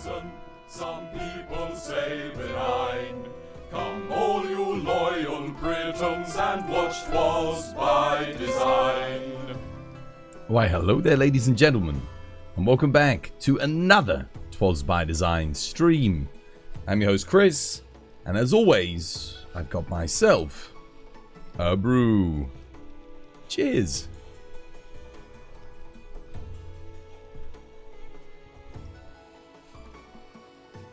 treason, some people say benign. Come all you loyal Britons and watch 'Twas by Design. Why, hello there, ladies and gentlemen, and welcome back to another 'Twas by Design stream. I'm your host, Chris, and as always, I've got myself a brew. Cheers.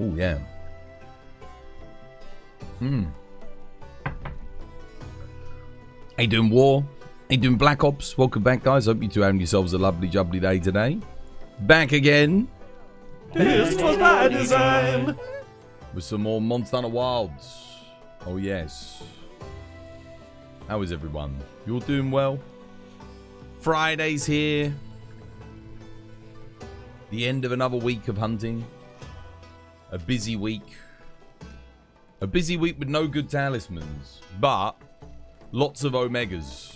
Oh, yeah. How you doing, War? How you doing, Black Ops? Welcome back, guys. Hope you two having yourselves a lovely, jubbly day today. Back again. This was by design. With some more Monster Hunter Wilds. Oh, yes. How is everyone? You all doing well? Friday's here. The end of another week of hunting. A busy week. A busy week with no good talismans, but lots of Omegas.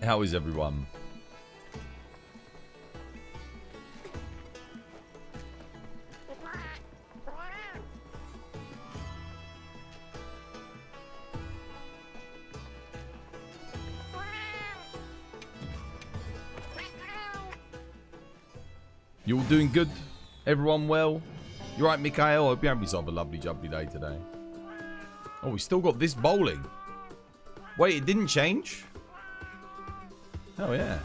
How is everyone? You all doing good? Everyone well? You right, Mikhail? Hope you have yourself a lovely, jubbly day today. Oh, we still got this bowling. Wait, it didn't change? Oh, yeah.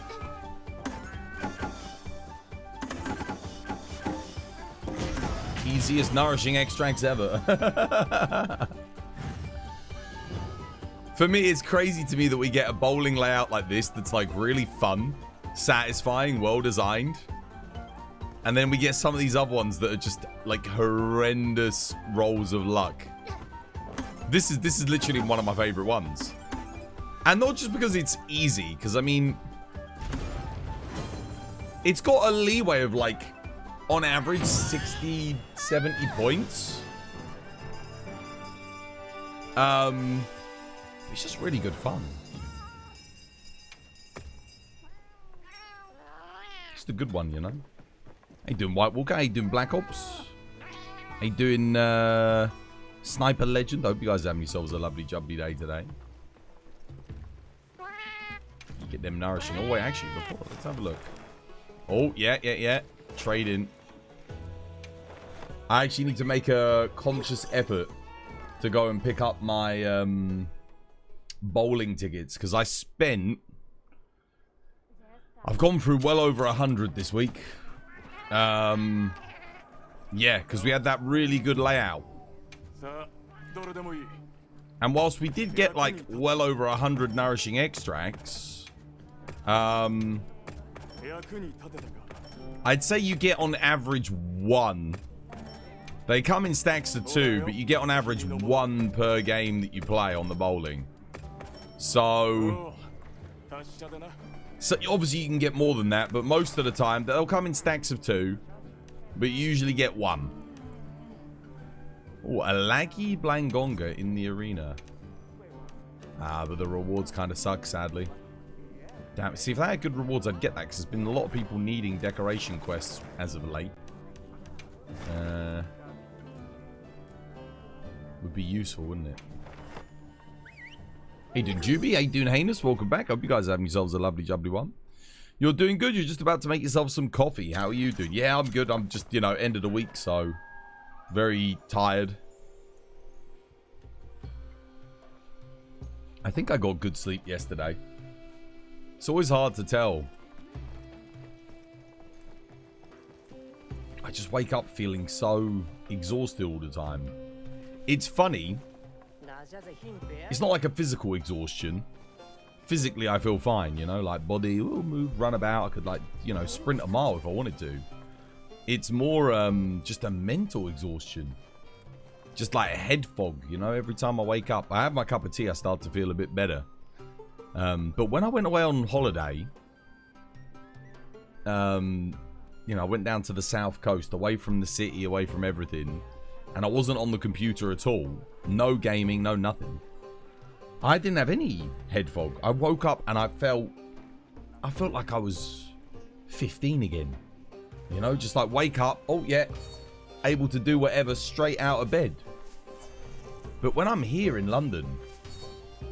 Easiest nourishing extracts ever. For me, it's crazy to me that we get a bowling layout like this that's like really fun, satisfying, well designed. And then we get some of these other ones that are just like horrendous rolls of luck. This is literally one of my favorite ones. And not just because it's easy, because I mean, it's got a leeway of like, on average, 60, 70 points. It's just really good fun. Just a good one, you know? How you doing, White Walker? How you doing, Black Ops? How you doing, Sniper Legend? I hope you guys are having yourselves a lovely, jubbly day today. You get them nourishing. Oh, wait, actually, before, let's have a look. Oh, yeah. Trade in. I actually need to make a conscious effort to go and pick up my, bowling tickets, because I've gone through well over 100 this week. Yeah, because we had that really good layout. And whilst we did get like well over 100 nourishing extracts, I'd say you get on average 1. They come in stacks of 2, but you get on average 1 per game that you play on the bowling. So obviously you can get more than that, but most of the time they'll come in stacks of 2, but you usually get 1. Oh, a laggy Blangonga in the arena. But the rewards kind of suck, sadly. Damn it. See, if they had good rewards, I'd get that, because there's been a lot of people needing decoration quests as of late. Would be useful, wouldn't it? Hey, doing Juby? How you doing, Heinous? Welcome back. Hope you guys are having yourselves a lovely, jubbly one. You're doing good. You're just about to make yourself some coffee. How are you doing? Yeah, I'm good. I'm just, you know, end of the week, so very tired. I think I got good sleep yesterday. It's always hard to tell. I just wake up feeling so exhausted all the time. It's funny. It's not like a physical exhaustion. Physically, I feel fine, you know, like body, ooh, move, run about. I could, like, you know, sprint a mile if I wanted to. It's more just a mental exhaustion. Just like a head fog, you know, every time I wake up. I have my cup of tea, I start to feel a bit better. But when I went away on holiday, you know, I went down to the south coast, away from the city, away from everything. And I wasn't on the computer at all. No gaming, no nothing. I didn't have any head fog. I woke up and I felt like I was 15 again. You know, just like wake up. Oh, yeah. Able to do whatever straight out of bed. But when I'm here in London,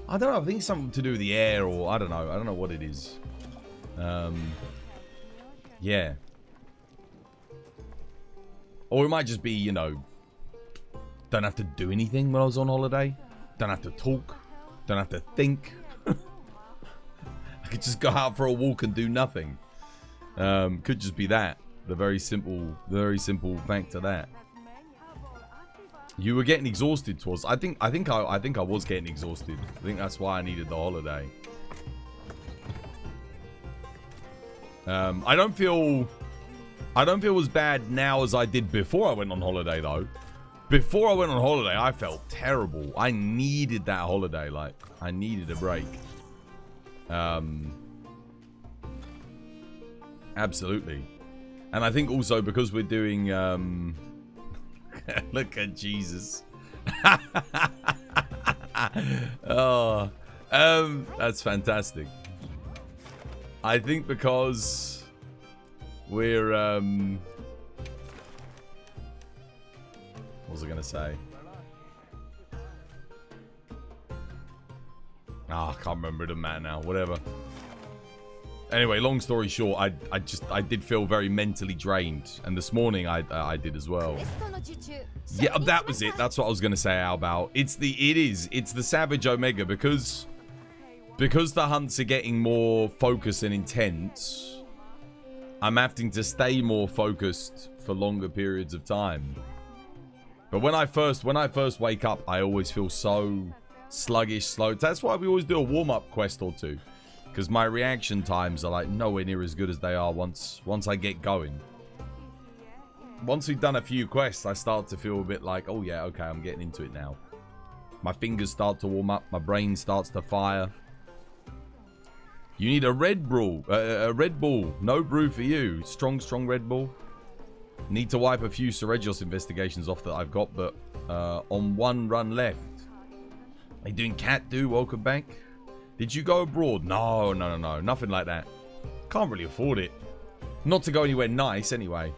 I don't know. I think it's something to do with the air or I don't know. I don't know what it is. Yeah. Or it might just be, you know, don't have to do anything when I was on holiday. Don't have to talk. Don't have to think. I could just go out for a walk and do nothing. Could just be that. The very simple fact of that. You were getting exhausted towards. I think I was getting exhausted. I think that's why I needed the holiday. I don't feel as bad now as I did before I went on holiday though. Before I went on holiday, I felt terrible. I needed that holiday. Like, I needed a break. Absolutely. And I think also because we're doing... Look at Jesus. Oh, that's fantastic. I think because we're... What was I going to say? Ah, I can't remember the man now. Whatever. Anyway, long story short, I did feel very mentally drained, and this morning I did as well. Yeah, that was it. That's what I was going to say. How about it's the Savage Omega because the hunts are getting more focused and intense. I'm having to stay more focused for longer periods of time. But when I first wake up, I always feel so sluggish, slow. That's why we always do a warm-up quest or two. Because my reaction times are like nowhere near as good as they are once I get going. Once we've done a few quests, I start to feel a bit like, oh yeah, okay, I'm getting into it now. My fingers start to warm up. My brain starts to fire. You need a Red Bull. Red Bull. No brew for you. Strong Red Bull. Need to wipe a few Seregios investigations off that I've got, but on one run left. Are you doing cat do? Welcome back. Did you go abroad? No. Nothing like that. Can't really afford it. Not to go anywhere nice anyway.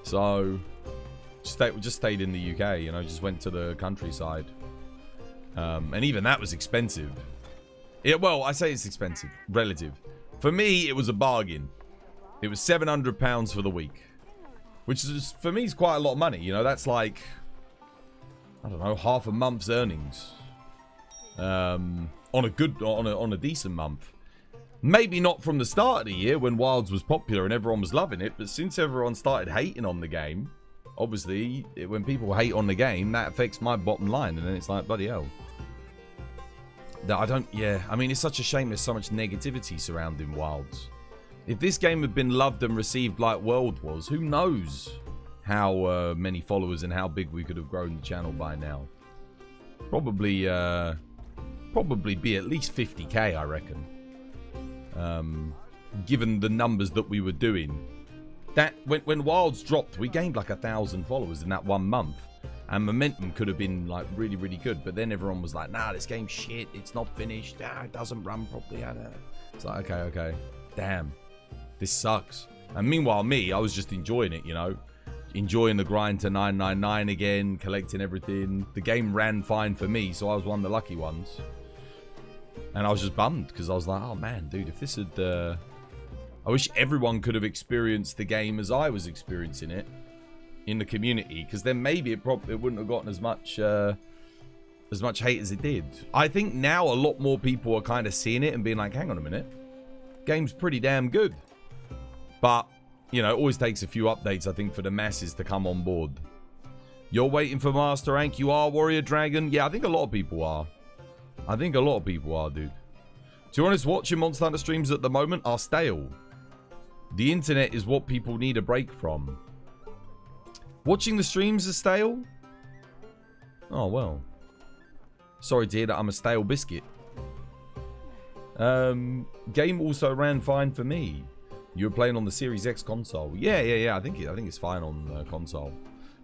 So, just stayed in the UK, you know, just went to the countryside. And even that was expensive. Yeah, well, I say it's expensive. Relative. For me, it was a bargain. It was £700 for the week. Which is, for me, is quite a lot of money. You know, that's like, I don't know, half a month's earnings. On a decent month. Maybe not from the start of the year when Wilds was popular and everyone was loving it, but since everyone started hating on the game, obviously, when people hate on the game, that affects my bottom line, and then it's like, bloody hell. I mean, it's such a shame there's so much negativity surrounding Wilds. If this game had been loved and received like World was, who knows how many followers and how big we could have grown the channel by now. Probably be at least 50k, I reckon. Given the numbers that we were doing. That when Wilds dropped, we gained like 1,000 followers in that 1 month. And momentum could have been like really, really good. But then everyone was like, nah, this game's shit. It's not finished. It doesn't run properly. It's like, okay. Damn. This sucks. And meanwhile, I was just enjoying it, you know. Enjoying the grind to 999 again. Collecting everything. The game ran fine for me, so I was one of the lucky ones. And I was just bummed because I was like, oh man, dude, if this had... I wish everyone could have experienced the game as I was experiencing it in the community, because then maybe it wouldn't have gotten as much hate as it did. I think now a lot more people are kind of seeing it and being like, hang on a minute, game's pretty damn good. But, you know, it always takes a few updates, I think, for the masses to come on board. You're waiting for Master Rank, you are, Warrior Dragon? Yeah, I think a lot of people are. Dude. To be honest, watching Monster Hunter streams at the moment are stale. The internet is what people need a break from. Watching the streams is stale? Oh, well. Sorry to hear that I'm a stale biscuit. Game also ran fine for me. You were playing on the Series X console. Yeah. I think it's fine on console.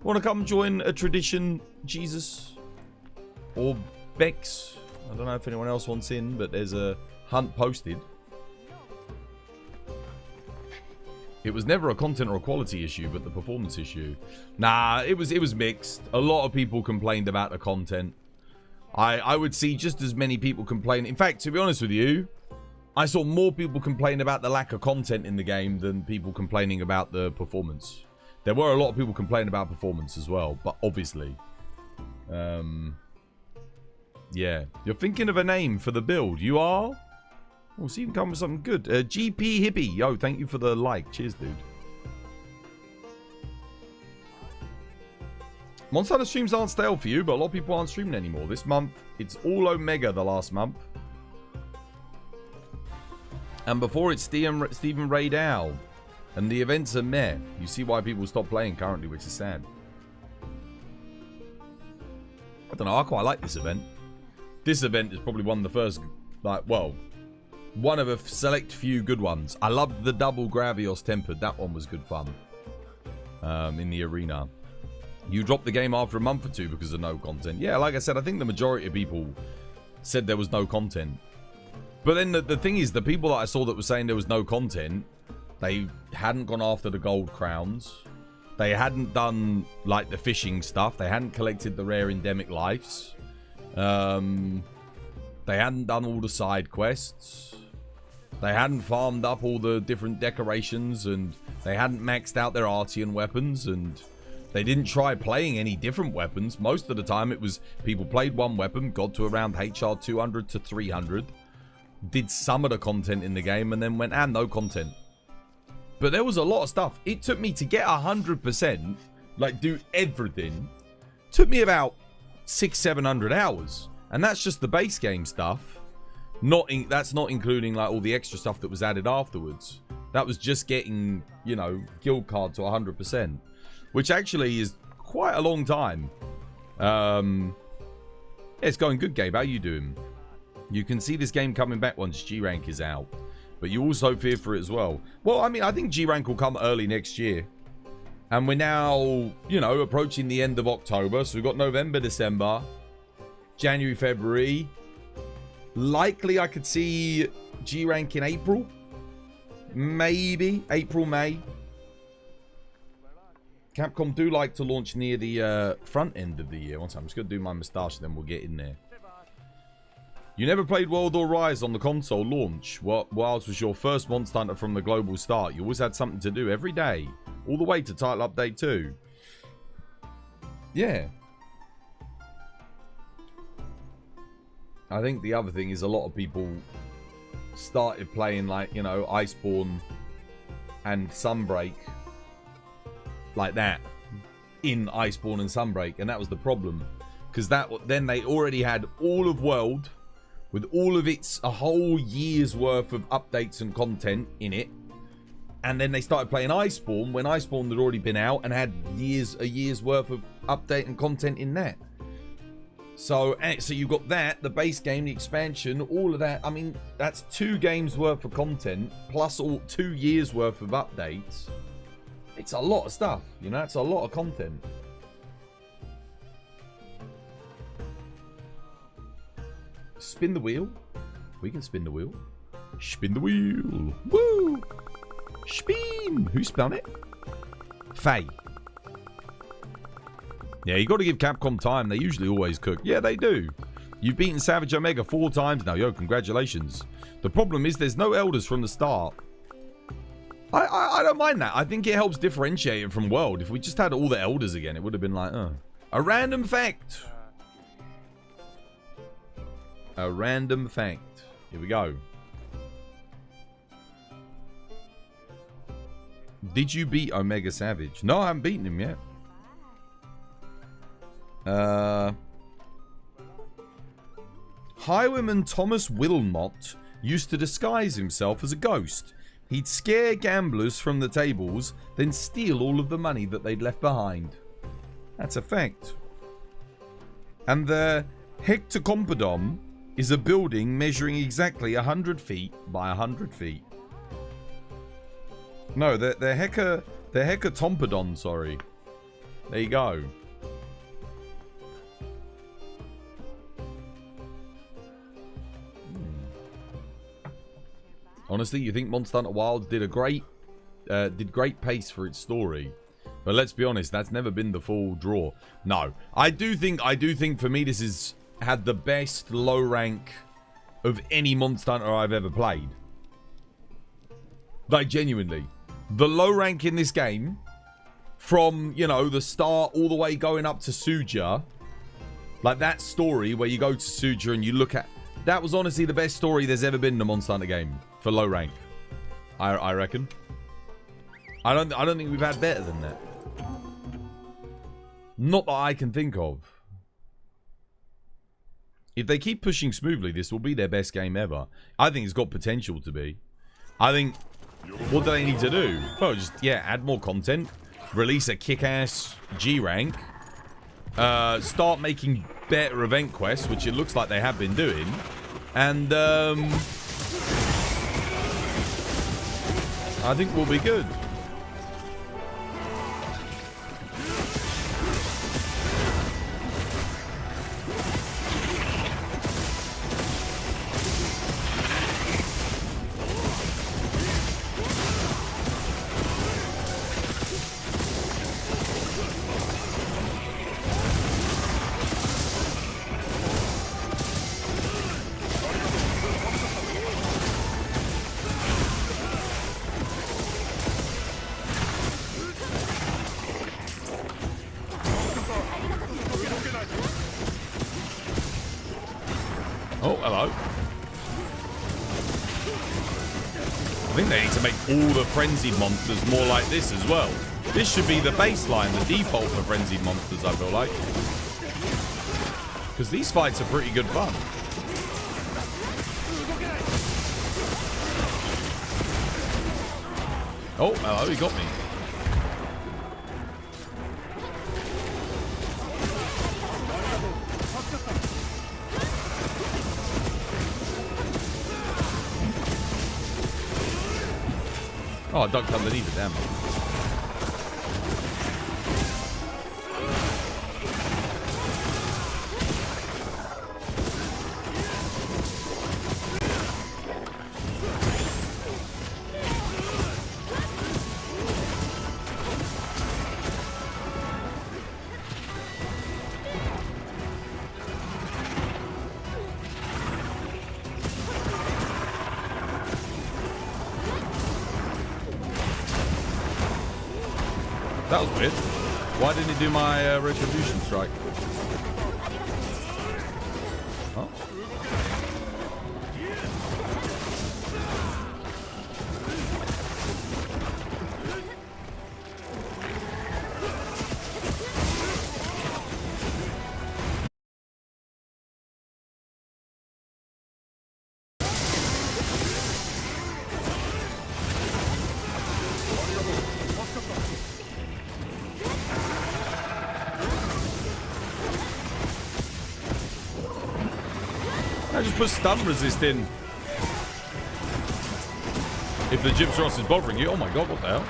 Want to come join a tradition, Jesus? Or Bex? I don't know if anyone else wants in, but there's a hunt posted. It was never a content or a quality issue, but the performance issue. Nah, it was mixed. A lot of people complained about the content. I would see just as many people complain. In fact, to be honest with you, I saw more people complain about the lack of content in the game than people complaining about the performance. There were a lot of people complaining about performance as well, but obviously. Yeah. You're thinking of a name for the build. You are? We'll see if you can come with something good. GP Hippie. Yo, thank you for the like. Cheers, dude. Monster Hunter streams aren't stale for you, but a lot of people aren't streaming anymore. This month, it's all Omega the last month. And before it's Stephen Ray Dow. And the events are meh. You see why people stop playing currently, which is sad. I don't know, I quite like this event. This event is probably one of the first, like, well, one of a select few good ones. I loved the double Gogmazios tempered. That one was good fun. In the arena. You dropped the game after a month or two because of no content. Yeah, like I said, I think the majority of people said there was no content. But then the thing is, the people that I saw that were saying there was no content, they hadn't gone after the gold crowns. They hadn't done, like, the fishing stuff. They hadn't collected the rare endemic lives. They hadn't done all the side quests. They hadn't farmed up all the different decorations, and they hadn't maxed out their Artian weapons, and they didn't try playing any different weapons. Most of the time it was people played one weapon, got to around HR 200 to 300, did some of the content in the game, and then went, no content. But there was a lot of stuff. It took me to get 100%, like do everything, took me about 600-700 hours. And that's just the base game stuff. That's not including like all the extra stuff that was added afterwards. That was just getting, you know, guild card to 100%. Which actually is quite a long time. Yeah, it's going good, Gabe. How you doing? You can see this game coming back once G-Rank is out. But you also fear for it as well. Well, I mean, I think G-Rank will come early next year. And we're now, you know, approaching the end of October. So we've got November, December, January, February. Likely I could see G-Rank in April. Maybe April, May. Capcom do like to launch near the front end of the year. One time, I'm just going to do my moustache, then we'll get in there. You never played World or Rise on the console launch. Wilds was your first Monster Hunter from the global start. You always had something to do every day. All the way to Title Update 2. Yeah. I think the other thing is a lot of people started playing like, you know, Iceborne and Sunbreak. Like that. In Iceborne and Sunbreak. And that was the problem. Because then they already had all of World with all of its a whole year's worth of updates and content in it, and then they started playing Iceborne when Iceborne had already been out and had a year's worth of update and content in that. So you've got that, the base game, the expansion, all of that. I mean, that's 2 games worth of content plus all 2 years worth of updates. It's a lot of stuff, you know. It's a lot of content. Spin the wheel. We can spin the wheel. Spin the wheel. Woo! Spin. Who spun it? Faye. Yeah, you got to give Capcom time. They usually always cook. Yeah, they do. You've beaten Savage Omega 4 times now. Yo, congratulations. The problem is there's no elders from the start. I don't mind that. I think it helps differentiate it from World. If we just had all the elders again, it would have been like, a random fact. A random fact. Here we go. Did you beat Omega Savage? No, I haven't beaten him yet. Highwayman Thomas Wilmot used to disguise himself as a ghost. He'd scare gamblers from the tables, then steal all of the money that they'd left behind. That's a fact. And the Hectocompodon is a building measuring exactly 100 feet by 100 feet. No, the Hecatompodon, sorry. There you go. Honestly, you think Monster Hunter Wilds did a great did great pace for its story. But let's be honest, that's never been the full draw. No, I do think for me this has had the best low rank of any Monster Hunter I've ever played. Like, genuinely. The low rank in this game, from, you know, the start all the way going up to Suja, like that story where you go to Suja and you look at... That was honestly the best story there's ever been in a Monster Hunter game for low rank. I reckon. I don't think we've had better than that. Not that I can think of. If they keep pushing smoothly, this will be their best game ever. I think it's got potential to be. I think... What do they need to do? Well, just, yeah, add more content. Release a kick-ass G rank. Start making better event quests, which it looks like they have been doing. And, I think we'll be good. Oh, hello. I think they need to make all the frenzied monsters more like this as well. This should be the baseline, the default for frenzied monsters, I feel like. Because these fights are pretty good fun. Oh, hello, he got me. Oh, I ducked underneath it, damn. That was weird. Why didn't he do my retribution strike? Oh. I just put stun resist in. If the Gypsros is bothering you. Oh my god, what the hell?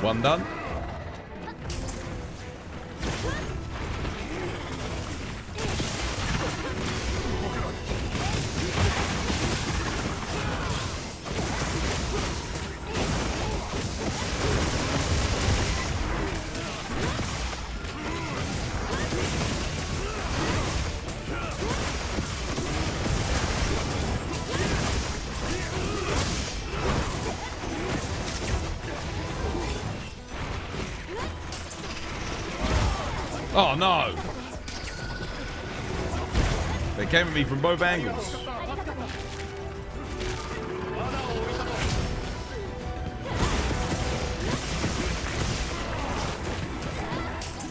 One done. Oh no! They came at me from both angles.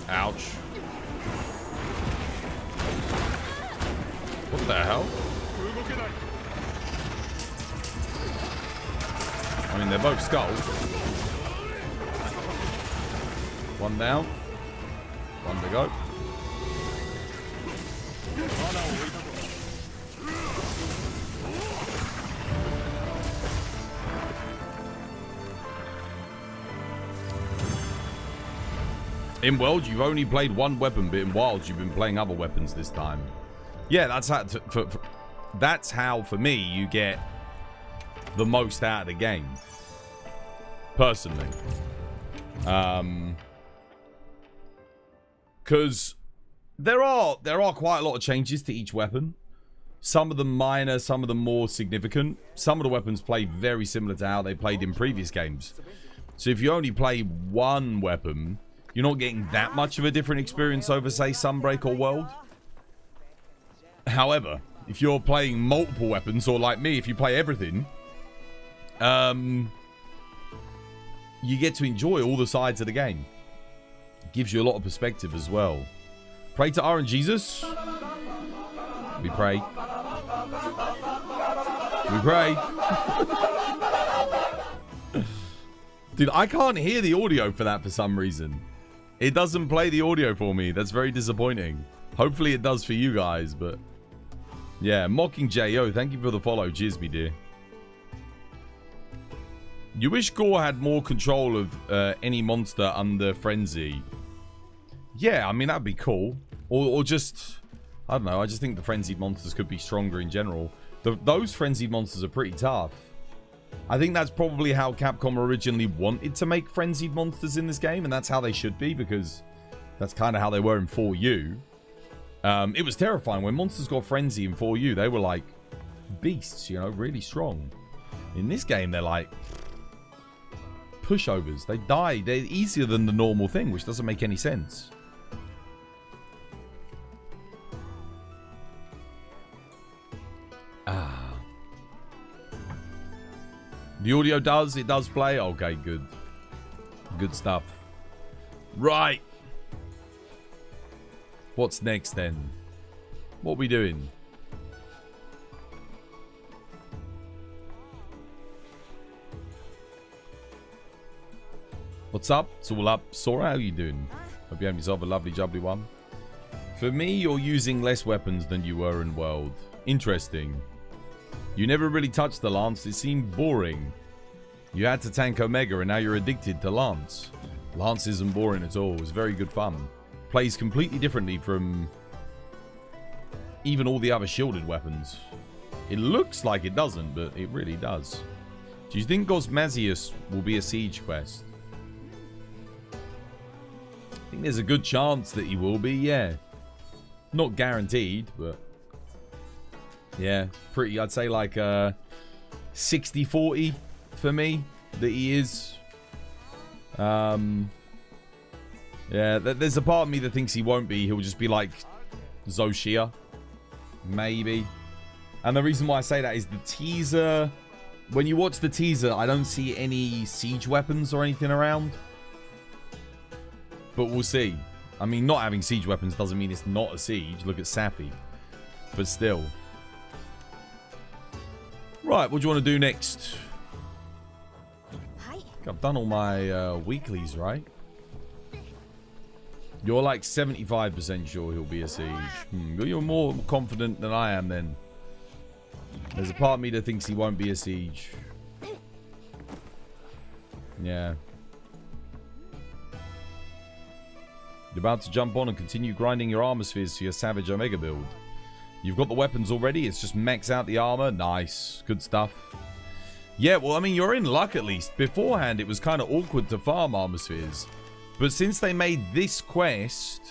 Ouch. What the hell? I mean, they're both skulls. One down. One to go. In World, you've only played one weapon, but in Wilds, you've been playing other weapons this time. Yeah, that's how, for me, you get the most out of the game. Personally. Because there are quite a lot of changes to each weapon. Some of them minor, some of them more significant. Some of the weapons play very similar to how they played in previous games. So if you only play one weapon, you're not getting that much of a different experience over, say, Sunbreak or World. However, if you're playing multiple weapons, or like me, if you play everything, you get to enjoy all the sides of the game. It gives you a lot of perspective as well. Pray to Arch Jesus. We pray. We pray. Dude, I can't hear the audio for that for some reason. It doesn't play the audio for me. That's very disappointing. Hopefully it does for you guys, but... yeah, Mockingjay, yo, thank you for the follow. Cheers, me dear. You wish Gore had more control of any monster under Frenzy. Yeah, I mean, that'd be cool. Or just... I don't know, I just think the Frenzied monsters could be stronger in general. Those Frenzied monsters are pretty tough. I think that's probably how Capcom originally wanted to make Frenzied monsters in this game, and that's how they should be, because that's kind of how they were in 4U. It was terrifying. When monsters got Frenzy in 4U, they were like beasts, you know, really strong. In this game, they're like pushovers. They die. They're easier than the normal thing, which doesn't make any sense. The audio does. It does play. Okay, good. Good stuff. Right. What's next then? What are we doing? What's up? It's all up. Sora, how you doing? Hope you have yourself a lovely jubbly one. For me, you're using less weapons than you were in World. Interesting. You never really touched the Lance. It seemed boring. You had to tank Omega and now you're addicted to Lance. Lance isn't boring at all. It's very good fun. Plays completely differently from even all the other shielded weapons. It looks like it doesn't, but it really does. Do you think Gogmazios will be a siege quest? I think there's a good chance that he will be, yeah. Not guaranteed, but... yeah, pretty, I'd say like 60-40 for me that he is. Yeah, there's a part of me that thinks he won't be. He'll just be like Zoshia. Maybe. And the reason why I say that is the teaser. When you watch the teaser, I don't see any siege weapons or anything around. But we'll see. I mean, not having siege weapons doesn't mean it's not a siege. Look at Safi. But still. Right, what do you want to do next? I've done all my weeklies, right? You're like 75% sure he'll be a siege. You're more confident than I am then. There's a part of me that thinks he won't be a siege. Yeah. You're about to jump on and continue grinding your armor spheres for your Savage Omega build. You've got the weapons already. It's just max out the armor. Nice. Good stuff. Yeah, well, I mean, you're in luck at least. Beforehand, it was kind of awkward to farm armor spheres. But since they made this quest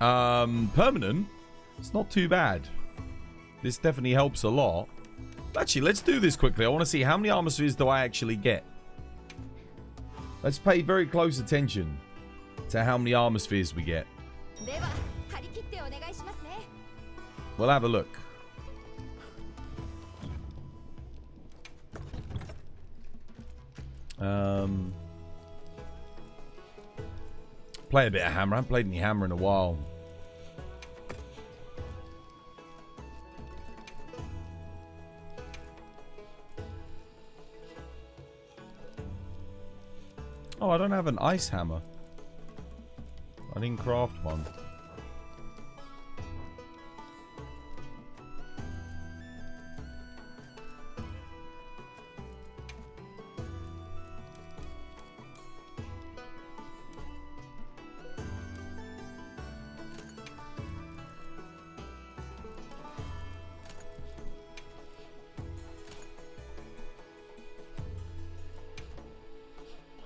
permanent, it's not too bad. This definitely helps a lot. Actually, let's do this quickly. I want to see how many armor spheres do I actually get. Let's pay very close attention to how many armor spheres we get. We'll have a look. Play a bit of Hammer. I haven't played any Hammer in a while. Oh, I don't have an ice hammer. I didn't craft one.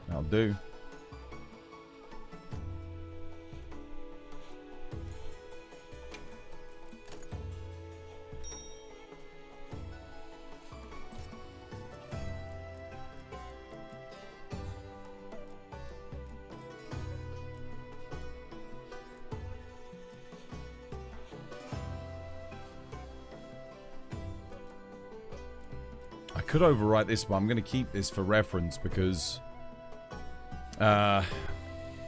That'll do. I could overwrite this, but I'm going to keep this for reference because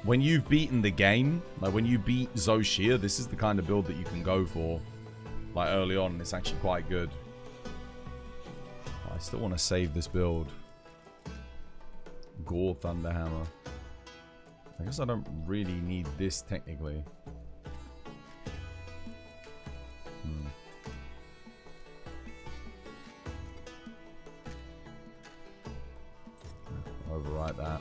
when you've beaten the game, like when you beat Zoshir, this is the kind of build that you can go for, like early on, and it's actually quite good. I still want to save this build. Gore Thunderhammer. I guess I don't really need this technically. Overwrite that.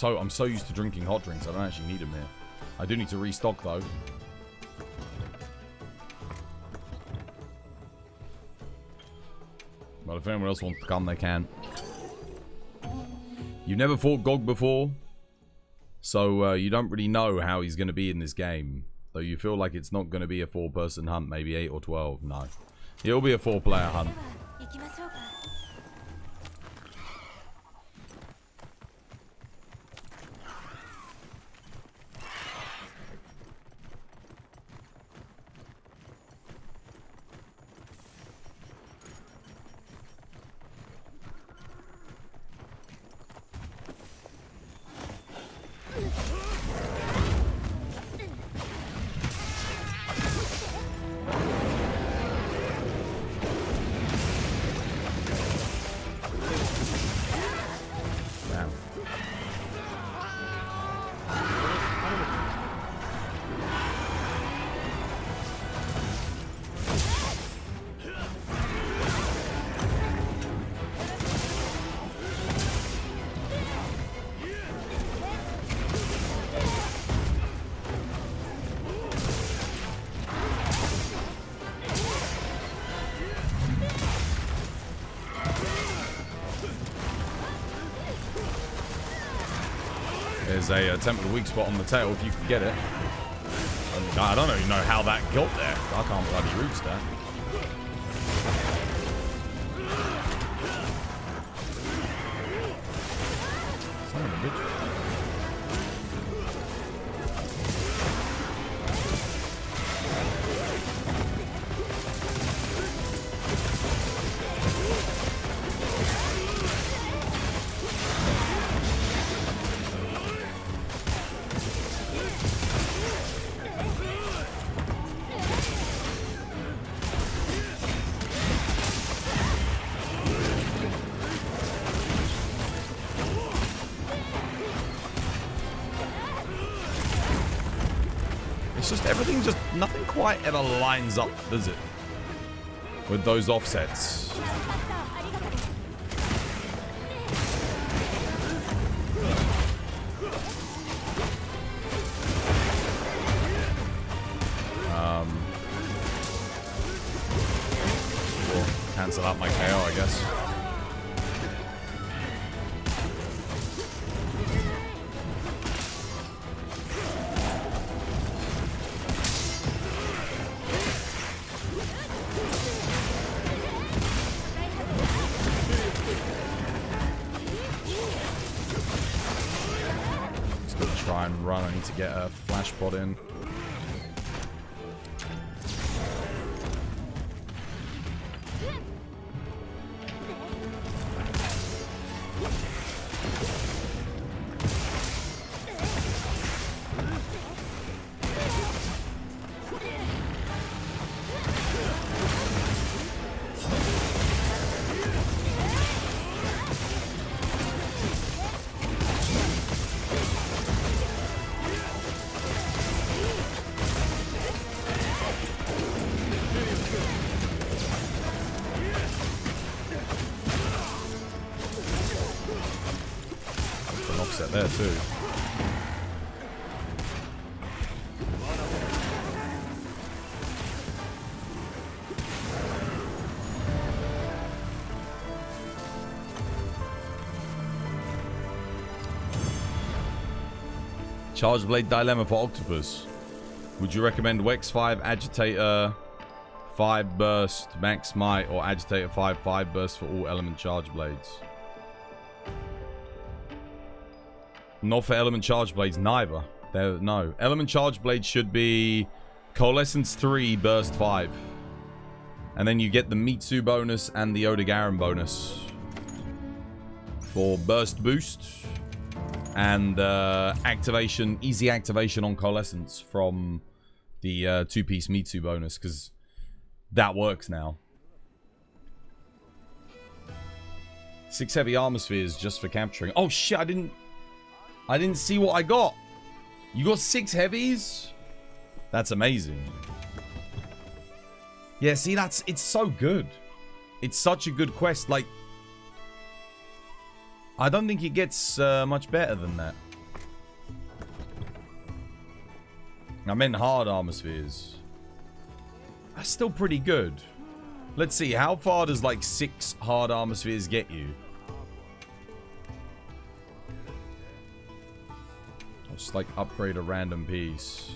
Oh, I'm so used to drinking hot drinks, I don't actually need them here. I do need to restock though. Well, if anyone else wants to come, they can. You've never fought Gog before, so you don't really know how he's going to be in this game. So you feel like it's not going to be a 4-person hunt, maybe 8 or 12. No. It'll be a 4-player hunt. There's a temple weak spot on the tail if you can get it. And I don't even know how that got there. I can't bloody reach that. Son of a bitch. Everything just, nothing quite ever lines up, does it? With those offsets. We'll cancel out my KO, I guess. To get a flash pod in. set there too. Charge Blade Dilemma for Octopus. Would you recommend Wex 5, Agitator 5 Burst, Max Might, or Agitator 5, 5 Burst for all element Charge Blades? Not for element Charge Blades, neither. No. Element Charge Blades should be Coalescence 3, Burst 5. And then you get the Mitsu bonus and the Odogaron bonus for Burst Boost. And activation, easy activation on Coalescence from the 2-piece Mitsu bonus, because that works now. 6 heavy armor spheres just for capturing. Oh shit, I didn't see what I got. You got 6 heavies? That's amazing. Yeah, see, it's so good. It's such a good quest. Like, I don't think it gets much better than that. I meant hard armor spheres. That's still pretty good. Let's see, how far does like 6 hard armor spheres get you? I'll just like upgrade a random piece.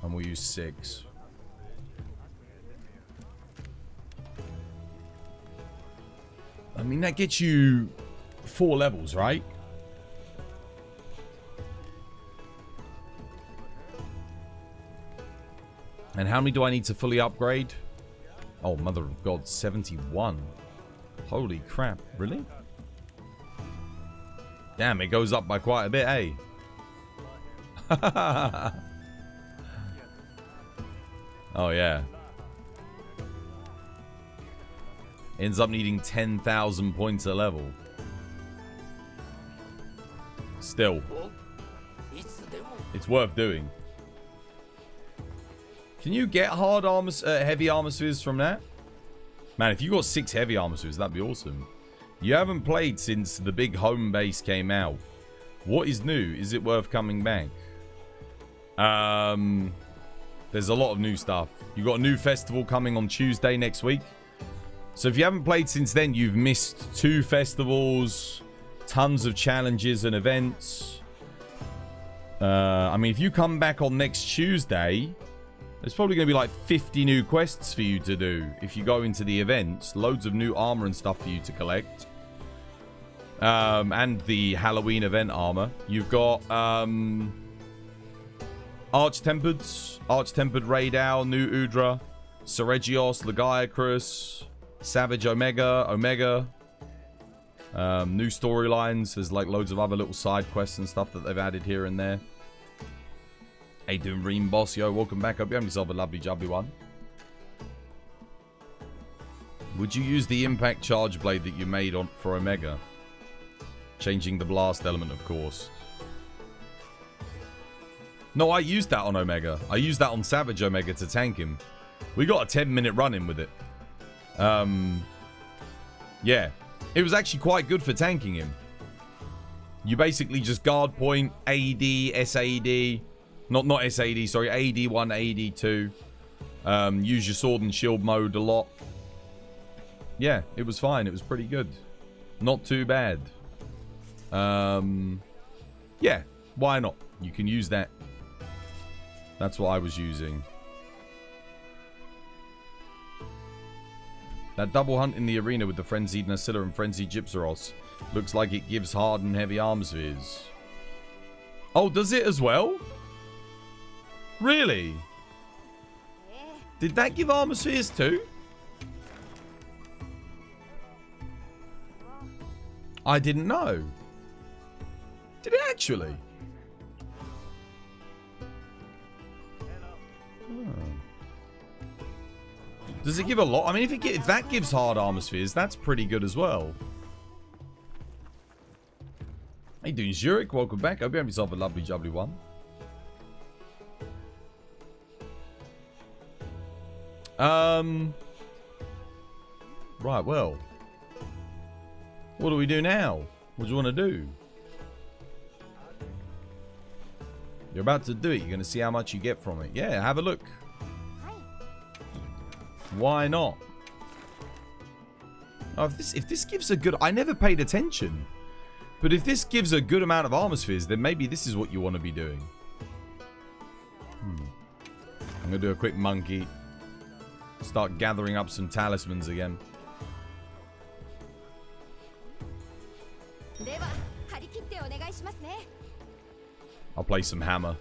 And we'll use 6. I mean, that gets you 4 levels, right? And how many do I need to fully upgrade? Oh, mother of God, 71. Holy crap, really? Damn, it goes up by quite a bit, eh? Oh, yeah. Ends up needing 10,000 points a level. Still, it's worth doing. Can you get hard armor, heavy armor spheres from that? Man, if you got 6 heavy armor spheres, that'd be awesome. You haven't played since the big home base came out. What is new? Is it worth coming back? There's a lot of new stuff. You got a new festival coming on Tuesday next week. So if you haven't played since then, you've missed 2 festivals, tons of challenges and events. I mean, if you come back on next Tuesday, there's probably going to be like 50 new quests for you to do. If you go into the events, loads of new armor and stuff for you to collect. And the Halloween event armor. You've got Arch Tempered Raid Owl, Nu Udra, Seregios, Legiacrus, Savage Omega. New storylines. There's like loads of other little side quests and stuff that they've added here and there. Hey, doing Ream Boss, yo, welcome back. Hope you have yourself a lovely jubbly one. Would you use the impact charge blade that you made for Omega? Changing the blast element, of course. No, I used that on Omega. I used that on Savage Omega to tank him. We got a 10-minute run-in with it. Yeah. It was actually quite good for tanking him. You basically just guard point, AD, SAD. Not SAD, sorry. AD1, AD2. Use your sword and shield mode a lot. Yeah, it was fine. It was pretty good. Not too bad. Yeah, why not? You can use that. That's what I was using. That double hunt in the arena with the Frenzied Nasilla and Frenzied Gypsaros looks like it gives hard and heavy armor spheres. Oh, does it as well? Really? Did that give armor spheres too? I didn't know. Did it actually? Does it give a lot? I mean, if that gives hard armor spheres, that's pretty good as well. How you doing, Zurich? Welcome back. Hope you have yourself a lovely, jubbly one. Right, well. What do we do now? What do you want to do? You're about to do it. You're going to see how much you get from it. Yeah, have a look. Why not? Oh, if this gives a good... I never paid attention. But if this gives a good amount of armor spheres, then maybe this is what you want to be doing. I'm going to do a quick monkey. Start gathering up some talismans again. I'll play some hammer.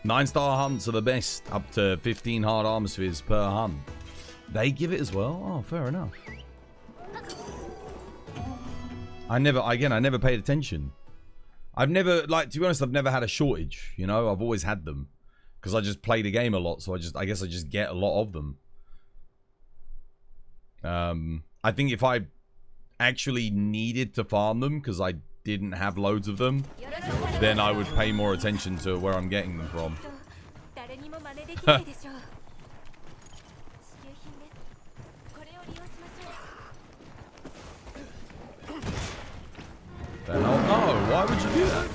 Nine-star hunts are the best, up to 15 hard armor spheres per hunt. They give it as well? Oh, fair enough. I never paid attention. I've never, like, to be honest, I've never had a shortage, you know? I've always had them. Because I just play the game a lot, so I guess I just get a lot of them. I think if I actually needed to farm them, because I didn't have loads of them, then I would pay more attention to where I'm getting them from. The hell? No, why would you do that?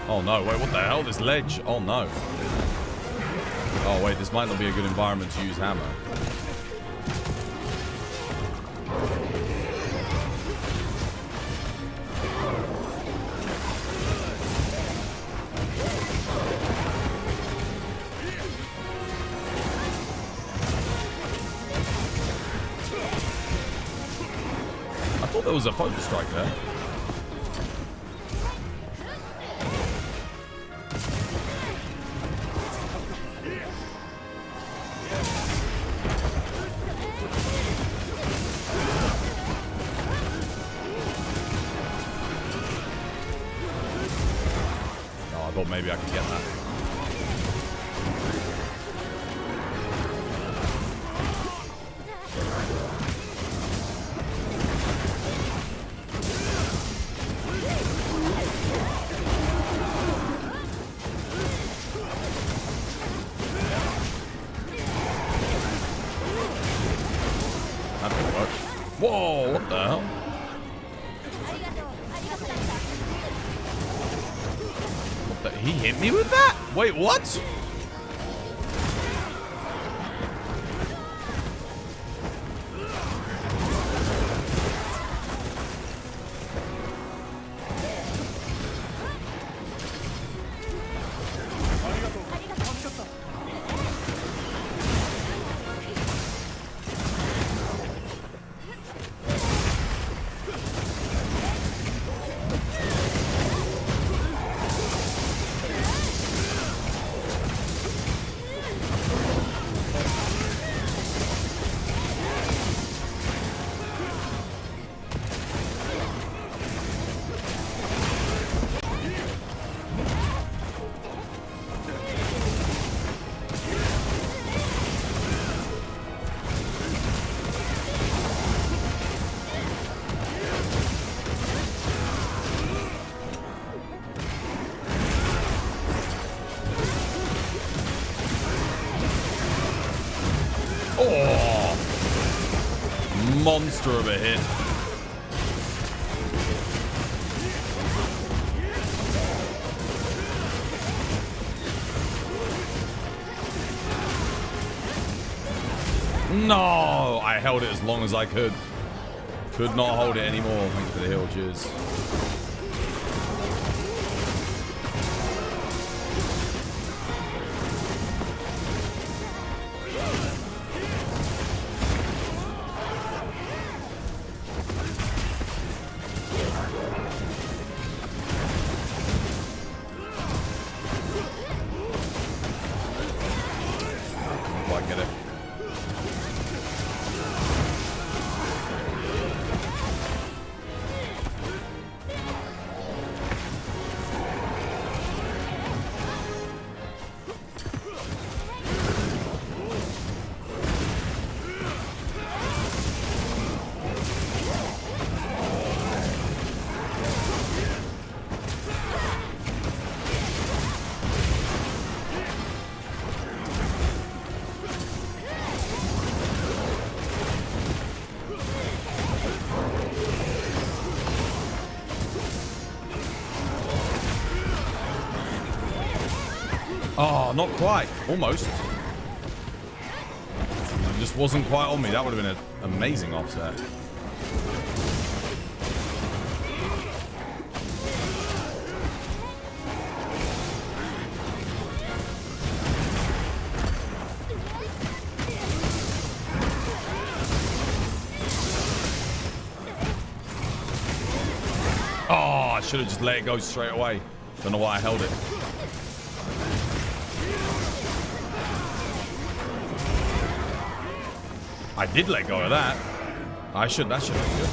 Oh no, wait, what the hell? This ledge? Oh no. Oh wait, this might not be a good environment to use hammer. I thought there was a focus strike there. Maybe I can get that. That didn't work. Whoa, what the hell? He hit me with that? Wait, what? Monster of a hit. No! I held it as long as I could. Could not hold it anymore. Thanks for the heal. Cheers. Oh, not quite. Almost. It just wasn't quite on me. That would have been an amazing offset. Oh, I should have just let it go straight away. Don't know why I held it. I did let go of that. That should have been good.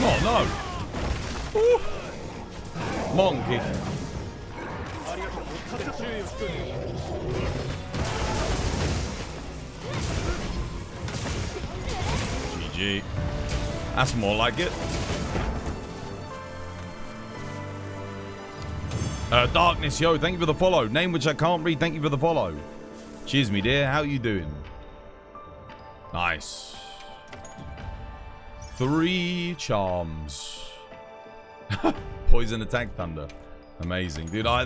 Oh no. Ooh. Monkey. GG. That's more like it. Darkness, yo, thank you for the follow. Name which I can't read, thank you for the follow. Cheers, me dear. How you doing? Nice. 3 charms. Poison attack thunder. Amazing, dude. I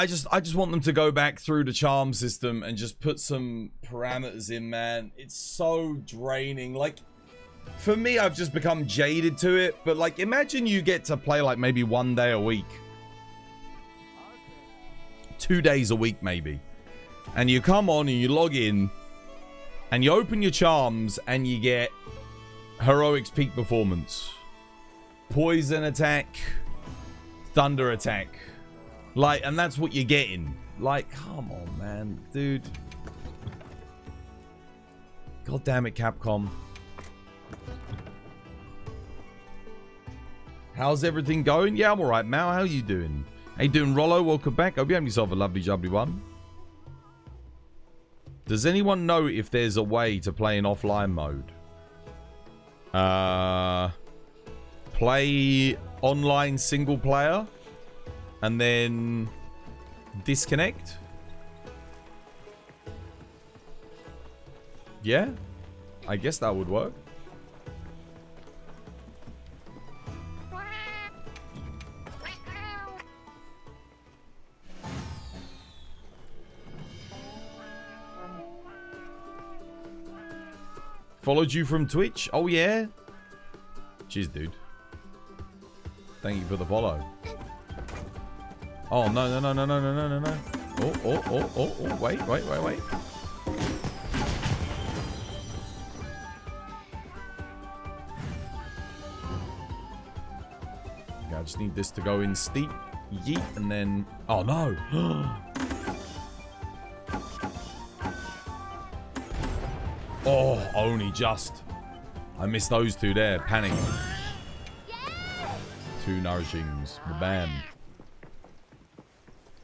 just want them to go back through the charm system and just put some parameters in, man. It's so draining. Like, for me, I've just become jaded to it. But like, imagine you get to play like maybe 1 day a week, 2 days a week maybe, and you come on and you log in and you open your charms and you get heroics peak performance, poison attack, thunder attack. Like, and that's what you're getting. Like, come on, man. Dude. God damn it, Capcom. How's everything going? Yeah, I'm alright, Mal. How you doing? How you doing, Rollo? Welcome back. Hope you have yourself a lovely, jubbly one. Does anyone know if there's a way to play in offline mode? Play online single player and then disconnect? Yeah, I guess that would work. Followed you from Twitch? Oh, yeah? Cheers, dude. Thank you for the follow. Oh, no, no, no, no, no, no, no, no. Oh, oh, oh, oh, oh. Wait. Okay, I just need this to go in steep. Yeet, and then... Oh, no. Oh, only just. I missed those two there. Panic. 2 nourishings. Bam.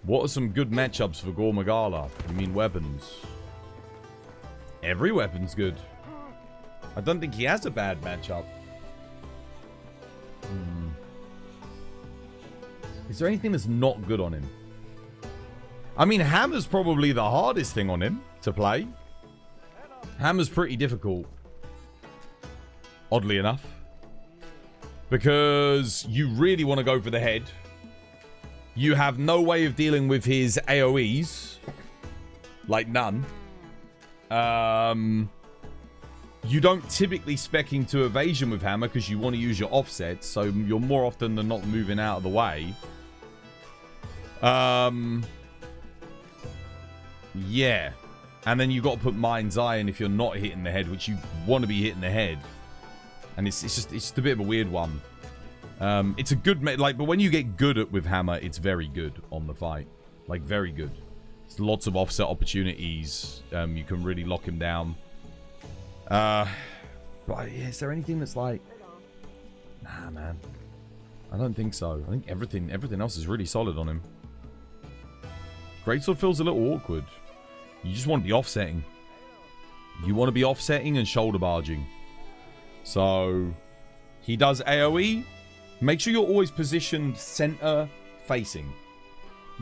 What are some good matchups for Gormagala? You mean weapons? Every weapon's good. I don't think he has a bad matchup. Is there anything that's not good on him? I mean, Hammer's probably the hardest thing on him to play. Hammer's pretty difficult. Oddly enough. Because you really want to go for the head. You have no way of dealing with his AoEs. Like none. You don't typically spec into evasion with Hammer because you want to use your offsets. So you're more often than not moving out of the way. Yeah. And then you've got to put Mind's Eye in if you're not hitting the head, which you want to be hitting the head. And it's just a bit of a weird one. It's a good... but when you get good with Hammer, it's very good on the fight. Like, very good. There's lots of offset opportunities. You can really lock him down. But yeah, is there anything that's like... Nah, man. I don't think so. I think everything else is really solid on him. Greatsword feels a little awkward. You just want to be offsetting. You want to be offsetting and shoulder barging. So, he does AoE. Make sure you're always positioned center facing.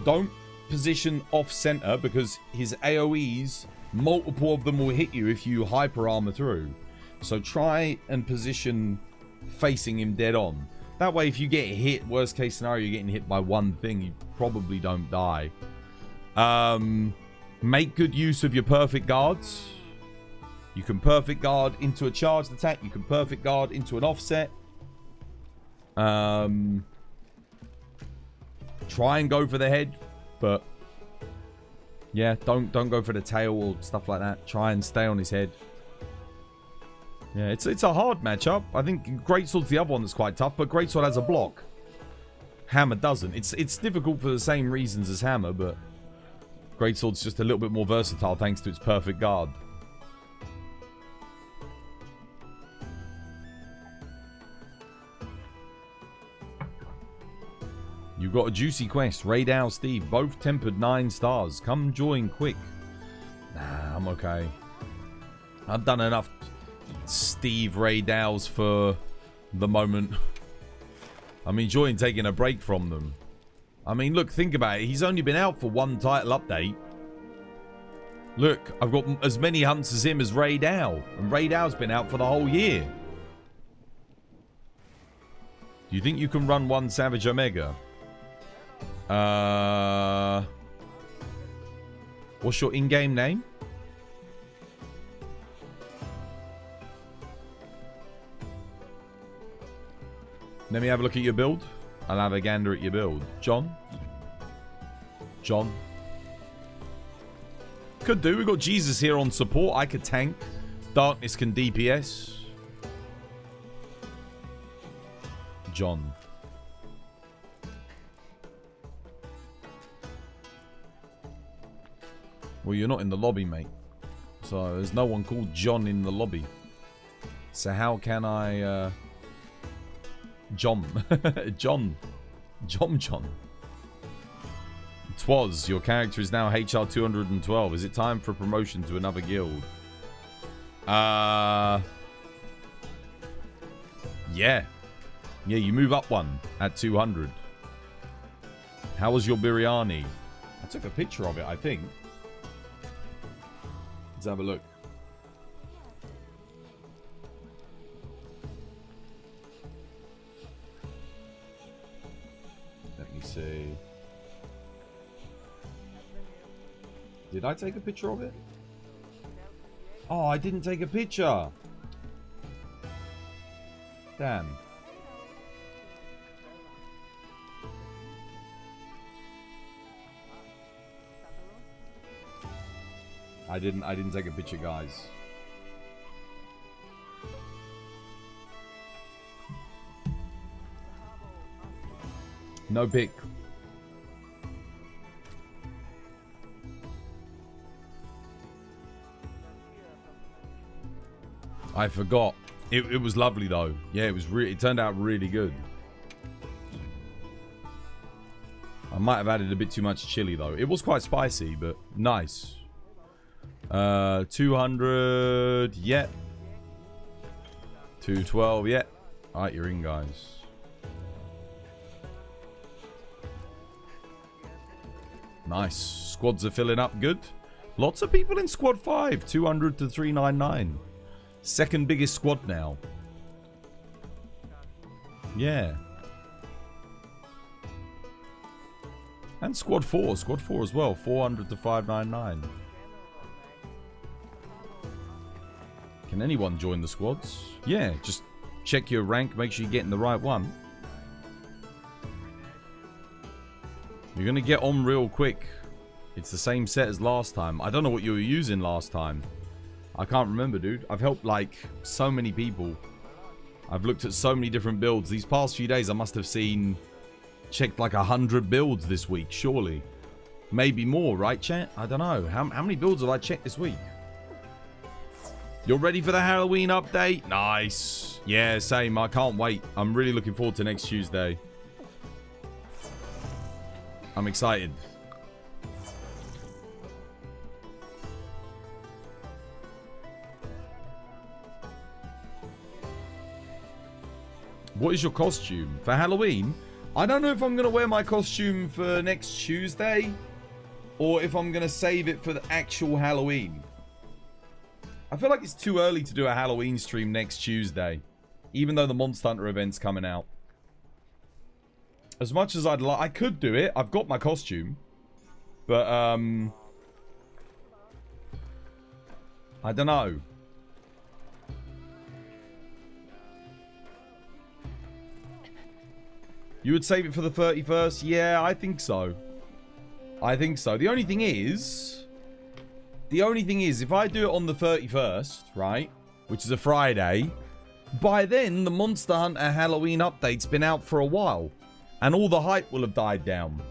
Don't position off center because his AoEs, multiple of them will hit you if you hyper armor through. So try and position facing him dead on. That way, if you get hit, worst case scenario, you're getting hit by one thing, you probably don't die. Make good use of your perfect guards. You can perfect guard into a charged attack. You can perfect guard into an offset. Try and go for the head, but yeah, don't go for the tail or stuff like that. Try and stay on his head. Yeah, it's a hard matchup. I think Greatsword's the other one that's quite tough, but Greatsword has a block. Hammer doesn't. It's difficult for the same reasons as Hammer, but Greatsword's just a little bit more versatile thanks to its perfect guard. You got a juicy quest. Raid Owl Steve. Both tempered 9 stars. Come join quick. Nah, I'm okay. I've done enough Steve Raid Owls for the moment. I'm enjoying taking a break from them. I mean, look, think about it. He's only been out for one title update. Look, I've got as many hunts as him as Raid Owl. And Raid Owl's been out for the whole year. Do you think you can run one Savage Omega? What's your in-game name? Let me have a look at your build. I'll have a gander at your build. John? John? Could do. We've got Jesus here on support. I could tank. Darkness can DPS. John. Well, you're not in the lobby, mate. So there's no one called John in the lobby. So how can I... John. John. Twas, your character is now HR 212. Is it time for promotion to another guild? Yeah. Yeah, you move up one at 200. How was your biryani? I took a picture of it, I think. Let's have a look. Let me see. Did I take a picture of it? Oh, I didn't take a picture. Damn. I didn't take a picture, guys. No pic. I forgot. It was lovely though. Yeah, it turned out really good. I might have added a bit too much chili though. It was quite spicy, but nice. 200, yeah. 212, yeah. Alright, you're in, guys. Nice. Squads are filling up good. Lots of people in squad 5. 200 to 399. Second biggest squad now. Yeah. And squad 4. Squad 4 as well. 400 to 599. Can anyone join the squads? Yeah, just check your rank. Make sure you're getting the right one. You're going to get on real quick. It's the same set as last time. I don't know what you were using last time. I can't remember, dude. I've helped, like, so many people. I've looked at so many different builds. These past few days, I must have checked like 100 builds this week, surely. Maybe more, right, chat? I don't know. How many builds have I checked this week? You're ready for the Halloween update? Nice. Yeah, same. I can't wait. I'm really looking forward to next Tuesday. I'm excited. What is your costume? For Halloween, I don't know if I'm going to wear my costume for next Tuesday or if I'm going to save it for the actual Halloween. I feel like it's too early to do a Halloween stream next Tuesday, even though the Monster Hunter event's coming out. As much as I'd like, I could do it. I've got my costume. But, I don't know. You would save it for the 31st? Yeah, I think so. I think so. The only thing is, if I do it on the 31st, right, which is a Friday, by then the Monster Hunter Halloween update's been out for a while, and all the hype will have died down.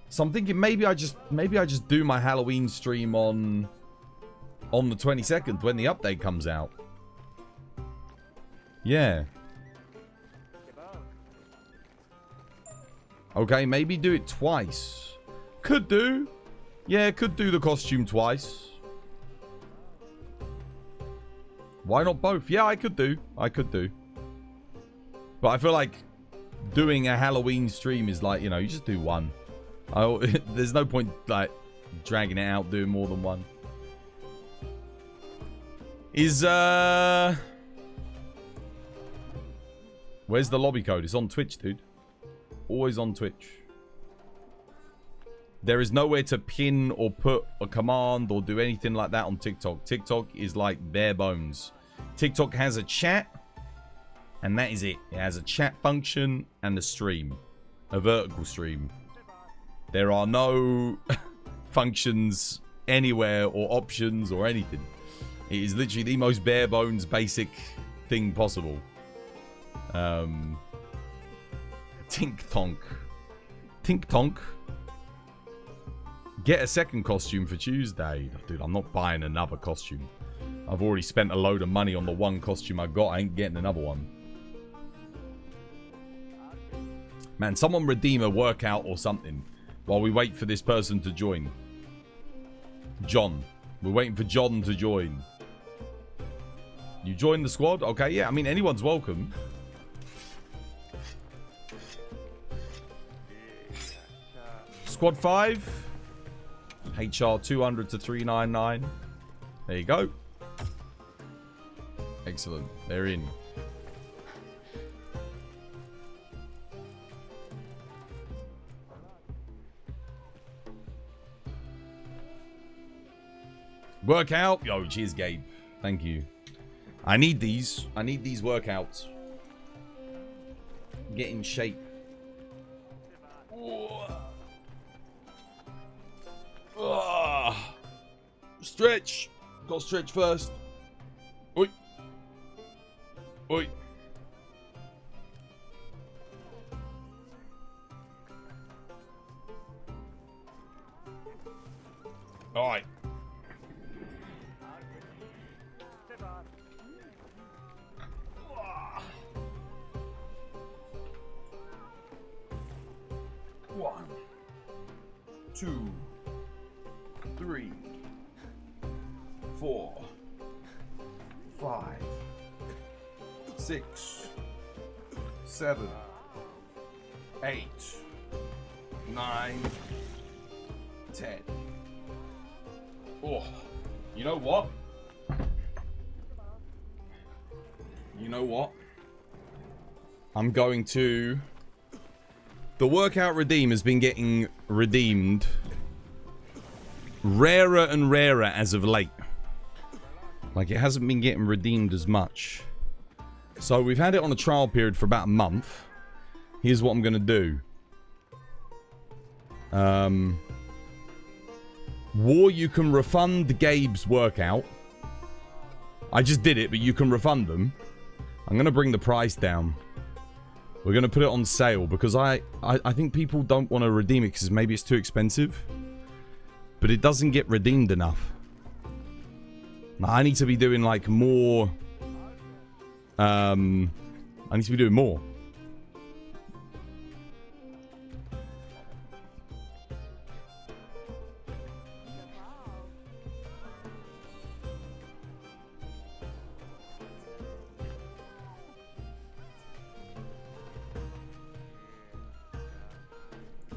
So I'm thinking maybe I just do my Halloween stream on the 22nd when the update comes out. Yeah. Okay, maybe do it twice. Could do. Yeah, could do the costume twice. Why not both? Yeah, I could do. But I feel like doing a Halloween stream is like, you know, you just do one. There's no point, like, dragging it out, doing more than one. Where's the lobby code? It's on Twitch, dude. Always on Twitch. There is nowhere to pin or put a command or do anything like that on TikTok. TikTok is like bare bones. TikTok has a chat, and that is it. It has a chat function and a stream. A vertical stream. There are no functions anywhere or options or anything. It is literally the most bare bones basic thing possible. Tink Tonk. Tink Tonk. Get a second costume for Tuesday. Dude, I'm not buying another costume. I've already spent a load of money on the one costume I got. I ain't getting another one. Man, someone redeem a workout or something while we wait for this person to join. John. We're waiting for John to join. You join the squad? Okay, yeah. I mean, anyone's welcome. Squad 5. HR 200 to 399. There you go. Excellent. They're in. Workout. Yo, cheers, Gabe. Thank you. I need these. I need these workouts. Get in shape. Stretch. Got to stretch first. Oi. Oi. All right. One, 2, 3, 4, 5, 6, 7, 8, 9, 10. Oh, you know what? You know what? I'm going to... The workout redeem has been getting redeemed rarer and rarer as of late. Like, it hasn't been getting redeemed as much. So we've had it on a trial period for about a month. Here's what I'm going to do. War, you can refund Gabe's workout. I just did it, but you can refund them. I'm going to bring the price down. We're going to put it on sale because I think people don't want to redeem it because maybe it's too expensive. But it doesn't get redeemed enough. Now, I need to be doing like more. I need to be doing more.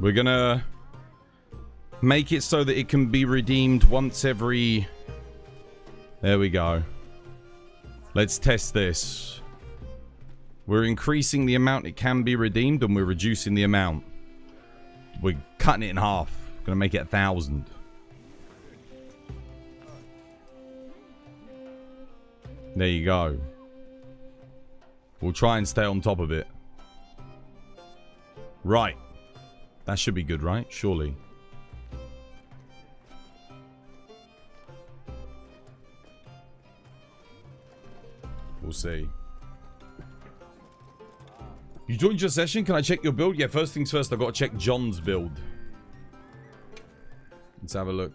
We're gonna make it so that it can be redeemed once every... There we go. Let's test this. We're increasing the amount it can be redeemed, and we're reducing the amount. We're cutting it in half. Gonna make it 1,000. There you go. We'll try and stay on top of it. Right. That should be good, right? Surely. We'll see. You joined your session? Can I check your build? Yeah, first things first, I've got to check John's build. Let's have a look.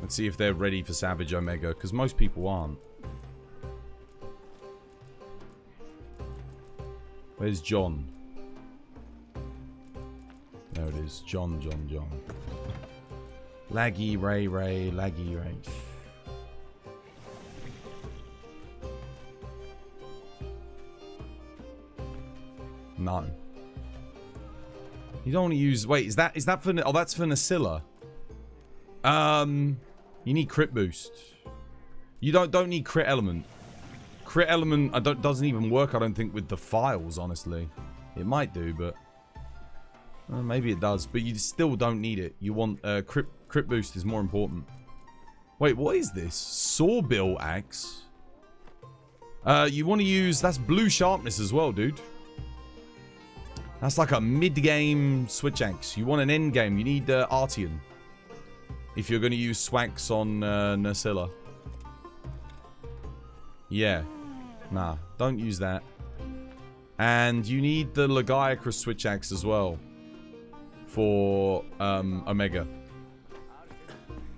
Let's see if they're ready for Savage Omega, because most people aren't. Where's John? There it is. John. Laggy Ray, laggy Ray. No. You don't want to use... Wait, is that for... Oh, that's for Nasilla. You need crit boost. You don't need crit element. Crit element doesn't even work, I don't think, with the files, honestly. It might do, but... maybe it does, but you still don't need it. You want... crit boost is more important. Wait, what is this? Sawbill axe? You want to use... That's blue sharpness as well, dude. That's like a mid-game switch axe. You want an end game. You need Artian. If you're going to use Swax on Nasilla. Yeah. Nah, don't use that. And you need the Legiacrus switch axe as well. For Omega.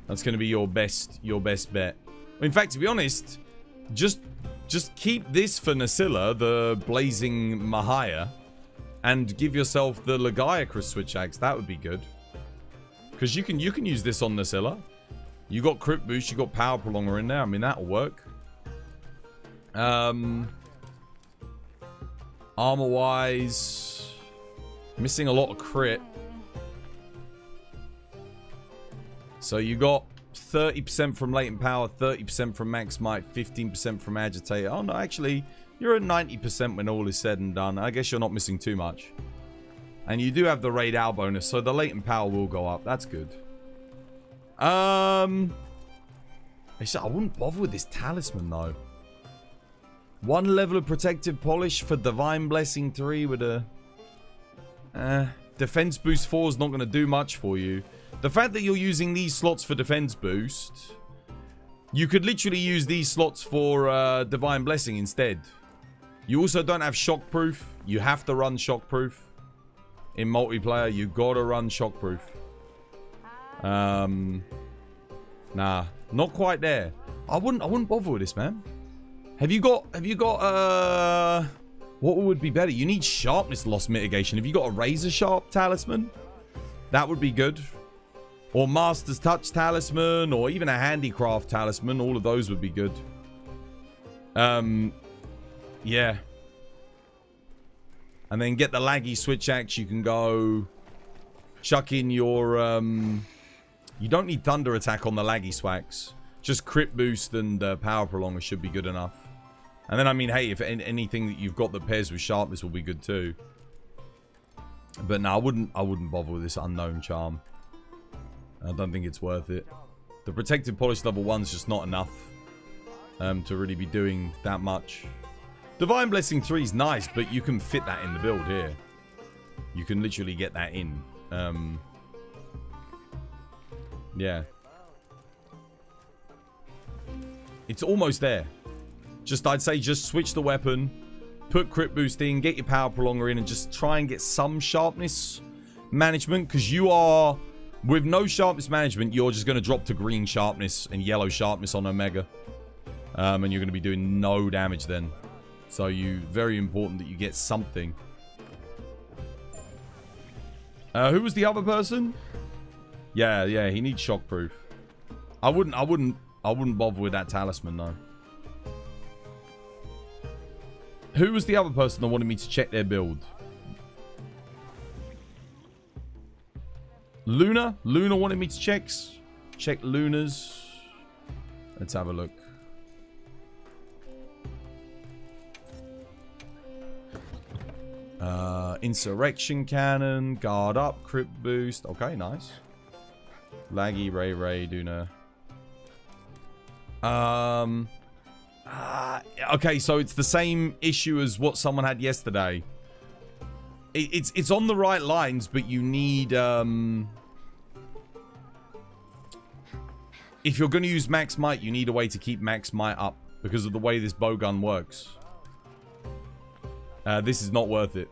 That's going to be your best bet. In fact, to be honest, just keep this for Nasilla, the Blazing Mahaya. And give yourself the Legiacrus switch axe. That would be good. Because you can use this on Nasilla. You got crit boost, you got power prolonger in there. I mean, that'll work. Armor wise, missing a lot of crit. So you got 30% from latent power, 30% from max might, 15% from agitator. Oh no, actually, you're at 90% when all is said and done. I guess you're not missing too much. And you do have the raid owl bonus, so the latent power will go up. That's good. I wouldn't bother with this talisman though. 1 level of protective polish for Divine Blessing 3 with a... defense boost 4 is not going to do much for you. The fact that you're using these slots for defense boost... You could literally use these slots for Divine Blessing instead. You also don't have shockproof. You have to run shockproof. In multiplayer, you gotta run shockproof. Nah, not quite there. I wouldn't bother with this, man. Have you got what would be better? You need sharpness loss mitigation. Have you got a razor sharp talisman? That would be good. Or Master's Touch talisman, or even a handicraft talisman. All of those would be good. Yeah. And then get the laggy switch axe. You can go chuck in your... You don't need thunder attack on the laggy swax. Just crit boost and power prolonger should be good enough. And then, I mean, hey, if anything that you've got that pairs with sharpness will be good too. But no, I wouldn't bother with this unknown charm. I don't think it's worth it. The protective polish level 1 is just not enough to really be doing that much. Divine Blessing 3 is nice, but you can fit that in the build here. You can literally get that in. Yeah. It's almost there. I'd say just switch the weapon, put crit boost in, get your power prolonger in, and just try and get some sharpness management, because you are... With no sharpness management, you're just going to drop to green sharpness and yellow sharpness on Omega. And you're going to be doing no damage then. So very important that you get something. Who was the other person? Yeah, he needs shockproof. I wouldn't bother with that talisman, though. Who was the other person that wanted me to check their build? Luna? Luna wanted me to check Luna's. Let's have a look. Insurrection Cannon, Guard Up, Crypt Boost. Okay, nice. Laggy, Ray, Duna. Okay, so it's the same issue as what someone had yesterday. It's on the right lines, but you need, if you're going to use max might, you need a way to keep max might up because of the way this bowgun works. This is not worth it.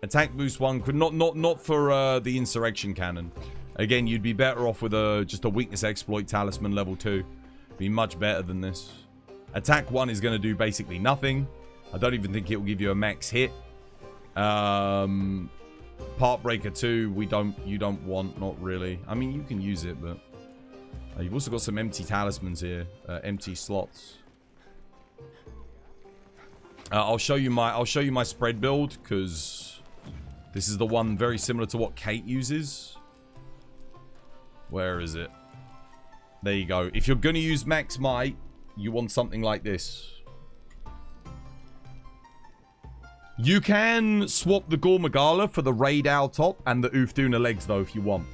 Attack boost 1 could not for the insurrection cannon. Again, you'd be better off with just a weakness exploit talisman level 2. Be much better than this. Attack 1 is going to do basically nothing. I don't even think it will give you a max hit. Part breaker 2, you don't want, not really. I mean, you can use it, but you've also got some empty talismans here, empty slots. I'll show you my spread build because this is the one very similar to what Kate uses. Where is it? There you go. If you're going to use max might, you want something like this. You can swap the Gogmazios for the Raid Owl top and the Ufduna legs though if you want.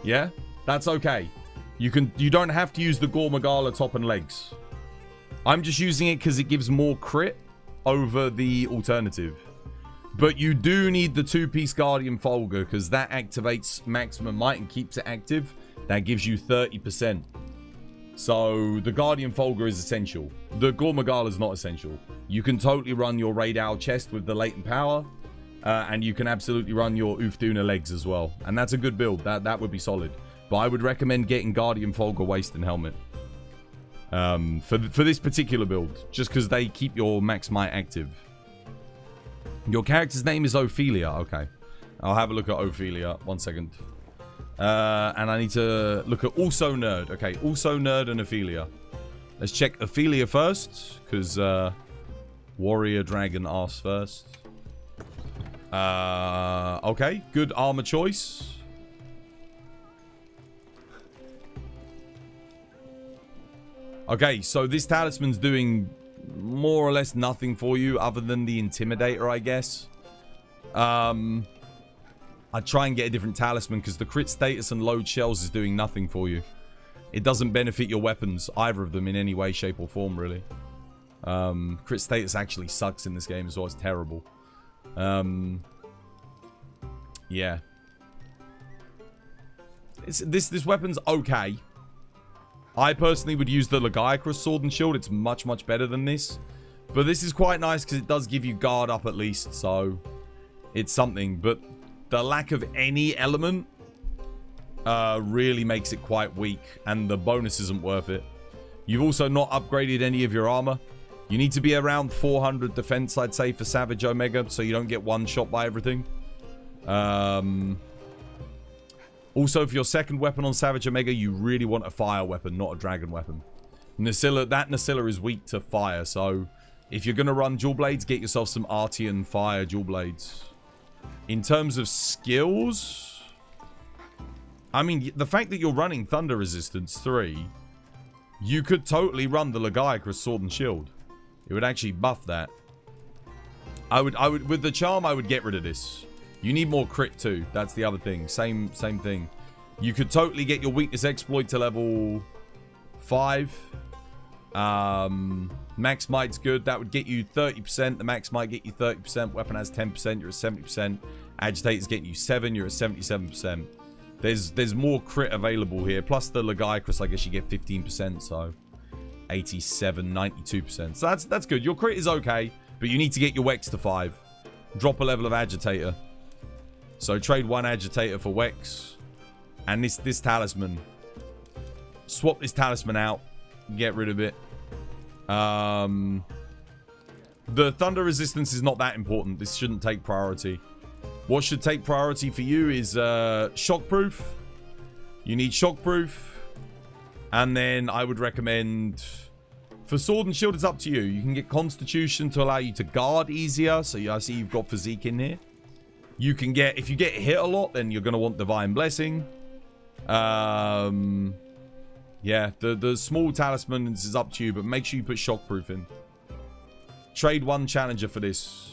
Yeah? That's okay. You don't have to use the Gogmazios top and legs. I'm just using it because it gives more crit over the alternative. But you do need the 2-piece Guardian Folger because that activates maximum might and keeps it active. That gives you 30%. So the Guardian Folger is essential. The Gogmazios is not essential. You can totally run your Raid Owl chest with the latent power. And you can absolutely run your Ufduna legs as well. And that's a good build. That would be solid. But I would recommend getting Guardian Folger waist and helmet. For this particular build. Just because they keep your max might active. Your character's name is Ophelia. Okay. I'll have a look at Ophelia. 1 second. And I need to look at Also Nerd. Okay, Also Nerd and Ophelia. Let's check Ophelia first. Because Warrior Dragon asks first. Okay, good armor choice. Okay, so this talisman's doing more or less nothing for you other than the Intimidator, I guess. I'd try and get a different talisman because the crit status and load shells is doing nothing for you. It doesn't benefit your weapons, either of them, in any way, shape, or form, really. Crit status actually sucks in this game as well. It's terrible. Yeah. This weapon's okay. I personally would use the Legiacrus Sword and Shield. It's much, much better than this. But this is quite nice because it does give you guard up at least. So, it's something. But the lack of any element really makes it quite weak. And the bonus isn't worth it. You've also not upgraded any of your armor. You need to be around 400 defense, I'd say, for Savage Omega. So you don't get one shot by everything. Also, for your second weapon on Savage Omega, you really want a fire weapon, not a dragon weapon. That Nasilla is weak to fire, so if you're going to run dual blades, get yourself some Artian fire dual blades. In terms of skills, I mean, the fact that you're running Thunder Resistance 3, you could totally run the Legiacrus Sword and Shield. It would actually buff that. I would, with the charm, I would get rid of this. You need more crit too. That's the other thing. Same thing. You could totally get your weakness exploit to level 5. Max might's good. That would get you 30%. The max might get you 30%. Weapon has 10%. You're at 70%. Agitator's getting you 7. You're at 77%. There's more crit available here. Plus the Legiacrus, I guess you get 15%. So 87, 92%. So that's good. Your crit is okay, but you need to get your Wex to 5. Drop a level of Agitator. So trade 1 Agitator for Wex. And this talisman. Swap this talisman out. Get rid of it. The Thunder Resistance is not that important. This shouldn't take priority. What should take priority for you is Shockproof. You need Shockproof. And then I would recommend... For Sword and Shield, it's up to you. You can get Constitution to allow you to guard easier. So I see you've got Physique in here. You can get, if you get hit a lot, then you're going to want Divine Blessing. Yeah, the small talismans is up to you, but make sure you put Shockproof in. Trade 1 challenger for this.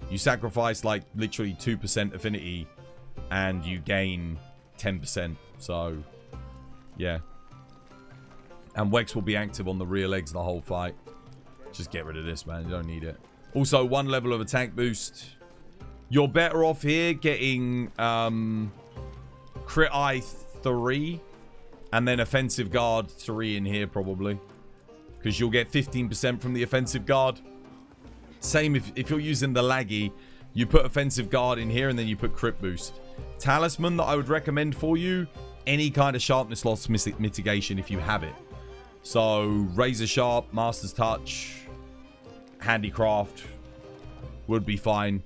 You sacrifice like literally 2% affinity and you gain 10%. So, yeah. And Wex will be active on the rear legs the whole fight. Just get rid of this, man. You don't need it. Also, 1 level of attack boost. You're better off here getting Crit Eye 3 and then Offensive Guard 3 in here probably. Because you'll get 15% from the Offensive Guard. Same if you're using the laggy, you put Offensive Guard in here and then you put Crit Boost. Talisman that I would recommend for you, any kind of Sharpness loss mitigation if you have it. So, Razor Sharp, Master's Touch, Handicraft would be fine.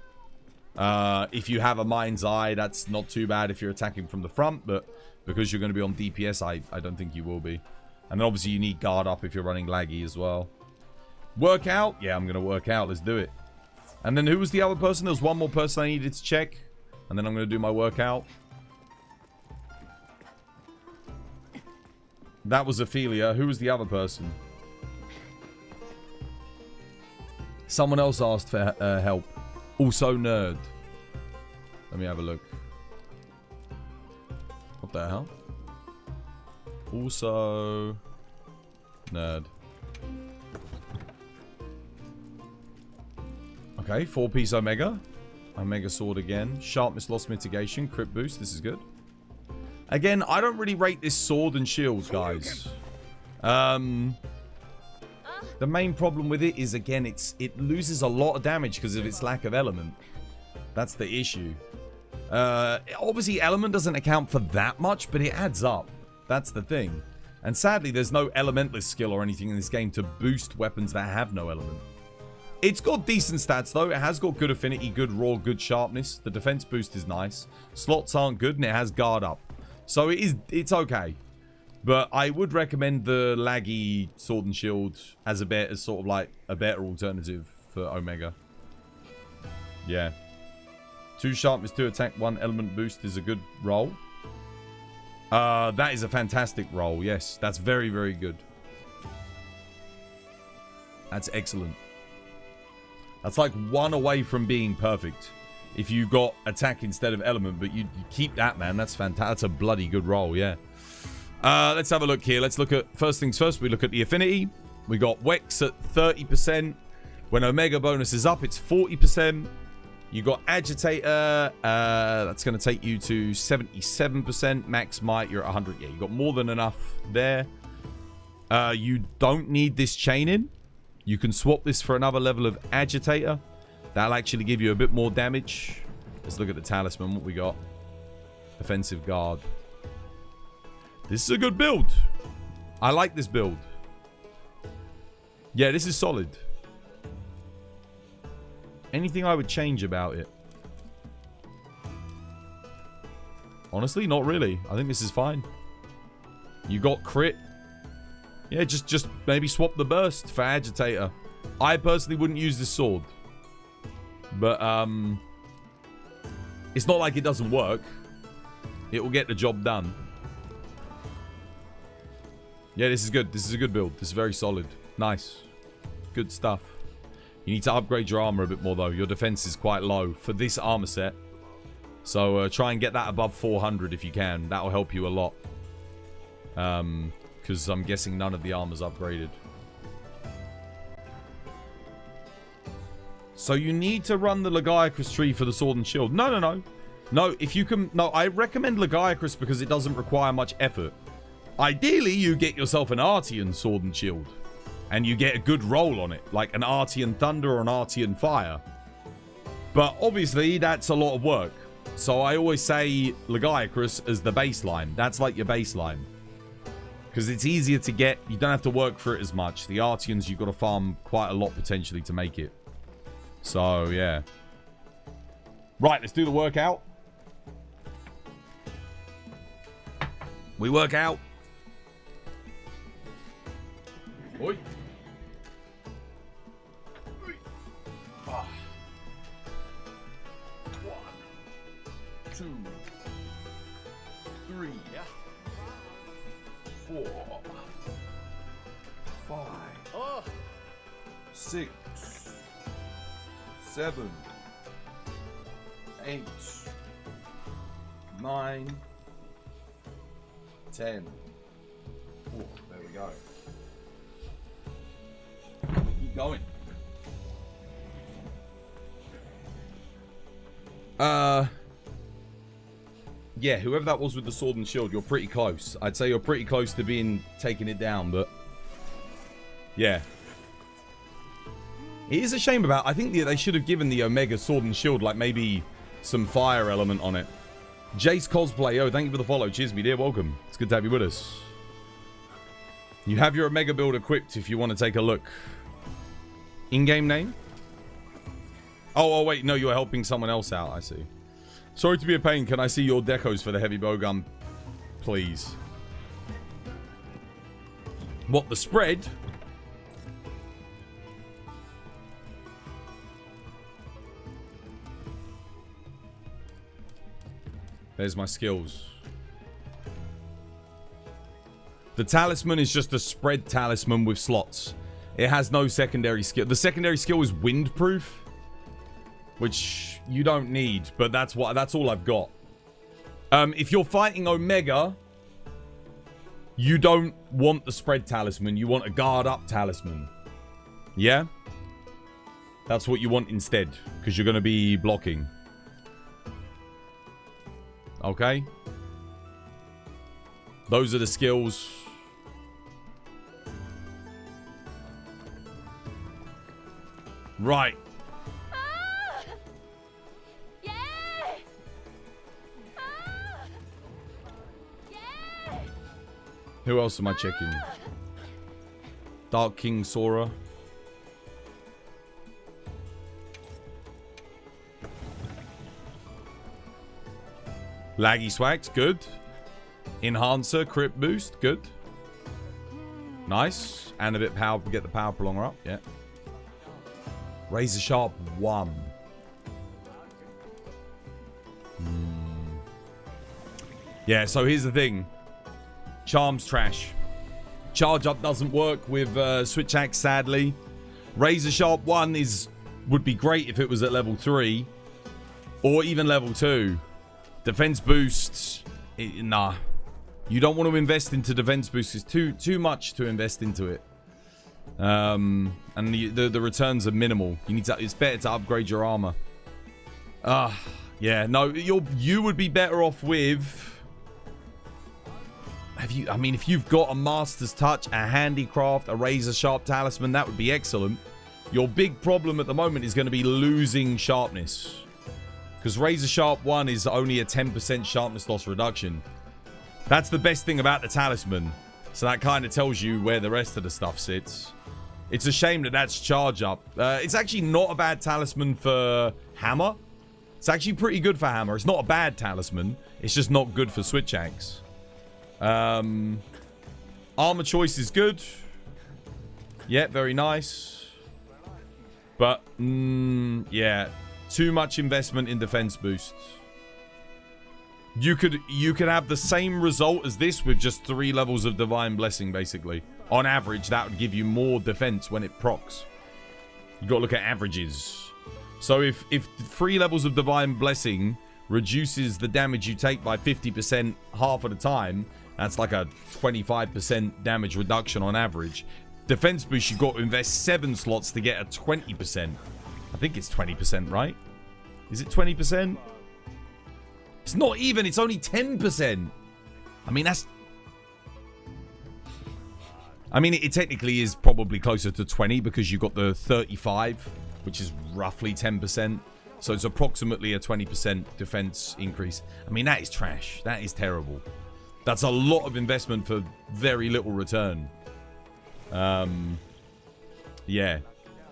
If you have a Mind's Eye, that's not too bad if you're attacking from the front, but because you're going to be on DPS, I don't think you will be. And then obviously you need Guard Up if you're running laggy as well. Workout? Yeah, I'm going to work out. Let's do it. And then who was the other person? There was one more person I needed to check. And then I'm going to do my workout. That was Ophelia. Who was the other person? Someone else asked for help. Also Nerd. Let me have a look. What the hell? Also Nerd. Okay, 4-piece Omega. Omega Sword again. Sharpness loss mitigation. Crit boost. This is good. Again, I don't really rate this sword and shield, guys. The main problem with it is, again, it loses a lot of damage because of its lack of element. That's the issue. Obviously, element doesn't account for that much, but it adds up. That's the thing. And sadly, there's no elementalist skill or anything in this game to boost weapons that have no element. It's got decent stats, though. It has got good affinity, good raw, good sharpness. The defense boost is nice. Slots aren't good, and it has guard up. So it's okay. But I would recommend the laggy sword and shield as sort of like a better alternative for Omega. Yeah. 2 sharpness, 2 attack, 1 element boost is a good roll. That is a fantastic roll. Yes, that's very, very good. That's excellent. That's like 1 away from being perfect. If you got attack instead of element, but you keep that, man. That's fantastic. That's a bloody good roll, yeah. Let's have a look here. Let's look at, first things first, we look at the affinity. We got Wex at 30%. When Omega bonus is up, it's 40%. You got Agitator. That's going to take you to 77%. Max Might, you're at 100. Yeah, you got more than enough there. You don't need this chain in. You can swap this for another level of Agitator. That'll actually give you a bit more damage. Let's look at the talisman. What we got? Offensive Guard. This is a good build. I like this build. Yeah, this is solid. Anything I would change about it? Honestly, not really. I think this is fine. You got crit. Yeah, just maybe swap the burst for Agitator. I personally wouldn't use this sword. But, it's not like it doesn't work. It will get the job done. Yeah, this is good. This is a good build. This is very solid. Nice. Good stuff. You need to upgrade your armor a bit more, though. Your defense is quite low for this armor set. So, try and get that above 400 if you can. That'll help you a lot. Because I'm guessing none of the armor's upgraded. So you need to run the Lagiacrus tree for the sword and shield. No. No, if you can... No, I recommend Lagiacrus because it doesn't require much effort. Ideally, you get yourself an Artian sword and shield. And you get a good roll on it. Like an Artian Thunder or an Artian Fire. But obviously, that's a lot of work. So I always say Lagiacrus as the baseline. That's like your baseline. Because it's easier to get. You don't have to work for it as much. The Artians, you've got to farm quite a lot potentially to make it. So, yeah. Right, let's do the workout. We work out. Oi. 2, 3, 4, 5, 6, 7, 8, 9, 10. Oh, there we go. Keep going. Yeah, whoever that was with the sword and shield, you're pretty close. I'd say you're pretty close to being taking it down, but yeah. It is a shame about, I think they should have given the Omega sword and shield like maybe some fire element on it. Jace Cosplay, yo, thank you for the follow. Cheers, me dear, welcome. It's good to have you with us. You have your Omega build equipped if you want to take a look. In-game name? Oh, wait, no, you're helping someone else out, I see. Sorry to be a pain, can I see your decos for the heavy bowgun, please? What, the spread? There's my skills. The talisman is just a spread talisman with slots. It has no secondary skill. The secondary skill is windproof, which you don't need, but that's all I've got. If you're fighting Omega, you don't want the spread talisman. You want a guard up talisman. Yeah? That's what you want instead, because you're going to be blocking. Okay? Those are the skills. Right. Who else am I checking? Dark King Sora. Laggy Swags, good. Enhancer, crit boost, good. Nice. And a bit power, get the power prolonger up, yeah. Razor Sharp 1. Yeah, so here's the thing. Charm's trash. Charge up doesn't work with Switch Axe, sadly. Razor Sharp 1 would be great if it was at level 3. Or even level 2. Defense boosts, nah. You don't want to invest into defense boosts. It's too much to invest into it. And the returns are minimal. It's better to upgrade your armor. Yeah, no, you would be better off with. If you've got a Master's Touch, a Handicraft, a Razor Sharp Talisman, that would be excellent. Your big problem at the moment is going to be losing sharpness. Because Razor Sharp 1 is only a 10% sharpness loss reduction. That's the best thing about the talisman. So that kind of tells you where the rest of the stuff sits. It's a shame that that's charge up. It's actually not a bad talisman for Hammer. It's actually pretty good for Hammer. It's not a bad talisman. It's just not good for Switch Axe. Armor choice is good. Yeah, very nice. But, yeah. Too much investment in defense boosts. You could have the same result as this with just 3 levels of Divine Blessing, basically. On average, that would give you more defense when it procs. You gotta look at averages. So if 3 levels of Divine Blessing reduces the damage you take by 50% half of the time, that's like a 25% damage reduction on average. Defense boost, you've got to invest 7 slots to get a 20%. I think it's 20%, right? Is it 20%? It's not even. It's only 10%. It technically is probably closer to 20 because you've got the 35, which is roughly 10%. So it's approximately a 20% defense increase. That is trash. That is terrible. That's a lot of investment for very little return. Yeah.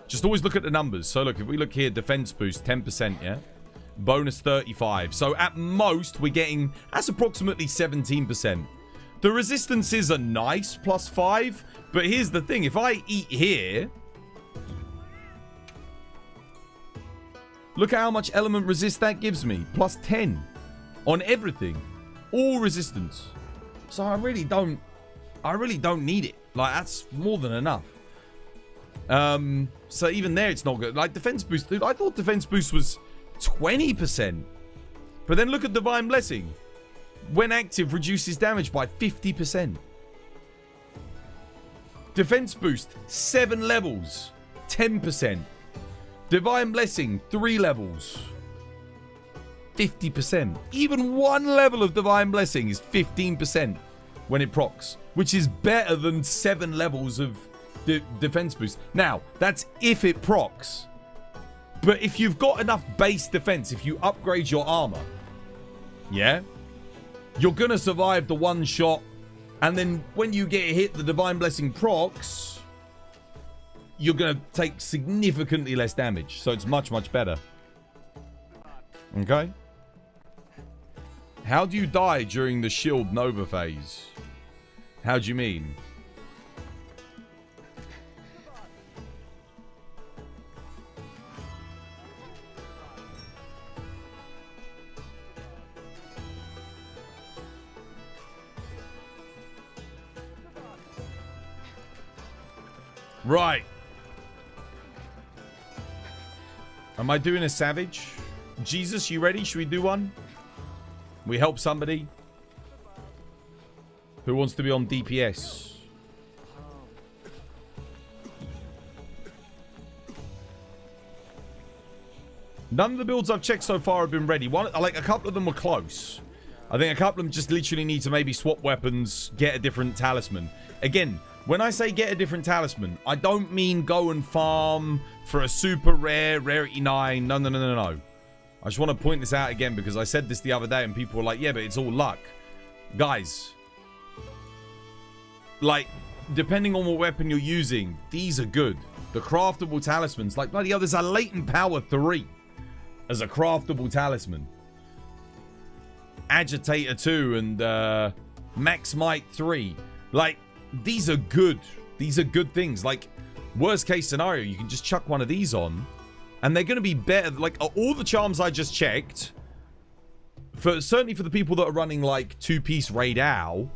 Just always look at the numbers. So look, if we look here, defense boost, 10%, yeah? Bonus 35. So at most, we're getting, that's approximately 17%. The resistances are nice, plus 5. But here's the thing, if I eat here, look at how much element resist that gives me, plus 10. on everything. All resistance. So I really don't need it. Like, that's more than enough. So even there, it's not good. Like, defense boost, dude, I thought defense boost was 20%. But then look at Divine Blessing. When active, reduces damage by 50%. Defense boost, 7 levels, 10%. Divine Blessing, 3 levels, 50%. Even 1 level of Divine Blessing is 15% when it procs, which is better than 7 levels of defense boost. Now, that's if it procs. But if you've got enough base defense, if you upgrade your armor, yeah, you're going to survive the one shot. And then when you get hit, the Divine Blessing procs, you're going to take significantly less damage. So it's much, much better. Okay. How do you die during the shield Nova phase? How do you mean? Right. Am I doing a savage? Jesus, you ready? Should we do one? We help somebody who wants to be on DPS. None of the builds I've checked so far have been ready. Like, a couple of them were close. I think a couple of them just literally need to maybe swap weapons, get a different talisman. Again, when I say get a different talisman, I don't mean go and farm for a super rare, rarity 9. No. I just want to point this out again because I said this the other day and people were like, yeah, but it's all luck. Guys, like, depending on what weapon you're using, these are good. The craftable talismans, like, bloody hell, there's a latent power 3 as a craftable talisman. Agitator 2 and Max Might 3. Like, these are good. These are good things. Like, worst case scenario, you can just chuck one of these on and they're going to be better. Like, all the charms I just checked, certainly for the people that are running like 2-piece Raid Owl,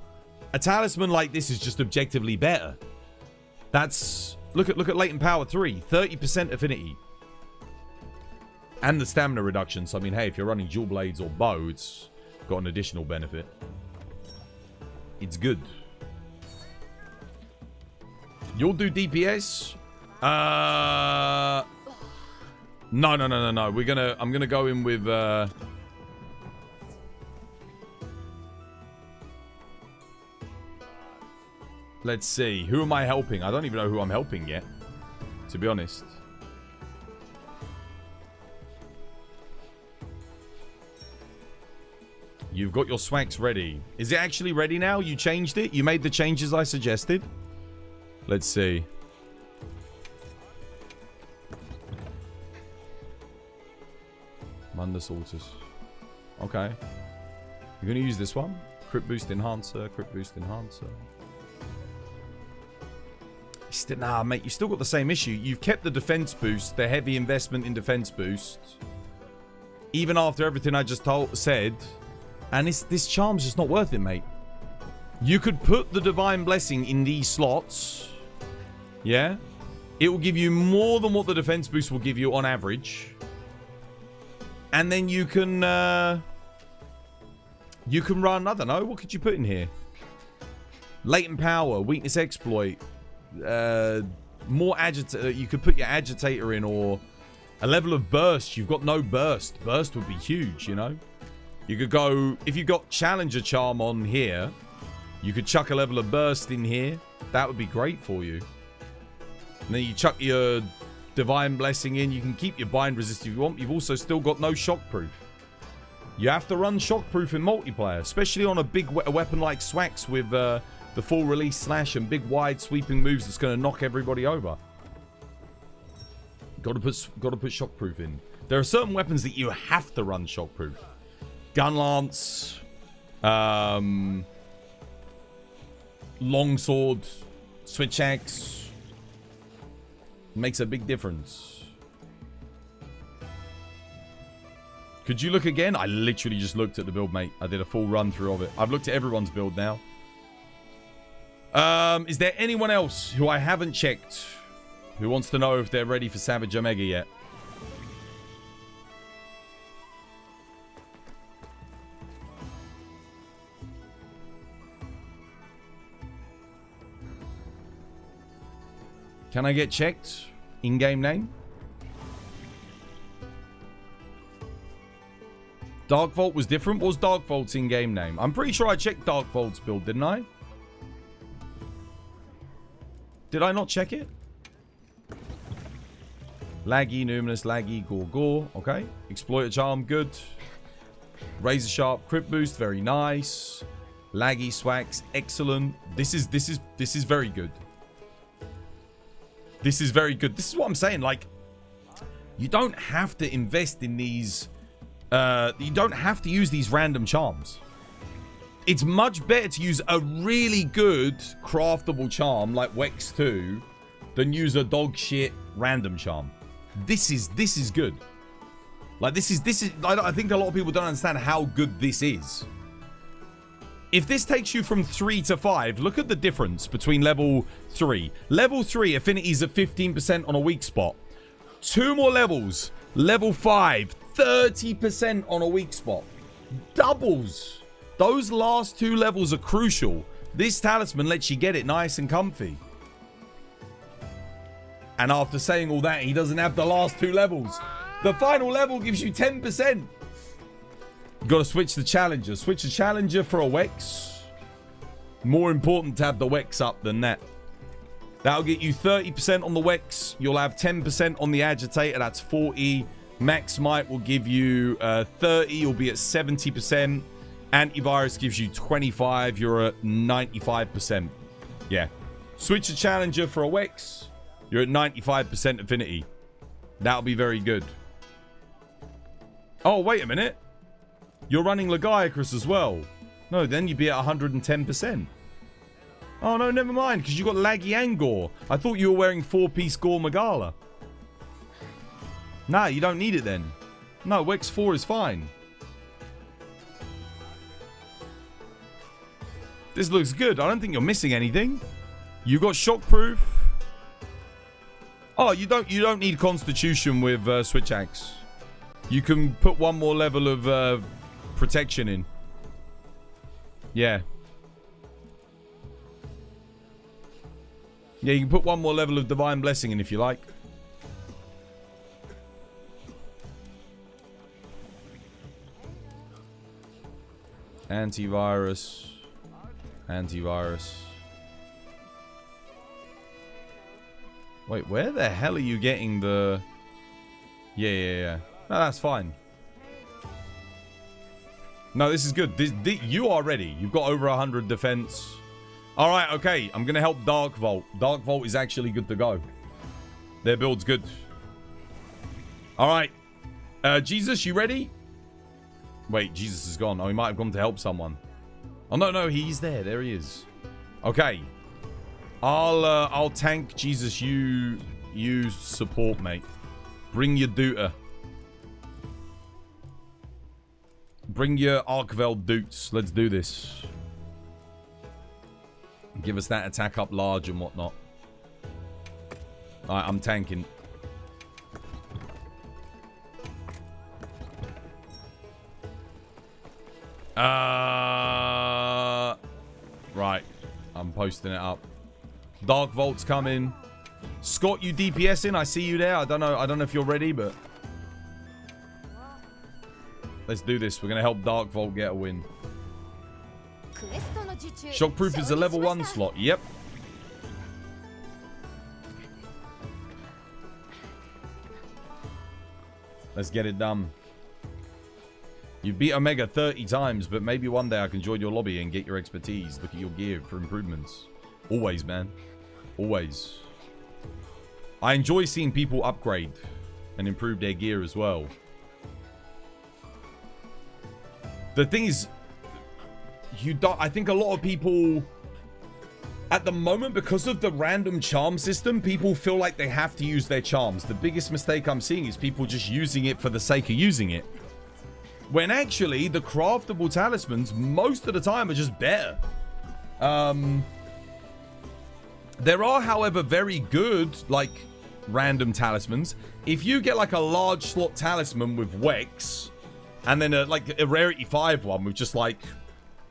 a talisman like this is just objectively better. That's, look at latent power 3, 30% affinity. And the stamina reduction. So I mean, hey, if you're running dual blades or bow, it's got an additional benefit. It's good. You'll do DPS? No. I'm gonna go in with let's see. Who am I helping? I don't even know who I'm helping yet, to be honest. You've got your swags ready. Is it actually ready now? You changed it? You made the changes I suggested? Let's see. Mundus Altus. Okay. You're going to use this one. Crit Boost Enhancer. Crit Boost Enhancer. Nah, mate. You still got the same issue. You've kept the defense boost. The heavy investment in defense boost. Even after everything I just said. And this charm's just not worth it, mate. You could put the Divine Blessing in these slots. Yeah? It will give you more than what the defense boost will give you on average. And then you can run, I don't know, what could you put in here? Latent Power, Weakness Exploit, more Agitator. You could put your Agitator in, or a level of Burst. You've got no Burst. Burst would be huge, you know? You could go, if you got Challenger Charm on here, you could chuck a level of Burst in here. That would be great for you. And then you chuck your Divine Blessing in. You can keep your Bind Resist if you want. You've also still got no Shockproof. You have to run Shockproof in multiplayer, especially on a big weapon like Swax with the full release slash and big wide sweeping moves that's going to knock everybody over. Got to put Shockproof in. There are certain weapons that you have to run Shockproof. Gun Lance, Longsword, Switch Axe. Makes a big difference. Could you look again? I literally just looked at the build, mate. I did a full run through of it. I've looked at everyone's build now. Is there anyone else who I haven't checked who wants to know if they're ready for Savage Omega yet? Can I get checked? In-game name? Dark Vault was different? What was Dark Vault's in-game name? I'm pretty sure I checked Dark Vault's build, didn't I? Did I not check it? Laggy, Numinous, Laggy, Gore. Okay. Exploiter Charm, good. Razor Sharp, Crit Boost, very nice. Laggy, Swax, excellent. This is very good. This is very good. This is what I'm saying. Like, you don't have to invest in these. You don't have to use these random charms. It's much better to use a really good craftable charm like Wex 2 than use a dog shit random charm. This is good. Like this is. I think a lot of people don't understand how good this is. If this takes you from 3 to 5, look at the difference between level 3. Level 3, affinities at 15% on a weak spot. 2 more levels. Level 5, 30% on a weak spot. Doubles. Those last 2 levels are crucial. This talisman lets you get it nice and comfy. And after saying all that, he doesn't have the last 2 levels. The final level gives you 10%. Got to switch the challenger. Switch the challenger for a Wex. More important to have the Wex up than that. That'll get you 30% on the Wex. You'll have 10% on the agitator. That's 40. Max Might will give you 30. You'll be at 70%. Antivirus gives you 25. You're at 95%. Yeah. Switch the challenger for a Wex. You're at 95% affinity. That'll be very good. Oh, wait a minute. You're running Legiacrus as well. No, then you'd be at 110%. Oh, no, never mind, because you got Laggy and Gore. I thought you were wearing 4-piece Gore Magala. Nah, you don't need it then. No, Wex 4 is fine. This looks good. I don't think you're missing anything. You got Shockproof. Oh, you don't need Constitution with Switch Axe. You can put one more level of protection in. Yeah. Yeah, you can put one more level of Divine Blessing in if you like. Antivirus. Antivirus. Wait, where the hell are you getting the... Yeah. No, that's fine. No, this is good. You are ready. You've got over 100 defense. All right, okay. I'm going to help Dark Vault. Dark Vault is actually good to go. Their build's good. All right. Jesus, you ready? Wait, Jesus is gone. Oh, he might have gone to help someone. Oh, no, he's there. There he is. Okay. I'll tank Jesus. You support, mate. Bring your Duta. Bring your Arkveld Dutes. Let's do this. Give us that attack up large and whatnot. Alright, I'm tanking. Right. I'm posting it up. Dark Vault's coming. Scott, you DPS in. I see you there. I don't know if you're ready, but... Let's do this. We're going to help Dark Vault get a win. Shockproof is a level 1 slot. Yep. Let's get it done. You beat Omega 30 times, but maybe one day I can join your lobby and get your expertise. Look at your gear for improvements. Always, man. Always. I enjoy seeing people upgrade and improve their gear as well. The thing is, I think a lot of people, at the moment, because of the random charm system, people feel like they have to use their charms. The biggest mistake I'm seeing is people just using it for the sake of using it. When actually, the craftable talismans, most of the time, are just better. There are, however, very good, like, random talismans. If you get, like, a large slot talisman with Wex, and then, like, a Rarity 5 one with just, like,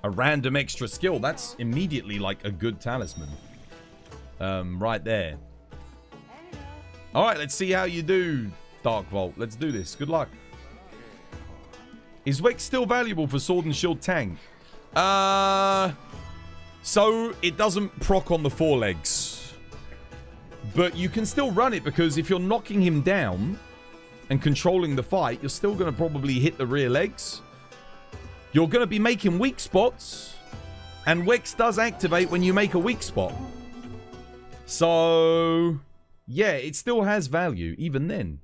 a random extra skill, that's immediately, like, a good talisman. Right there. Alright, let's see how you do, Dark Vault. Let's do this. Good luck. Is Wex still valuable for Sword and Shield tank? So, it doesn't proc on the forelegs. But you can still run it because if you're knocking him down and controlling the fight, you're still going to probably hit the rear legs. You're going to be making weak spots. And Wex does activate when you make a weak spot. So, yeah, it still has value even then.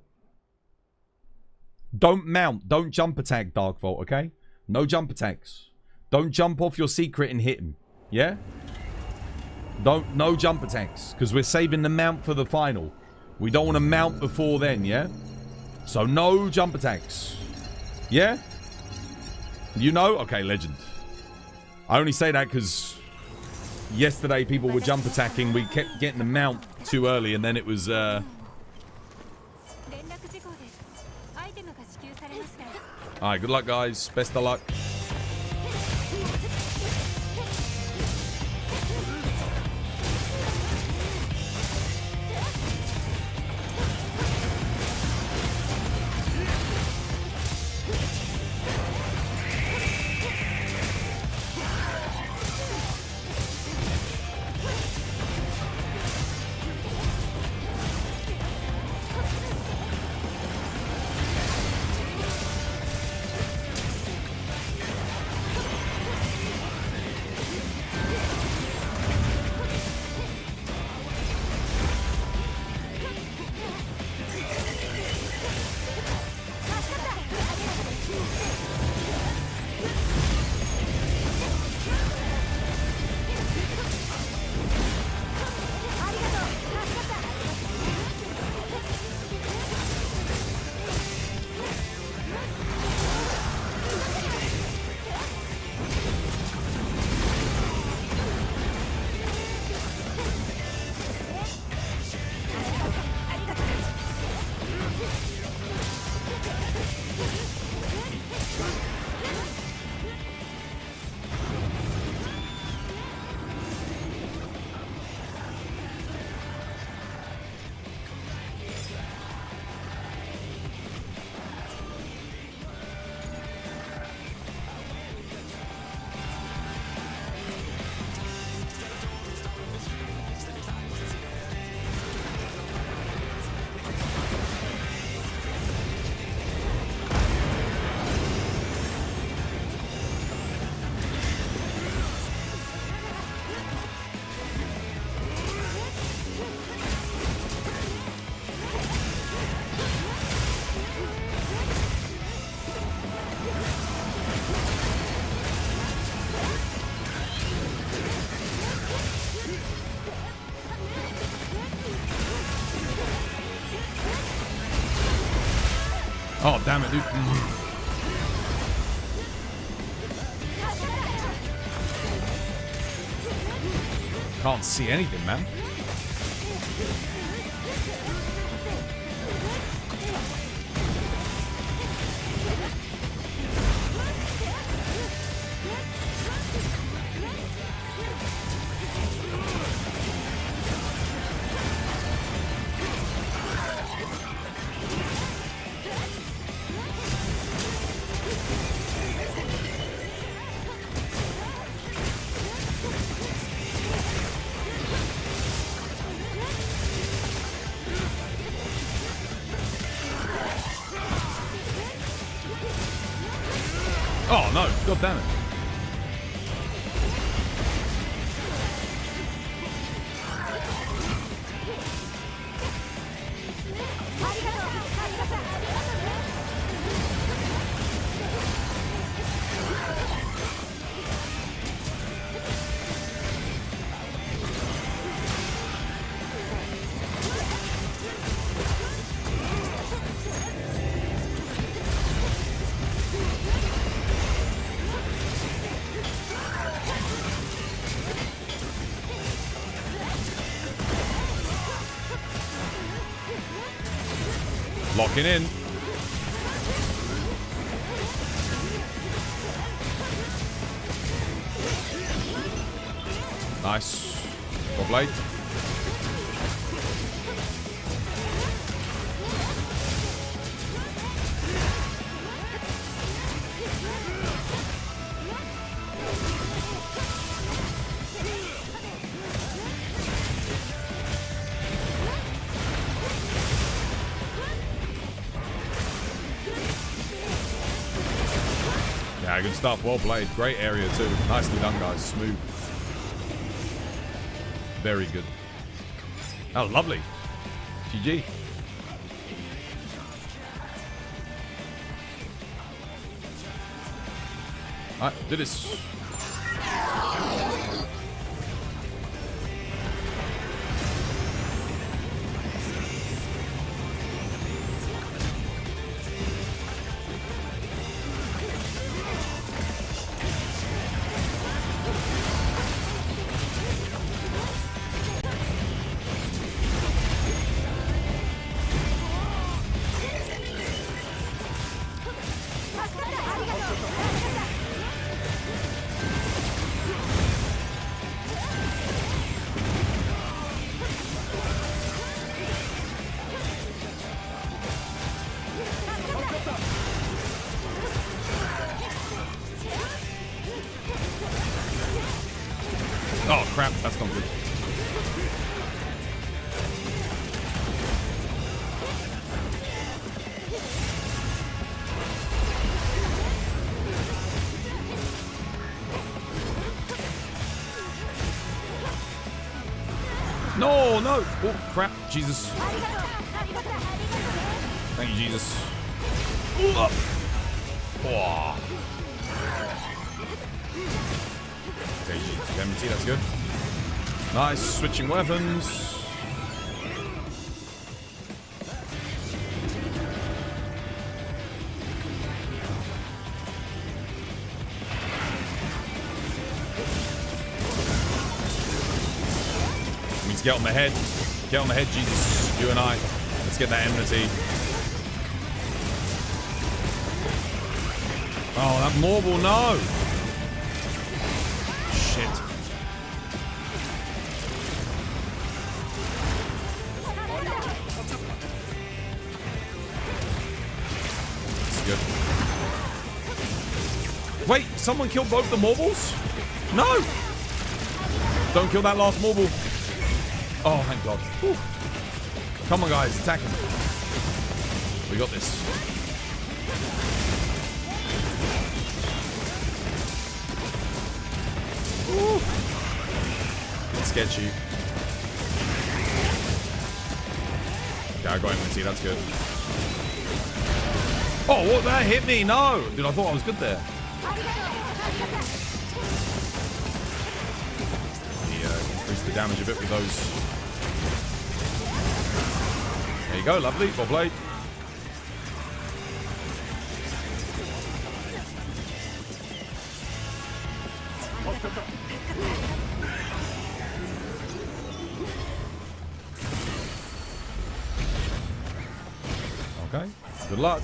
Don't mount. Don't jump attack, Dark Vault, okay? No jump attacks. Don't jump off your secret and hit him. Yeah? No jump attacks. Because we're saving the mount for the final. We don't want to mount before then, yeah? So no jump attacks. Yeah? You know? Okay, legend. I only say that because yesterday people were jump attacking. We kept getting the mount too early and then it was... Alright, good luck, guys. Best of luck. Oh, damn it, dude. Can't see anything, man. Oh no, god damn it. Locking in. Nice. Well played. Yeah, good stuff. Well played. Great area too. Nicely done, guys. Smooth. Very good. Oh, lovely. GG. Alright, do this. Oh crap, that's not good. No, no! Oh crap, Jesus. Thank you, Jesus. Oh. Okay, pictomancy, that's good. Nice, switching weapons. Need to get on the head. Get on the head, Jesus. You and I. Let's get that enmity. Oh, that marble, no! Shit. That's good. Wait, someone killed both the marbles? No! Don't kill that last marble. Oh, thank God. Whew. Come on, guys, attack him. We got this. Ooh. It's sketchy. Okay, I got him. See, that's good. Oh, what? That hit me? No, dude, I thought I was good there. Increase the damage a bit with those. There you go, lovely. Well played. Okay, good luck.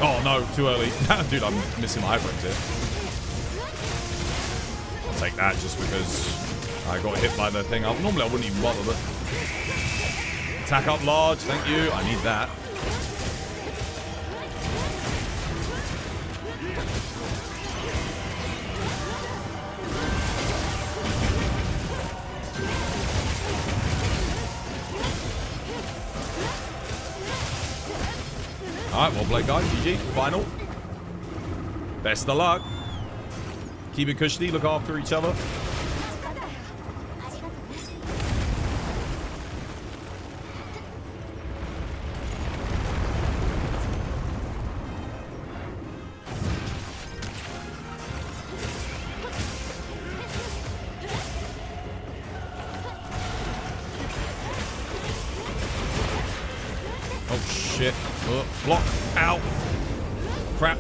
Oh no, too early. Dude, I'm missing my iframes here. I'll take that just because I got hit by the thing. Normally I wouldn't even bother, but... Attack up large, thank you. I need that. Alright, well played, guys. GG. Final. Best of luck. Keep it cushy. Look after each other. Oh, shit. Block. Ow. Crap.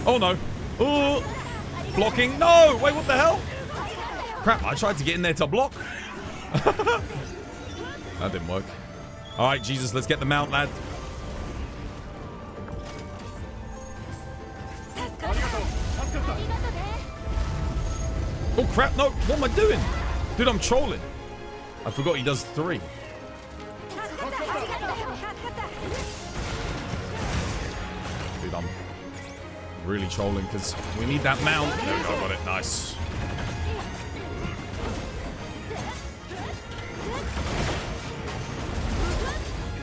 Oh, no. Oh. Blocking. No. Wait, what the hell? Crap, I tried to get in there to block. That didn't work. All right, Jesus, let's get the mount, lad. Oh, crap. No. What am I doing? Dude, I'm trolling. I forgot he does 3. Dude, I'm really trolling because we need that mount. There we go. Got it. Nice.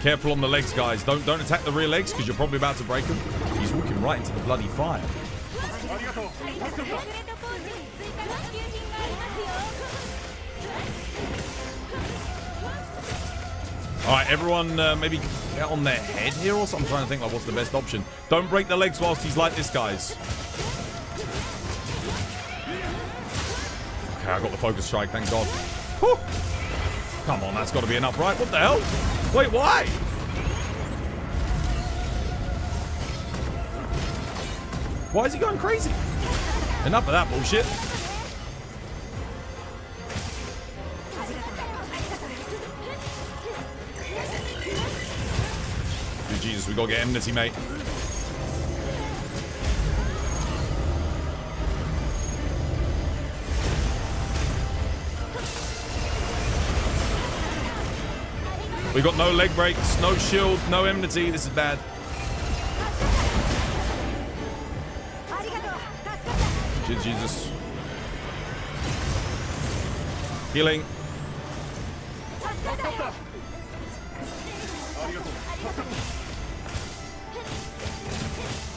Careful on the legs, guys. Don't attack the rear legs because you're probably about to break them. He's walking right into the bloody fire. Alright, everyone maybe get on their head here or something. I'm trying to think like what's the best option. Don't break the legs whilst he's like this, guys. Okay, I got the focus strike, thank God. Whew. Come on, that's got to be enough, right? What the hell? Wait, why? Why is he going crazy? Enough of that bullshit. Dude, Jesus, we gotta get enmity, mate. We got no leg breaks, no shield, no enmity. This is bad. Jesus. Healing.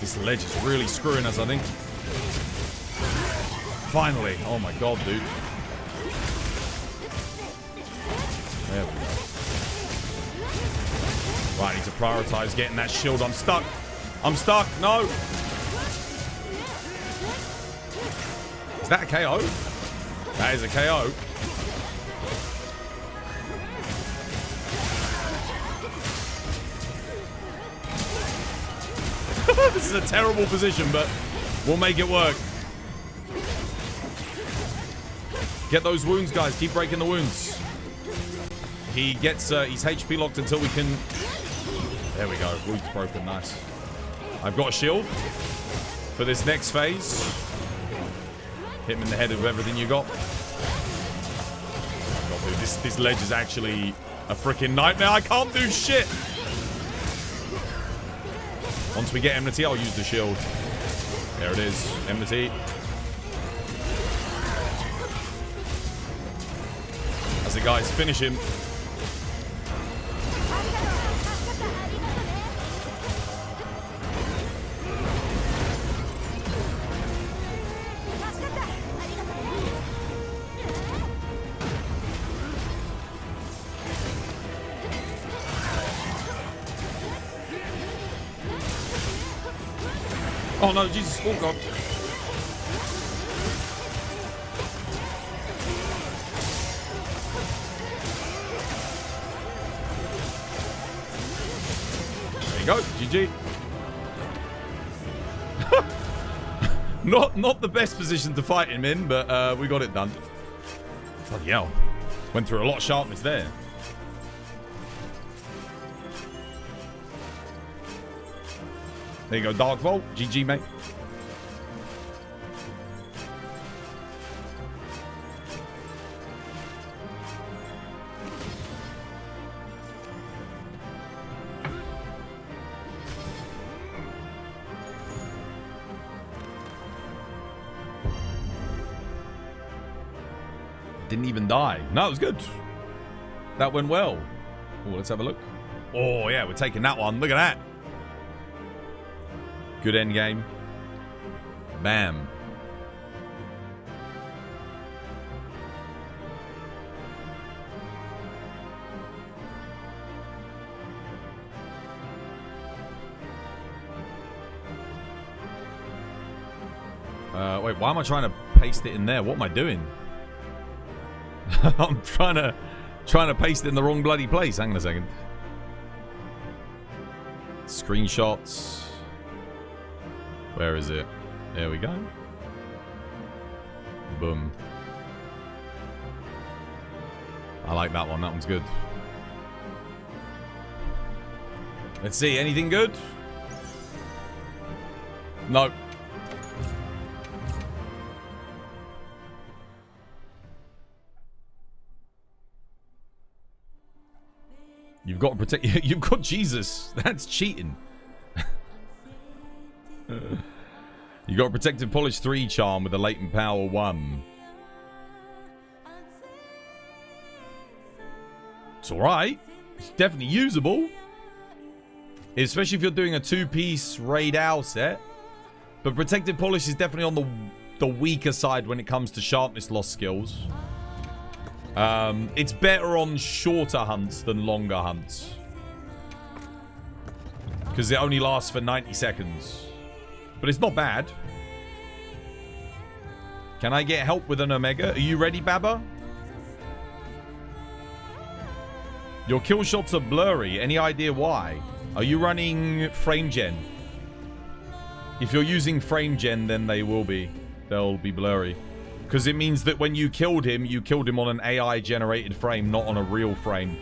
This ledge is really screwing us, I think. Finally. Oh my God, dude. There we go. Right, I need to prioritize getting that shield. I'm stuck. I'm stuck. No. Is that a KO? That is a KO. This is a terrible position, but we'll make it work. Get those wounds, guys. Keep breaking the wounds. He gets, he's HP locked until we can... There we go. Wounds broken. Nice. I've got a shield for this next phase. Hit him in the head with everything you got. God, dude, this ledge is actually a freaking nightmare. I can't do shit. Once we get enmity, I'll use the shield. There it is. Enmity. That's it, guys. Finish him. Oh no, Jesus. Oh God. There you go. GG. Not the best position to fight him in, but we got it done. Bloody hell. Went through a lot of sharpness there. There you go, Dark Vault. GG, mate. Didn't even die. No, it was good. That went well. Oh, let's have a look. Oh, yeah, we're taking that one. Look at that. Good end game. Bam. Wait, why am I trying to paste it in there? What am I doing? I'm trying to paste it in the wrong bloody place. Hang on a second. Screenshots. Where is it? There we go. Boom. I like that one. That one's good. Let's see. Anything good? No. You've got to protect. You've got Jesus. That's cheating. You got a protective polish 3 charm with a latent power 1. It's alright. It's definitely usable. Especially if you're doing a 2-piece raid owl set. But protective polish is definitely on the weaker side when it comes to sharpness loss skills. It's better on shorter hunts than longer hunts. Because it only lasts for 90 seconds. But it's not bad. Can I get help with an Omega? Are you ready, Baba? Your kill shots are blurry. Any idea why? Are you running frame gen? If you're using frame gen, then they will be. They'll be blurry. Because it means that when you killed him on an AI generated frame, not on a real frame.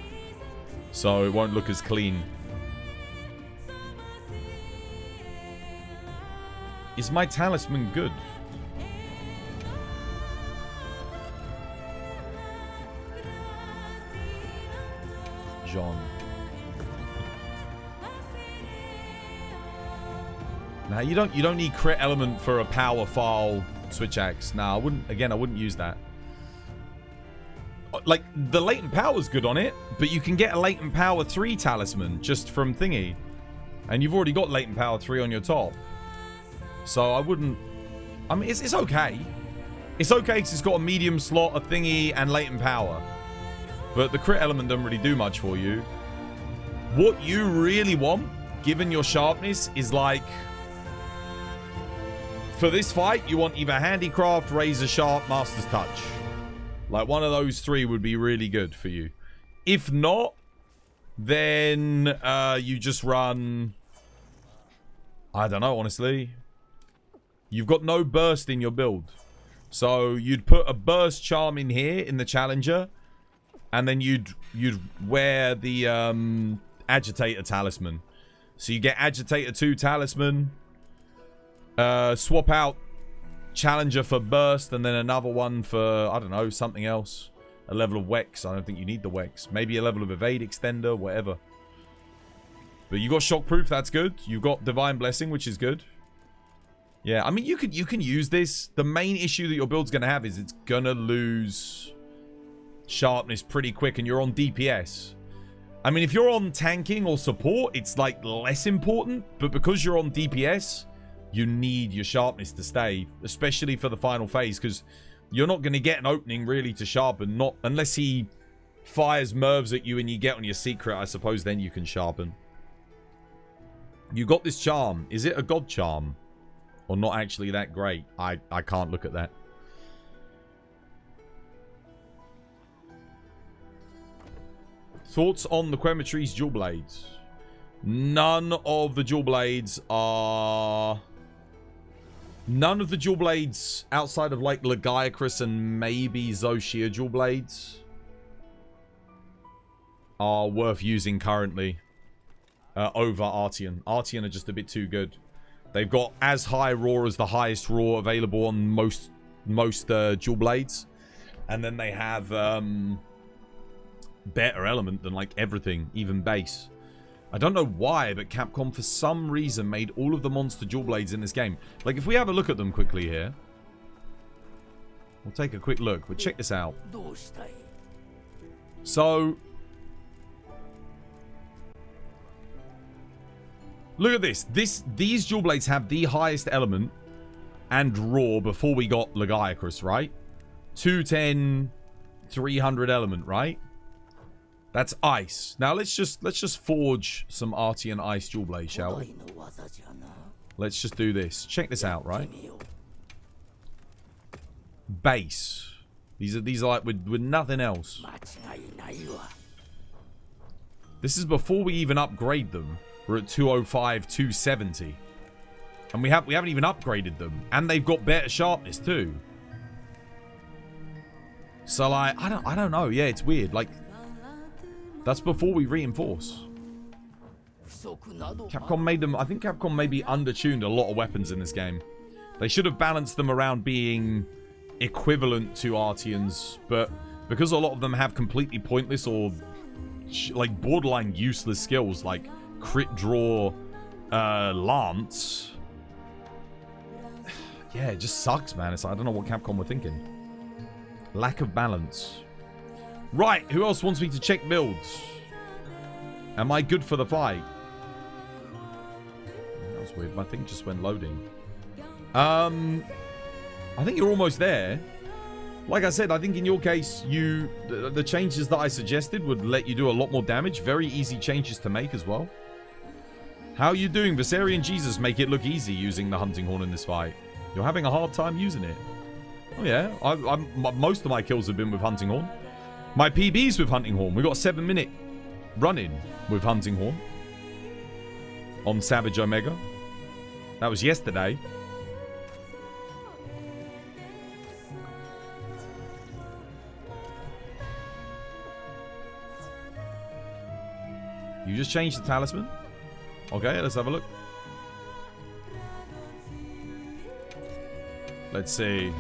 So it won't look as clean. Is my talisman good? John. Now you don't need crit element for a power file switch axe. Nah, I wouldn't use that. Like the latent power's good on it, but you can get a latent power 3 talisman just from thingy. And you've already got latent power 3 on your top. So I wouldn't... I mean, it's okay. It's okay because it's got a medium slot, a thingy, and latent power. But the crit element doesn't really do much for you. What you really want, given your sharpness, is like... For this fight, you want either Handicraft, Razor Sharp, Master's Touch. Like, one of those 3 would be really good for you. If not, then you just run... I don't know, honestly. You've got no burst in your build. So you'd put a burst charm in here in the challenger. And then you'd wear the agitator talisman. So you get agitator 2 talisman. Swap out challenger for burst. And then another one for, I don't know, something else. A level of Wex. I don't think you need the Wex. Maybe a level of evade extender, whatever. But you got shockproof, that's good. You got divine blessing, which is good. Yeah, I mean, you can use this. The main issue that your build's going to have is it's going to lose sharpness pretty quick and you're on DPS. I mean, if you're on tanking or support, it's like less important. But because you're on DPS, you need your sharpness to stay, especially for the final phase, because you're not going to get an opening really to sharpen, not unless he fires Mervs at you and you get on your secret. I suppose then you can sharpen. You got this charm. Is it a god charm? Or not actually that great? I can't look at that. Thoughts on the Quemetry's dual blades? None of the dual blades are... None of the dual blades outside of like Legiacris and maybe Zoshia dual blades are worth using currently over Artian. Artian are just a bit too good. They've got as high raw as the highest raw available on most dual blades. And then they have better element than like everything, even base. I don't know why, but Capcom for some reason made all of the monster dual blades in this game. Like if we have a look at them quickly here. We'll take a quick look. But check this out. So look at this. These dual blades have the highest element and raw before we got Legiacris, right? 210, 300 element, right? That's ice. Now let's just forge some Artian ice dual blade, shall we? Let's just do this. Check this out, right? Base. These are like with nothing else. This is before we even upgrade them. We're at 205, 270. And we haven't even upgraded them. And they've got better sharpness too. So like, I don't know. Yeah, it's weird. Like, that's before we reinforce. Capcom made them, I think Capcom maybe undertuned a lot of weapons in this game. They should have balanced them around being equivalent to Artians, but because a lot of them have completely pointless or like borderline useless skills like crit draw, lance. Yeah, it just sucks, man. It's, I don't know what Capcom were thinking. Lack of balance. Right, who else wants me to check builds? Am I good for the fight? That was weird. My thing just went loading. I think you're almost there. Like I said, I think in your case, the changes that I suggested would let you do a lot more damage. Very easy changes to make as well. How are you doing? Viserion Jesus make it look easy using the hunting horn in this fight. You're having a hard time using it. Oh yeah, most of my kills have been with hunting horn. My PB's with hunting horn. We got a 7-minute run-in with hunting horn on Savage Omega. That was yesterday. You just changed the talisman? Okay, let's have a look. Let's see.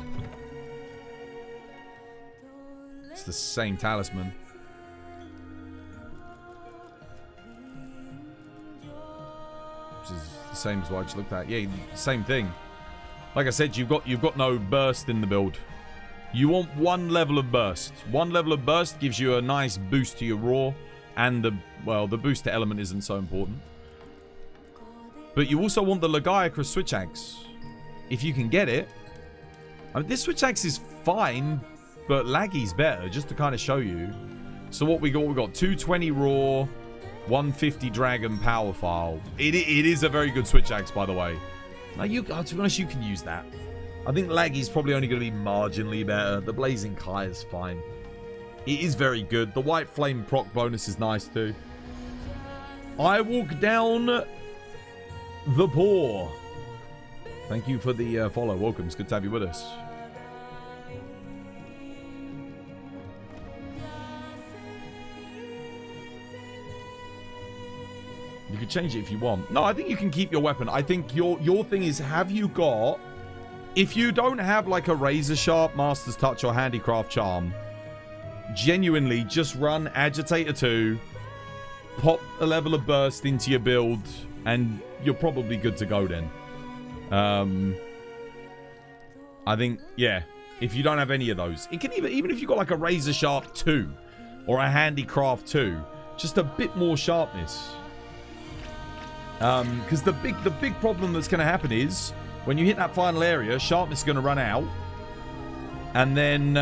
It's the same talisman. Which is the same as what I just looked at. Yeah, same thing. Like I said, you've got no burst in the build. You want one level of burst. One level of burst gives you a nice boost to your raw. And the boost to element isn't so important. But you also want the Lagiacrus switch axe. If you can get it. I mean, this switch axe is fine, but Laggy's better, just to kind of show you. So what we got? We got 220 raw, 150 dragon power file. It is a very good switch axe, by the way. Now, to be honest, you can use that. I think Laggy's probably only going to be marginally better. The Blazing Kai is fine. It is very good. The White Flame proc bonus is nice too. I walk down the poor. Thank you for the follow. Welcome. It's good to have you with us. You can change it if you want. No, I think you can keep your weapon. I think your thing is, have you got... If you don't have like a Razor Sharp, Master's Touch, or Handicraft Charm... Genuinely, just run Agitator 2, pop a level of burst into your build, and you're probably good to go then. I think, yeah, if you don't have any of those, it can even if you got like a Razor Sharp 2 or a Handicraft 2, just a bit more sharpness. Because the big problem that's going to happen is when you hit that final area, sharpness is going to run out, and then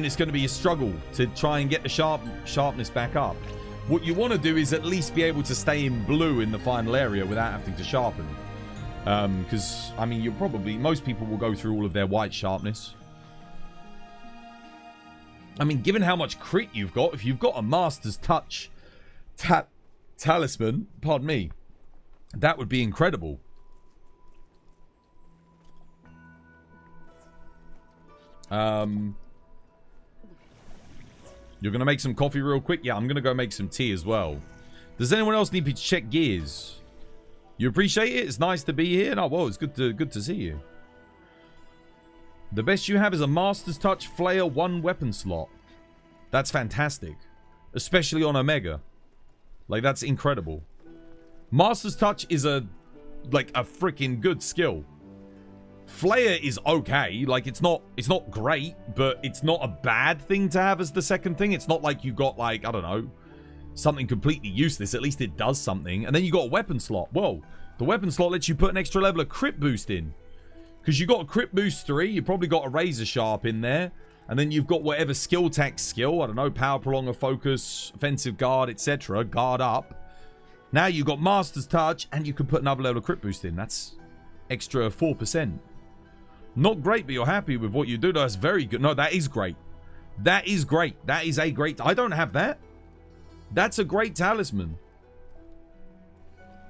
it's going to be a struggle to try and get the sharpness back up. What you want to do is at least be able to stay in blue in the final area without having to sharpen. Because, I mean, most people will go through all of their white sharpness. I mean, given how much crit you've got, if you've got a Master's Touch talisman, pardon me, that would be incredible. You're going to make some coffee real quick? Yeah, I'm going to go make some tea as well. Does anyone else need me to check gears? You appreciate it? It's nice to be here. Oh, well, it's good to see you. The best you have is a Master's Touch Flair 1 weapon slot. That's fantastic. Especially on Omega. Like, that's incredible. Master's Touch is a freaking good skill. Flair is okay. Like, it's not great, but it's not a bad thing to have as the second thing. It's not like you got, like, I don't know, something completely useless. At least it does something. And then you got a weapon slot. Whoa. The weapon slot lets you put an extra level of crit boost in. Because you got a crit boost 3. You probably got a Razor Sharp in there. And then you've got whatever skill tax skill. I don't know, Power Prolonger, Focus, Offensive Guard, etc. Guard up. Now you've got Master's Touch, and you can put another level of crit boost in. That's extra 4%. Not great, but you're happy with what you do. That's very good. No, that is great. That is great. That is a great... I don't have that. That's a great talisman.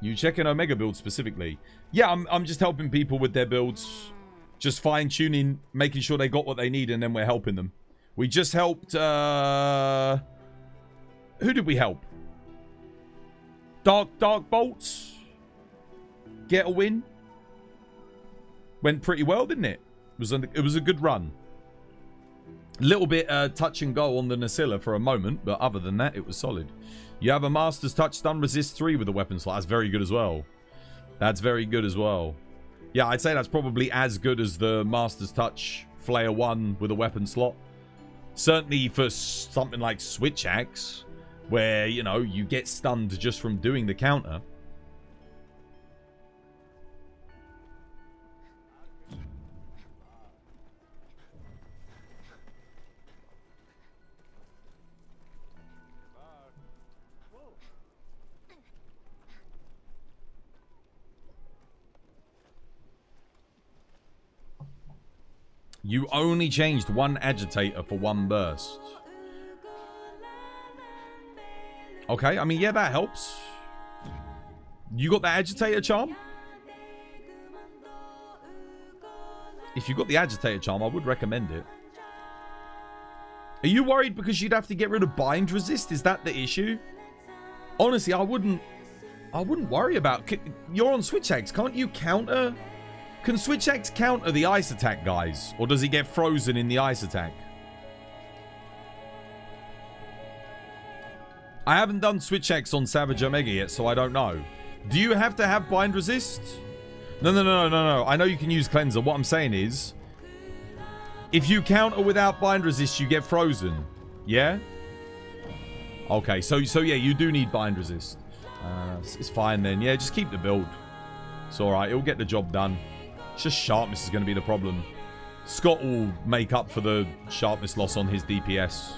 You check an Omega build specifically. Yeah, I'm just helping people with their builds. Just fine-tuning, making sure they got what they need, and then we're helping them. We just helped, who did we help? Dark Bolts. Get a win. Went pretty well, didn't it? It was a good run. A little bit touch and go on the Nasilla for a moment, but other than that, it was solid. You have a Master's Touch stun resist 3 with a weapon slot. That's very good as well. That's very good as well. Yeah, I'd say that's probably as good as the Master's Touch Flair 1 with a weapon slot. Certainly for something like Switch Axe, where, you know, you get stunned just from doing the counter. You only changed one agitator for one burst. Okay, I mean, yeah, that helps. You got the agitator charm? If you got the agitator charm, I would recommend it. Are you worried because you'd have to get rid of bind resist? Is that the issue? Honestly, I wouldn't worry about... You're on Switch Axe. Can't you counter... Can Switch Axe counter the ice attack, guys? Or does he get frozen in the ice attack? I haven't done Switch Axe on Savage Omega yet, so I don't know. Do you have to have bind resist? No. I know you can use cleanser. What I'm saying is, if you counter without bind resist, you get frozen. Yeah? Okay, so yeah, you do need bind resist. It's fine then. Yeah, just keep the build. It's alright. It'll get the job done. It's just sharpness is going to be the problem. Scott will make up for the sharpness loss on his DPS.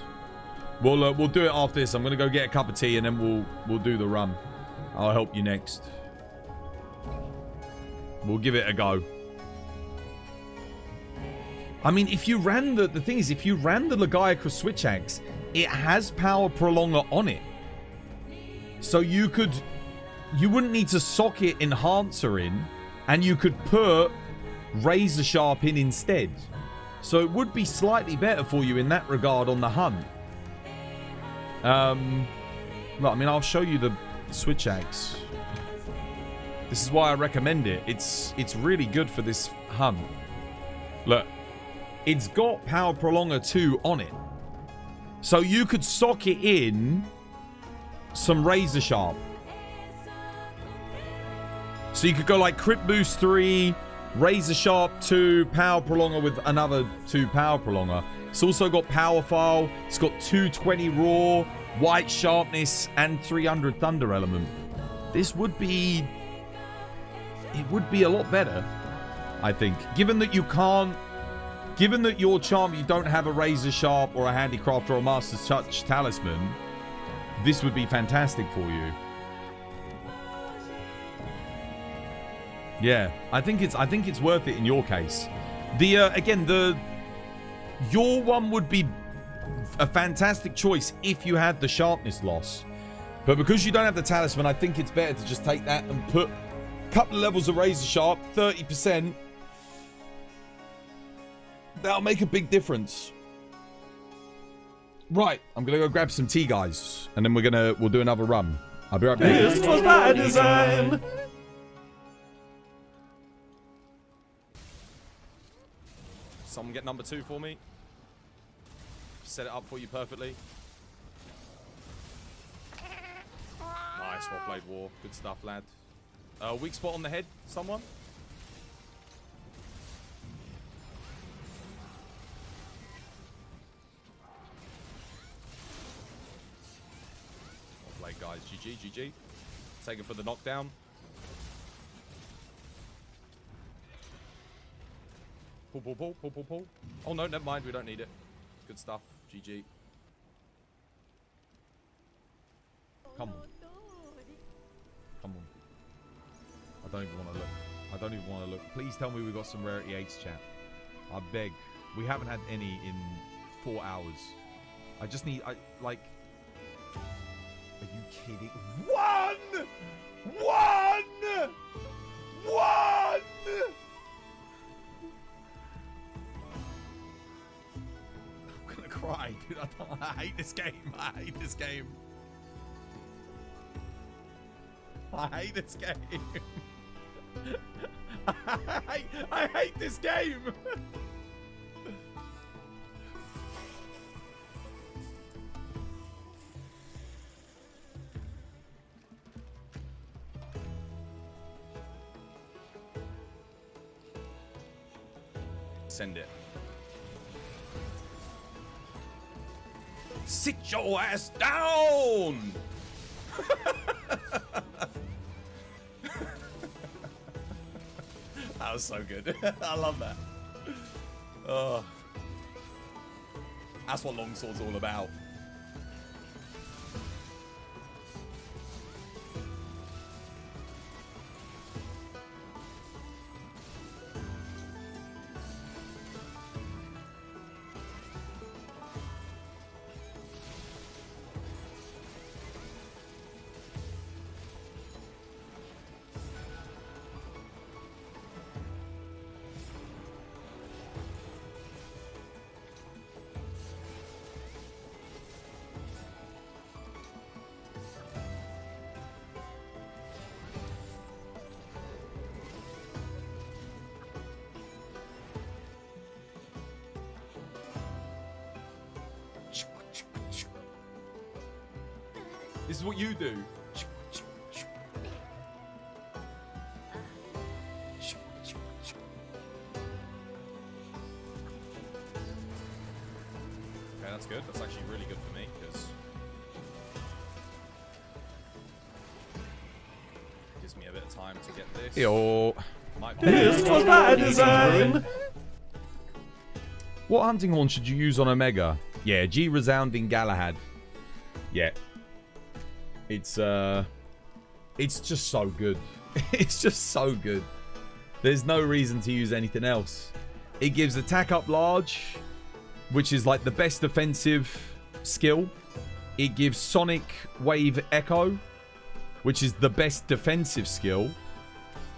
We'll do it after this. I'm going to go get a cup of tea and then we'll do the run. I'll help you next. We'll give it a go. I mean, if you ran the thing is, if you ran the Lagiacrus Switch Axe, it has power prolonger on it. So you wouldn't need to socket enhancer in, and you could put razor sharp in instead. So it would be slightly better for you in that regard on the hunt. Look, I mean, I'll show you the Switch Axe. This is why I recommend it. It's really good for this hunt. Look, it's got power prolonger 2 on it. So you could socket in some razor sharp. So you could go like Crit Boost 3, Razor Sharp 2, Power Prolonger with another 2 Power Prolonger. It's also got Power File. It's got 220 Raw, White Sharpness, and 300 Thunder Element. This would be... It would be a lot better, I think. Given that you can't... Given that your charm, you don't have a Razor Sharp or a Handicraft or a Master's Touch Talisman, this would be fantastic for you. Yeah, I think it's worth it in your case. Your one would be a fantastic choice if you had the sharpness loss. But because you don't have the talisman, I think it's better to just take that and put a couple of levels of razor sharp, 30%. That'll make a big difference. Right, I'm gonna go grab some tea, guys, and then we'll do another run. I'll be right back. This was by design. Someone get number 2 for me. Set it up for you perfectly. Nice, well played, War. Good stuff, lad. Weak spot on the head, someone? Well played, guys. GG. Take it for the knockdown. Pull. Oh, no, never mind. We don't need it. Good stuff. GG. Come on. I don't even want to look. Please tell me we got some rarity 8s, chat. I beg. We haven't had any in 4 hours. I just need... kidding? One! One! One! I'm gonna cry, dude. I hate this game. I hate this game. I hate this game. I hate this game. Send it. Sit your ass down! That was so good. I love that. Oh. That's what longsword's all about. This is what you do. Okay, that's good. That's actually really good for me because it gives me a bit of time to get this. Yo. This was my design. What hunting horn should you use on Omega? Yeah, G resounding Galahad. Yeah. It's just so good. It's just so good. There's no reason to use anything else. It gives attack up large, which is like the best defensive skill. It gives sonic wave echo, which is the best defensive skill.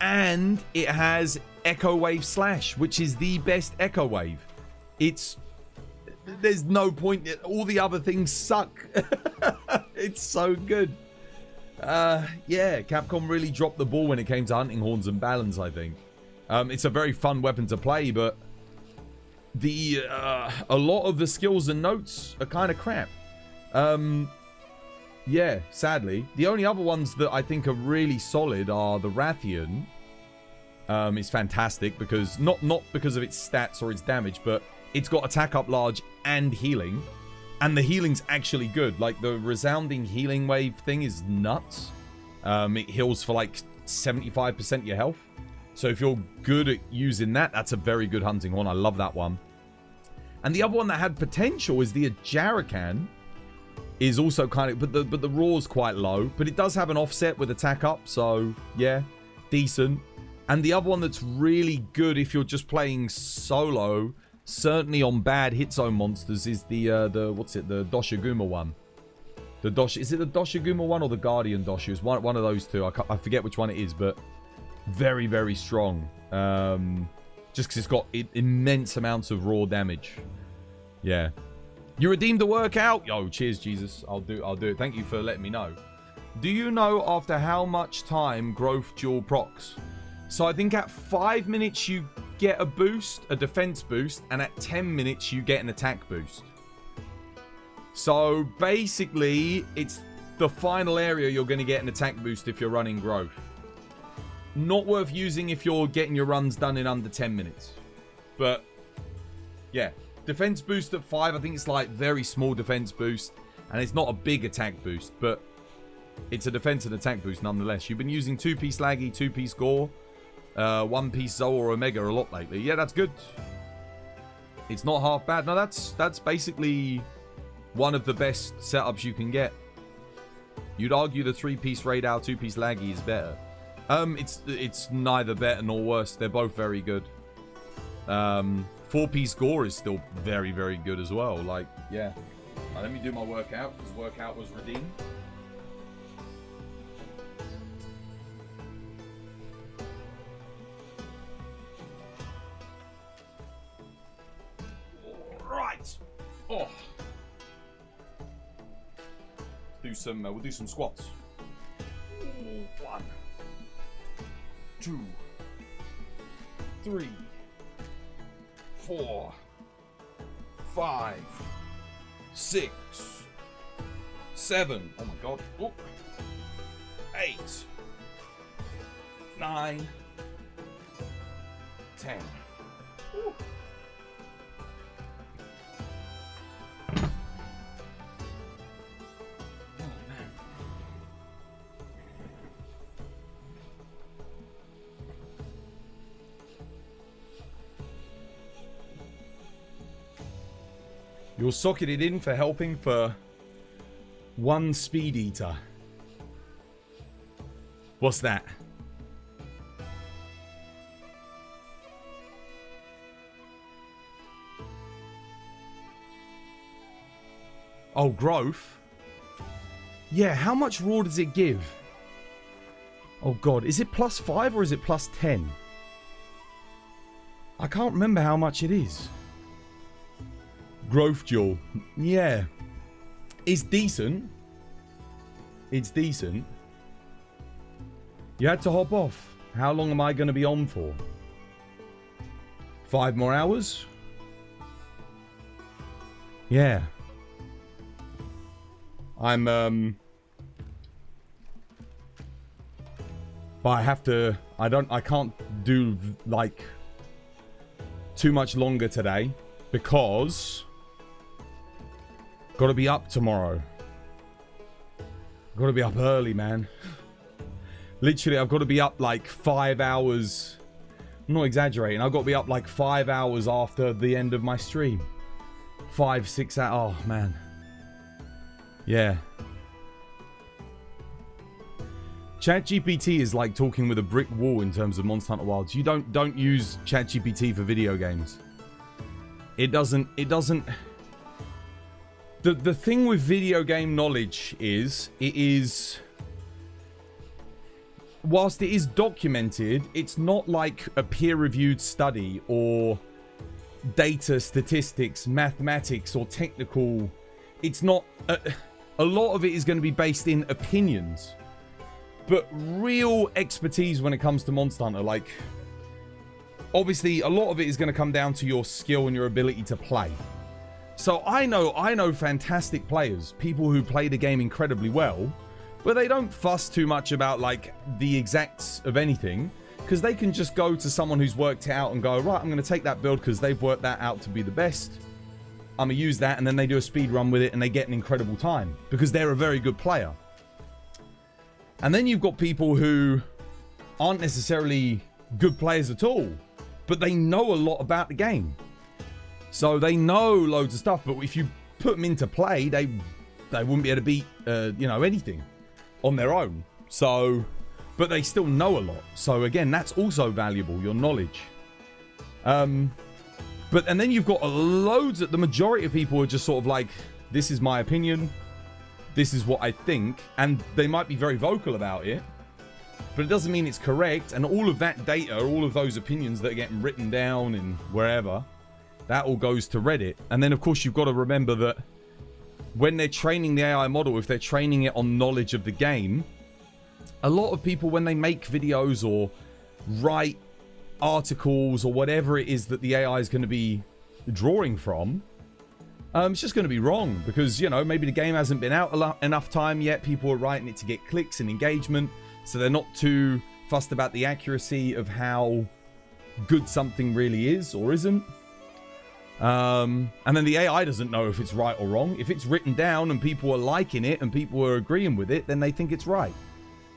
And it has echo wave slash, which is the best echo wave. There's no point. All the other things suck. It's so good. Yeah, Capcom really dropped the ball when it came to hunting horns and balance, I think. It's a very fun weapon to play, but a lot of the skills and notes are kind of crap. Yeah, sadly. The only other ones that I think are really solid are the Rathian. It's fantastic because not because of its stats or its damage, but it's got attack up large and healing. And the healing's actually good. Like, the resounding healing wave thing is nuts. It heals for, like, 75% of your health. So if you're good at using that, that's a very good hunting horn. I love that one. And the other one that had potential is the Ajarakan. Is also kind of... But the raw's quite low. But it does have an offset with attack up. So, yeah. Decent. And the other one that's really good if you're just playing solo... Certainly on bad hit zone monsters is the what's it, the Doshiguma one. Is it the Doshiguma one or the Guardian Doshu? It's one of those two. I forget which one it is, but very, very strong. Just because it's got immense amounts of raw damage. Yeah. You redeemed the workout? Yo, cheers, Jesus. I'll do it. Thank you for letting me know. Do you know after how much time growth dual procs? So I think at 5 minutes you get a boost, a defense boost, and at 10 minutes you get an attack boost. So basically, it's the final area you're going to get an attack boost if you're running growth. Not worth using if you're getting your runs done in under 10 minutes. But, yeah. Defense boost at 5, I think it's like very small defense boost. And it's not a big attack boost, but it's a defense and attack boost nonetheless. You've been using 2-piece Laggy, 2-piece Gore. 1-piece Zoe or Omega a lot lately. Yeah, that's good. It's not half bad. No, that's basically one of the best setups you can get. You'd argue the 3-piece Radar, 2-piece Laggy is better. It's neither better nor worse. They're both very good. 4-piece Gore is still very, very good as well. Like, yeah. Now, let me do my workout, because workout was redeemed. we'll do some squats. 1, 2, 3, 4, 5, 6, 7. Oh my god. Oh. 8, 9, 10. Ooh. You're socketed in for helping for 1 speed eater. What's that? Oh, growth? Yeah, how much raw does it give? Oh god, is it +5 or is it +10? I can't remember how much it is. Growth jewel. Yeah. It's decent. It's decent. You had to hop off. How long am I going to be on for? 5 more hours? Yeah. But I have to, I can't do like too much longer today because got to be up tomorrow. Got to be up early, man. Literally, I've got to be up like 5 hours. I'm not exaggerating. I've got to be up like 5 hours after the end of my stream. 5, 6 hours. Oh, man. Yeah. ChatGPT is like talking with a brick wall in terms of Monster Hunter Wilds. You don't use ChatGPT for video games. It doesn't. The thing with video game knowledge is it is, whilst it is documented, it's not like a peer-reviewed study or data, statistics, mathematics, or technical. It's not. A lot of it is going to be based in opinions. But real expertise when it comes to Monster Hunter, like, obviously a lot of it is going to come down to your skill and your ability to play. So I know fantastic players, people who play the game incredibly well, but they don't fuss too much about like the exacts of anything, because they can just go to someone who's worked it out and go, right, I'm going to take that build because they've worked that out to be the best. I'm going to use that, and then they do a speed run with it and they get an incredible time because they're a very good player. And then you've got people who aren't necessarily good players at all, but they know a lot about the game. So they know loads of stuff, but if you put them into play, they wouldn't be able to beat, anything on their own. So, but they still know a lot. So again, that's also valuable, your knowledge. And then you've got loads of, the majority of people are just sort of like, this is my opinion. This is what I think, and they might be very vocal about it, but it doesn't mean it's correct. And all of that data, all of those opinions that are getting written down and wherever, that all goes to Reddit. And then of course you've got to remember that when they're training the AI model, if they're training it on knowledge of the game, a lot of people, when they make videos or write articles or whatever it is that the AI is going to be drawing from, it's just going to be wrong because, maybe the game hasn't been out enough time yet. People are writing it to get clicks and engagement, so they're not too fussed about the accuracy of how good something really is or isn't. And then the AI doesn't know if it's right or wrong. If it's written down and people are liking it and people are agreeing with it, then they think it's right.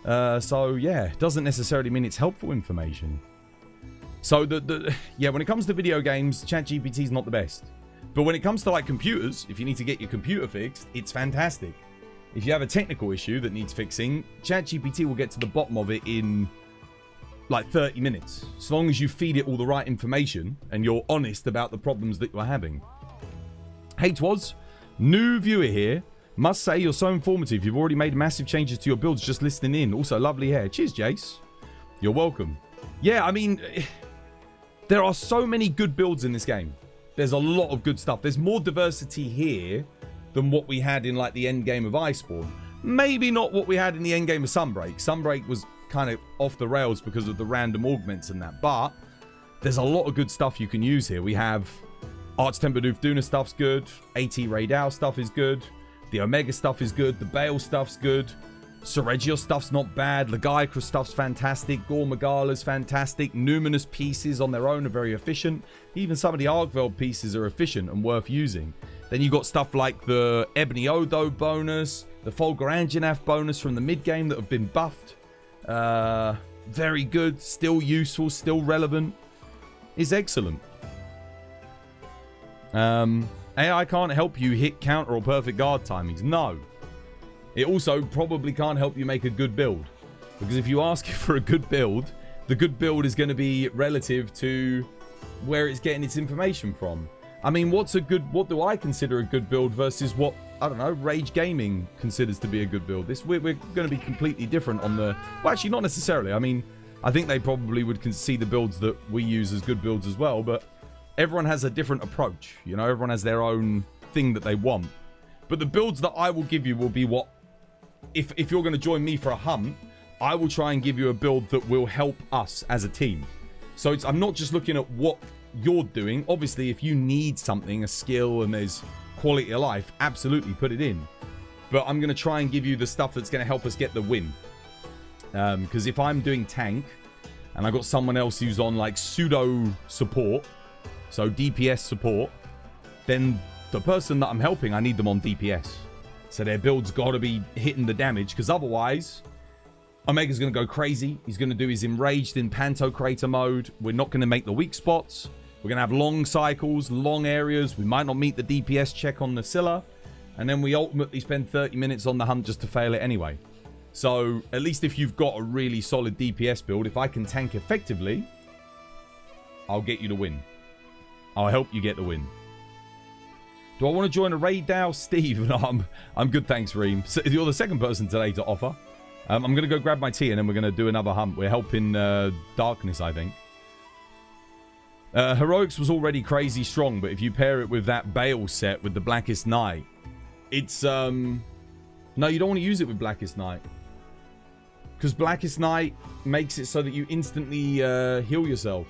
So yeah, it doesn't necessarily mean it's helpful information. So when it comes to video games, ChatGPT is not the best. But when it comes to like computers, if you need to get your computer fixed, it's fantastic. If you have a technical issue that needs fixing, ChatGPT will get to the bottom of it in like 30 minutes. As long as you feed it all the right information and you're honest about the problems that you're having. Hey Twas, new viewer here. Must say you're so informative. You've already made massive changes to your builds just listening in. Also lovely hair. Cheers, Jace. You're welcome. Yeah, I mean, there are so many good builds in this game. There's a lot of good stuff. There's more diversity here than what we had in like the end game of Iceborne. Maybe not what we had in the endgame of Sunbreak. Sunbreak was kind of off the rails because of the random augments and that. But there's a lot of good stuff you can use here. We have Arch Tempered Nu Udra stuff's good. AT Raidao stuff is good. The Omega stuff is good. The Bale stuff's good. Gogmazios stuff's not bad. Legaicra stuff's fantastic. Gogmazios fantastic. Numinous pieces on their own are very efficient. Even some of the Argveld pieces are efficient and worth using. Then you got stuff like the Ebony Odo bonus, the Fulgur Anjanath bonus from the mid game that have been buffed. Very good, still useful, still relevant. It's excellent. AI can't help you hit counter or perfect guard timings. No. It also probably can't help you make a good build. Because if you ask for a good build, the good build is going to be relative to where it's getting its information from. I mean, what do I consider a good build versus what, I don't know, Rage Gaming considers to be a good build? We're going to be completely different on the... Well, actually, not necessarily. I mean, I think they probably would see the builds that we use as good builds as well, but everyone has a different approach. You know, everyone has their own thing that they want. But the builds that I will give you will be what... If you're going to join me for a hunt, I will try and give you a build that will help us as a team. So I'm not just looking at what you're doing. Obviously, if you need something, a skill, and there's quality of life, absolutely put it in. But I'm going to try and give you the stuff that's going to help us get the win. Because if I'm doing tank, and I've got someone else who's on like pseudo support, so DPS support, then the person that I'm helping, I need them on DPS. So their build's got to be hitting the damage, because otherwise, Omega's going to go crazy. He's going to do his Enraged in Panto Crater mode. We're not going to make the weak spots. We're going to have long cycles, long areas. We might not meet the DPS check on the Scylla. And then we ultimately spend 30 minutes on the hunt just to fail it anyway. So at least if you've got a really solid DPS build, if I can tank effectively, I'll get you the win. I'll help you get the win. Do I want to join a raid now? Steve? No, I'm good, thanks, Reem. So you're the second person today to offer. I'm going to go grab my tea and then we're going to do another hunt. We're helping Darkness, I think. Heroics was already crazy strong, but if you pair it with that Bale set with the Blackest Night, it's... No, you don't want to use it with Blackest Night. Because Blackest Night makes it so that you instantly heal yourself.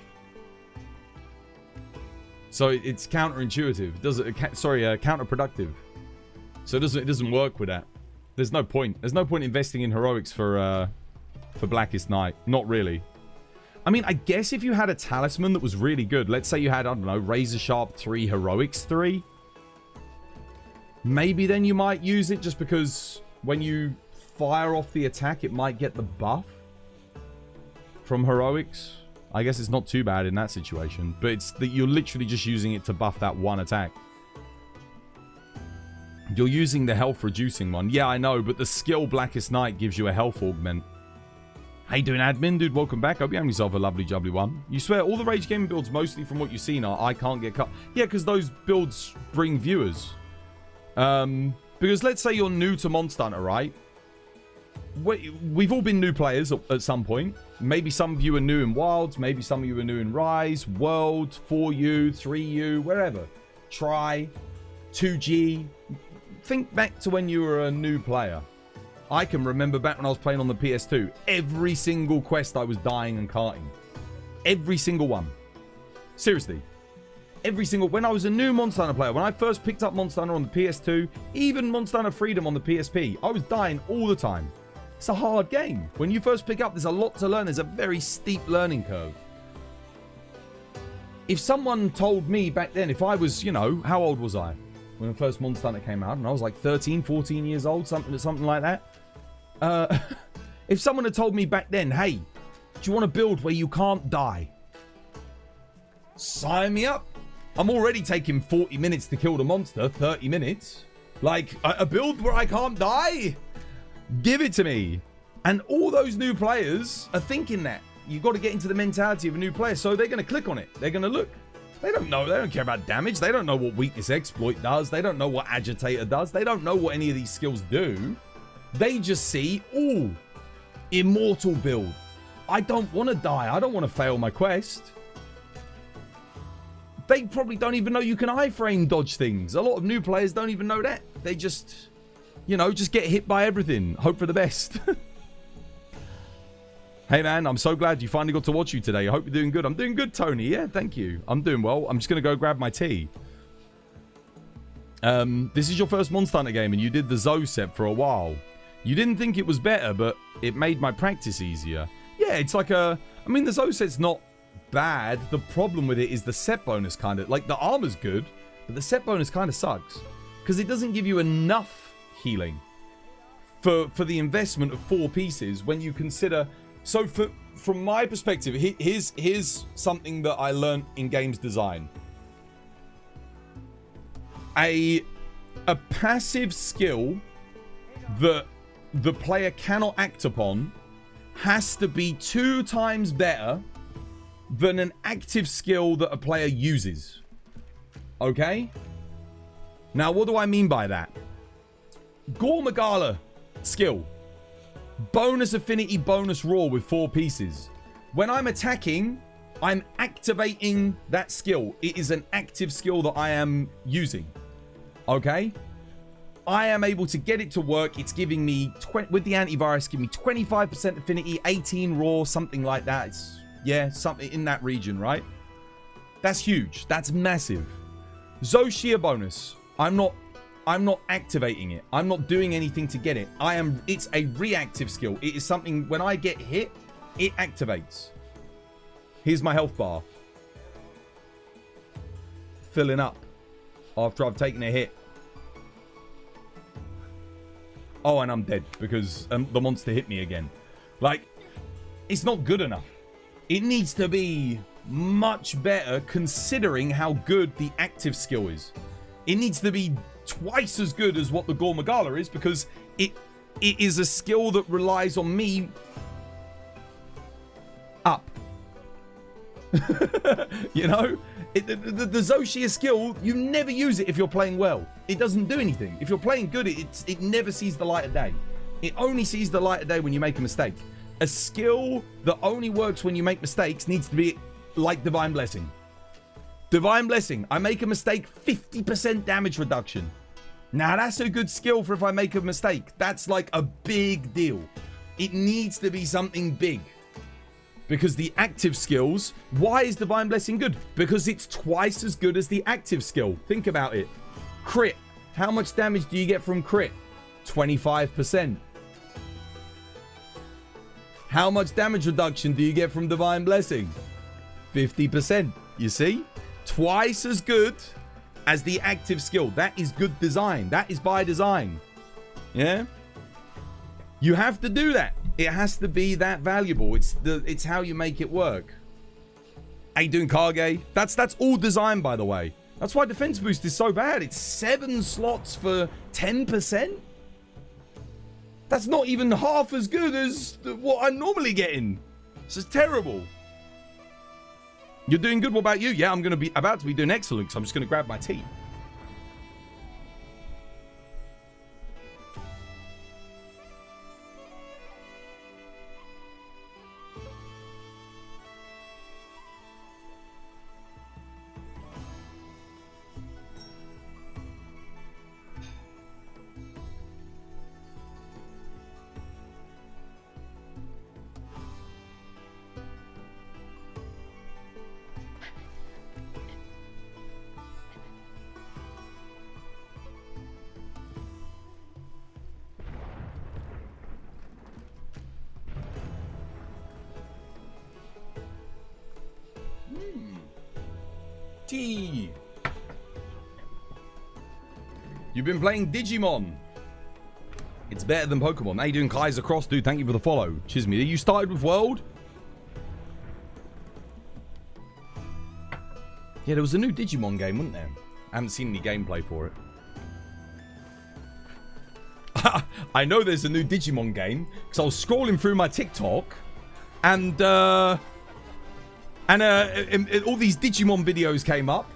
So it's counterintuitive. Counterproductive. So it doesn't work with that. There's no point. There's no point investing in heroics for Blackest Night. Not really. I mean, I guess if you had a talisman that was really good, let's say you had, I don't know, Razor Sharp 3, Heroics 3, maybe then you might use it just because when you fire off the attack, it might get the buff from Heroics. I guess it's not too bad in that situation, but it's that you're literally just using it to buff that one attack. You're using the health reducing one. Yeah, I know, but the skill Blackest Night gives you a health augment. How you doing, admin? Dude, welcome back. Hope you have yourself a lovely jubbly one. You swear all the Rage Gaming builds, mostly from what you've seen, are I can't get cut. Yeah, because those builds bring viewers. Because let's say you're new to Monster Hunter, right? We've all been new players at some point. Maybe some of you are new in Wilds. Maybe some of you are new in Rise, World, 4U, 3U, wherever. Try, 2G. Think back to when you were a new player. I can remember back when I was playing on the PS2. Every single quest I was dying and carting. Every single one. Seriously. Every single... When I was a new Monster Hunter player, when I first picked up Monster Hunter on the PS2, even Monster Hunter Freedom on the PSP, I was dying all the time. It's a hard game. When you first pick up, there's a lot to learn. There's a very steep learning curve. If someone told me back then, if I was, you know, how old was I when the first Monster Hunter came out? And I was like 13, 14 years old, something like that. If someone had told me back then, hey, do you want to build where you can't die? Sign me up. I'm already taking 40 minutes to kill the monster, 30 minutes. Like, a build where I can't die? Give it to me. And all those new players are thinking that. You've got to get into the mentality of a new player. So they're going to click on it. They're going to look. They don't know. They don't care about damage. They don't know what Weakness Exploit does. They don't know what Agitator does. They don't know what any of these skills do. They just see, ooh, immortal build. I don't want to die. I don't want to fail my quest. They probably don't even know you can iframe dodge things. A lot of new players don't even know that. They just You know, just get hit by everything. Hope for the best. Hey, man, I'm so glad you finally got to watch you today. I hope you're doing good. I'm doing good, Tony. Yeah, thank you. I'm doing well. I'm just going to go grab my tea. This is your first Monster Hunter game, and you did the Zoe set for a while. You didn't think it was better, but it made my practice easier. Yeah, it's like a... I mean, the Zoe set's not bad. The problem with it is the set bonus kind of... Like, the armor's good, but the set bonus kind of sucks. Because it doesn't give you enough healing for the investment of 4 pieces when you consider... So, from my perspective, here's something that I learned in games design. A passive skill that the player cannot act upon has to be 2 times better than an active skill that a player uses. Okay? Now, what do I mean by that? Gogmazios skill. Bonus affinity, bonus raw with 4 pieces. When I'm attacking, I'm activating that skill. It is an active skill that I am using. Okay? I am able to get it to work. It's giving me, with the antivirus, give me 25% affinity, 18 raw, something like that. It's, yeah, something in that region, right? That's huge. That's massive. Zoshia bonus. I'm not activating it. I'm not doing anything to get it. It's a reactive skill. It is something, when I get hit, it activates. Here's my health bar. Filling up after I've taken a hit. Oh, and I'm dead because the monster hit me again. Like, it's not good enough. It needs to be much better considering how good the active skill is. It needs to be twice as good as what the Gogmazios is because it is a skill that relies on me up. You know? The Zoshia skill, you never use it if you're playing well. It doesn't do anything. If you're playing good, it never sees the light of day. It only sees the light of day when you make a mistake. A skill that only works when you make mistakes needs to be like Divine Blessing. Divine Blessing. I make a mistake, 50% damage reduction. Now, that's a good skill for if I make a mistake. That's like a big deal. It needs to be something big. Because the active skills... Why is Divine Blessing good? Because it's twice as good as the active skill. Think about it. Crit. How much damage do you get from crit? 25%. How much damage reduction do you get from Divine Blessing? 50%. You see? Twice as good as the active skill. That is good design. That is by design. Yeah? You have to do that. It has to be that valuable. It's how you make it work. How you doing, Kage? That's all design, by the way. That's why defense boost is so bad. It's 7 slots for 10%. That's not even half as good as what I'm normally getting. This is terrible. You're doing good. What about you? Yeah, I'm about to be doing excellent, so I'm just going to grab my tea. Tea. You've been playing Digimon. It's better than Pokemon. How you doing, Kaiser Cross? Dude, thank you for the follow. Chisme, you started with World? Yeah, there was a new Digimon game, wasn't there? I haven't seen any gameplay for it. I know there's a new Digimon game because I was scrolling through my TikTok and all these Digimon videos came up.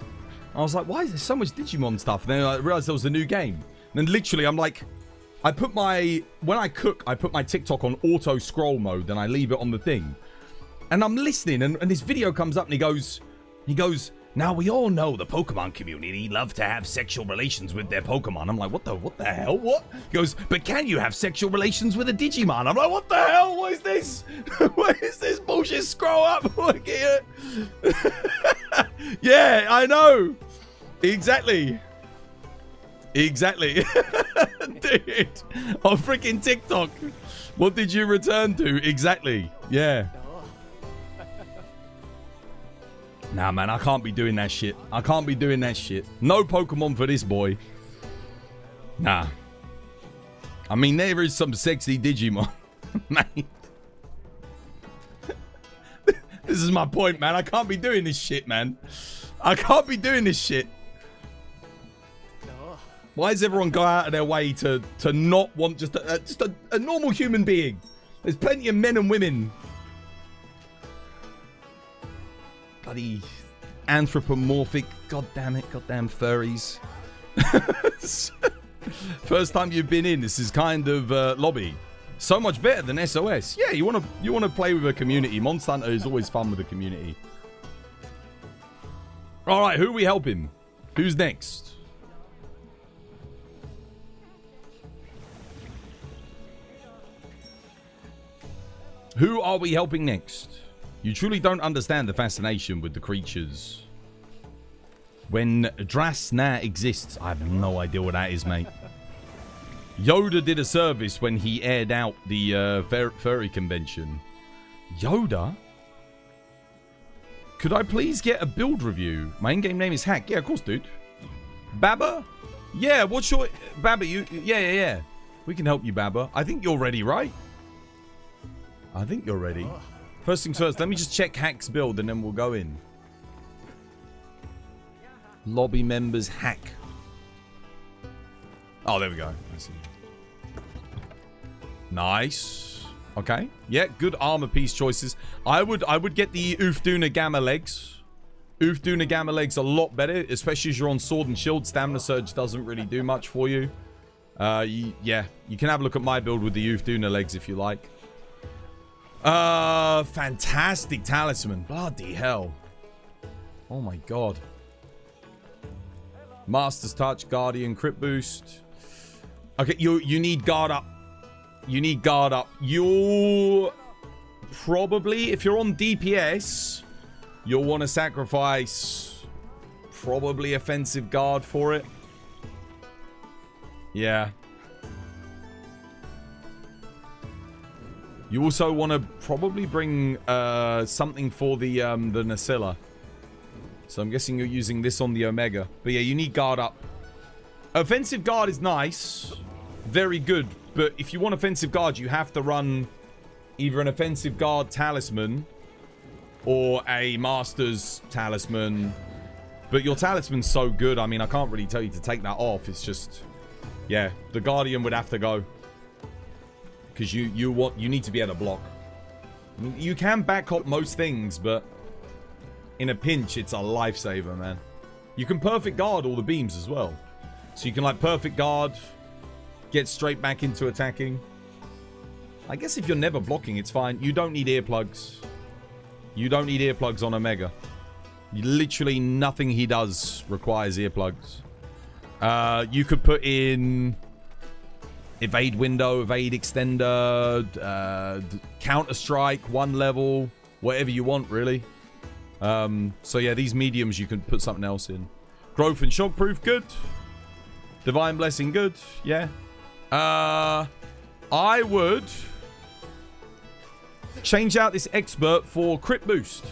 I was like, why is there so much Digimon stuff? And then I realized there was a new game. And then literally I'm like, when I cook, I put my TikTok on auto scroll mode and I leave it on the thing. And I'm listening and this video comes up and he goes, Now, we all know the Pokemon community love to have sexual relations with their Pokemon. I'm like, what the hell? What? He goes, but can you have sexual relations with a Digimon? I'm like, what the hell? What is this? What is this bullshit? Scroll up. Look at it. Yeah, I know. Exactly. Exactly. Dude, on freaking TikTok. What did you return to? Exactly. Yeah. Nah, man, I can't be doing that shit. I can't be doing that shit. No Pokemon for this boy. Nah. I mean, there is some sexy Digimon. Mate. This is my point, man. I can't be doing this shit, man. I can't be doing this shit. Why does everyone go out of their way to not want just a normal human being? There's plenty of men and women. Bloody anthropomorphic, goddamn furries. First time you've been in, this is kind of lobby. So much better than SOS. Yeah, you wanna play with a community. Monster Hunter is always fun with a community. All right, who are we helping? Who's next? Who are we helping next? You truly don't understand the fascination with the creatures. When Drasna exists, I have no idea what that is, mate. Yoda did a service when he aired out the furry convention. Yoda? Could I please get a build review? My in-game name is Hack. Yeah, of course, dude. Baba? Yeah, what's your... Baba, you... Yeah. We can help you, Baba. I think you're ready, right? I think you're ready. First things first, let me just check Hack's build and then we'll go in. Lobby members Hack. Oh, there we go. I see. Nice. Okay. Yeah, good armor piece choices. I would get the Ufduna Gamma legs. Ufduna Gamma legs a lot better, especially as you're on sword and shield. Stamina surge doesn't really do much for you. Yeah, you can have a look at my build with the Ufduna legs if you like. Fantastic talisman. Bloody hell. Oh my god. Master's Touch, Guardian, Crit Boost. Okay, you need guard up. You need guard up. You'll probably, if you're on DPS, you'll want to sacrifice probably offensive guard for it. Yeah. You also want to probably bring something for the Nacilla. So I'm guessing you're using this on the Omega. But yeah, you need guard up. Offensive guard is nice. Very good. But if you want offensive guard, you have to run either an offensive guard talisman or a master's talisman. But your talisman's so good. I mean, I can't really tell you to take that off. It's just... Yeah, the Guardian would have to go. Because you need to be able to block. I mean, you can back up most things, but in a pinch, it's a lifesaver, man. You can perfect guard all the beams as well. So you can like perfect guard, get straight back into attacking. I guess if you're never blocking, it's fine. You don't need earplugs. You don't need earplugs on Omega. Literally nothing he does requires earplugs. You could put in evade window, evade extender, counter strike, one level, whatever you want, really. So yeah, these mediums you can put something else in. Growth and shockproof, good. Divine blessing, good. Yeah. I would change out this expert for crit boost.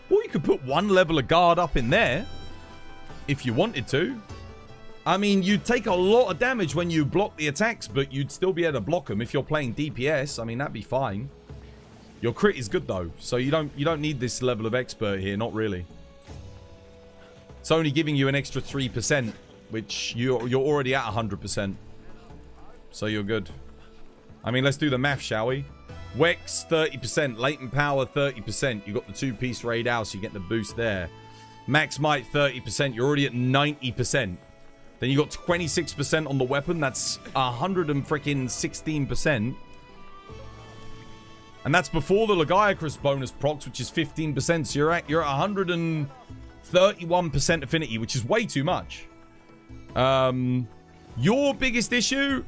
Or you could put one level of guard up in there if you wanted to. I mean, you'd take a lot of damage when you block the attacks, but you'd still be able to block them if you're playing DPS. I mean, that'd be fine. Your crit is good though, so you don't need this level of expert here, not really. It's only giving you an extra 3%, which you're already at 100%. So you're good. I mean, let's do the math, shall we? Wex 30%, latent power 30%. You got the 2-piece raid out, so you get the boost there. Max might 30%. You're already at 90%. Then you got 26% on the weapon. That's 116%. And that's before the Lagiacrus bonus procs, which is 15%. So you're at 131% affinity, which is way too much. Your biggest issue,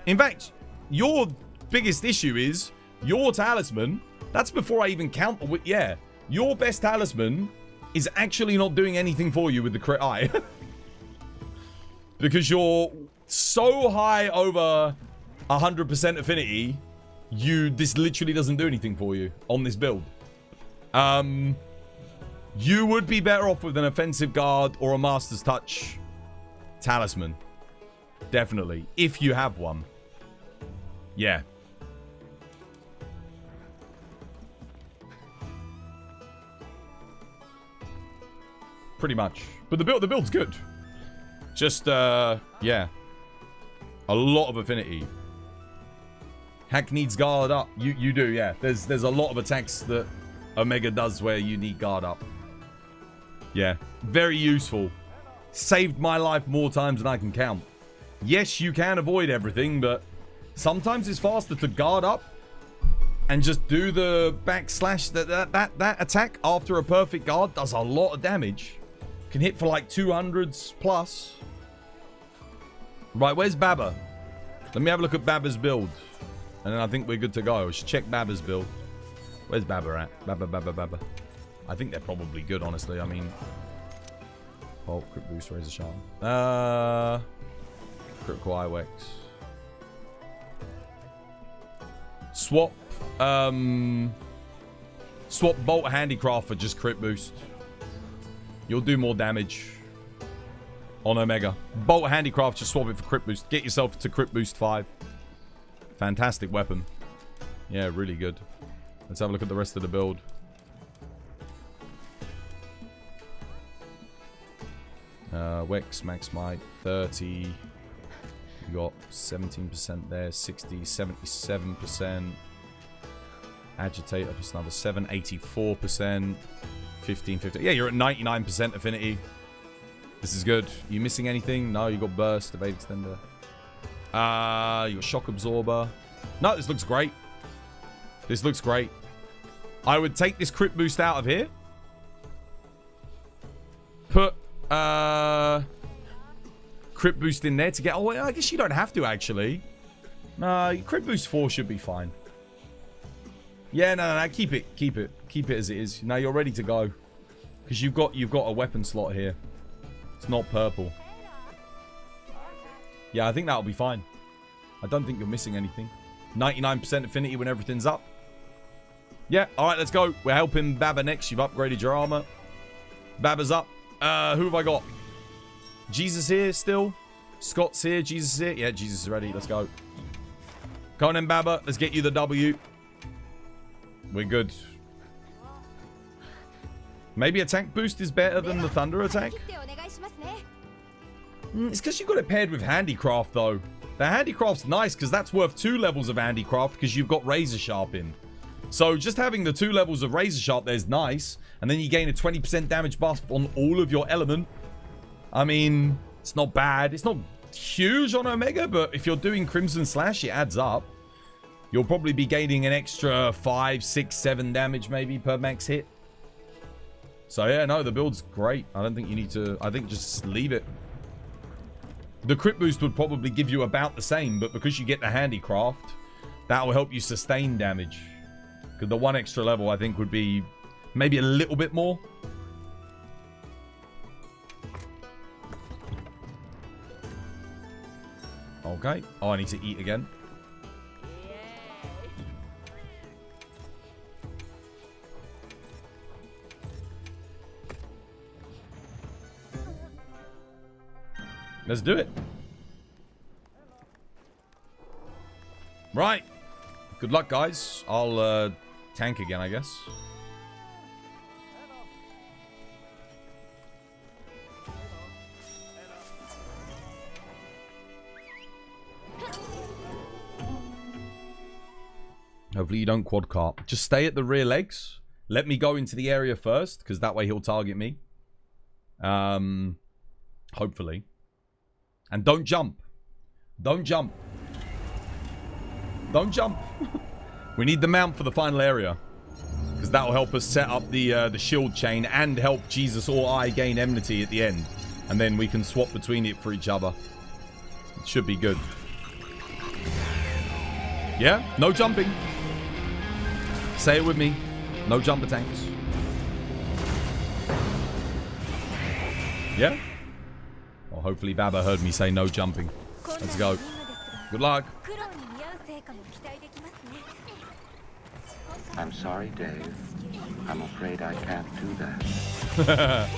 in fact, your biggest issue is your talisman. That's before I even count the... Yeah, your best talisman is actually not doing anything for you with the crit eye. Because you're so high over 100% affinity, this literally doesn't do anything for you on this build. You would be better off with an offensive guard or a master's touch talisman. Definitely. If you have one. Yeah. Pretty much. But the build's good. Just, yeah. A lot of affinity. Hack needs guard up. You do, yeah. There's a lot of attacks that Omega does where you need guard up. Yeah. Very useful. Saved my life more times than I can count. Yes, you can avoid everything, but sometimes it's faster to guard up and just do the backslash. That attack after a perfect guard does a lot of damage. Can hit for like 200s plus. Right, where's Baba? Let me have a look at Baba's build. And then I think we're good to go. We should check Baba's build. Where's Baba at? Baba. I think they're probably good, honestly. I mean... Oh, crit boost, razor sharp. Critical eye wax. Swap. Swap bolt handicraft for just crit boost. You'll do more damage on Omega. Bolt handicraft, just swap it for crit boost. Get yourself to crit boost 5. Fantastic weapon. Yeah, really good. Let's have a look at the rest of the build. Wex, max might, 30. You got 17% there, 60, 77%. Agitator plus another 7, 84%. 15, 50. Yeah, you're at 99% affinity. This is good. You missing anything? No, you got burst, evade extender. You got shock absorber. No, this looks great. This looks great. I would take this crit boost out of here. Put crit boost in there to get... Oh, I guess you don't have to, actually. Crit boost 4 should be fine. Yeah, no. Keep it. Keep it as it is. Now you're ready to go. Because you've got a weapon slot here. It's not purple. Yeah, I think that'll be fine. I don't think you're missing anything. 99% affinity when everything's up. Yeah, alright, let's go. We're helping Baba next. You've upgraded your armor. Baba's up. Who have I got? Jesus here still. Scott's here. Jesus is here. Yeah, Jesus is ready. Let's go. Come on then, Baba. Let's get you the W. We're good. Maybe attack boost is better than the thunder attack. It's because you got it paired with handicraft, though. The handicraft's nice because that's worth 2 levels of handicraft because you've got razor sharp in. So just having the 2 levels of razor sharp there's nice. And then you gain a 20% damage buff on all of your element. I mean, it's not bad. It's not huge on Omega, but if you're doing Crimson Slash, it adds up. You'll probably be gaining an extra 5, 6, 7 damage maybe per max hit. So yeah, no, the build's great. I don't think you need to... I think just leave it. The crit boost would probably give you about the same, but because you get the handicraft, that will help you sustain damage. Because the 1 extra level, I think, would be maybe a little bit more. Okay. Oh, I need to eat again. Let's do it. Right. Good luck, guys. I'll tank again, I guess. Hopefully you don't quad cart. Just stay at the rear legs. Let me go into the area first, because that way he'll target me. Hopefully. And don't jump. Don't jump. Don't jump. We need the mount for the final area. Because that'll help us set up the shield chain and help Jesus or I gain enmity at the end. And then we can swap between it for each other. It should be good. Yeah? No jumping. Say it with me. No jumper tanks. Yeah? Well, hopefully Baba heard me say no jumping. Let's go. Good luck. I'm sorry, Dave. I'm afraid I can't do that.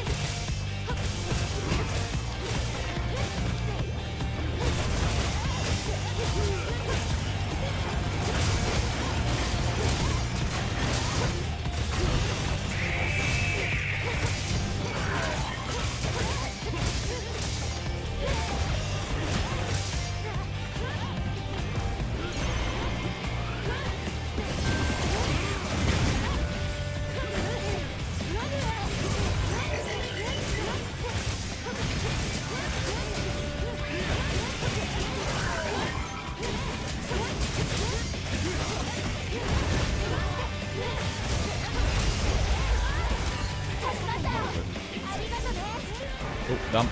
Oh, dump.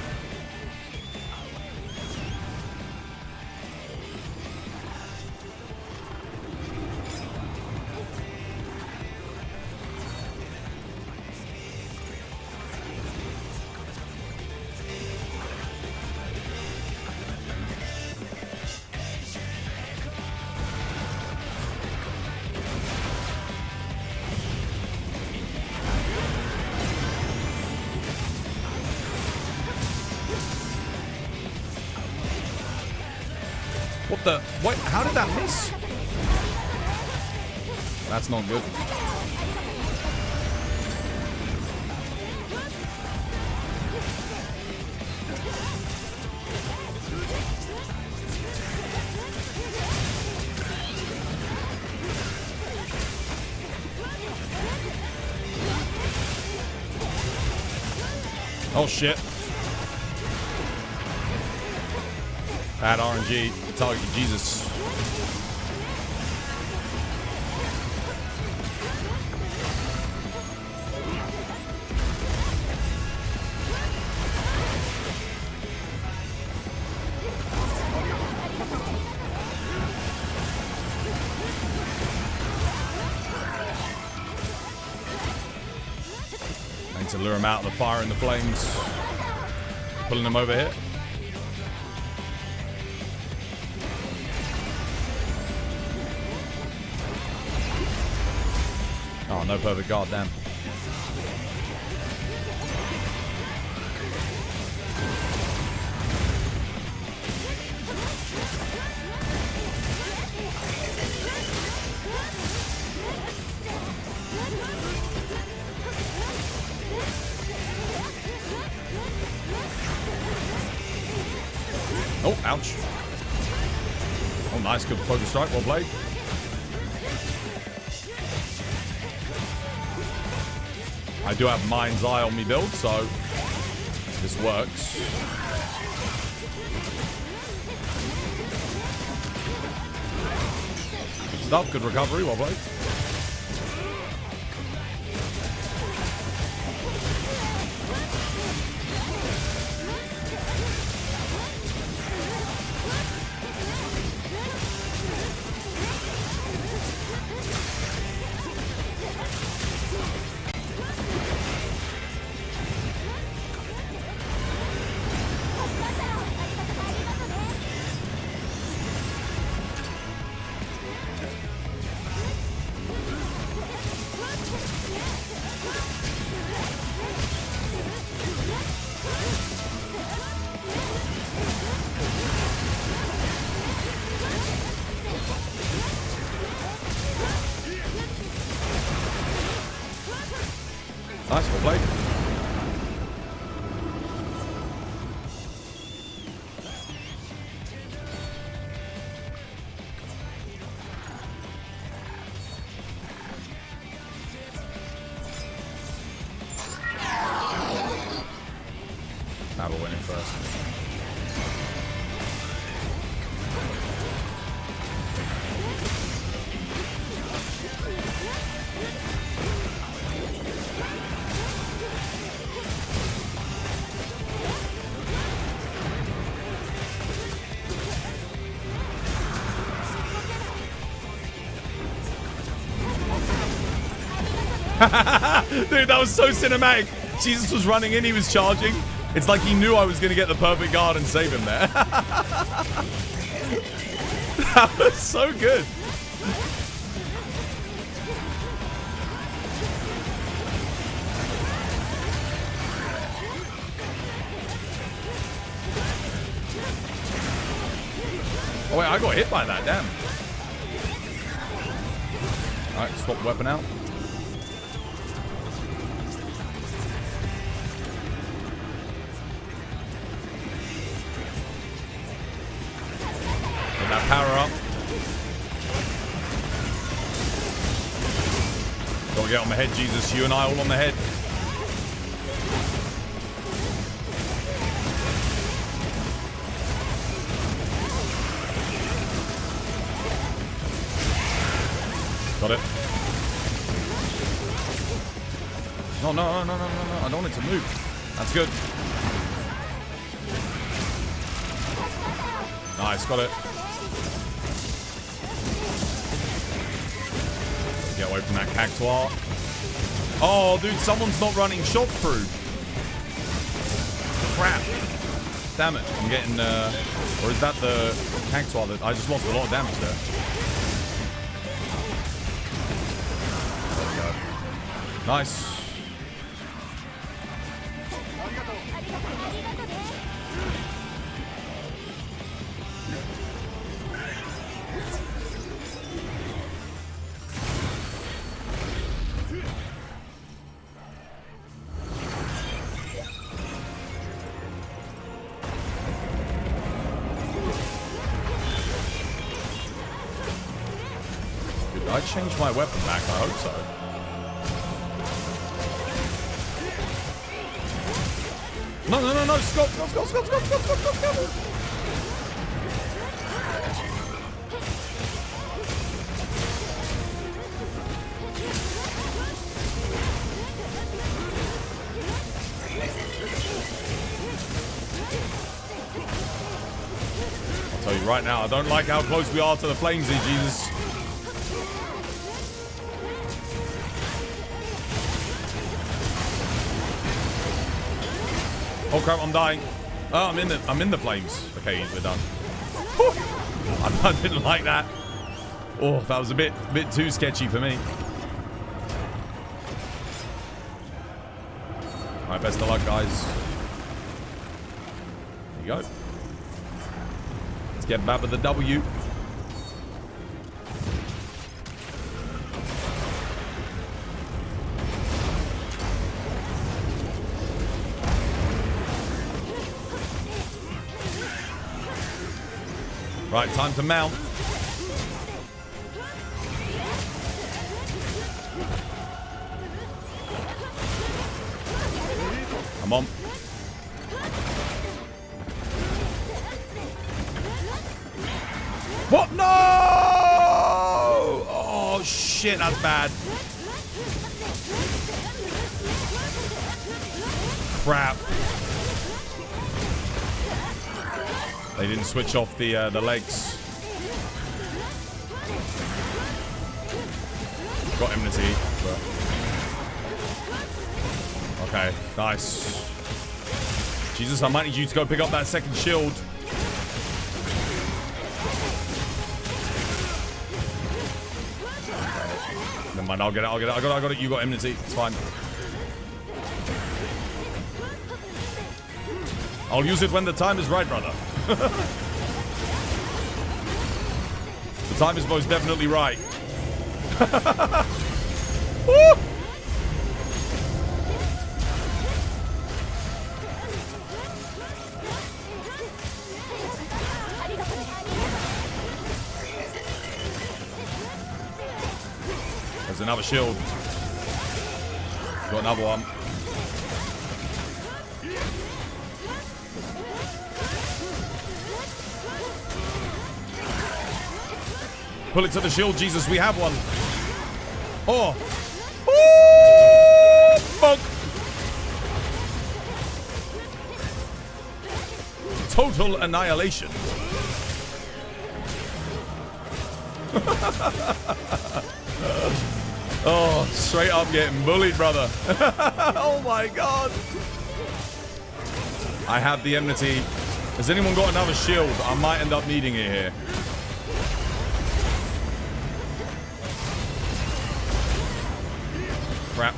What the? What? How did that miss? That's not good. Oh shit. Bad RNG. Target Jesus. I need to lure him out of the fire and the flames. Pulling him over here. Oh, no perfect guard, damn. Oh, ouch. Oh, nice, good focus strike, well played. I do have Mind's Eye on me build, so this works. Good stuff, good recovery, well played. Nice, well played. Now we're winning first. Dude, that was so cinematic. Jesus was running in, he was charging. It's like he knew I was going to get the perfect guard and save him there. That was so good. Oh wait, I got hit by that, damn. Alright, swap weapon out. Get that power up. Don't get on my head, Jesus. You and I all on the head. Got it. No, no, no, no, no, no, no. I don't want it to move. That's good. Nice, got it. Get away from that cactuar. Oh, dude, someone's not running shot through. Crap. Damn it. I'm getting, or is that the cactuar that I just lost a lot of damage there? Nice. Did I change my weapon back? I hope so. No, no, no, no, Scott, Scott, Scott, Scott, Scott, Scott, Scott, Scott, Scott. I'll tell you right now, I don't like how close we are to the flames here, Jesus. Oh crap, I'm dying. Oh, I'm in the flames. Okay, we're done. Whew. I didn't like that. Oh, that was a bit too sketchy for me. Alright, best of luck, guys. There you go. Let's get back with the W. Right, time to mount. Come on. What? No! Oh, shit, that's bad. Crap. They didn't switch off the legs. Got immunity, but... Okay, nice. Jesus, I might need you to go pick up that second shield. Never mind, I'll get it, I'll get it, I got it, you got immunity, it's fine. I'll use it when the time is right, brother. The time is most definitely right. Woo! There's another shield. Got another one. Pull it to the shield, Jesus. We have one. Oh. Oh, fuck. Total annihilation. Oh, straight up getting bullied, brother. Oh my god. I have the enmity. Has anyone got another shield? I might end up needing it here. Crap.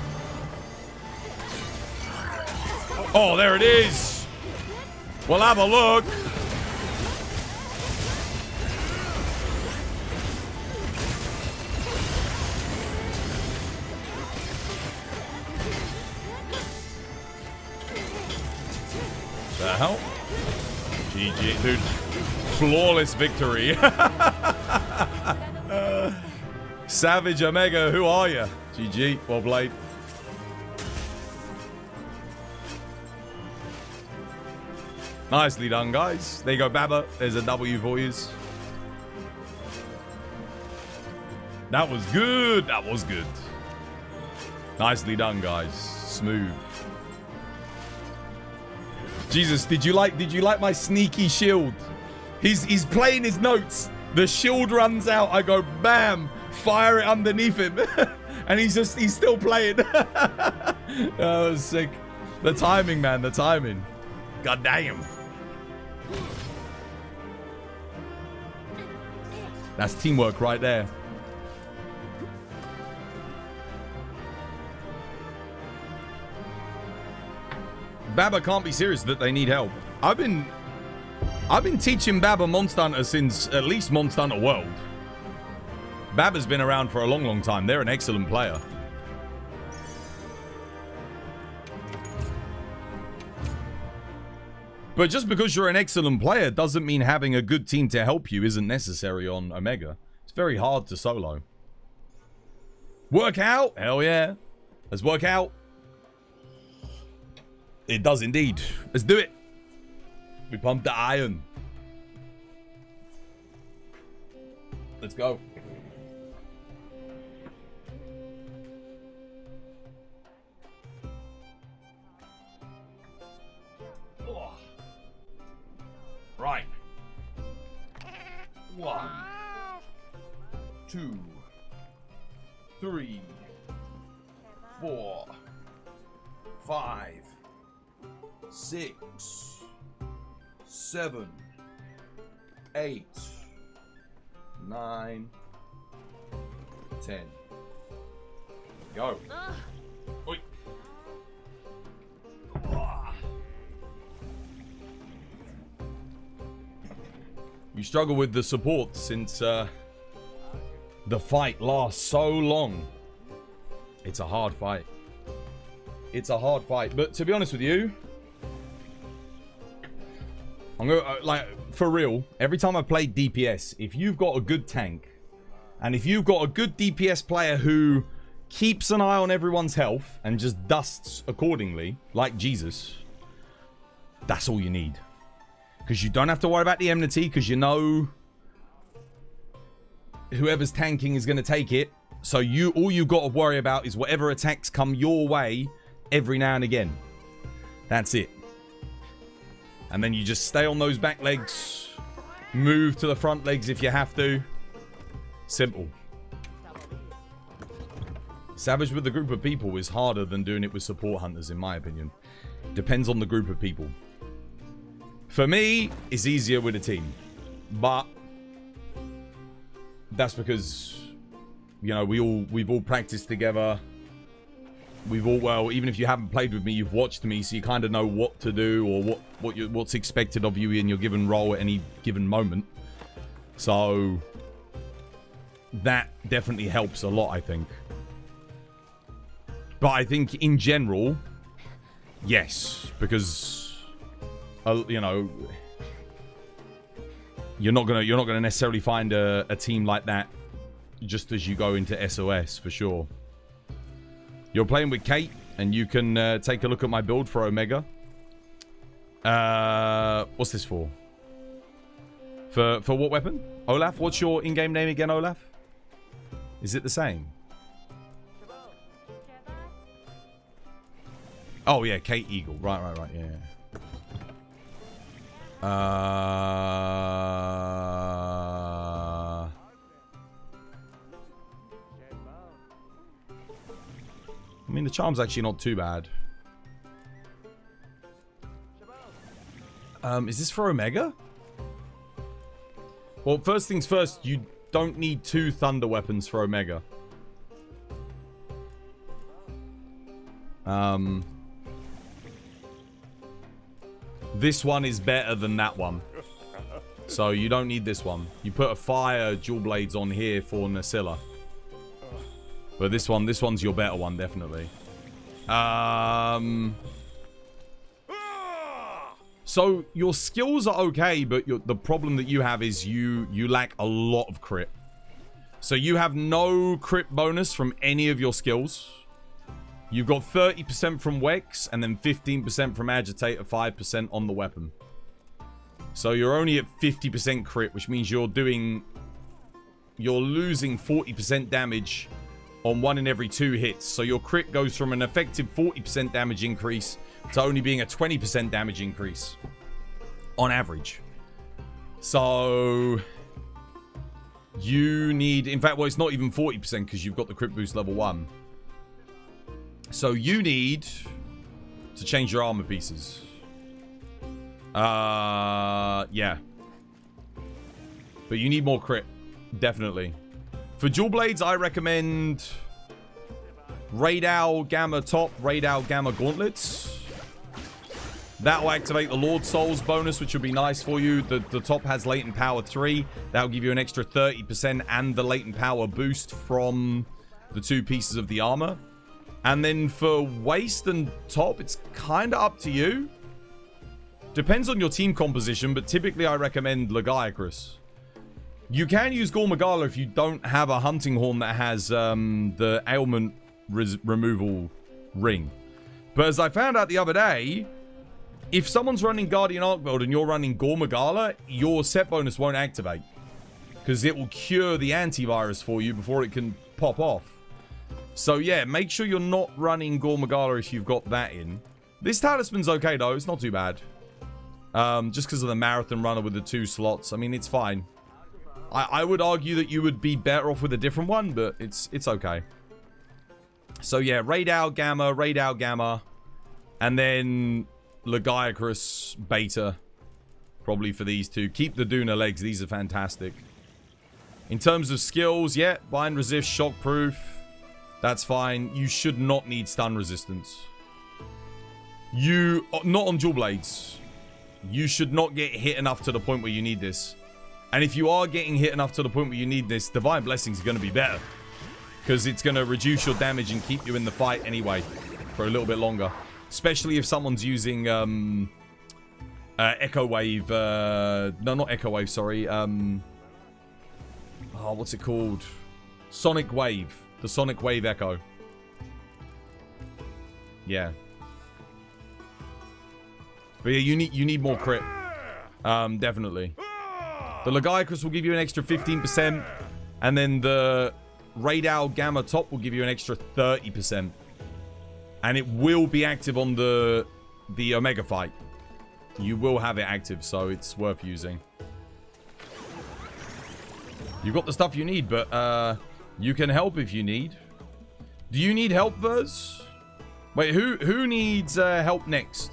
Oh, there it is. We'll have a look. The hell? GG, dude. Flawless victory. Savage Omega, who are you? GG, well played. Nicely done, guys. There you go, Baba. There's a W for you. That was good. That was good. Nicely done, guys. Smooth. Jesus, did you like my sneaky shield? He's playing his notes. The shield runs out. I go bam, fire it underneath him, and he's still playing. That was sick. The timing, man. The timing. God damn. That's teamwork right there. Baba can't be serious that they need help. I've been teaching Baba Monster Hunter since at least Monster Hunter World. Baba's been around for a long, long time. They're an excellent player. But just because you're an excellent player doesn't mean having a good team to help you isn't necessary on Omega. It's very hard to solo. Work out? Hell yeah. Let's work out. It does indeed. Let's do it. We pump the iron. Let's go. Oh. Right. 1, 2, 3, 4, 5, 6, 7, 8, 9, 10. Go. Oi. You struggle with the support since the fight lasts so long. It's a hard fight. It's a hard fight. But to be honest with you, I'm gonna like for real. Every time I play DPS, if you've got a good tank, and if you've got a good DPS player who keeps an eye on everyone's health and just dusts accordingly, like Jesus, that's all you need. Because you don't have to worry about the enmity, because you know whoever's tanking is going to take it. So all you got to worry about is whatever attacks come your way every now and again. That's it. And then you just stay on those back legs. Move to the front legs if you have to. Simple. Savage with a group of people is harder than doing it with support hunters, in my opinion. Depends on the group of people. For me, it's easier with a team. But that's because, you know, we've all practiced together. Well, even if you haven't played with me, you've watched me, so you kind of know what to do or what's expected of you in your given role at any given moment. So that definitely helps a lot, I think. But I think in general, yes, because you know, you're not gonna necessarily find a team like that just as you go into SOS for sure. You're playing with Kate, and you can take a look at my build for Omega. What's this for? For what weapon? Olaf? What's your in-game name again, Olaf? Is it the same? Oh, yeah, Kate Eagle. Right, yeah. mean, the charm's actually not too bad. Is this for Omega? Well, first things first, you don't need 2 thunder weapons for Omega. This one is better than that one. So you don't need this one. You put a fire dual blades on here for Nasilla. But this one's your better one, definitely. So your skills are okay, but the problem that you have is you lack a lot of crit. So you have no crit bonus from any of your skills. You've got 30% from Wex and then 15% from Agitator, 5% on the weapon. So you're only at 50% crit, which means you're losing 40% damage on 1 in every 2 hits. So your crit goes from an effective 40% damage increase to only being a 20% damage increase on average. So you need, in fact, well, it's not even 40% because you've got the crit boost level 1. So you need to change your armor pieces. Yeah. But you need more crit. Definitely. For dual blades, I recommend Radal Gamma Top, Radal Gamma Gauntlets. That will activate the Lord Souls bonus, which will be nice for you. The top has Latent Power 3. That will give you an extra 30% and the Latent Power boost from the 2 pieces of the armor. And then for waist and top, it's kind of up to you. Depends on your team composition, but typically I recommend Legiacrus. You can use Gormagala if you don't have a hunting horn that has the ailment removal ring. But as I found out the other day, if someone's running Guardian Arcveld and you're running Gormagala, your set bonus won't activate. Because it will cure the antivirus for you before it can pop off. So yeah, make sure you're not running Gormagala if you've got that in. This talisman's okay though, it's not too bad. Just because of the marathon runner with the 2 slots. I mean, it's fine. I would argue that you would be better off with a different one, but it's okay. So yeah, Radal Gamma, and then Legiacrus Beta, probably for these 2. Keep the Duna legs, these are fantastic. In terms of skills, yeah, bind, resist, shockproof. That's fine. You should not need stun resistance. Not on dual blades. You should not get hit enough to the point where you need this. And if you are getting hit enough to the point where you need this, Divine Blessings are going to be better. Because it's going to reduce your damage and keep you in the fight anyway. For a little bit longer. Especially if someone's using Echo Wave. No, not Echo Wave, sorry. What's it called? Sonic Wave. The Sonic Wave Echo. Yeah. But yeah, you need more crit. Definitely. The Legiacrus will give you an extra 15%. And then the Radal Gamma Top will give you an extra 30%. And it will be active on the Omega fight. You will have it active, so it's worth using. You've got the stuff you need, but you can help if you need. Do you need help, Verz? Wait, who needs help next?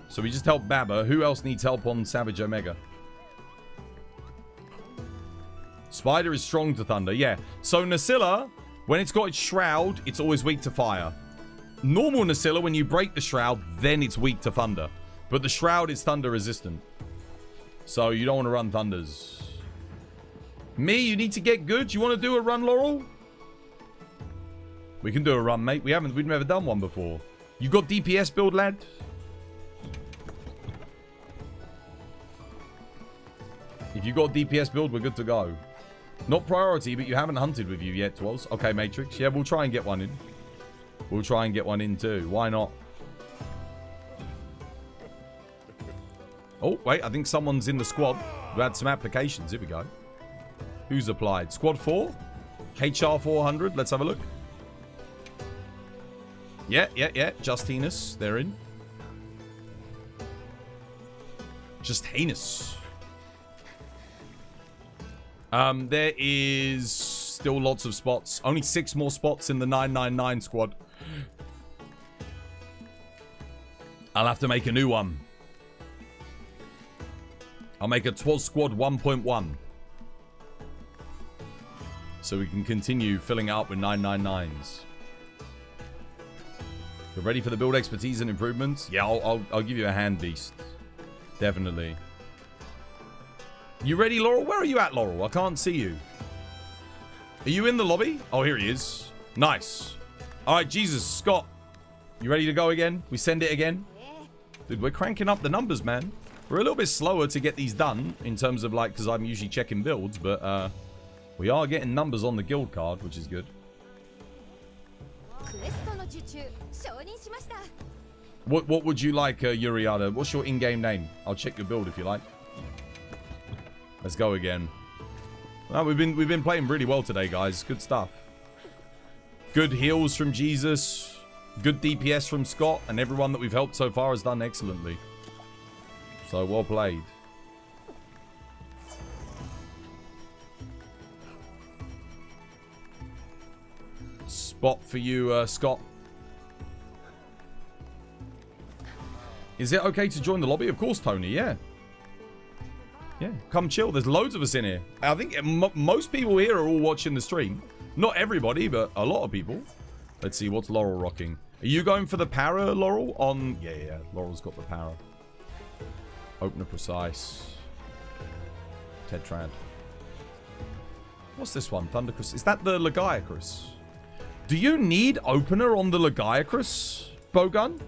So we just helped Baba. Who else needs help on Savage Omega? Spider is strong to thunder. Yeah. So Nasilla, when it's got its shroud, it's always weak to fire. Normal Nasilla, when you break the shroud, then it's weak to thunder. But the shroud is thunder resistant. So you don't want to run thunders. Me, you need to get good. You want to do a run, Laurel? We can do a run, mate. We've never done one before. You got DPS build, lad? If you got DPS build, we're good to go. Not priority, but you haven't hunted with you yet, Twas. Okay, Matrix. Yeah, we'll try and get one in. We'll try and get one in too. Why not? Oh, wait. I think someone's in the squad who had some applications. Here we go. Who's applied? Squad 4? HR 400. Let's have a look. Yeah. Justinus. They're in. Just heinous. There is still lots of spots. Only 6 more spots in the 999 squad. I'll have to make a new one. I'll make a Twas Squad 1.1. So we can continue filling out with 999s. You're ready for the build expertise and improvements? Yeah, I'll give you a hand, Beast. Definitely. You ready, Laurel? Where are you at, Laurel? I can't see you. Are you in the lobby? Oh, here he is. Nice. All right, Jesus, Scott. You ready to go again? We send it again? Dude, we're cranking up the numbers, man. We're a little bit slower to get these done in terms of, like, because I'm usually checking builds, but we are getting numbers on the guild card, which is good. What would you like, Uriada? What's your in-game name? I'll check your build if you like. Let's go again. Well, we've been playing really well today, guys. Good stuff. Good heals from Jesus. Good DPS from Scott. And everyone that we've helped so far has done excellently. So, well played. Spot for you, Scott. Is it okay to join the lobby? Of course, Tony. Yeah. Yeah, come chill. There's loads of us in here. I think most people here are all watching the stream. Not everybody, but a lot of people. Let's see, what's Laurel rocking? Are you going for the para, Laurel? On yeah. Laurel's got the para. Opener precise. Tetrad. What's this one? Thundercris. Is that the Legiacris? Do you need opener on the Legiacris, Bowgun?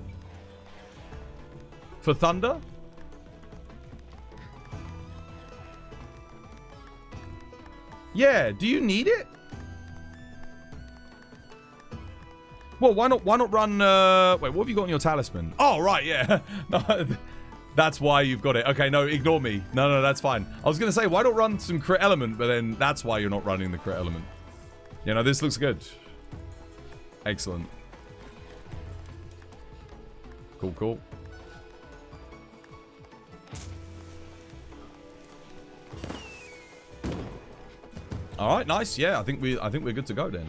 For Thunder? Yeah, do you need it? Well, why not run, wait, what have you got on your talisman? Oh, right, yeah. No, that's why you've got it. Okay, no, ignore me. No, that's fine. I was going to say, why not run some crit element, but then that's why you're not running the crit element. You know, this looks good. Excellent. Cool. All right, nice. Yeah, I think we're good to go then.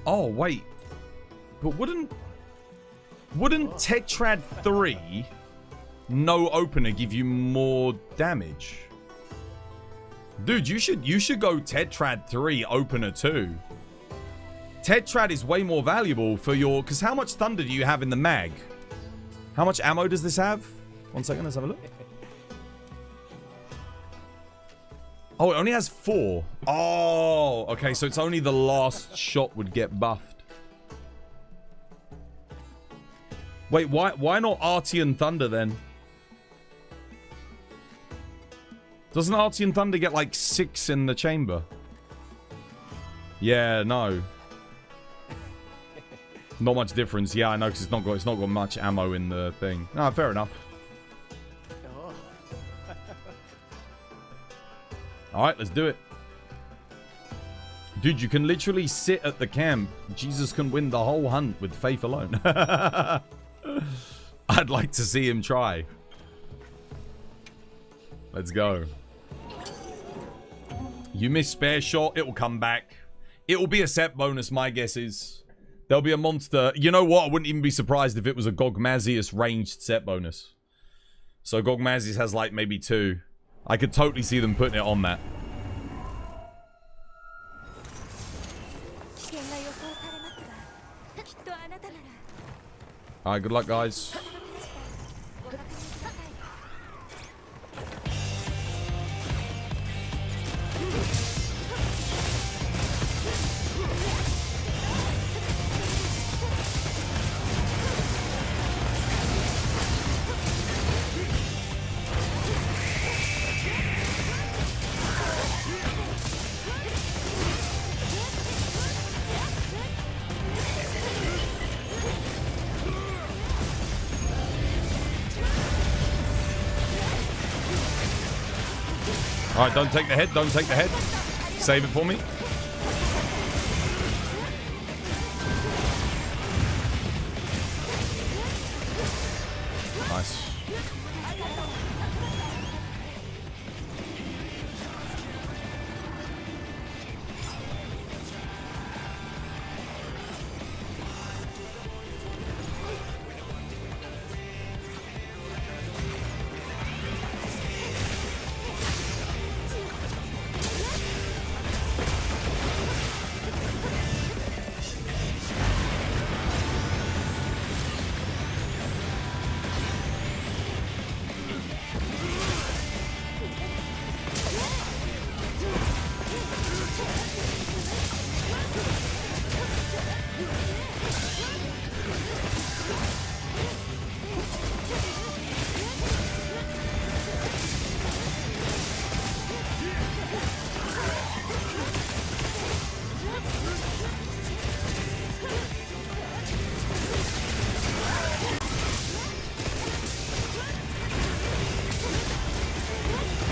Oh wait, but wouldn't Tetrad 3 no opener give you more damage? Dude, you should go Tetrad 3 opener 2. Tetrad is way more valuable for your, because how much thunder do you have in the mag? How much ammo does this have? 1 second, let's have a look. Oh, it only has 4. Oh, okay, so it's only the last shot would get buffed. Wait, why not Artian Thunder then? Doesn't Artian Thunder get like 6 in the chamber? Yeah, no. Not much difference. Yeah, I know, because it's not got much ammo in the thing. Ah, fair enough. Alright, let's do it. Dude, you can literally sit at the camp. Jesus can win the whole hunt with faith alone. I'd like to see him try. Let's go. You miss spare shot, it will come back. It will be a set bonus, my guess is. There'll be a monster. You know what? I wouldn't even be surprised if it was a Gogmazios ranged set bonus. So Gogmazios has like maybe 2. I could totally see them putting it on that. Alright, good luck, guys. Alright, don't take the head. Don't take the head. Save it for me. Nice.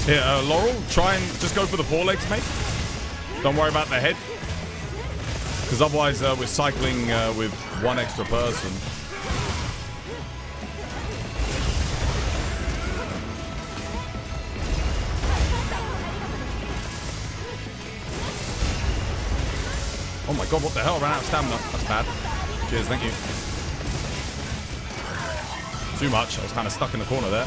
Yeah, Laurel, try and just go for the forelegs, mate. Don't worry about the head. Because otherwise we're cycling with one extra person. Oh my god, what the hell? Ran out of stamina. That's bad. Cheers, thank you. Too much. I was kind of stuck in the corner there.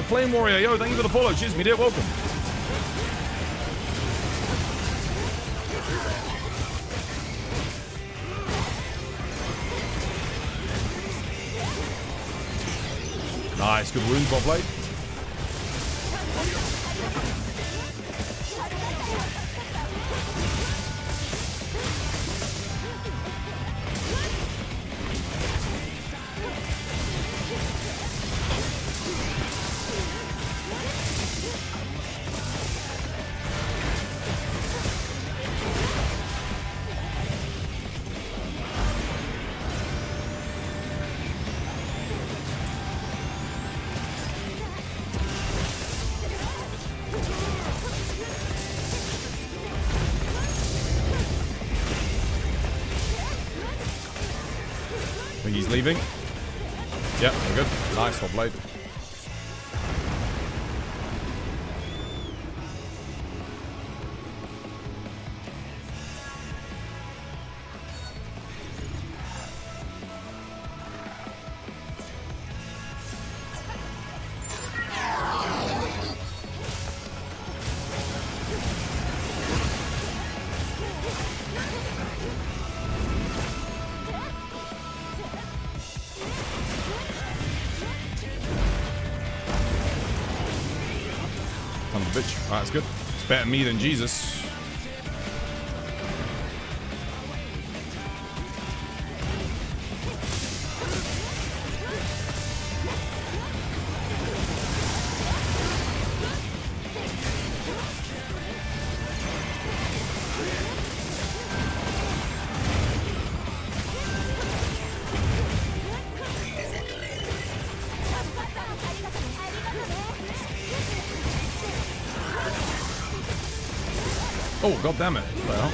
Flame Warrior, yo, thank you for the follow. Cheers, me dear, welcome. Nice, good wounds, well played. He's leaving. Yeah, we're good. Nice, well played. Bitch. Alright, that's good. It's better me than Jesus. Oh, god damn it. What the hell?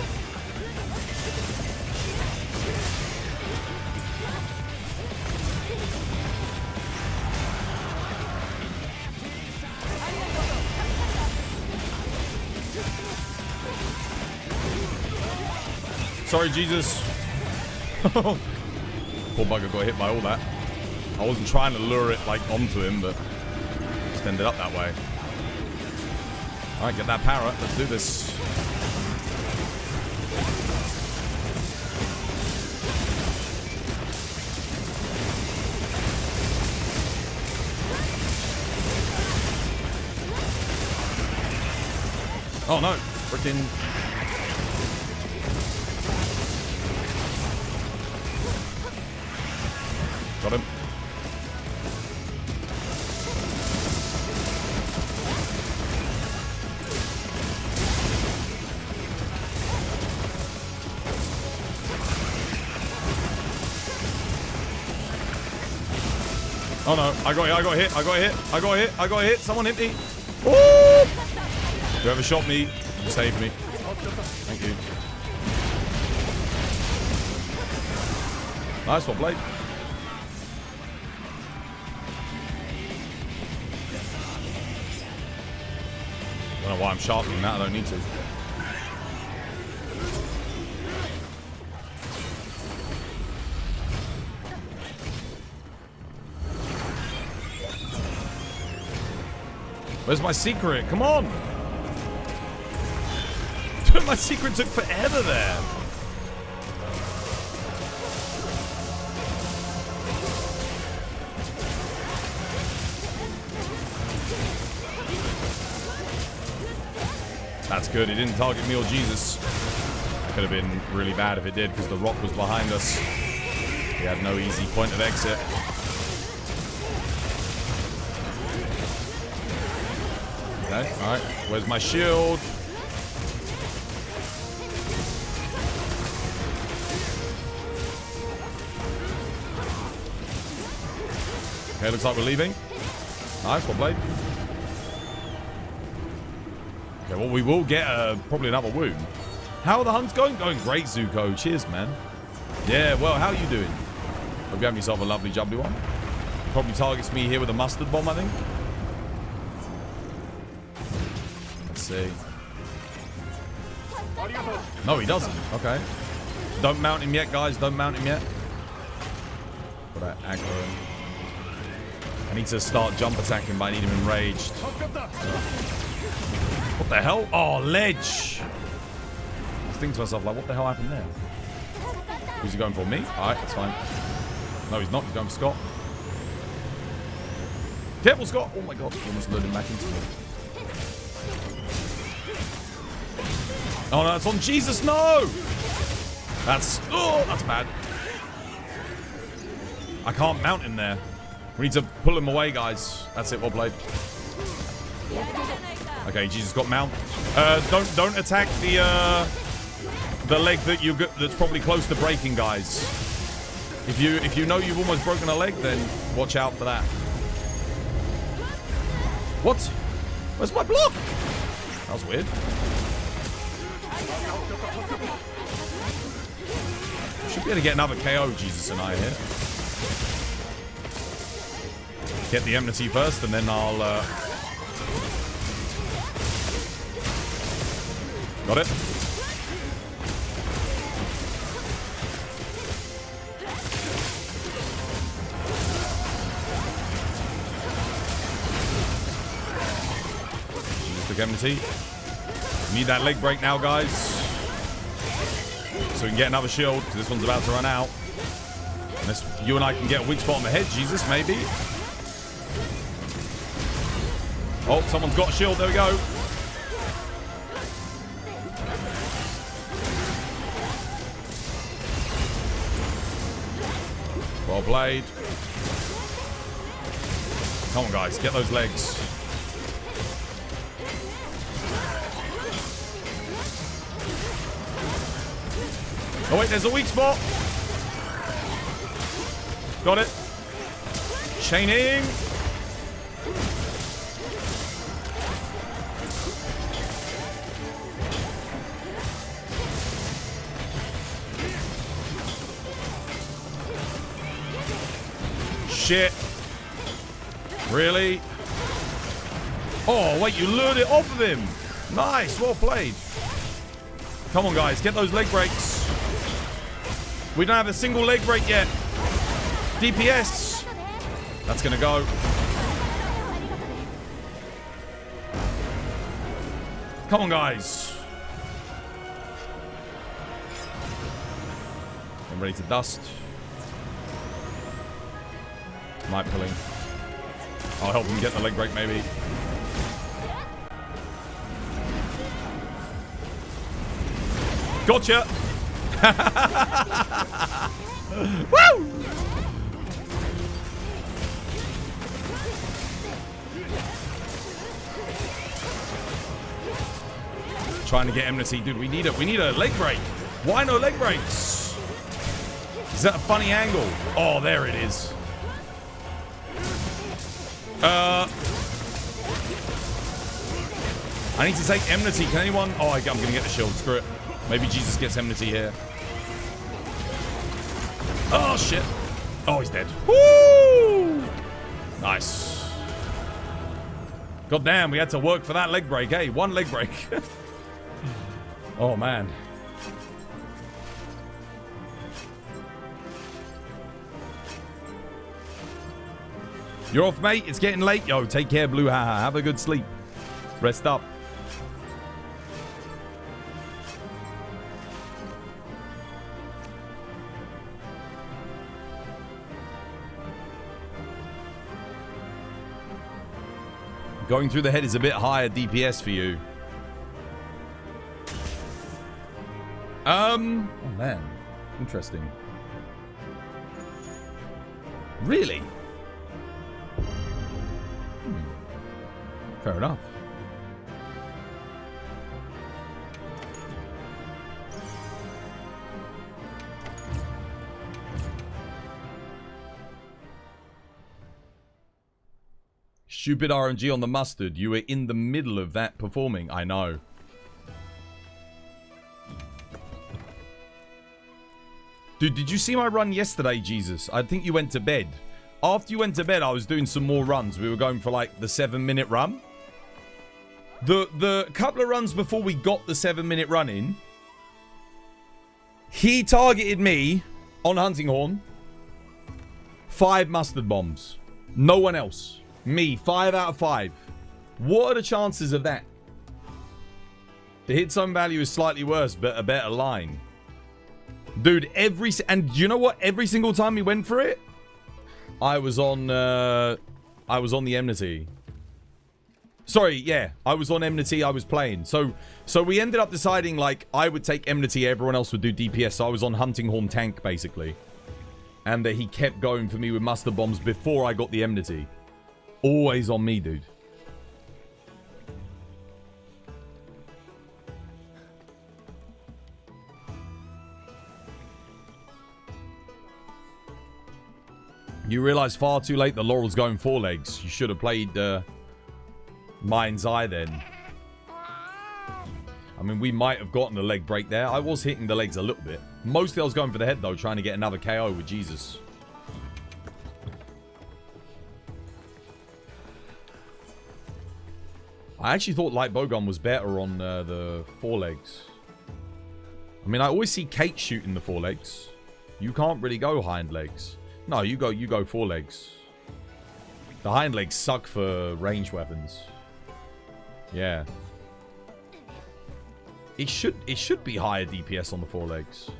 Sorry, Jesus. Poor bugger got hit by all that. I wasn't trying to lure it like onto him, but just ended up that way. Alright, get that parrot. Let's do this. Oh no, freaking. Got him. Oh no, I got hit. Someone hit me. Woo! Whoever shot me, saved me. Thank you. Nice one, Blade. I don't know why I'm sharpening that, I don't need to. Where's my secret? Come on! Dude, my secret took forever there. That's good. He didn't target me or Jesus. could have been really bad if it did, because the rock was behind us. We had no easy point of exit. Okay, alright. Where's my shield? Okay, looks like we're leaving. Nice, well played. Okay, well, we will get probably another wound. How are the hunts going? Going great, Zuko. Cheers, man. Yeah, well, how are you doing? Hope you have yourself a lovely, jubbly one. Probably targets me here with a mustard bomb, I think. Let's see. No, he doesn't. Okay. Don't mount him yet, guys. Don't mount him yet. Got that aggro. I need to start jump attacking, but I need him enraged. What the hell? Oh, ledge. I think to myself, like, what the hell happened there? Who's he going for? Me? Alright, that's fine. No, he's not. He's going for Scott. Careful, Scott! Oh my god, he almost lured him back into me. Oh no, it's on Jesus, no! That's bad. I can't mount him there. We need to pull him away, guys. That's it, well played. Okay, Jesus got mount. Don't attack the leg that that's probably close to breaking, guys. If you know you've almost broken a leg, then watch out for that. What? Where's my block? That was weird. Should be able to get another KO, Jesus and I here. Get the enmity first, and then I'll... Got it. Enmity. Need that leg break now, guys. So we can get another shield, because this one's about to run out. Unless you and I can get a weak spot on the head, Jesus, maybe. Oh, someone's got a shield. There we go. Well played. Come on, guys. Get those legs. Oh wait, there's a weak spot. Got it. Chaining. Shit. Really? Oh, wait, you lured it off of him. Nice, well played. Come on, guys, get those leg breaks. We don't have a single leg break yet. DPS. That's gonna go. Come on, guys. I'm ready to dust. Night pulling. I'll help him get the leg break, maybe. Gotcha! Woo! Trying to get enmity. Dude, we need a leg break. Why no leg breaks? Is that a funny angle? Oh, there it is. I need to take enmity. Can anyone? Oh, I'm gonna get the shield. Screw it. Maybe Jesus gets enmity here. Oh, shit. Oh, he's dead. Woo! Nice. God damn, we had to work for that leg break, eh? One leg break. Oh, man. You're off, mate. It's getting late. Yo, take care, Blue. Haha. Have a good sleep. Rest up. Going through the head is a bit higher DPS for you. Oh man, interesting. Really? Fair enough. Stupid RNG on the mustard. You were in the middle of that performing. I know. Dude, did you see my run yesterday, Jesus? I think you went to bed. After you went to bed, I was doing some more runs. We were going for like the 7-minute run. The couple of runs before we got the 7-minute run in, he targeted me on hunting horn. 5 mustard bombs. No one else. Me, 5 out of 5. What are the chances of that? The hit zone value is slightly worse, but a better line. Dude, and you know what? Every single time we went for it, I was on the enmity. Sorry, yeah, I was on enmity. I was playing. So we ended up deciding like I would take enmity, everyone else would do DPS. So I was on hunting horn tank basically, and he kept going for me with mustard bombs before I got the enmity. Always on me, dude. You realize far too late the Laurel's going 4 legs. You should have played Mind's Eye then. I mean, we might have gotten a leg break there. I was hitting the legs a little bit. Mostly I was going for the head though, trying to get another KO with Jesus. I actually thought light bowgun was better on the 4 legs. I mean, I always see Kate shooting the 4 legs. You can't really go hind legs. No, you go 4 legs. The hind legs suck for ranged weapons. Yeah. It should be higher DPS on the 4 legs.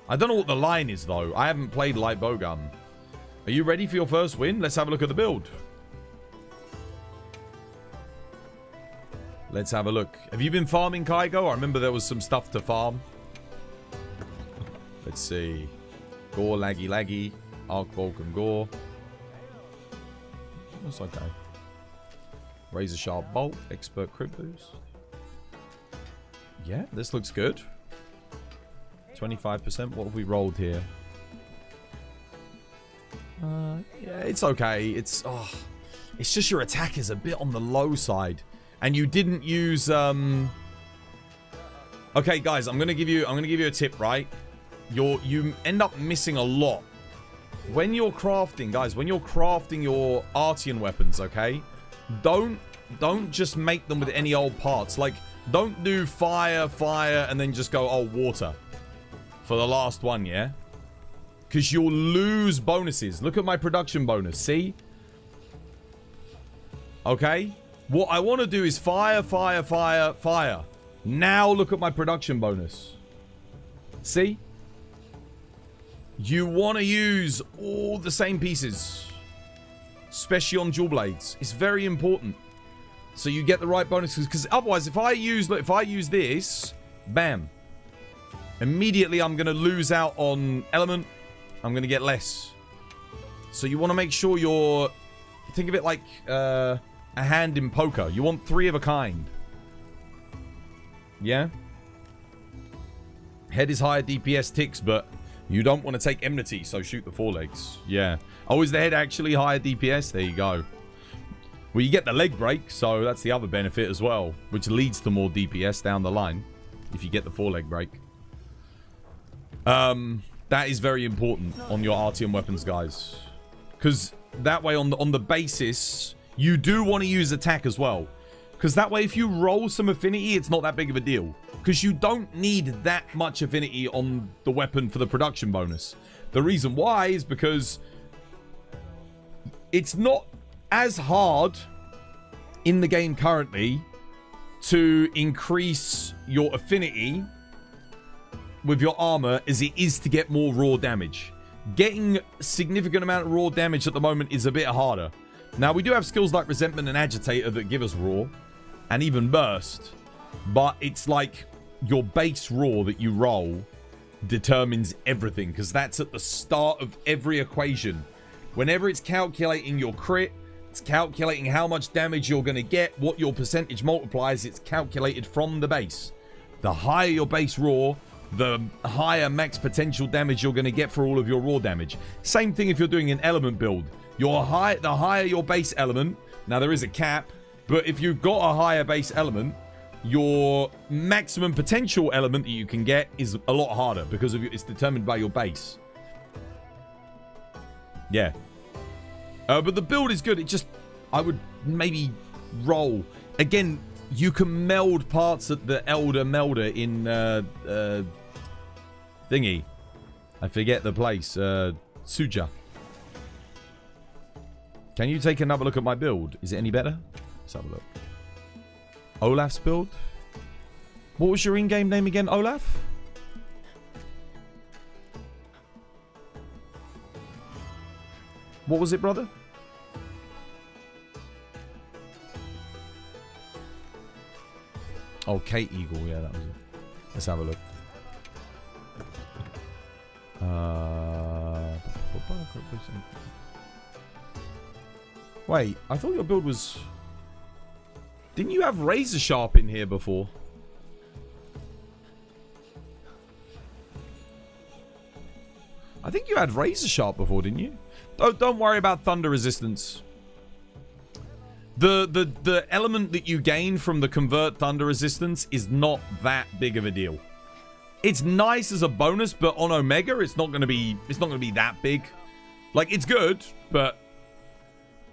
I don't know what the line is though. I haven't played light bowgun. Are you ready for your first win? Let's have a look at the build. Let's have a look. Have you been farming, Kygo? I remember there was some stuff to farm. Let's see. Gore, laggy, laggy. Arc, Vulcan, Gore. That's okay. Razor Sharp Bolt. Expert Crit Boost. Yeah, this looks good. 25%. What have we rolled here? Yeah, it's okay. It's just your attack is a bit on the low side. And you didn't use okay, guys, I'm gonna give you a tip, right? You end up missing a lot when you're crafting, guys. When you're crafting your Artian weapons, okay, don't just make them with any old parts. Like, don't do fire, and then just go, oh, water for the last one, yeah? Because you'll lose bonuses. Look at my production bonus. See? Okay. What I want to do is fire. Now look at my production bonus. See? You want to use all the same pieces. Especially on dual blades. It's very important. So you get the right bonuses. Because otherwise, if I use this, bam. Immediately I'm going to lose out on element. I'm going to get less. So you want to make sure you're... Think of it like... a hand in poker. You want 3 of a kind. Yeah? Head is higher DPS ticks, but you don't want to take enmity, so shoot the 4 legs. Yeah. Oh, is the head actually higher DPS? There you go. Well, you get the leg break, so that's the other benefit as well, which leads to more DPS down the line if you get the 4 leg break. That is very important on your Artian weapons, guys. Because that way on the basis... You do want to use attack as well. Because that way, if you roll some affinity, it's not that big of a deal. Because you don't need that much affinity on the weapon for the production bonus. The reason why is because it's not as hard in the game currently to increase your affinity with your armor as it is to get more raw damage. Getting a significant amount of raw damage at the moment is a bit harder. Now, we do have skills like Resentment and Agitator that give us Raw. And even Burst. But it's like your base Raw that you roll determines everything, because that's at the start of every equation. Whenever it's calculating your crit, it's calculating how much damage you're going to get, what your percentage multiplies. It's calculated from the base. The higher your base raw, the higher max potential damage you're going to get for all of your raw damage. Same thing if you're doing an element build. The higher your base element, now there is a cap, but if you've got a higher base element, your maximum potential element that you can get is a lot harder because it's determined by your base. Yeah. But the build is good. I would maybe roll. Again, you can meld parts at the Elder Melder in thingy. I forget the place. Suja. Can you take another look at my build? Is it any better? Let's have a look. Olaf's build? What was your in-game name again, Olaf? What was it, brother? Oh, Kate Eagle. Yeah, that was it. Let's have a look. Wait, I thought your build was... Didn't you have Razor Sharp in here before? I think you had Razor Sharp before, didn't you? Don't worry about Thunder Resistance. The element that you gain from the Convert Thunder Resistance is not that big of a deal. It's nice as a bonus, but on Omega, it's not gonna be that big. Like, it's good, but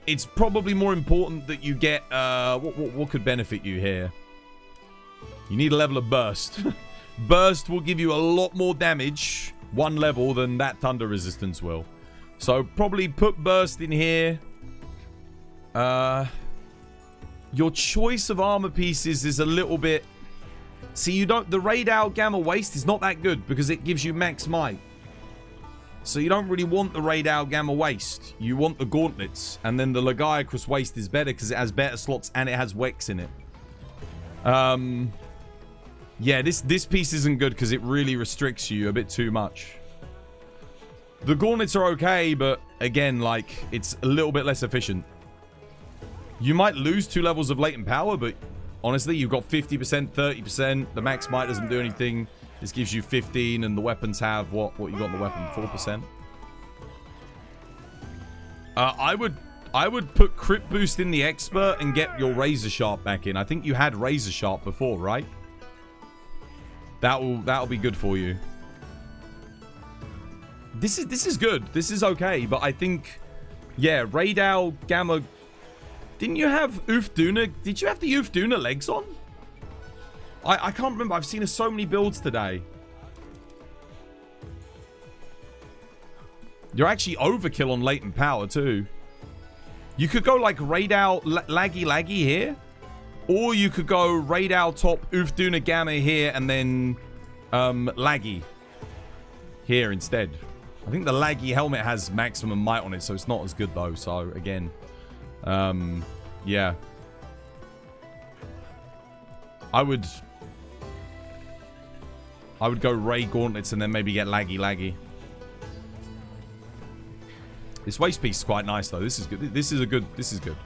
it's probably more important that you get what could benefit you here. You need a level of Burst. Burst will give you a lot more damage, one level, than that Thunder Resistance will. So probably put Burst in here. Your choice of armor pieces is a little bit... See, you don't... The Raid Out Gamma Waste is not that good because it gives you max might. So you don't really want the Raid Out Gamma Waste. You want the Gauntlets. And then the Lagiacrus Waste is better because it has better slots and it has Wex in it. Yeah, this piece isn't good because it really restricts you a bit too much. The Gauntlets are okay, but again, like, it's a little bit less efficient. You might lose 2 levels of latent power, but honestly, you've got 50%, 30%. The max might doesn't do anything. This gives you 15, and the weapons have what you got in the weapon, 4%. I would put crit boost in the expert and get your Razor Sharp back in. I think you had Razor Sharp before, right? That'll be good for you. This is good. This is okay, but I think, yeah, Raid Owl Gamma. Didn't you have Ufduna? Did you have the Ufduna legs on? I can't remember. I've seen so many builds today. You're actually overkill on latent power too. You could go like Raid Owl Laggy here, or you could go Raid Owl top Ufduna Gamma here and then Laggy here instead. I think the Laggy helmet has maximum might on it, so it's not as good though. So again, yeah, I would go Ray Gauntlets and then maybe get Laggy. This waist piece is quite nice though. This is good. This is good.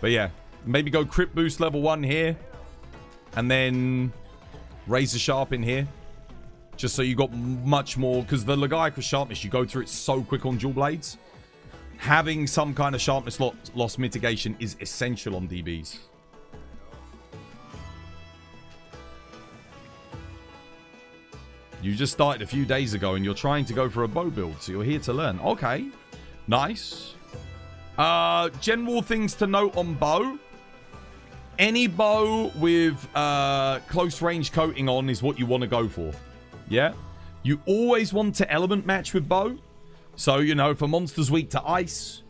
But yeah, maybe go crit boost level 1 here, and then Razor Sharp in here, just so you got much more, because the Lagiacrus sharpness, you go through it so quick on dual blades. Having some kind of sharpness loss mitigation is essential on DBs. You just started a few days ago and you're trying to go for a bow build, so you're here to learn. Okay, nice. General things to note on bow. Any bow with close range coating on is what you want to go for. Yeah? You always want to element match with bow. So, you know, if a monster's weak to ice,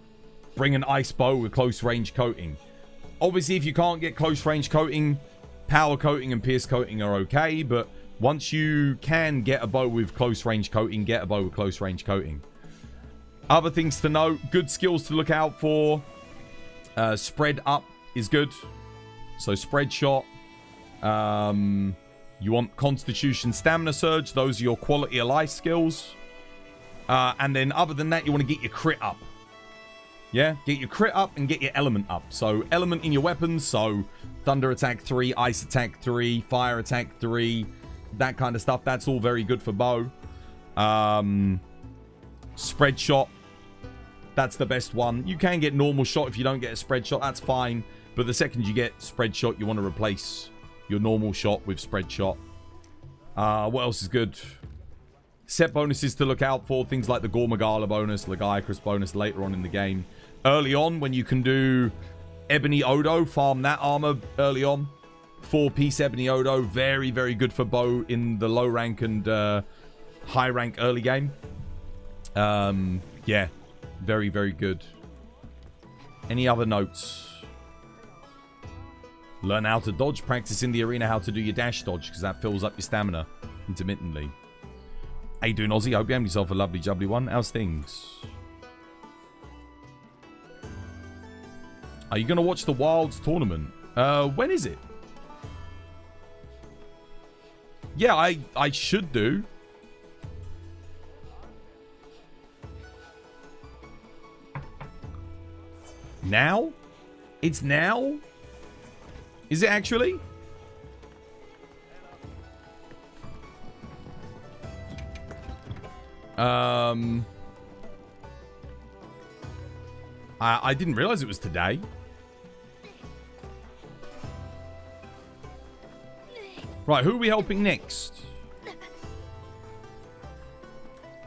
bring an ice bow with close range coating. Obviously, if you can't get close range coating, power coating and pierce coating are okay, but once you can get a bow with close range coating, get a bow with close range coating. Other things to note, good skills to look out for. Spread up is good. So spread shot. You want Constitution Stamina Surge. Those are your quality of life skills. And then other than that, you want to get your crit up. Yeah? Get your crit up and get your element up. So element in your weapons. So thunder attack 3, ice attack 3, fire attack 3. That kind of stuff. That's all very good for bow. Spread shot. That's the best one. You can get normal shot if you don't get a spread shot. That's fine. But the second you get spread shot, you want to replace your normal shot with spread shot. What else is good? Set bonuses to look out for. Things like the Gogmazios bonus, Legiacris bonus later on in the game. Early on, when you can do Ebony Odo, farm that armor early on. 4-piece Ebony Odo. Very, very good for bow in the low rank and high rank early game. Yeah. Very, very good. Any other notes? Learn how to dodge. Practice in the arena how to do your dash dodge, because that fills up your stamina intermittently. How you doing, Aussie? Hope you have yourself a lovely jubbly one. How's things? Are you going to watch the Wilds tournament? When is it? Yeah, I should do. Now? It's now? Is it actually? I didn't realize it was today. Right, who are we helping next?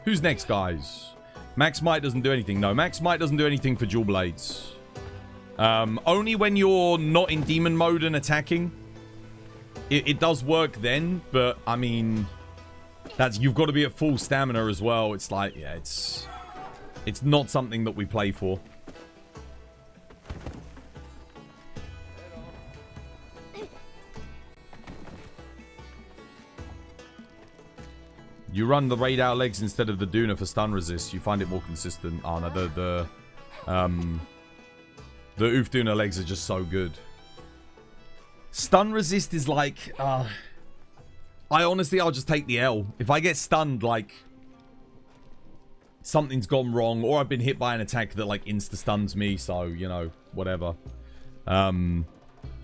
Who's next, guys? Max Might doesn't do anything. No, Max Might doesn't do anything for dual blades. Only when you're not in demon mode and attacking. It does work then, but I mean, you've got to be at full stamina as well. It's like, yeah, it's not something that we play for. You run the radar legs instead of the Duna for stun resist. You find it more consistent. Oh no, the Oofduna legs are just so good. Stun resist is like... I'll just take the L. If I get stunned, like... something's gone wrong, or I've been hit by an attack that, like, insta-stuns me, so, you know, whatever.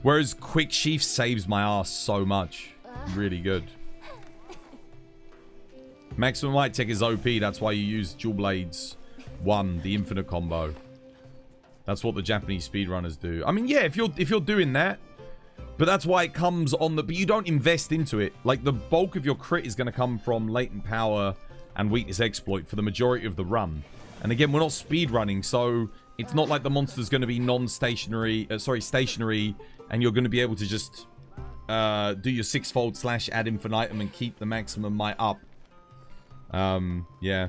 Whereas Quick Sheath saves my ass so much. Really good. Maximum Light Tech is OP, that's why you use Dual Blades 1, the infinite combo. That's what the Japanese speedrunners do. I mean, yeah, if you're doing that, but that's why it comes on the... But you don't invest into it. Like, the bulk of your crit is going to come from latent power and weakness exploit for the majority of the run. And again, we're not speedrunning, so it's not like the monster's going to be non-stationary... stationary, and you're going to be able to just do your sixfold / ad infinitum and keep the maximum might up. Yeah.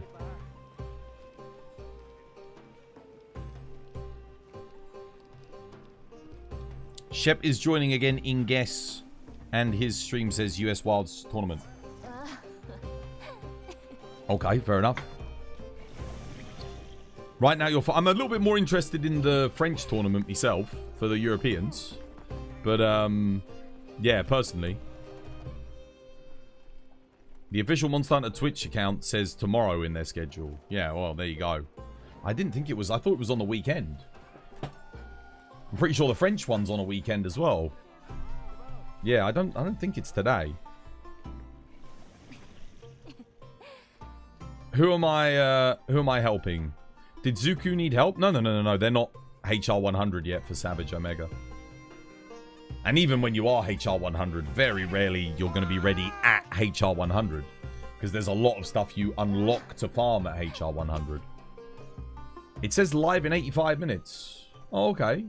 Shep is joining again in guess, and his stream says US Wilds tournament. Okay, fair enough. Right now, I'm a little bit more interested in the French tournament myself for the Europeans, but yeah, personally. The official Monster Hunter Twitch account says tomorrow in their schedule. Yeah, well, there you go. I didn't think it was. I thought it was on the weekend. I'm pretty sure the French one's on a weekend as well. Yeah, I don't think it's today. Who am I helping? Did Zuku need help? No. They're not HR 100 yet for Savage Omega. And even when you are HR 100, very rarely you're going to be ready at HR 100. Because there's a lot of stuff you unlock to farm at HR 100. It says live in 85 minutes. Oh, okay.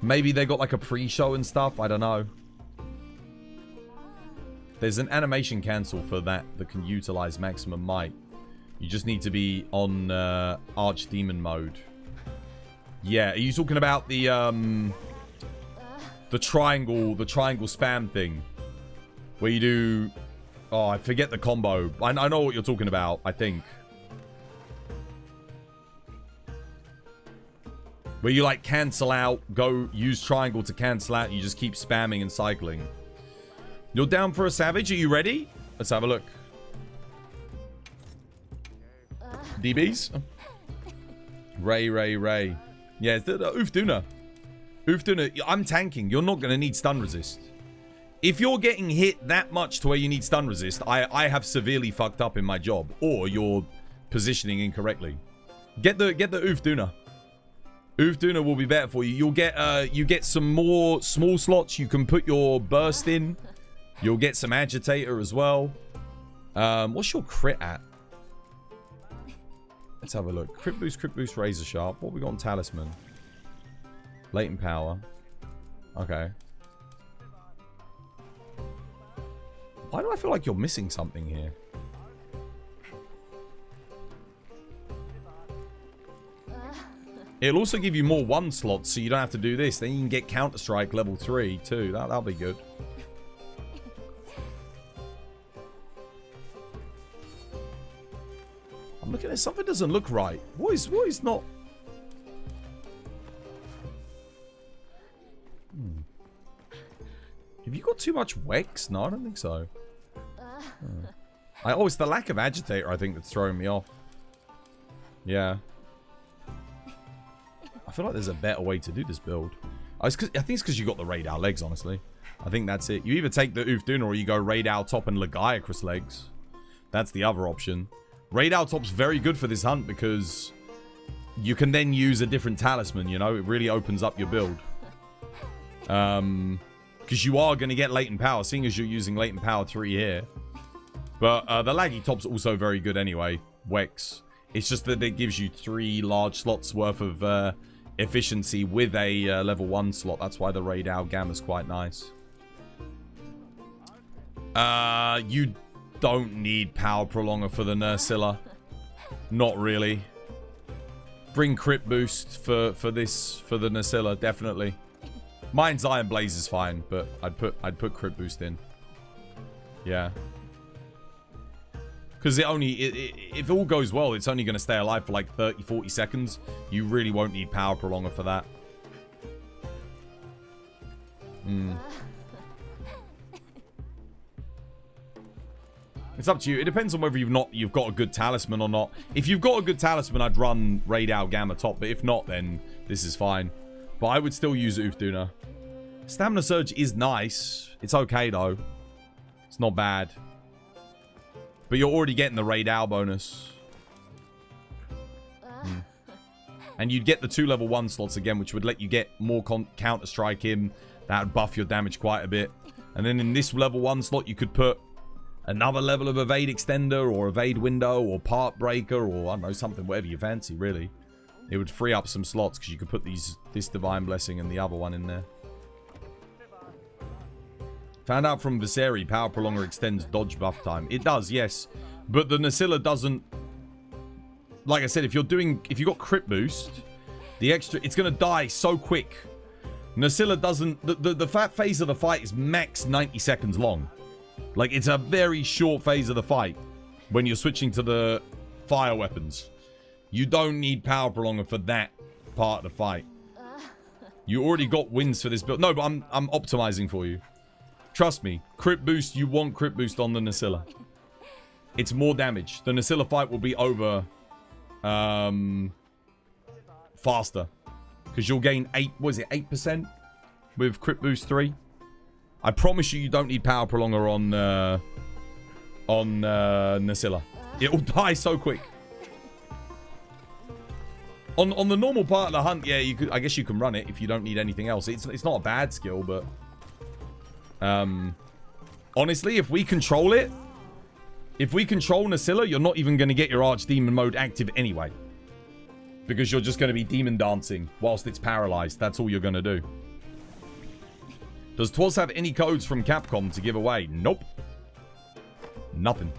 Maybe they got like a pre-show and stuff. I don't know. There's an animation cancel for that can utilize maximum might. You just need to be on Archdemon mode. Yeah, are you talking about the triangle spam thing? Where you do... Oh, I forget the combo. I know what you're talking about, I think. Where you, like, cancel out, go use triangle to cancel out, and you just keep spamming and cycling. You're down for a savage? Are you ready? Let's have a look. DBs? Ray. Yeah, it's the Oofduna. Oofduna, I'm tanking. You're not going to need stun resist. If you're getting hit that much to where you need stun resist, I have severely fucked up in my job. Or you're positioning incorrectly. Get the Oofduna. Oofduna will be better for you. You'll get you get some more small slots you can put your burst in. You'll get some agitator as well. What's your crit at? Let's have a look. Crit boost, razor sharp. What we got on talisman? Latent power. Okay. Why do I feel like you're missing something here? It'll also give you more 1 slots, so you don't have to do this. Then you can get Counter-Strike level 3 too. That'll be good. I'm looking at something doesn't look right. What is not? Have you got too much Wex? No, I don't think so. Oh, it's the lack of agitator, I think, that's throwing me off. Yeah. I feel like there's a better way to do this build. I think it's because you got the Raid Owl legs, honestly. I think that's it. You either take the Oofduna or you go Raid Owl top and Legiacrus legs. That's the other option. Raid Owl top's very good for this hunt because you can then use a different talisman, you know? It really opens up your build. Because you are going to get latent power, seeing as you're using latent power 3 here. But the laggy top's also very good anyway. Wex. It's just that it gives you 3 large slots worth of efficiency with a level 1 slot. That's why the Raid Owl Gamma's quite nice. You don't need power prolonger for the Nursilla. Not really. Bring crit boost for the Nursilla, definitely. Mine's Iron Blaze is fine, but I'd put crit boost in. Yeah. Because if all goes well, it's only going to stay alive for like 30-40 seconds. You really won't need power prolonger for that. It's up to you. It depends on whether you've got a good talisman or not. If you've got a good talisman, I'd run Raid Owl Gamma top. But if not, then this is fine. But I would still use Oofduna. Stamina Surge is nice. It's okay, though. It's not bad. But you're already getting the Raid Owl bonus. And you'd get the 2 level 1 slots again, which would let you get more Counter-Strike in. That would buff your damage quite a bit. And then in this level 1 slot, you could put another level of Evade Extender or Evade Window or Part Breaker or, I don't know, something, whatever you fancy, really. It would free up some slots because you could put this Divine Blessing and the other one in there. Found out from Viseri, Power Prolonger extends dodge buff time. It does, yes. But the Nursilla doesn't... Like I said, if you've got crit boost, the extra... It's going to die so quick. Nursilla doesn't... The fat phase of the fight is max 90 seconds long. Like, it's a very short phase of the fight when you're switching to the fire weapons. You don't need Power Prolonger for that part of the fight. You already got wins for this build. No, but I'm optimizing for you. Trust me, crit boost, you want crit boost on the Nursilla. It's more damage. The Nursilla fight will be over faster. Because you'll gain 8% with crit boost 3. I promise you don't need power prolonger on Nursilla. It'll die so quick. On the normal part of the hunt, yeah, I guess you can run it if you don't need anything else. It's not a bad skill, but honestly, if we control it, if we control Nursilla, you're not even going to get your Archdemon mode active anyway. Because you're just going to be demon dancing whilst it's paralyzed. That's all you're going to do. Does Twas have any codes from Capcom to give away? Nope. Nothing.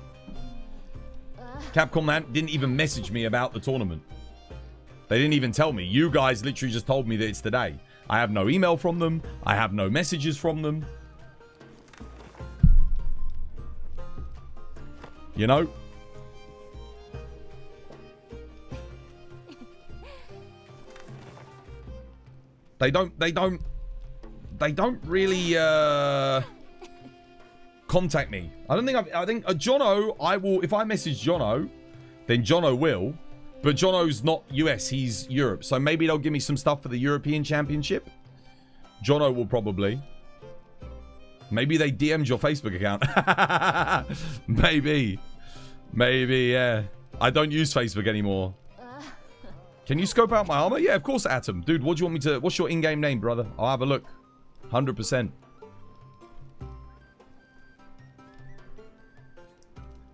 Capcom didn't even message me about the tournament. They didn't even tell me. You guys literally just told me that it's today. I have no email from them. I have no messages from them. You know? They don't really, contact me. I don't think I think Jono, I will, if I message Jono, then Jono will. But Jono's not US, he's Europe. So maybe they'll give me some stuff for the European Championship. Jono will probably. Maybe they DM'd your Facebook account. Maybe. Maybe, yeah. I don't use Facebook anymore. Can you scope out my armor? Yeah, of course, Atom. Dude, what do you want me to... What's your in-game name, brother? I'll have a look. 100%.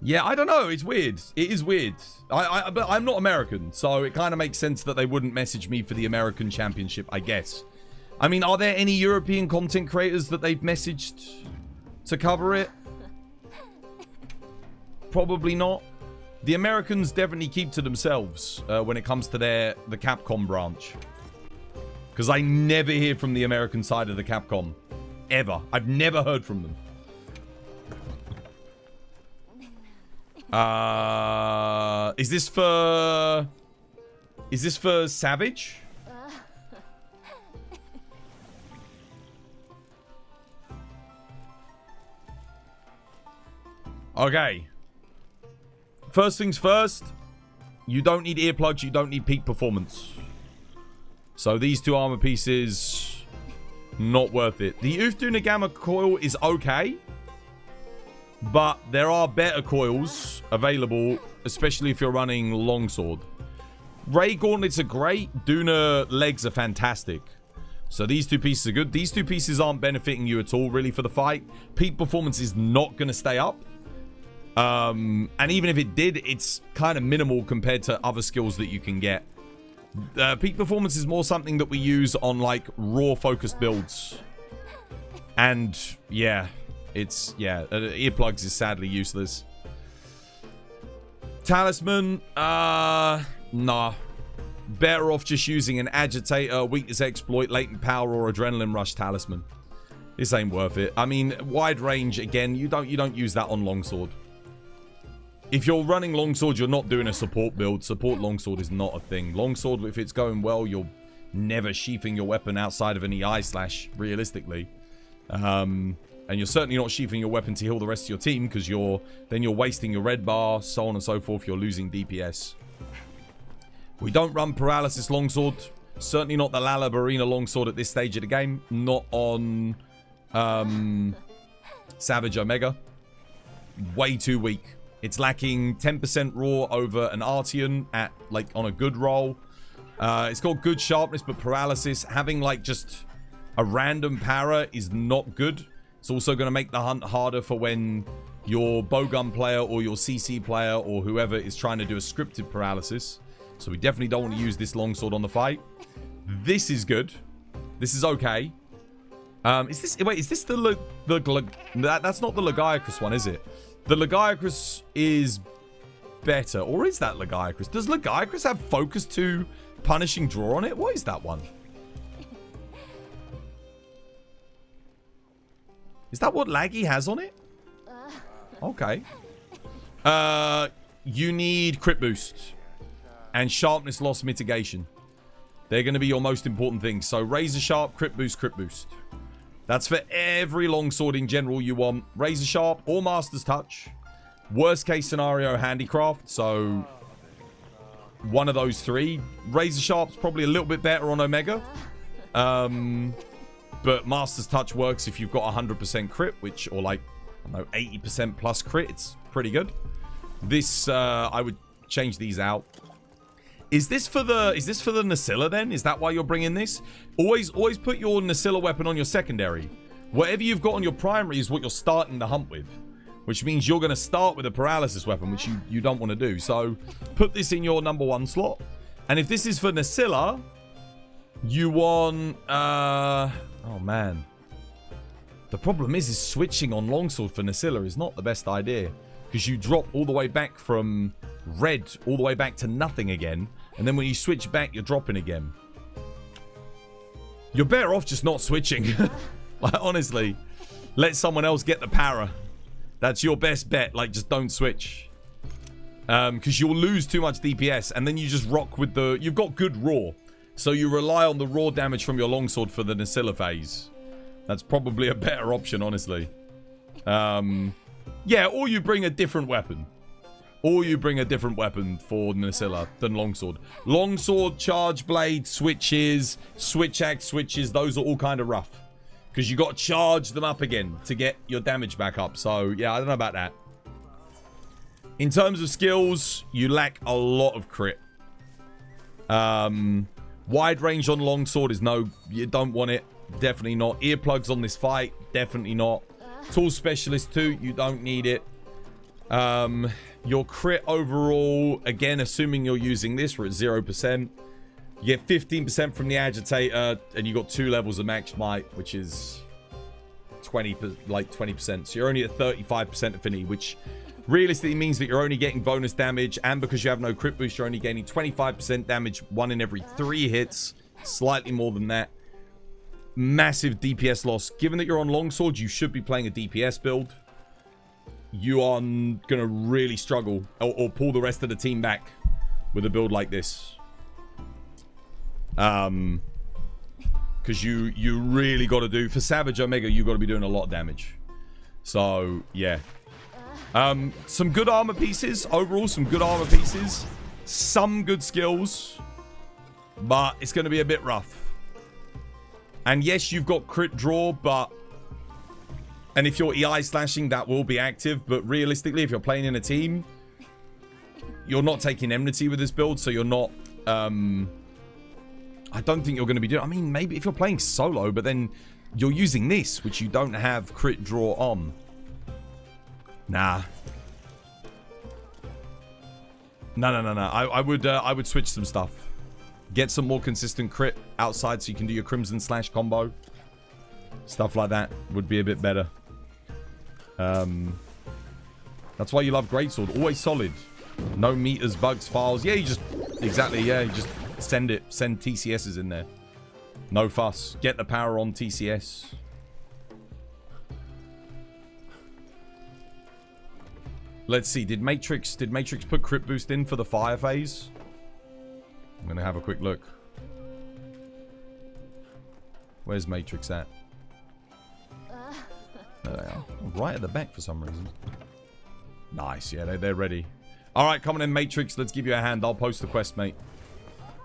Yeah, I don't know. It's weird. It is weird. But I'm not American, so it kind of makes sense that they wouldn't message me for the American Championship, I guess. I mean, are there any European content creators that they've messaged to cover it? Probably not. The Americans definitely keep to themselves when it comes to the Capcom branch. Because I never hear from the American side of the Capcom. Ever. I've never heard from them. Is this for Savage? Okay. First things first, you don't need earplugs, you don't need peak performance. So these two armor pieces, not worth it. The Ufdu Nagama coil is okay. But there are better coils available, especially if you're running longsword. Ray gauntlets are great. Duna legs are fantastic. So these two pieces are good. These two pieces aren't benefiting you at all, really, for the fight. Peak performance is not going to stay up. And even if it did, it's kind of minimal compared to other skills that you can get. Peak performance is more something that we use on, like, raw-focused builds. And, yeah... earplugs is sadly useless. Talisman, nah. Better off just using an agitator, weakness exploit, latent power, or adrenaline rush talisman. This ain't worth it. I mean, wide range again. You don't use that on longsword. If you're running longsword, you're not doing a support build. Support longsword is not a thing. Longsword, if it's going well, you're never sheathing your weapon outside of an EI slash, realistically. And you're certainly not sheathing your weapon to heal the rest of your team, because then you're wasting your red bar, so on and so forth. You're losing DPS. We don't run paralysis longsword. Certainly not the Lalabarina longsword at this stage of the game. Not on Savage Omega. Way too weak. It's lacking 10% raw over an Artian at, like, on a good roll. It's got good sharpness, but paralysis, having, like, just a random para is not good. It's also going to make the hunt harder for when your bowgun player or your CC player or whoever is trying to do a scripted paralysis. So we definitely don't want to use this longsword on the fight. This is good. This is okay. Is this the that's not the Lagiacrus one, is it? The Lagiacrus is better. Or is that Lagiacrus? Does Lagiacrus have focus 2 punishing draw on it? What is that one? Is that what Laggy has on it? Okay. You need crit boost and sharpness loss mitigation. They're going to be your most important things. So razor sharp, crit boost, crit boost. That's for every longsword in general you want. Razor sharp or master's touch. Worst case scenario, handicraft. So one of those three. Razor sharp's probably a little bit better on Omega. But Master's Touch works if you've got 100% crit, or like, I don't know, 80% plus crit. It's pretty good. This, I would change these out. Is this for the Nasilla then? Is that why you're bringing this? Always put your Nasilla weapon on your secondary. Whatever you've got on your primary is what you're starting the hunt with. Which means you're going to start with a paralysis weapon, which you don't want to do. So, put this in your number 1 slot. And if this is for Nasilla, you want, oh man. The problem is switching on longsword for Nasilla is not the best idea. Because you drop all the way back from red all the way back to nothing again. And then when you switch back, you're dropping again. You're better off just not switching. Like, honestly. Let someone else get the para. That's your best bet. Like, just don't switch. Because you'll lose too much DPS. And then you just rock with the... You've got good raw. So you rely on the raw damage from your longsword for the Nasilla phase. That's probably a better option, honestly. Yeah, or you bring a different weapon. Or you bring a different weapon for Nasilla than longsword. Longsword, charge blade, switches, switch axe, switches, those are all kind of rough. Because you got to charge them up again to get your damage back up. So, yeah, I don't know about that. In terms of skills, you lack a lot of crit. Wide range on longsword is no, you don't want it. Definitely not. Earplugs on this fight, definitely not. Tool specialist too, you don't need it. Your crit overall, again, assuming you're using this, we're at 0%. You get 15% from the agitator, and you got 2 levels of max might, which is 20%. So you're only at 35% affinity, which realistically means that you're only getting bonus damage, and because you have no crit boost, you're only gaining 25% damage 1 in every 3 hits, slightly more than that. Massive DPS loss. Given that you're on longsword, you should be playing a DPS build. You are gonna really struggle or pull the rest of the team back with a build like this. Because you really got to do, for Savage Omega, you got to be doing a lot of damage. So yeah, some good armor pieces overall, some good armor pieces, some good skills, but it's going to be a bit rough. And yes, you've got crit draw, but and if you're EI slashing, that will be active. But realistically, if you're playing in a team, you're not taking enmity with this build, so you're not. I don't think you're going to be doing. I mean, maybe if you're playing solo, but then you're using this, which you don't have crit draw on. Nah. No. I would switch some stuff. Get some more consistent crit outside, so you can do your Crimson Slash combo. Stuff like that would be a bit better. That's why you love Greatsword. Always solid. No meters, bugs, files. Yeah, you just... Exactly, yeah. You just send it. Send TCSs in there. No fuss. Get the power on TCS. Let's see. Did Matrix put crit boost in for the fire phase? I'm going to have a quick look. Where's Matrix at? There they are. Right at the back for some reason. Nice. Yeah, they're ready. All right, come on in, Matrix. Let's give you a hand. I'll post the quest, mate.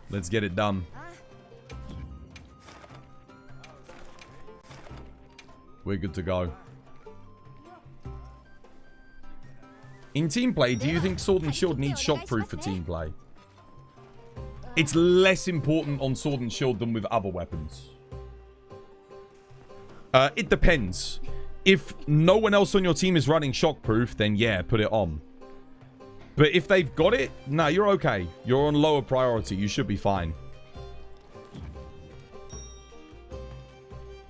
Let's get it done. We're good to go. In team play, do you think Sword and Shield needs shockproof for team play? It's less important on Sword and Shield than with other weapons. It depends. If no one else on your team is running shockproof, then yeah, put it on. But if they've got it, no, you're okay. You're on lower priority. You should be fine.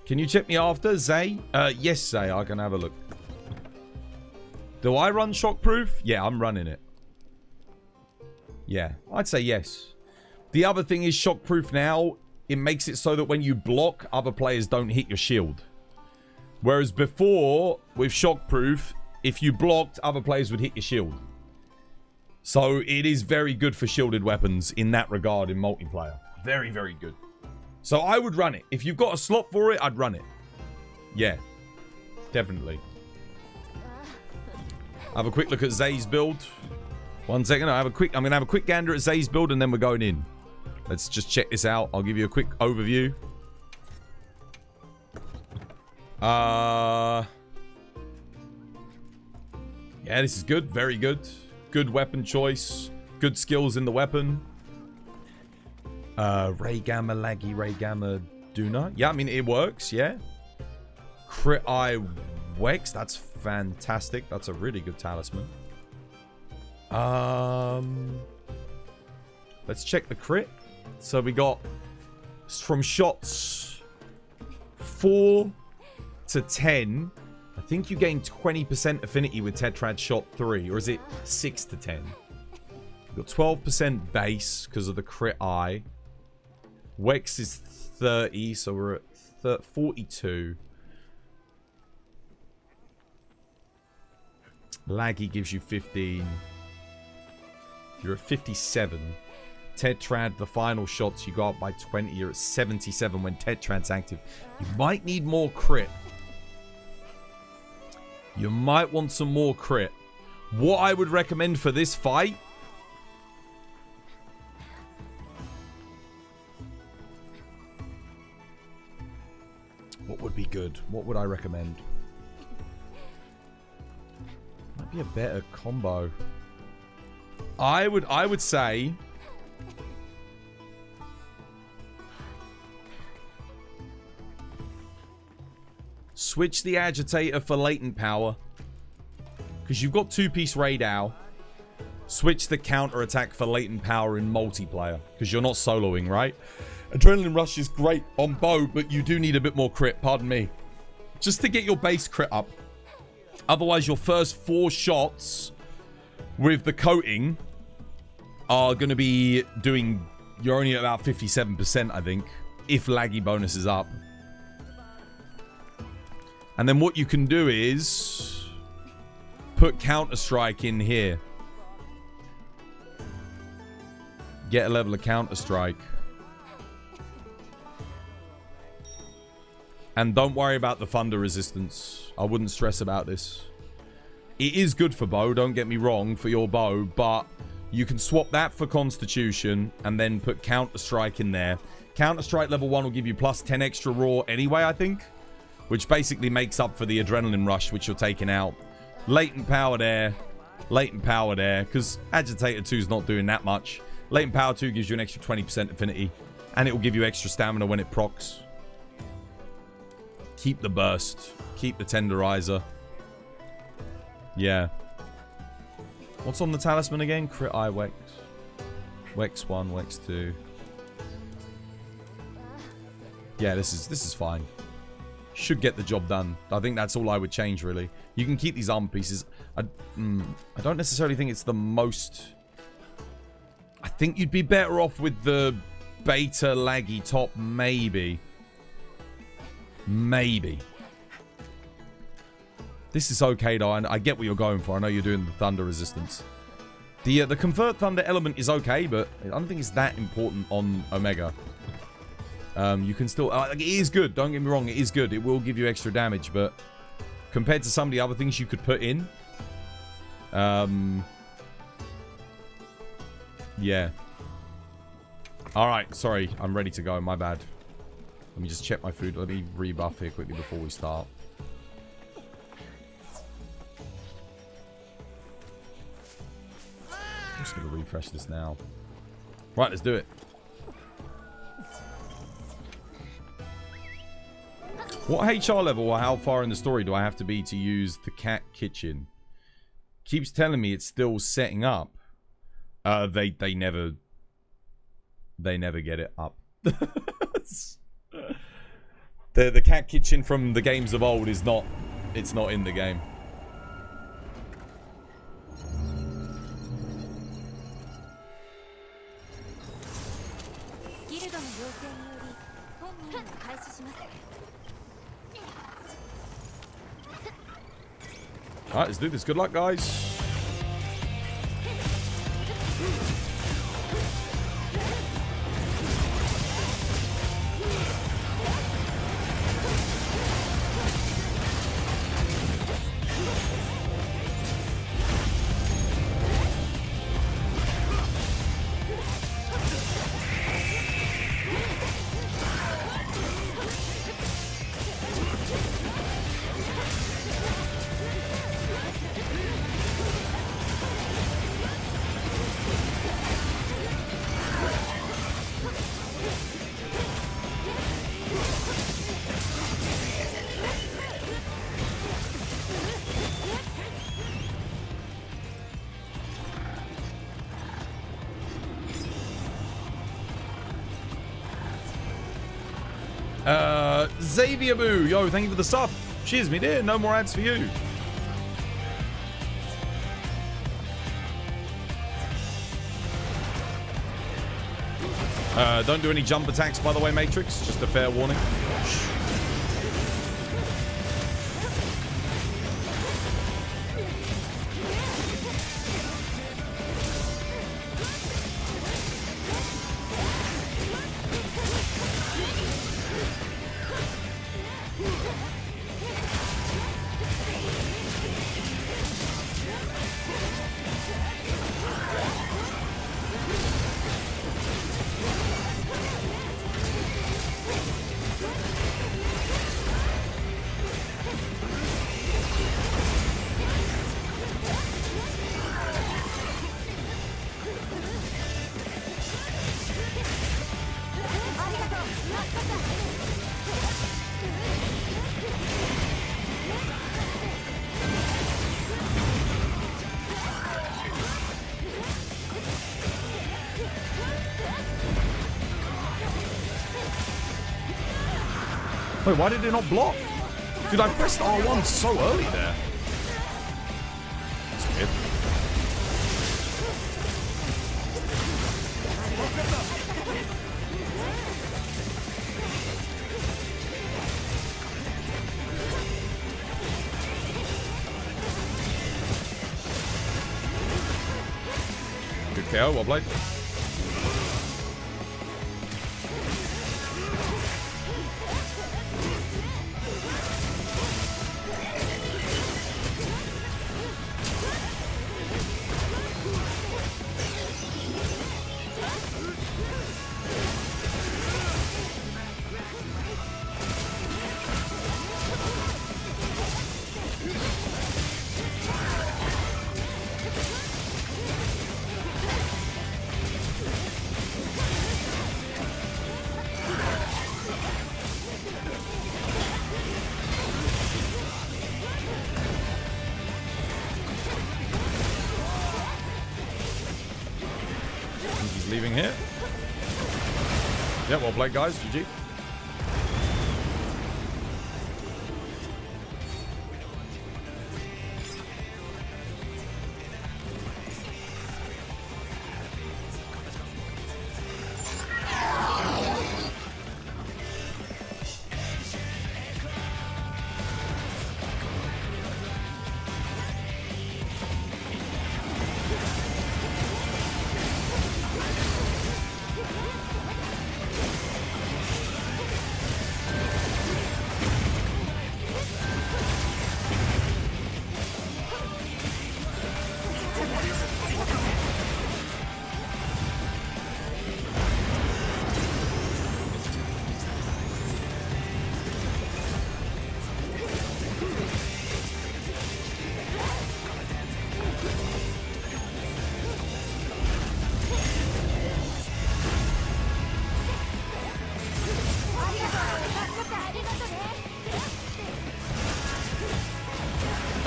Can you check me after, Zay? Yes, Zay. I can have a look. Do I run shockproof? Yeah, I'm running it. Yeah, I'd say yes. The other thing is shockproof now. It makes it so that when you block, other players don't hit your shield. Whereas before, with shockproof, if you blocked, other players would hit your shield. So it is very good for shielded weapons in that regard in multiplayer. Very, very good. So I would run it. If you've got a slot for it, I'd run it. Yeah, definitely. Have a quick look at Zay's build. 1 second. I'm going to have a quick gander at Zay's build and then we're going in. Let's just check this out. I'll give you a quick overview. Yeah, this is good. Very good. Good weapon choice. Good skills in the weapon. Ray Gamma, Laggy, Ray Gamma, Duna. Yeah, I mean, it works, yeah. Crit Eye Wex. That's fantastic. That's a really good talisman. Let's check the crit. So we got from shots 4 to 10. I think you gain 20% affinity with Tetrad shot 3. Or is it 6 to 10? You've got 12% base because of the crit eye. Wex is 30, so we're at 42. Laggy gives you 15. You're at 57. Tetrad, the final shots, you go up by 20. You're at 77 when Tetrad's active. You might need more crit. You might want some more crit. What I would recommend for this fight... What would be good? What would I recommend? Might be a better combo. I would say... Switch the agitator for latent power. Because you've got two-piece radar. Switch the counter-attack for latent power in multiplayer. Because you're not soloing, right? Adrenaline Rush is great on bow, but you do need a bit more crit, pardon me. Just to get your base crit up. Otherwise, your first 4 shots with the coating are going to be doing... You're only at about 57%, I think. If laggy bonus is up. And then what you can do is... Put Counter-Strike in here. Get a level of Counter-Strike. And don't worry about the thunder resistance. I wouldn't stress about this. It is good for bow, don't get me wrong, for your bow, but you can swap that for Constitution and then put Counter-Strike in there. Counter-Strike level 1 will give you plus 10 extra raw anyway, I think. Which basically makes up for the Adrenaline Rush, which you're taking out. Latent power there. Latent power there. Because Agitator 2 is not doing that much. Latent power 2 gives you an extra 20% affinity. And it will give you extra stamina when it procs. Keep the burst. Keep the tenderizer. Yeah. What's on the talisman again? Crit Eye Wex. Wex 1, Wex 2. Yeah, this is fine. Should get the job done. I think that's all I would change, really. You can keep these armor pieces. I don't necessarily think it's the most... I think you'd be better off with the beta laggy top, maybe. Maybe. This is okay, though. I get what you're going for. I know you're doing the thunder resistance. The convert thunder element is okay, but I don't think it's that important on Omega. You can still... it is good. Don't get me wrong. It is good. It will give you extra damage, but compared to some of the other things you could put in... yeah. Alright. Sorry. I'm ready to go. My bad. Let me just check my food. Let me rebuff here quickly before we start. I'm just going to refresh this now. Right, let's do it. What HR level or how far in the story do I have to be to use the cat kitchen? Keeps telling me it's still setting up. They never get it up. The cat kitchen from the games of old is not... It's not in the game. Alright, let's do this. Good luck, guys. Xavier Boo, yo, thank you for the sub. Cheers, me dear. No more ads for you. Don't do any jump attacks, by the way, Matrix. Just a fair warning. Wait, why did it not block? Dude, I pressed R1 so early there. That's weird. Good KO, well played. Leaving here. Yeah, well played, guys. GG.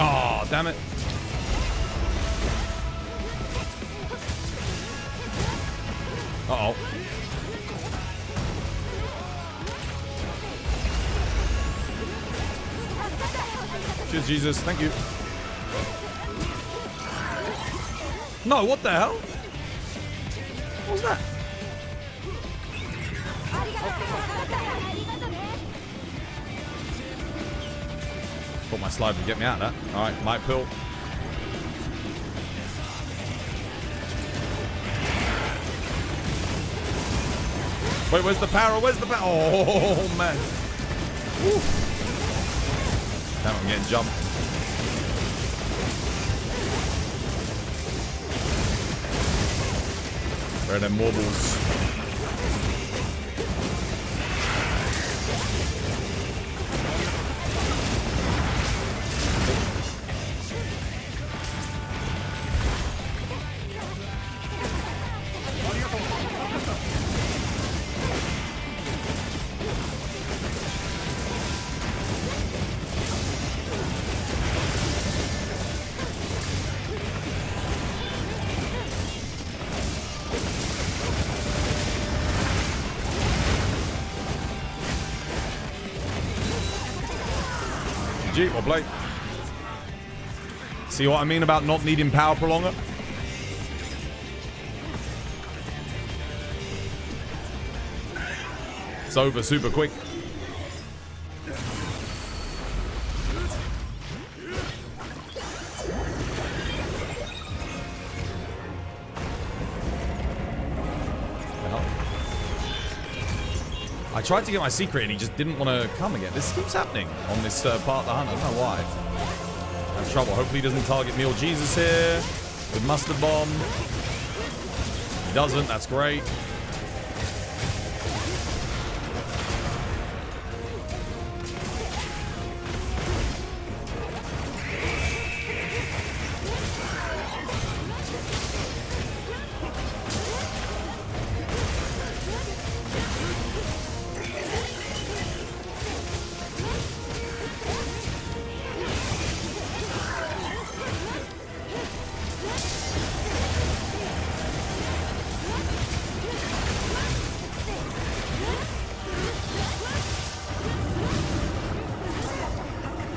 Oh, damn it. Uh-oh. Cheers, Jesus. Thank you. No, what the hell? What was that? Thought my slide would get me out of that. Alright, might pill. Wait, where's the power? Where's the power? Oh, man. Woo. Damn, I'm getting jumped. Where are them marbles? Or Blake. See what I mean about not needing power prolonger? It's over super quick. I tried to get my secret and he just didn't want to come again. This keeps happening on this part of the hunt. I don't know why. I have trouble. Hopefully he doesn't target me or Jesus here with mustard bomb. He doesn't. That's great.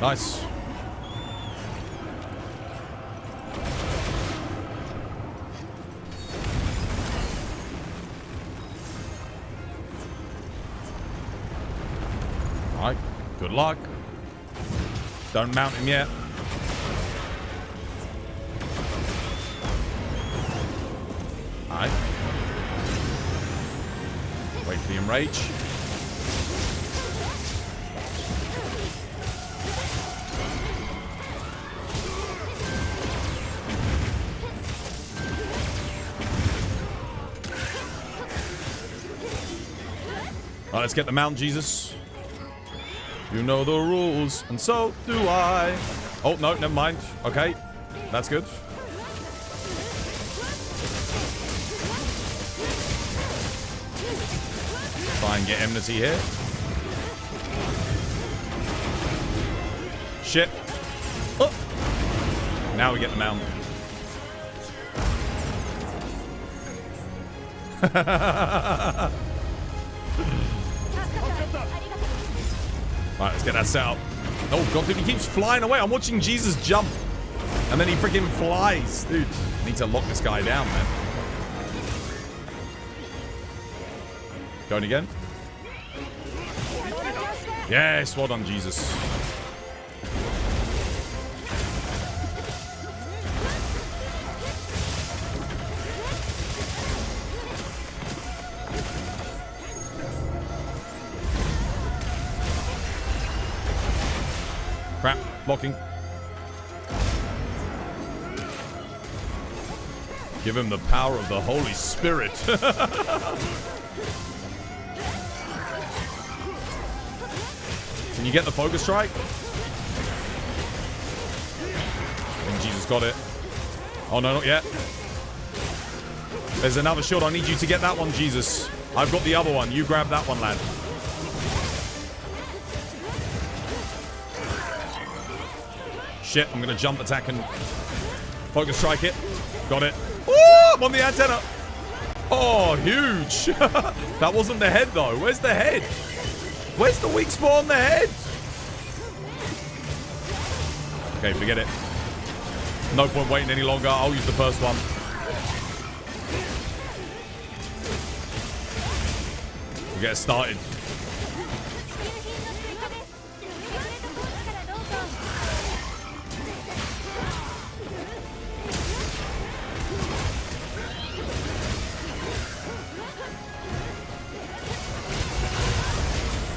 Nice. Alright, good luck. Don't mount him yet. Alright. Wait for the enrage. Alright, let's get the mount, Jesus. You know the rules, and so do I. Oh, no, never mind. Okay, that's good. Try and get enmity here. Shit. Oh. Now we get the mount. Alright, let's get that set up. Oh god, dude, he keeps flying away. I'm watching Jesus jump. And then he freaking flies. Dude, I need to lock this guy down, man. Going again. Yes, well done, Jesus. Crap, blocking. Give him the power of the Holy Spirit. Can you get the focus strike? And Jesus got it. Oh no, not yet. There's another shield. I need you to get that one, Jesus. I've got the other one. You grab that one, lad. Shit, I'm gonna jump attack and focus strike it. Got it. Oh, I'm on the antenna. Oh, huge. That wasn't the head though. Where's the head? Where's the weak spot on the head? Okay, forget it. No point waiting any longer. I'll use the first one. We'll get it started.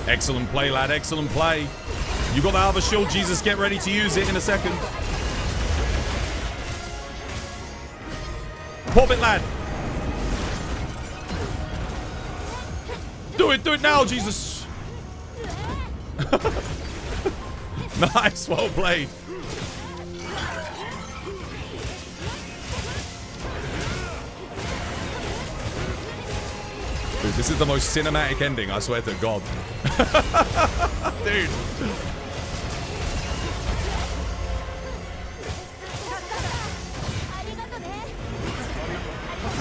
Excellent play, lad. Excellent play. You got the other shield, Jesus. Get ready to use it in a second. Pop it, lad. Do it. Do it now, Jesus. Nice. Well played. Dude, this is the most cinematic ending, I swear to God. Dude.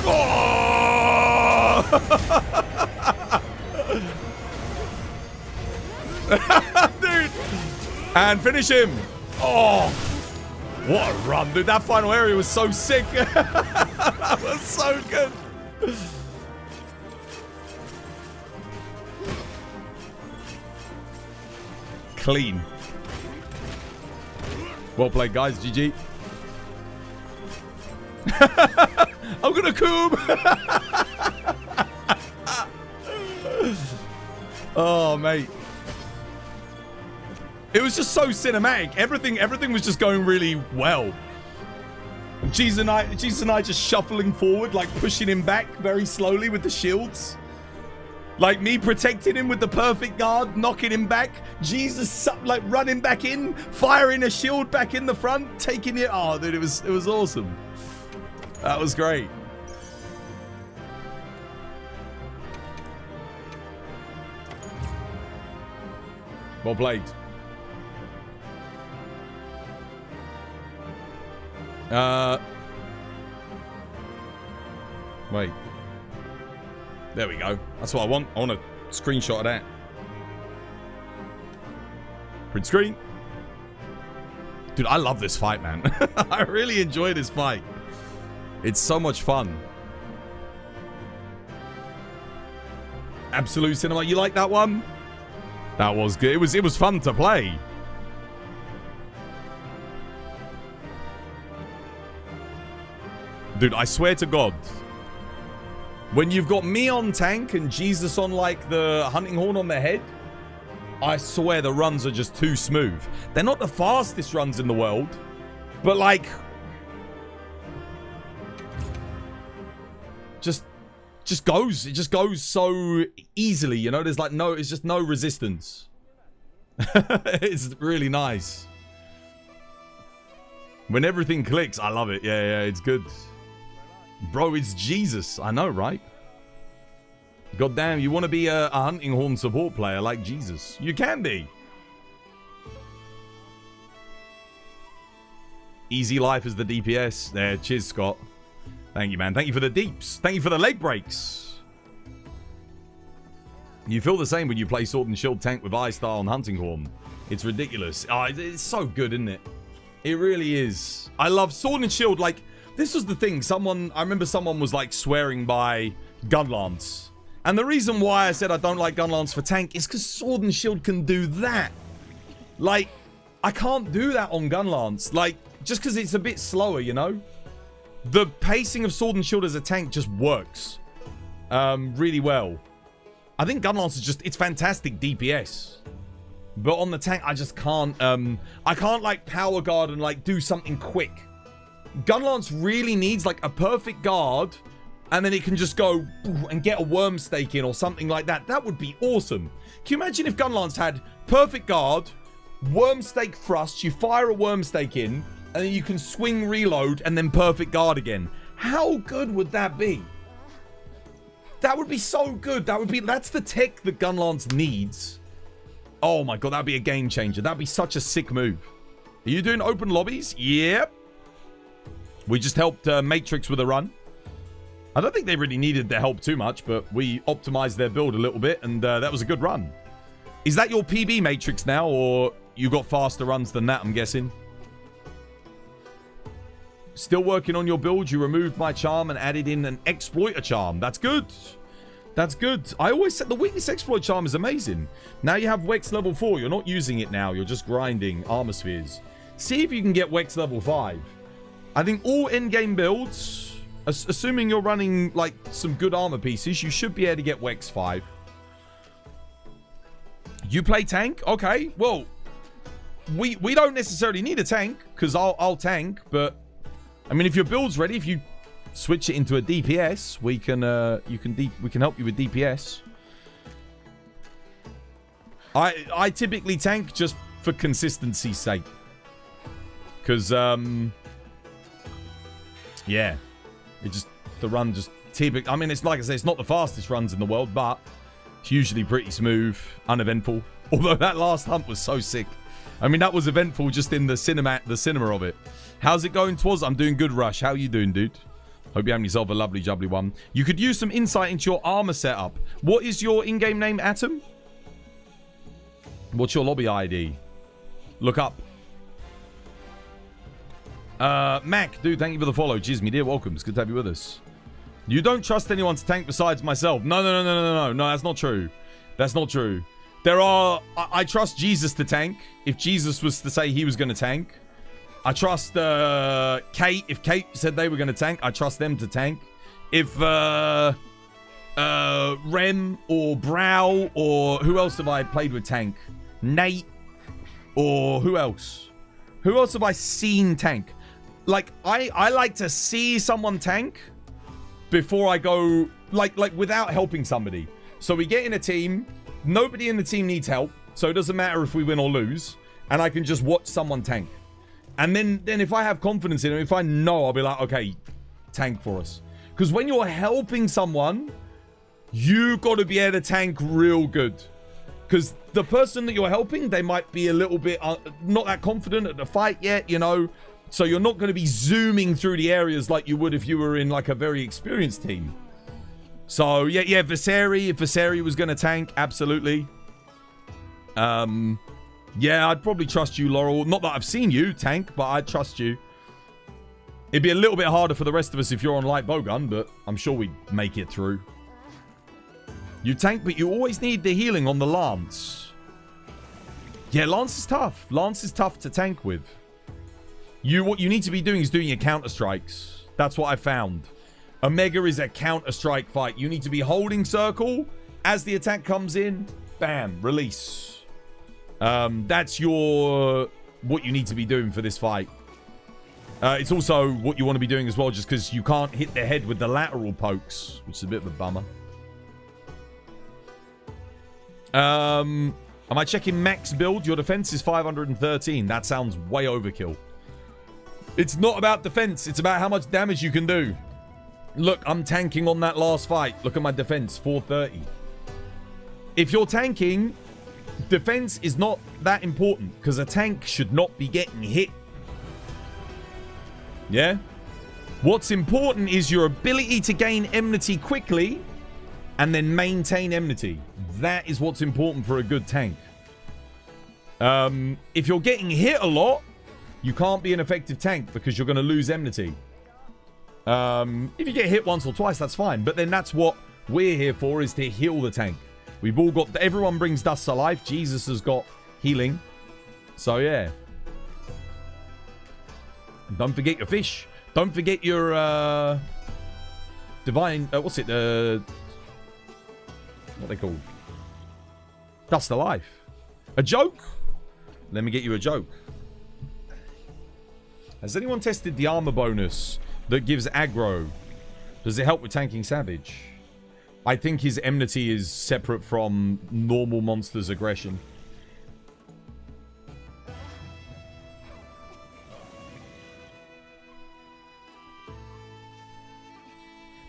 Oh! Dude. And finish him. Oh. What a run, dude. That final area was so sick. That was so good. Clean. Well played, guys. GG. I'm gonna coom. Oh, mate. It was just so cinematic. Everything was just going really well. Jesus and I just shuffling forward, like pushing him back very slowly with the shields. Like me protecting him with the perfect guard, knocking him back. Jesus like running back in, firing a shield back in the front, taking it. Oh, dude, it was awesome. That was great. Well played. Wait. There we go. That's what I want. I want a screenshot of that. Print screen. Dude, I love this fight, man. I really enjoy this fight. It's so much fun. Absolute Cinema, you like that one? That was good. It was fun to play. Dude, I swear to God, when you've got me on tank and Jesus on like the hunting horn on the head, I swear the runs are just too smooth. They're not the fastest runs in the world, but like just goes. It just goes so easily, you know? There's like it's just no resistance. It's really nice. When everything clicks, I love it. Yeah, it's good. Bro, it's Jesus. I know, right? God damn, you want to be a hunting horn support player like Jesus. You can be. Easy life as the DPS. There, cheers, Scott. Thank you, man. Thank you for the deeps. Thank you for the leg breaks. You feel the same when you play Sword and Shield tank with I-Star on Hunting Horn. It's ridiculous. Oh, it's so good, isn't it? It really is. I love Sword and Shield. Like, this was the thing. I remember someone was like swearing by Gunlance. And the reason why I said I don't like Gunlance for tank is because Sword and Shield can do that. Like, I can't do that on Gunlance. Like, just because it's a bit slower, you know? The pacing of Sword and Shield as a tank just works really well. I think Gunlance is just, it's fantastic DPS. But on the tank, I just can't, I can't like power guard and like do something quick. Gunlance really needs like a perfect guard, and then it can just go and get a worm stake in or something like that. That would be awesome. Can you imagine if Gunlance had perfect guard, worm stake thrust, you fire a worm stake in, and then you can swing reload and then perfect guard again? How good would that be? That would be so good. That's the tech that Gunlance needs. Oh my god, that'd be a game changer. That'd be such a sick move. Are you doing open lobbies? Yep. We just helped Matrix with a run. I don't think they really needed their help too much, but we optimized their build a little bit, and that was a good run. Is that your PB Matrix now, or you got faster runs than that, I'm guessing? Still working on your build. You removed my charm and added in an exploiter charm. That's good. That's good. I always said the weakness exploit charm is amazing. Now you have Wex level 4. You're not using it now. You're just grinding armor spheres. See if you can get Wex level 5. I think all in-game builds, assuming you're running like some good armor pieces, you should be able to get Wex 5. You play tank? Okay. Well, we don't necessarily need a tank, because I'll tank, but I mean, if your build's ready, if you switch it into a DPS, we can help you with DPS. I typically tank just for consistency's sake, because yeah, the run just typically, I mean, it's like I say, it's not the fastest runs in the world, but it's usually pretty smooth, uneventful. Although that last hunt was so sick. I mean, that was eventful just in the cinema of it. How's it going, Twas? I'm doing good, Rush. How you doing, dude? Hope you have yourself a lovely, jubbly one. You could use some insight into your armor setup. What is your in-game name, Atom? What's your lobby ID? Look up. Mac, dude, thank you for the follow. Cheers, me dear. Welcome. It's good to have you with us. You don't trust anyone to tank besides myself. No, that's not true. That's not true. I trust Jesus to tank. If Jesus was to say he was going to tank. I trust Kate. If Kate said they were going to tank, I trust them to tank. If Rem or Brow or who else have I played with tank? Nate or who else? Who else have I seen tank? Like, I like to see someone tank before I go, like without helping somebody. So we get in a team. Nobody in the team needs help. So it doesn't matter if we win or lose. And I can just watch someone tank. And then if I have confidence in him, if I know, I'll be like, okay, tank for us. Because when you're helping someone, you got to be able to tank real good. Because the person that you're helping, they might be a little bit not that confident at the fight yet, you know. So you're not going to be zooming through the areas like you would if you were in like a very experienced team. So yeah, Viseri, if Viseri was going to tank, absolutely. Yeah, I'd probably trust you, Laurel. Not that I've seen you, tank, but I'd trust you. It'd be a little bit harder for the rest of us if you're on light bowgun, but I'm sure we'd make it through. You tank, but you always need the healing on the Lance. Yeah, Lance is tough. Lance is tough to tank with. What you need to be doing is doing your counter-strikes. That's what I found. Omega is a counter-strike fight. You need to be holding circle. As the attack comes in, bam, release. That's what you need to be doing for this fight. It's also what you want to be doing as well, just because you can't hit the head with the lateral pokes, which is a bit of a bummer. Am I checking max build? Your defense is 513. That sounds way overkill. It's not about defense. It's about how much damage you can do. Look, I'm tanking on that last fight. Look at my defense, 430. If you're tanking, defense is not that important because a tank should not be getting hit. Yeah? What's important is your ability to gain enmity quickly and then maintain enmity. That is what's important for a good tank. If you're getting hit a lot, you can't be an effective tank because you're going to lose enmity. If you get hit once or twice, that's fine. But then that's what we're here for, is to heal the tank. We've all got... Everyone brings Dust to Life. Jesus has got healing. So, yeah. Don't forget your fish. Don't forget your... divine... what's it? What are they called? Dust to Life. A joke? Let me get you a joke. Has anyone tested the armor bonus that gives aggro? Does it help with tanking Savage? I think his enmity is separate from normal monsters' aggression.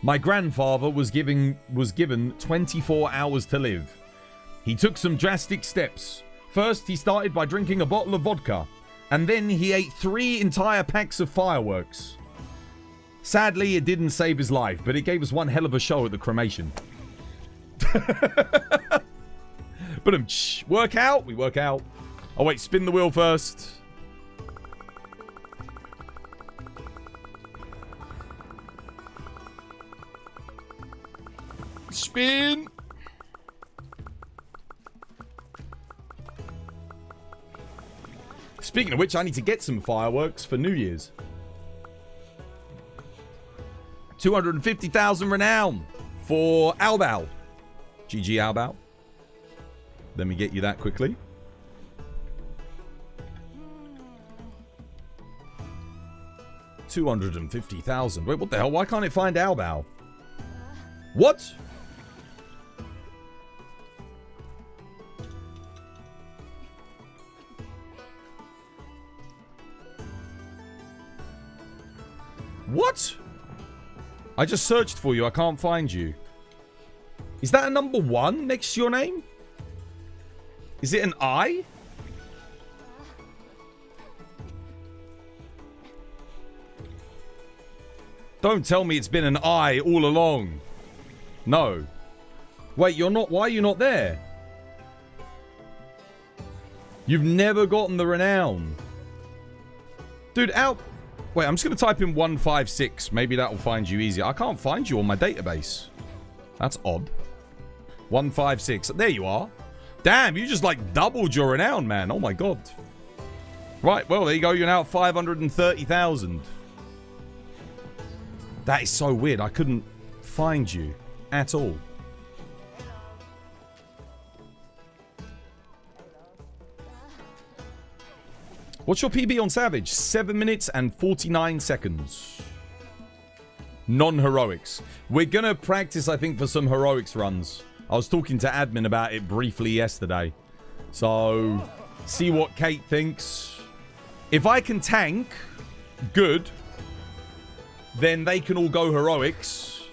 My grandfather was given 24 hours to live. He took some drastic steps. First, he started by drinking a bottle of vodka, and then he ate 3 entire packs of fireworks. Sadly, it didn't save his life, but it gave us one hell of a show at the cremation. But work out? We work out. Oh wait, spin the wheel first. Spin. Speaking of which, I need to get some fireworks for New Year's. 250,000 renown for Albao. GG Albao. Let me get you that quickly. $250,000. Wait, what the hell? Why can't it find Albao? What? What? I just searched for you. I can't find you. Is that a number 1 next to your name? Is it an I? Don't tell me it's been an I all along. No. Wait, you're not... Why are you not there? You've never gotten the renown. Dude, out... Wait, I'm just going to type in 156. Maybe that will find you easier. I can't find you on my database. That's odd. 156. There you are. Damn, you just like doubled your renown, man. Oh my god. Right, well, there you go. You're now at 530,000. That is so weird. I couldn't find you at all. What's your PB on Savage? 7 minutes and 49 seconds. Non-heroics. We're going to practice, I think, for some heroics runs. I was talking to admin about it briefly yesterday. So, see what Kate thinks. If I can tank, good. Then they can all go heroics.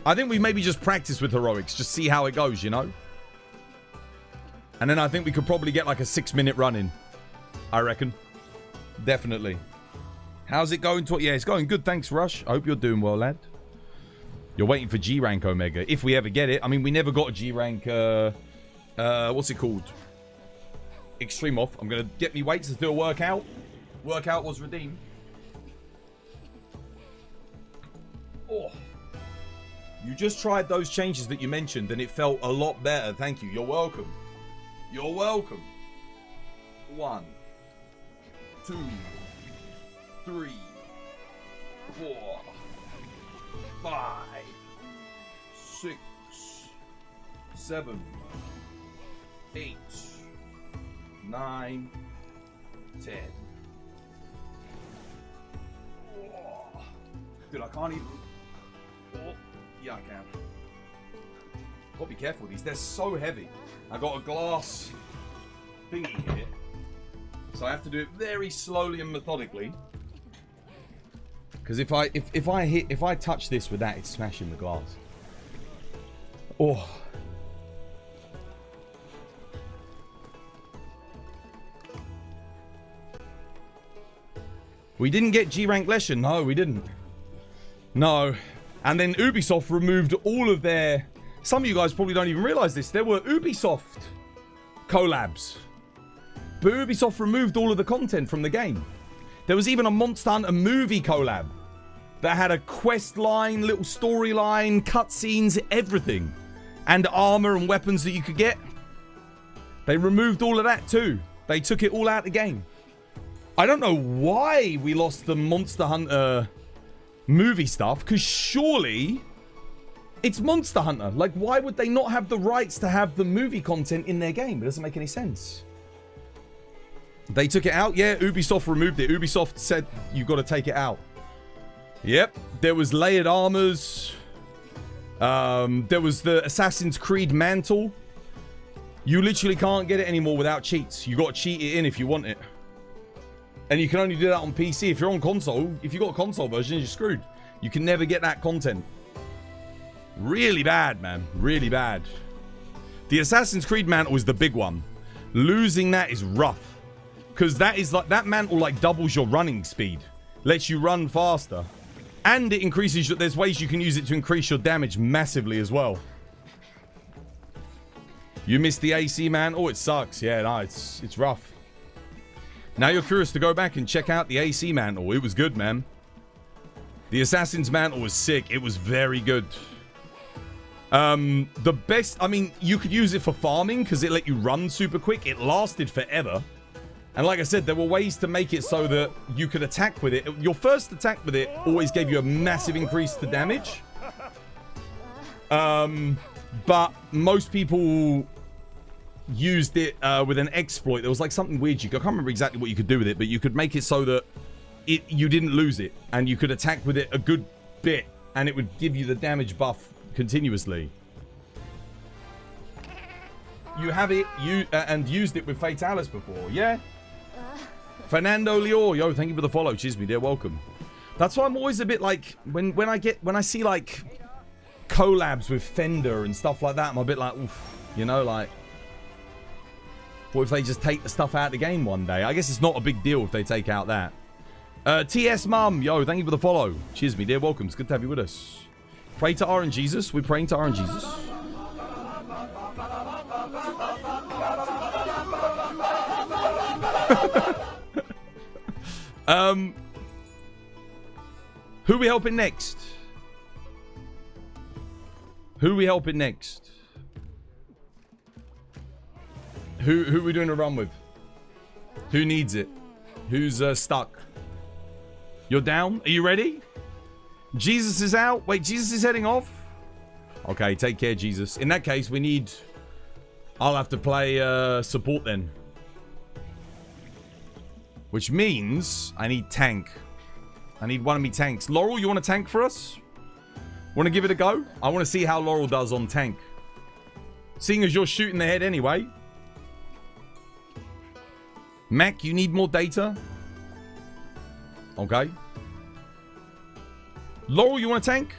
I think we maybe just practice with heroics. Just see how it goes, you know? And then I think we could probably get like a 6-minute run in. I reckon. Definitely. How's it going? Yeah, it's going good. Thanks, Rush. I hope you're doing well, lad. You're waiting for G-Rank Omega. If we ever get it. I mean, we never got a G-Rank... what's it called? extreme off. I'm going to get me weights to do a workout. Workout was redeemed. Oh. You just tried those changes that you mentioned and it felt a lot better. Thank you. You're welcome. You're welcome. 1, 2, 3, 4, 5, 6, 7, 8, 9, 10. Oh. Dude, I can't even. Oh, yeah, I can. Gotta be careful with these. They're so heavy. I got a glass thingy here, so I have to do it very slowly and methodically. Because if I touch this with that, it's smashing the glass. Oh. We didn't get G rank lesson. No, we didn't. No. And then Ubisoft removed all of their... Some of you guys probably don't even realize this. There were Ubisoft collabs. But Ubisoft removed all of the content from the game. There was even a Monster Hunter movie collab that had a quest line, little storyline, cutscenes, everything. And armor and weapons that you could get. They removed all of that too. They took it all out of the game. I don't know why we lost the Monster Hunter movie stuff, because surely it's Monster Hunter. Like, why would they not have the rights to have the movie content in their game? It doesn't make any sense. They took it out. Yeah, Ubisoft removed it. Ubisoft said you got to take it out. Yep. There was layered armors. There was the Assassin's Creed mantle. You literally can't get it anymore without cheats. You got to cheat it in if you want it. And you can only do that on PC. If you're on console, if you got a console version, you're screwed. You can never get that content. Really bad, man. Really bad. The Assassin's Creed mantle is the big one. Losing that is rough. Because that is like, that mantle like doubles your running speed. Lets you run faster. And it increases your, there's ways you can use it to increase your damage massively as well. You missed the AC mantle. It sucks. Yeah, no, it's rough. Now you're curious to go back and check out the AC mantle. It was good, man. The Assassin's mantle was sick. It was very good. The best... I mean, you could use it for farming because it let you run super quick. It lasted forever. And like I said, there were ways to make it so that you could attack with it. Your first attack with it always gave you a massive increase to damage. But most people... used it with an exploit. There was like something weird. I can't remember exactly what you could do with it, but you could make it so that you didn't lose it, and you could attack with it a good bit, and it would give you the damage buff continuously. You have it and used it with Fatalis before, yeah? Fernando Lior, yo, thank you for the follow. Cheers, me dear, welcome. That's why I'm always a bit like when I see like collabs with Fender and stuff like that, I'm a bit like, oof, you know, like. What if they just take the stuff out of the game one day? I guess it's not a big deal if they take out that. TS Mum, yo, thank you for the follow. Cheers, me dear. Welcome. It's good to have you with us. Pray to RNG Jesus. We're praying to RNG Jesus. Who we helping next? Who we helping next? Who we doing a run with? Who needs it? Who's stuck? You're down? Are you ready? Jesus is out. Wait, Jesus is heading off? Okay, take care, Jesus. In that case, we need... I'll have to play support then. Which means I need tank. I need one of me tanks. Laurel, you want to tank for us? Want to give it a go? I want to see how Laurel does on tank. Seeing as you're shooting the head anyway. Mac, you need more data? Okay. Laurel, you want a tank?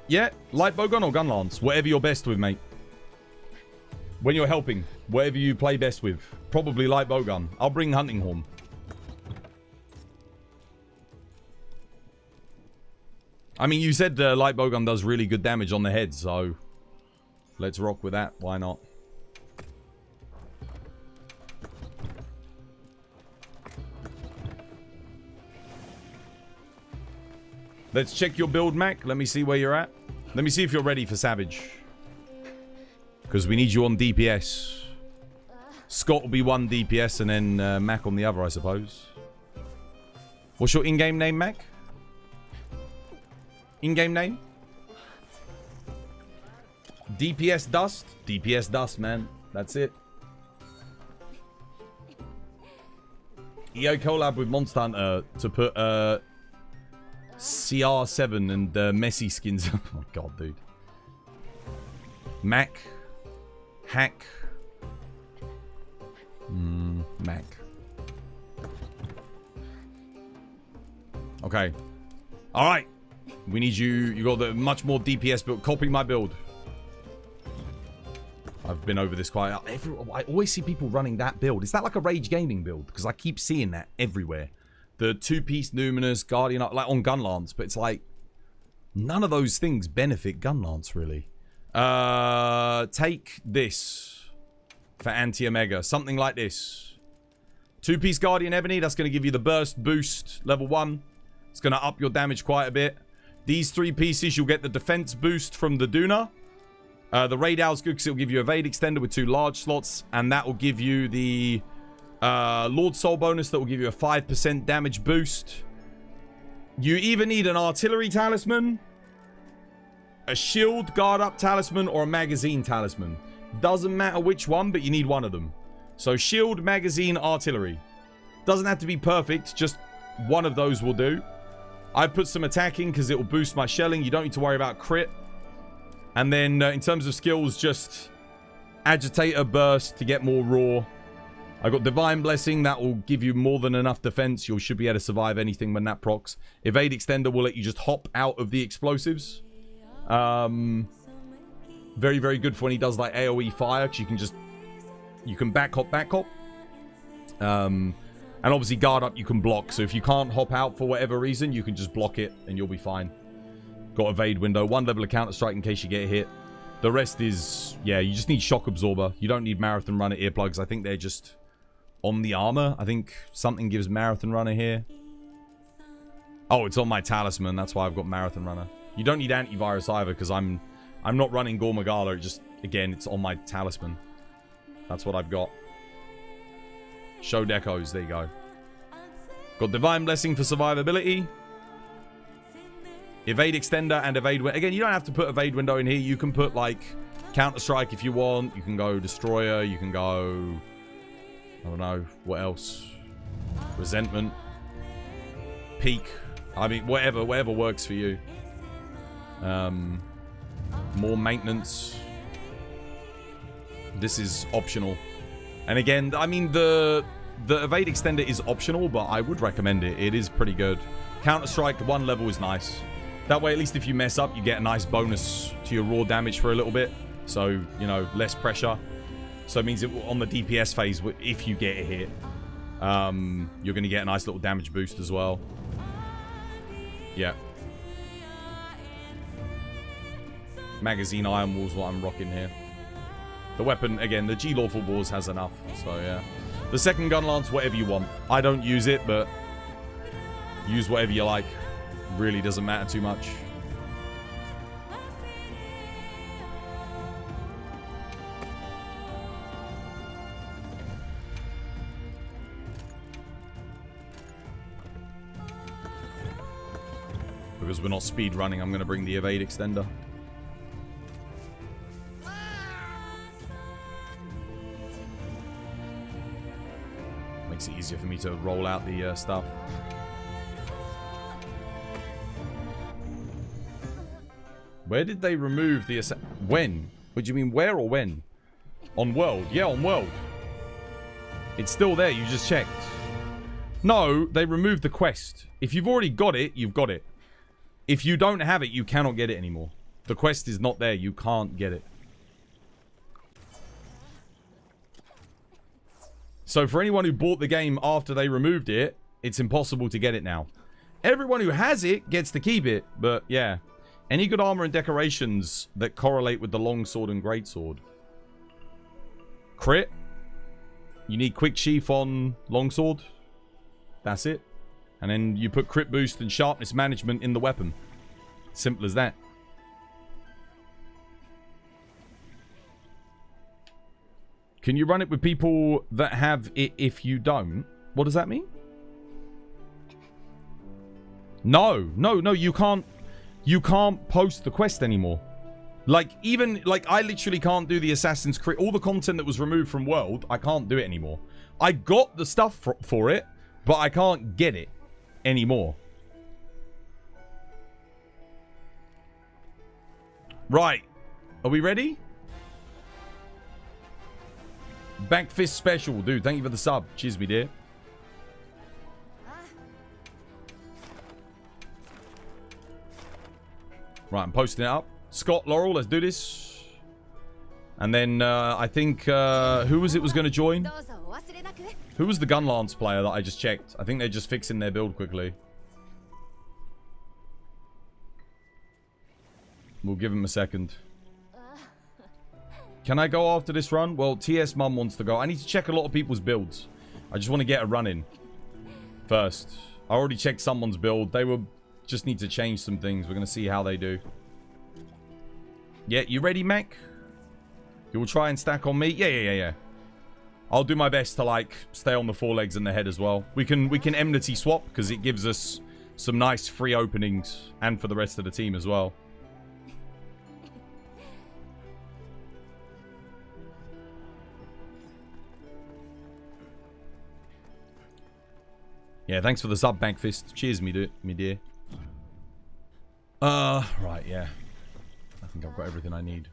Yeah, light bowgun or gun lance? Whatever you're best with, mate. When you're helping, whatever you play best with. Probably light bowgun. I'll bring hunting horn. I mean, you said light bowgun does really good damage on the head, so... Let's rock with that. Why not? Let's check your build, Mac. Let me see where you're at. Let me see if you're ready for Savage. Because we need you on DPS. Scott will be one DPS and then Mac on the other, I suppose. What's your in-game name, Mac? In-game name? DPS Dust? DPS Dust, man. That's it. EO collab with Monster Hunter to put CR7 and Messi skins. Oh my god, dude. Mac. Hack. Mac. Okay. Alright. We need you. You got the much more DPS build. Copy my build. I've been over this quite. I always see people running that build. Is that like a Rage Gaming build? Because I keep seeing that everywhere. The two-piece Numinous, Guardian, like on Gunlance. But it's like, none of those things benefit Gunlance, really. Take this for Anti-Omega. Something like this. Two-piece Guardian Ebony. That's going to give you the burst boost, level 1. It's going to up your damage quite a bit. These 3 pieces, you'll get the defense boost from the Duna. The Raid Owl's good because it'll give you Evade Extender with 2 large slots. And that will give you the Lord Soul bonus that will give you a 5% damage boost. You either need an Artillery Talisman, a Shield Guard Up Talisman, or a Magazine Talisman. Doesn't matter which one, but you need one of them. So Shield, Magazine, Artillery. Doesn't have to be perfect, just one of those will do. I put some attacking because it will boost my shelling. You don't need to worry about crit. And then in terms of skills, just Agitator Burst to get more raw. I got Divine Blessing. That will give you more than enough defense. You should be able to survive anything when that procs. Evade Extender will let you just hop out of the explosives. Very, very good for when he does like AoE fire. Because you can back hop. And obviously guard up you can block. So if you can't hop out for whatever reason, you can just block it and you'll be fine. Got evade window. 1 level of counter strike in case you get hit. The rest is, yeah, you just need shock absorber. You don't need marathon runner earplugs. I think they're just on the armor. I think something gives marathon runner here. Oh, it's on my talisman. That's why I've got marathon runner. You don't need antivirus either because I'm not running Gogmazios. Just again, it's on my talisman. That's what I've got. Show decos. There you go. Got divine blessing for survivability. Evade extender and evade window. Again, you don't have to put evade window in here. You can put like counter strike if you want. You can go destroyer. You can go, I don't know what else. Resentment. Peak. I mean, whatever works for you. More maintenance. This is optional. And again, I mean the evade extender is optional, but I would recommend it. It is pretty good. Counter strike 1 level is nice. That way, at least if you mess up, you get a nice bonus to your raw damage for a little bit. So, you know, less pressure. So it means on the DPS phase, if you get a hit, you're going to get a nice little damage boost as well. Yeah. Magazine Iron Wall's what I'm rocking here. The weapon, again, the G Lawful Wars has enough. So, yeah. The second gun lance, whatever you want. I don't use it, but use whatever you like. Really doesn't matter too much. Because we're not speed running, I'm going to bring the evade extender. Makes it easier for me to roll out the stuff. Where did they remove the... When? What do you mean where or when? On world. Yeah, on world. It's still there. You just checked. No, they removed the quest. If you've already got it, you've got it. If you don't have it, you cannot get it anymore. The quest is not there. You can't get it. So for anyone who bought the game after they removed it, it's impossible to get it now. Everyone who has it gets to keep it. But yeah. Any good armor and decorations that correlate with the longsword and greatsword. Crit. You need quick sheath on longsword. That's it. And then you put crit boost and sharpness management in the weapon. Simple as that. Can you run it with people that have it if you don't? What does that mean? No, you can't post the quest anymore. Like, even, like, I literally can't do the Assassin's Creed. All the content that was removed from World, I can't do it anymore. I got the stuff for it, but I can't get it anymore. Right. Are we ready? Back fist special. Dude, thank you for the sub. Cheers, me dear. Right, I'm posting it up. Scott, Laurel, let's do this. And then, I think, who was going to join? Who was the gun lance player that I just checked? I think they're just fixing their build quickly. We'll give him a second. Can I go after this run? Well, TS Mum wants to go. I need to check a lot of people's builds. I just want to get a run in first. I already checked someone's build. They will just need to change some things. We're going to see how they do. Yeah, you ready, Mac? You will try and stack on me? Yeah. I'll do my best to, like, stay on the forelegs and the head as well. We can enmity swap because it gives us some nice free openings and for the rest of the team as well. Yeah, thanks for the sub, Bankfist. Cheers, me dear. Right, yeah. I think I've got everything I need.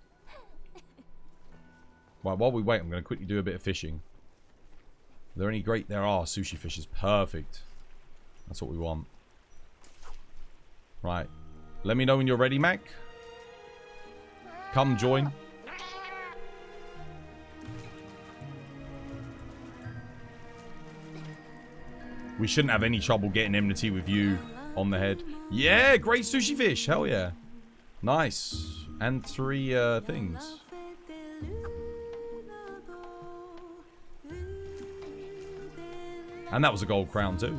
Right, while we wait, I'm going to quickly do a bit of fishing. Are there any great... There are sushi fishes. Perfect. That's what we want. Right. Let me know when you're ready, Mac. Come join. We shouldn't have any trouble getting enmity with you on the head. Yeah, great sushi fish. Hell yeah. Nice. And 3 things. And that was a gold crown too.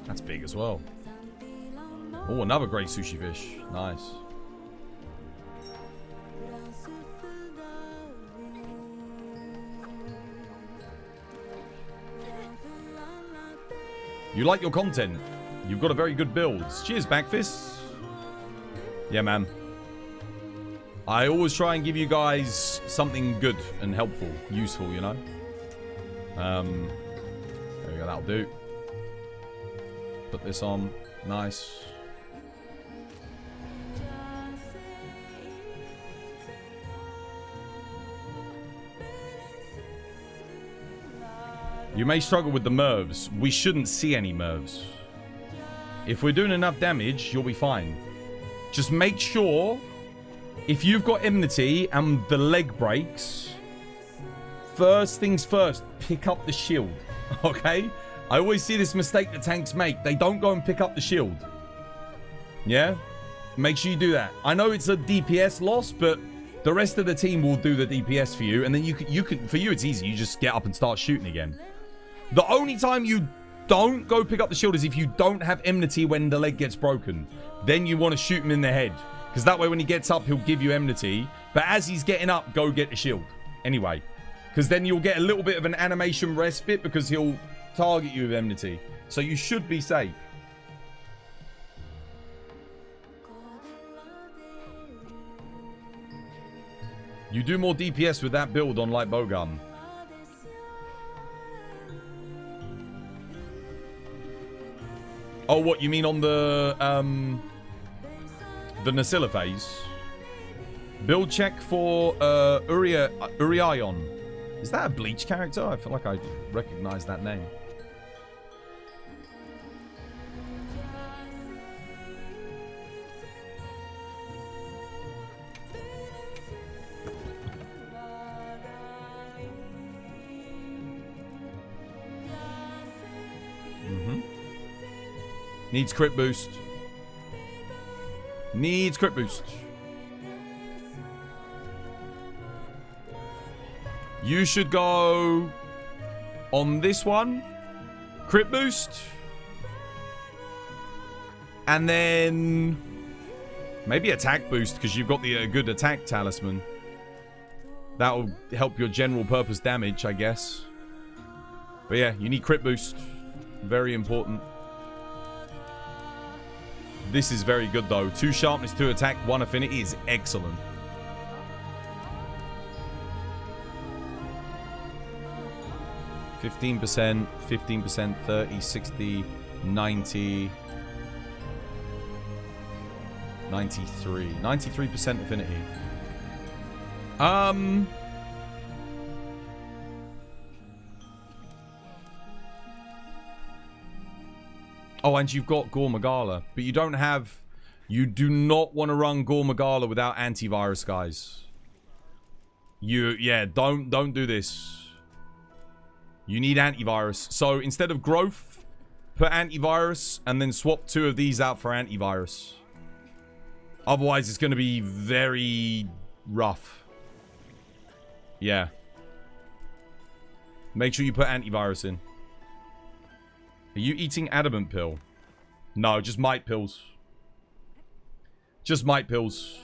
That's big as well. Oh, another great sushi fish. Nice. You like your content. You've got a very good build. Cheers, Backfist. Yeah, man. I always try and give you guys something good and helpful, useful, you know? There we go, that'll do. Put this on. Nice. You may struggle with the Mervs. We shouldn't see any Mervs. If we're doing enough damage, you'll be fine. Just make sure, if you've got enmity and the leg breaks, first things first, pick up the shield. Okay? I always see this mistake that tanks make. They don't go and pick up the shield. Yeah? Make sure you do that. I know it's a DPS loss, but the rest of the team will do the DPS for you. And then you can for you, it's easy. You just get up and start shooting again. The only time you don't go pick up the shield is if you don't have enmity when the leg gets broken. Then you want to shoot him in the head. Because that way when he gets up, he'll give you enmity. But as he's getting up, go get the shield. Anyway. Because then you'll get a little bit of an animation respite because he'll target you with enmity. So you should be safe. You do more DPS with that build on light bowgun. Oh, what you mean on the Nasilla phase? Build check for Urion. Is that a Bleach character? I feel like I recognize that name. Needs crit boost. Needs crit boost. You should go on this one. Crit boost. And then maybe attack boost because you've got the good attack talisman. That'll help your general purpose damage, I guess. But yeah, you need crit boost. Very important. This is very good though. 2 sharpness, 2 attack, 1 affinity is excellent. %, 15%, 30, 60, 90, 93. 93% affinity. Oh, and you've got Gogmazios, but you don't have... You do not want to run Gogmazios without antivirus, guys. Yeah, don't do this. You need antivirus. So instead of growth, put antivirus and then swap 2 of these out for antivirus. Otherwise, it's going to be very rough. Yeah. Make sure you put antivirus in. Are you eating adamant pill? No, just might pills. Just might pills.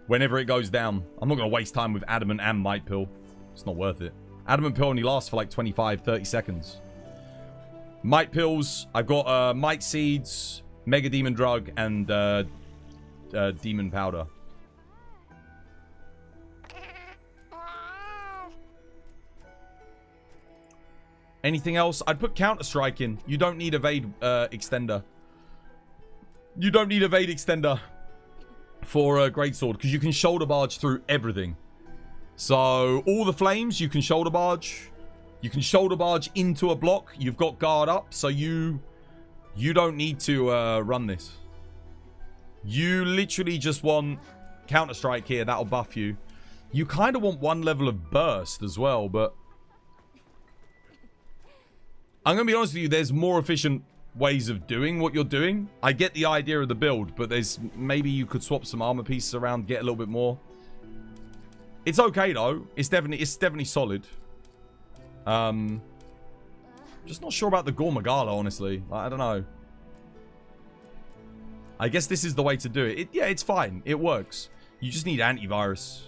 Whenever it goes down. I'm not going to waste time with adamant and might pill. It's not worth it. Adamant pill only lasts for like 25, 30 seconds. Might pills. I've got might seeds, mega demon drug, and demon powder. Anything else? I'd put counter strike in. You don't need evade extender. You don't need evade extender for a greatsword because you can shoulder barge through everything. So all the flames you can shoulder barge. You can shoulder barge into a block. You've got guard up, so you don't need to run this. You literally just want counter strike here. That'll buff you. You kind of want 1 level of burst as well, but I'm going to be honest with you, there's more efficient ways of doing what you're doing. I get the idea of the build, but there's maybe you could swap some armor pieces around, get a little bit more. It's okay though. It's definitely solid. Just not sure about the Gogmazios, honestly. I don't know. I guess this is the way to do it. Yeah, it's fine. It works. You just need antivirus.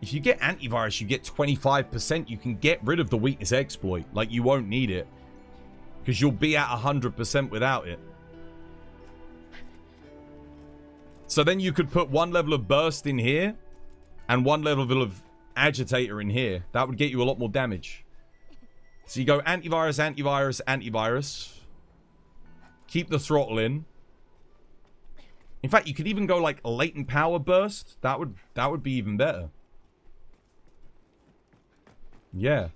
If you get antivirus, you get 25%. You can get rid of the weakness exploit. Like, you won't need it. Because you'll be at 100% without it. So then you could put 1 level of burst in here. And 1 level of agitator in here. That would get you a lot more damage. So you go antivirus, antivirus, antivirus. Keep the throttle in. In fact, you could even go like latent power burst. That would be even better. Yeah.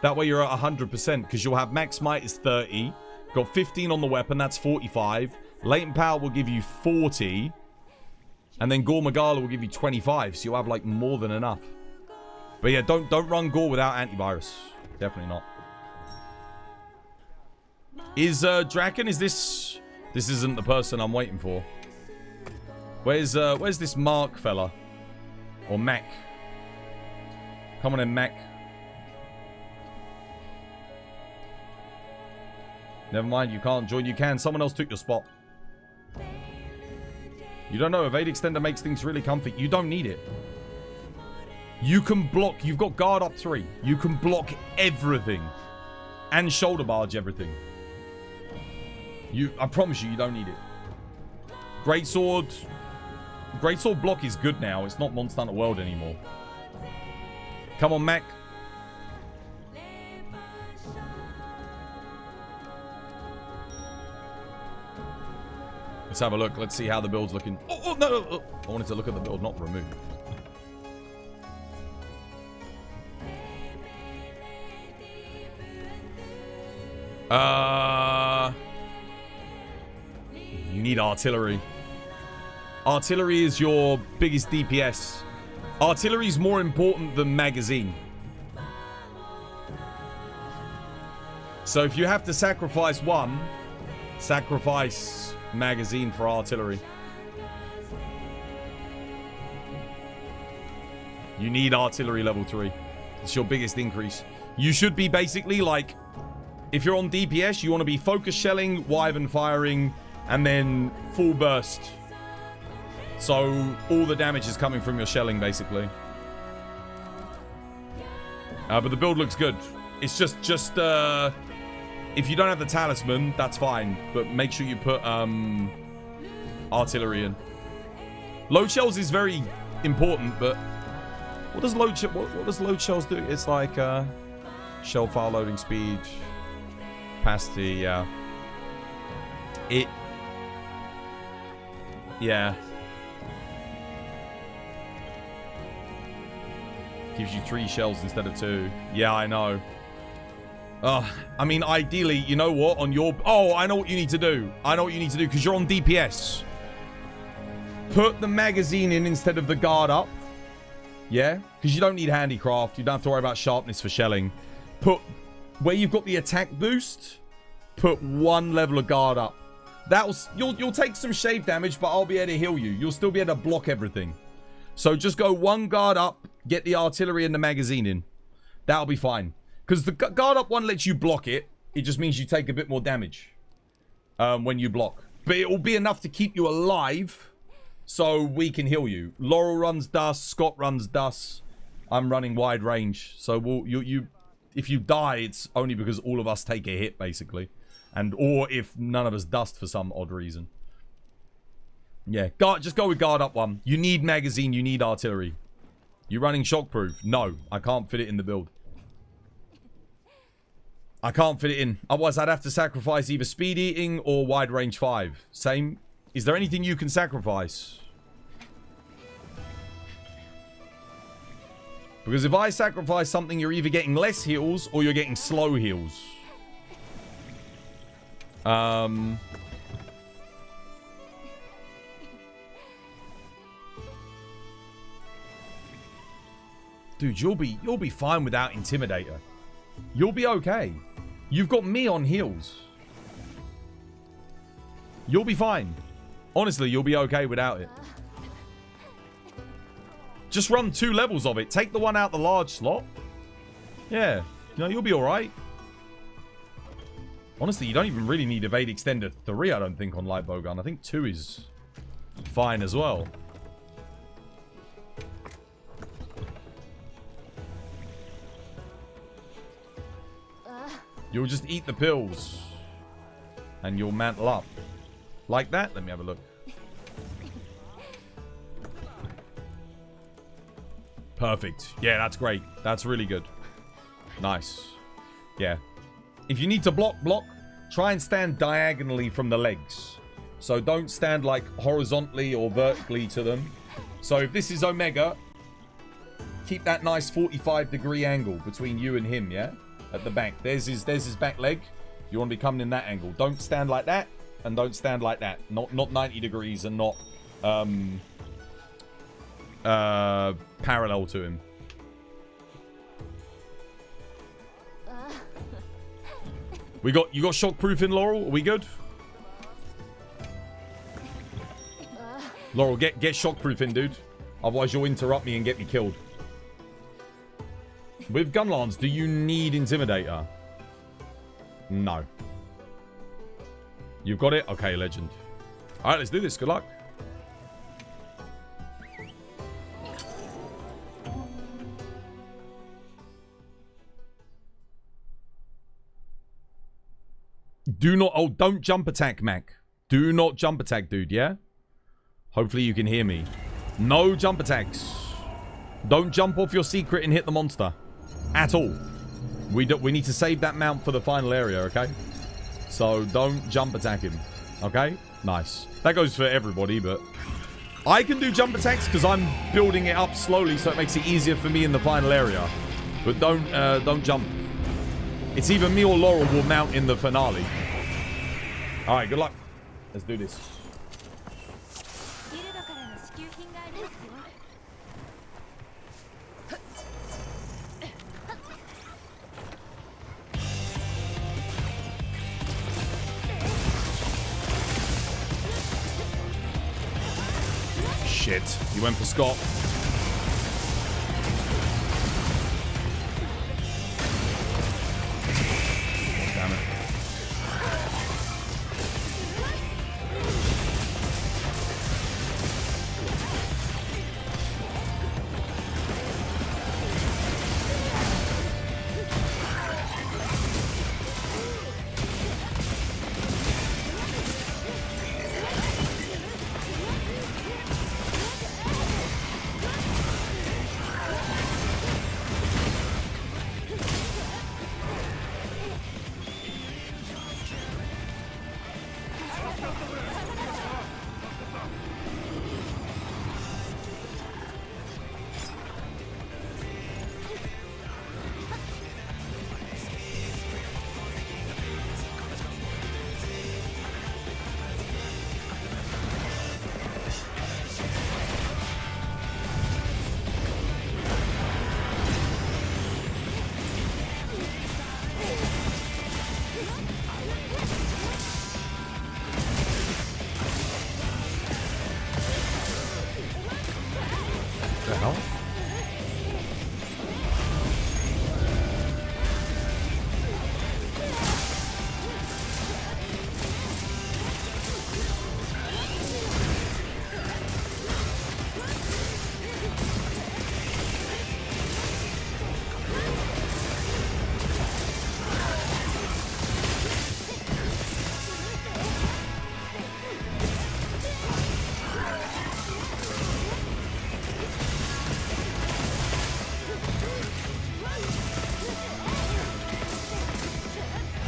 That way you're at 100% because you'll have max might is 30. Got 15 on the weapon, that's 45. Latent power will give you 40. And then Gogmazios will give you 25. So you'll have like more than enough. But yeah, don't run Gore without antivirus. Definitely not. Is Draken, is this... This isn't the person I'm waiting for. Where's this Mark fella? Or Mac? Come on in, Mac. Never mind, you can't join. You can. Someone else took your spot. You don't know. Evade Extender makes things really comfy. You don't need it. You can block. You've got guard up 3. You can block everything. And shoulder barge everything. I promise you, you don't need it. Greatsword block is good now. It's not Monster Hunter World anymore. Come on, Mac. Let's have a look. Let's see how the build's looking. Oh, no. Oh. I wanted to look at the build, not remove. You need artillery. Artillery is your biggest DPS. Artillery is more important than magazine. So if you have to sacrifice one, sacrifice magazine for artillery. You need artillery level 3. It's your biggest increase. You should be basically like If you're on DPS, you want to be focus shelling, wyvern firing, and then full burst. So all the damage is coming from your shelling, basically. But the build looks good. It's just if you don't have the talisman, that's fine. But make sure you put artillery in. Load shells is very important, but what does load shells do? It's like shell file loading speed, capacity. Yeah. Gives you 3 shells instead of 2. Yeah, I know. I mean, ideally, you know what? On your... Oh, I know what you need to do. I know what you need to do, because you're on DPS. Put the magazine in instead of the guard up. Yeah? Because you don't need handicraft. You don't have to worry about sharpness for shelling. Put... Where you've got the attack boost, put 1 level of guard up. That'll... You'll take some shave damage, but I'll be able to heal you. You'll still be able to block everything. So just go 1 guard up, get the artillery and the magazine in. That'll be fine. Because the guard up one lets you block it. It just means you take a bit more damage when you block. But it will be enough to keep you alive so we can heal you. Laurel runs dust. Scott runs dust. I'm running wide range. So if you die, it's only because all of us take a hit, basically. Or if none of us dust for some odd reason. Yeah, just go with guard up one. You need magazine. You need artillery. You running shockproof? No, I can't fit it in the build. I can't fit it in. Otherwise, I'd have to sacrifice either speed eating or wide range 5. Same. Is there anything you can sacrifice? Because if I sacrifice something, you're either getting less heals or you're getting slow heals. Dude, you'll be fine without Intimidator. You'll be okay. You've got me on heals. You'll be fine. Honestly, you'll be okay without it. Just run 2 levels of it. Take the one out the large slot. Yeah. You know, you'll be alright. Honestly, you don't even really need Evade Extender 3, I don't think, on Light Bowgun. I think 2 is fine as well. You'll just eat the pills. And you'll mantle up. Like that? Let me have a look. Perfect. Yeah, that's great. That's really good. Nice. Yeah. If you need to block, try and stand diagonally from the legs. So don't stand like horizontally or vertically to them. So if this is Omega, keep that nice 45-degree angle between you and him, yeah? At the back. There's his back leg. You want to be coming in that angle. Don't stand like that, and don't stand like that. Not 90 degrees and not parallel to him. You got shockproof in, Laurel? Are we good? Laurel, get shockproof in, dude. Otherwise you'll interrupt me and get me killed. With Gunlance, do you need Intimidator? No. You've got it? Okay, legend. Alright, let's do this. Good luck. Do not... Oh, don't jump attack, Mac. Do not jump attack, dude, yeah? Hopefully you can hear me. No jump attacks. Don't jump off your secret and hit the monster. At all. We need to save that mount for the final area, okay? So don't jump attack him. Okay? Nice. That goes for everybody, but... I can do jump attacks because I'm building it up slowly so it makes it easier for me in the final area. But don't jump. It's either me or Laurel will mount in the finale. Alright, good luck. Let's do this. Shit. You went for Scott. Damn it.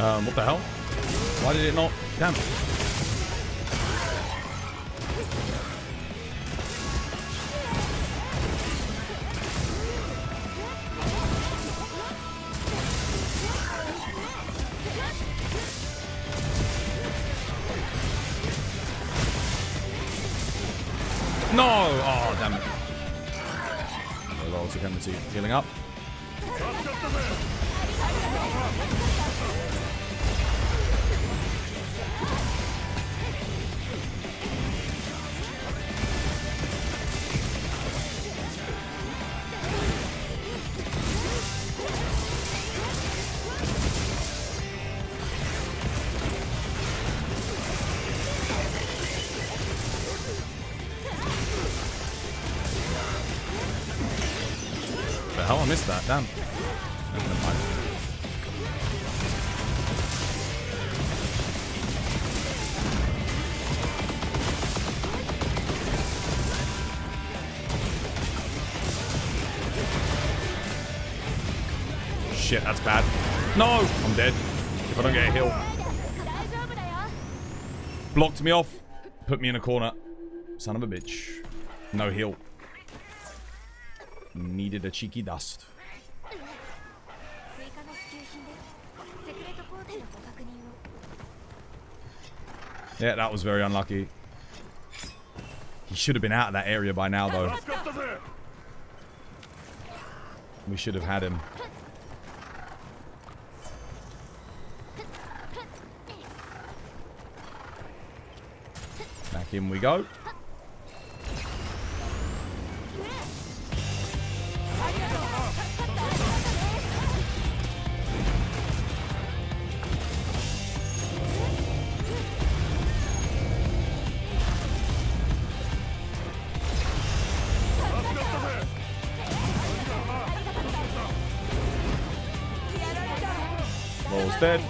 What the hell? Why did it not? Damn. No! Oh, damn it. Well, Gogmazios healing up. The hell, I missed that. Damn. Never mind. Shit, that's bad. No! I'm dead. If I don't get a heal. Blocked me off. Put me in a corner. Son of a bitch. No heal. Needed a cheeky dust. Yeah, that was very unlucky. He should have been out of that area by now, though. We should have had him. Back in we go. Ball's dead.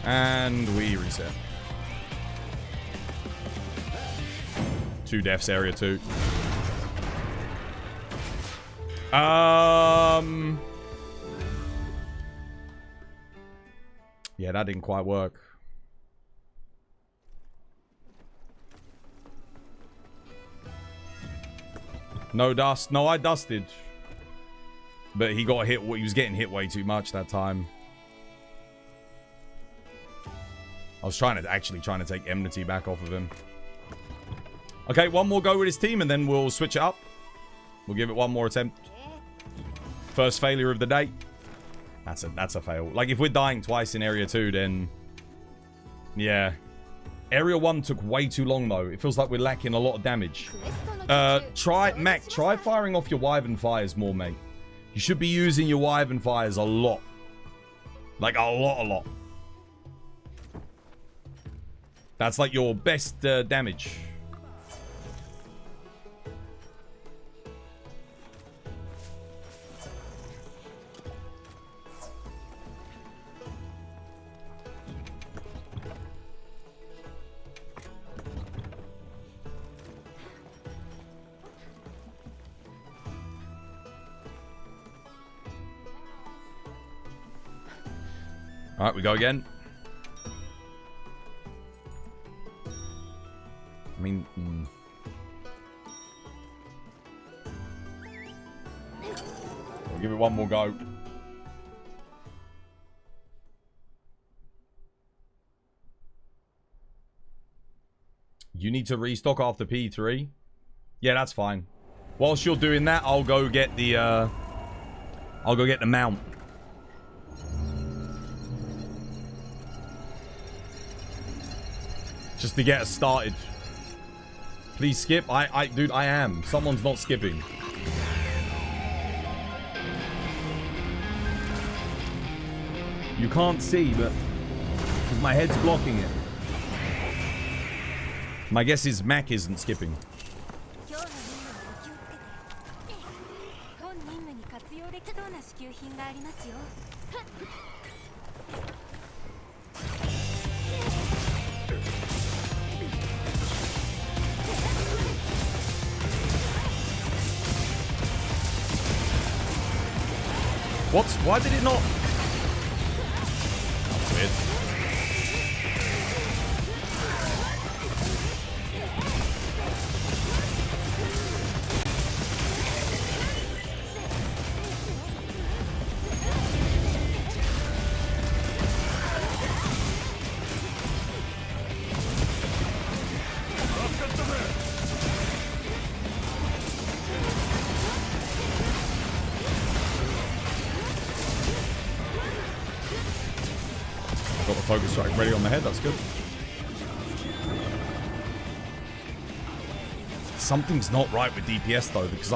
And we reset. 2 deaths, area 2. Yeah, that didn't quite work. No dust. No, I dusted. But he got hit. He was getting hit way too much that time. I was trying to take enmity back off of him. Okay, one more go with his team and then we'll switch it up. We'll give it one more attempt. First failure of the day. That's a fail. Like, if we're dying twice in area 2, then... yeah. Area 1 took way too long, though. It feels like we're lacking a lot of damage. Mac, try firing off your Wyvern fires more, mate. You should be using your Wyvern fires a lot. Like, a lot. That's like your best damage. All right, we go again. I mean... We'll give it one more go. You need to restock after P3? Yeah, that's fine. Whilst you're doing that, I'll go get the mount. Just to get us started. Please skip. Dude, I am. Someone's not skipping. You can't see, but because my head's blocking it. My guess is Mac isn't skipping. What? Why did it not? weird. Got the focus strike ready on the head, that's good. Something's not right with DPS though, because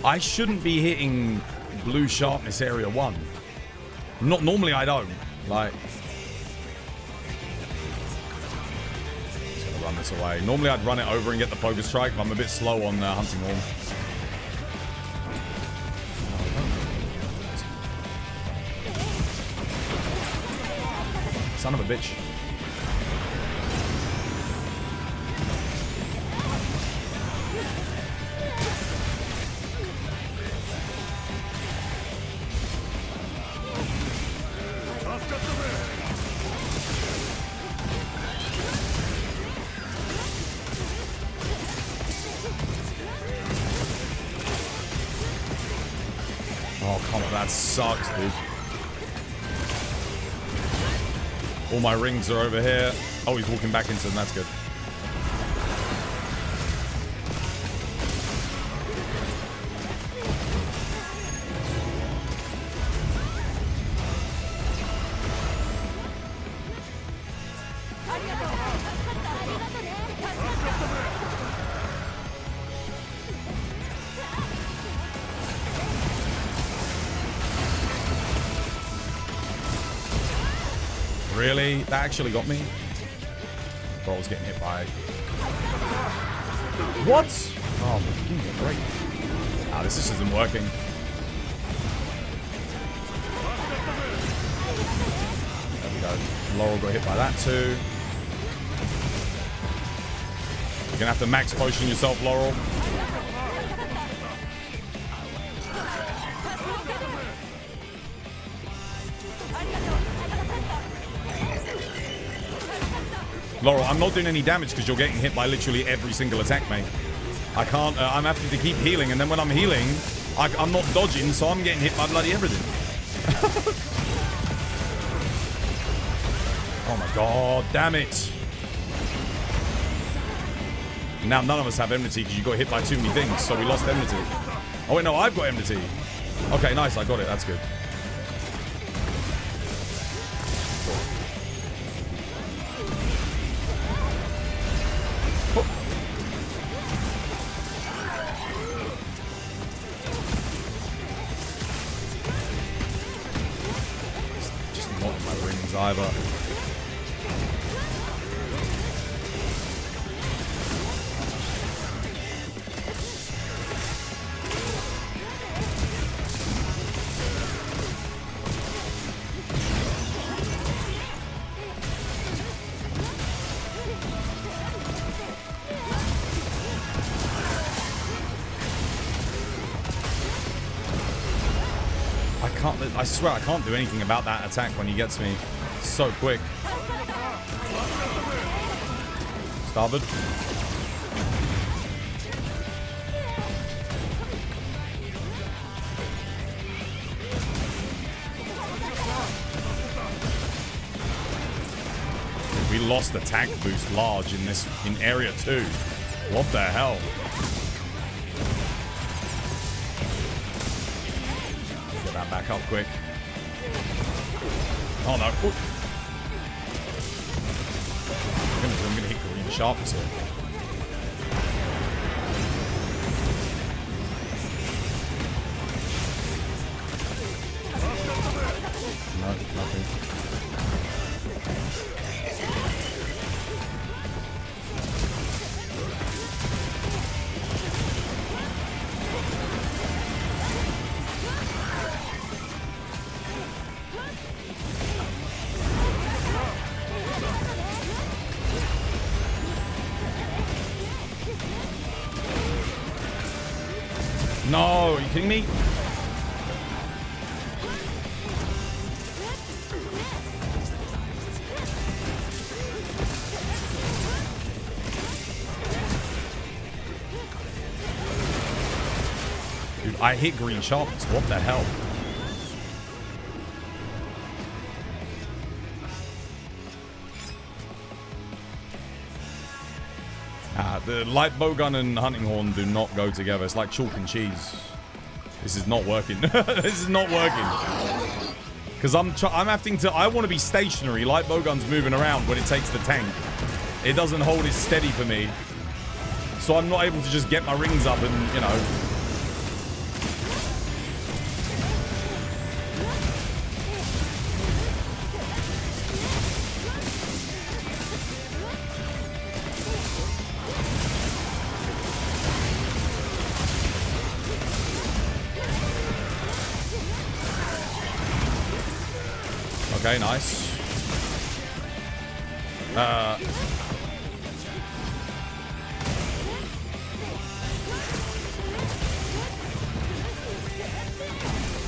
I shouldn't be hitting blue sharpness area 1. Not normally I don't. Like, just gonna run this away. Normally I'd run it over and get the focus strike, but I'm a bit slow on hunting horn. Son of a bitch. Oh, come on, that sucks, dude. All my rings are over here. Oh, he's walking back into them. That's good. Really? That actually got me? Bro, I was getting hit by... What? Oh, give me a break. Ah, this just isn't working. There we go. Laurel got hit by that too. You're gonna have to max potion yourself, Laurel. Laurel, I'm not doing any damage because you're getting hit by literally every single attack, mate. I can't, I'm having to keep healing, and then when I'm healing, I'm not dodging, so I'm getting hit by bloody everything. Oh my god, damn it. Now none of us have enmity because you got hit by too many things, so we lost enmity. Oh wait, no, I've got enmity. Okay, nice, I got it, that's good. Either. I swear I can't do anything about that attack when he gets me so quick. Starboard. We lost attack boost large in area 2. What the hell? Get that back up quick. Oh no. Ooh. I'm gonna hit green sharpness here. No, nothing. No, are you kidding me? I hit green sharpness. What the hell? The light bowgun and hunting horn do not go together. It's like chalk and cheese. This is not working. This is not working. Because I'm having to... I want to be stationary. Light bowgun's moving around when it takes the tank. It doesn't hold it steady for me. So I'm not able to just get my rings up and, you know... Okay, nice.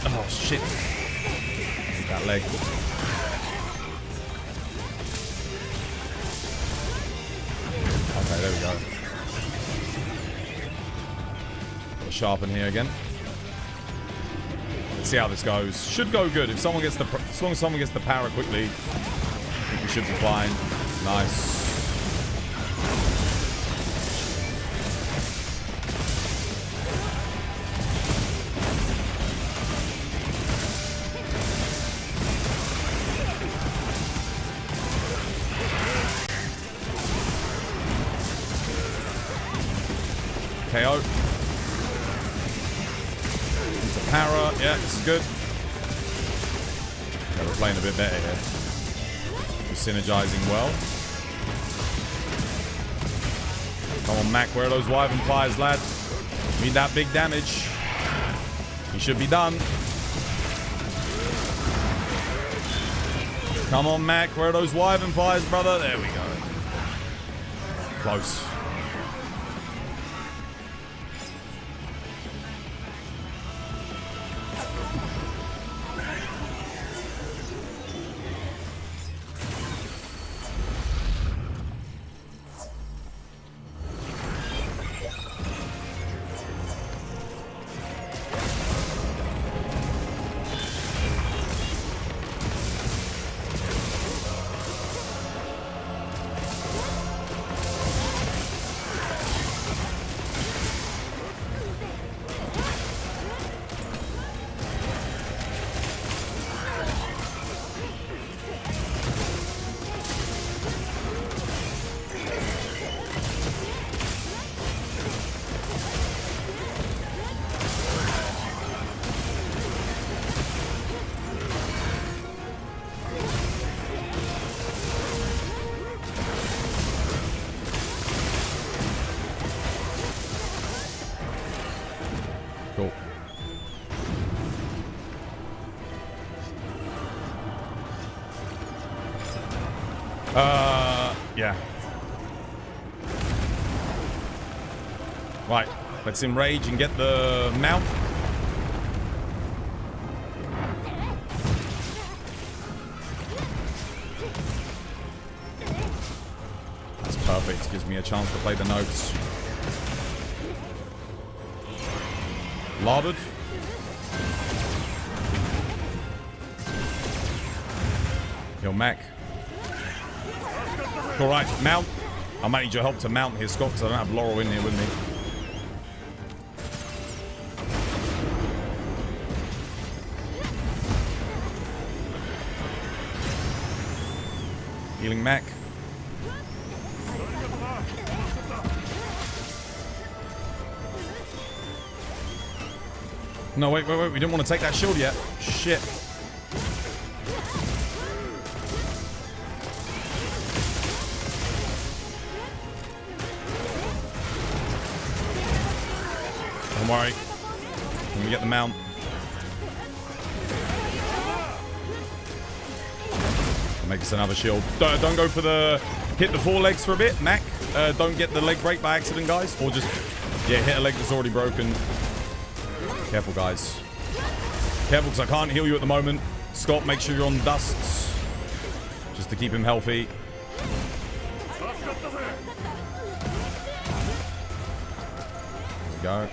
Oh, shit. Need that leg. Okay, there we go. Sharpen here again. Let's see how this goes. Should go good. If someone gets the, as long as someone gets the power quickly, I think we should be fine. Nice. KO. Para, yeah, this is good. Yeah, we're playing a bit better here. We're synergizing well. Come on, Mac, where are those wyvern fires, lad? Need that big damage. He should be done. Come on, Mac, where are those wyvern fires, brother? There we go. Close. Cool. Yeah. Right, let's enrage and get the mount. That's perfect. Gives me a chance to play the notes. Larded. Yo, Mac. Alright, mount. I might need your help to mount here, Scott, because I don't have Laurel in here with me. Healing Mac. No, wait. We didn't want to take that shield yet. Shit. Don't worry. When we get the mount. I'll make us another shield. Don't go for the... Hit the forelegs for a bit, Mac. Don't get the leg break by accident, guys. Or just... Yeah, hit a leg that's already broken. Careful, guys. Careful, because I can't heal you at the moment. Scott, make sure you're on dusts. Just to keep him healthy. There we go.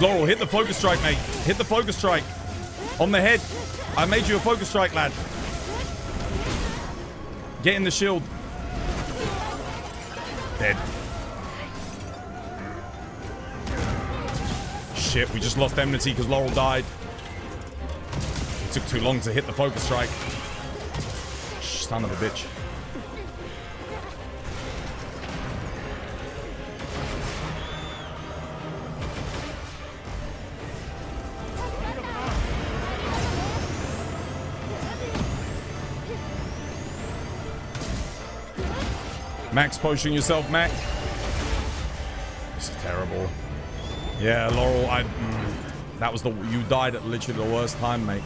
Laurel, hit the focus strike, mate. Hit the focus strike. On the head. I made you a focus strike, lad. Get in the shield. Dead. Shit, we just lost enmity because Laurel died. It took too long to hit the focus strike. Son of a bitch. Max potion yourself, Mac. This is terrible. Yeah, Laurel, that was you died at literally the worst time, mate.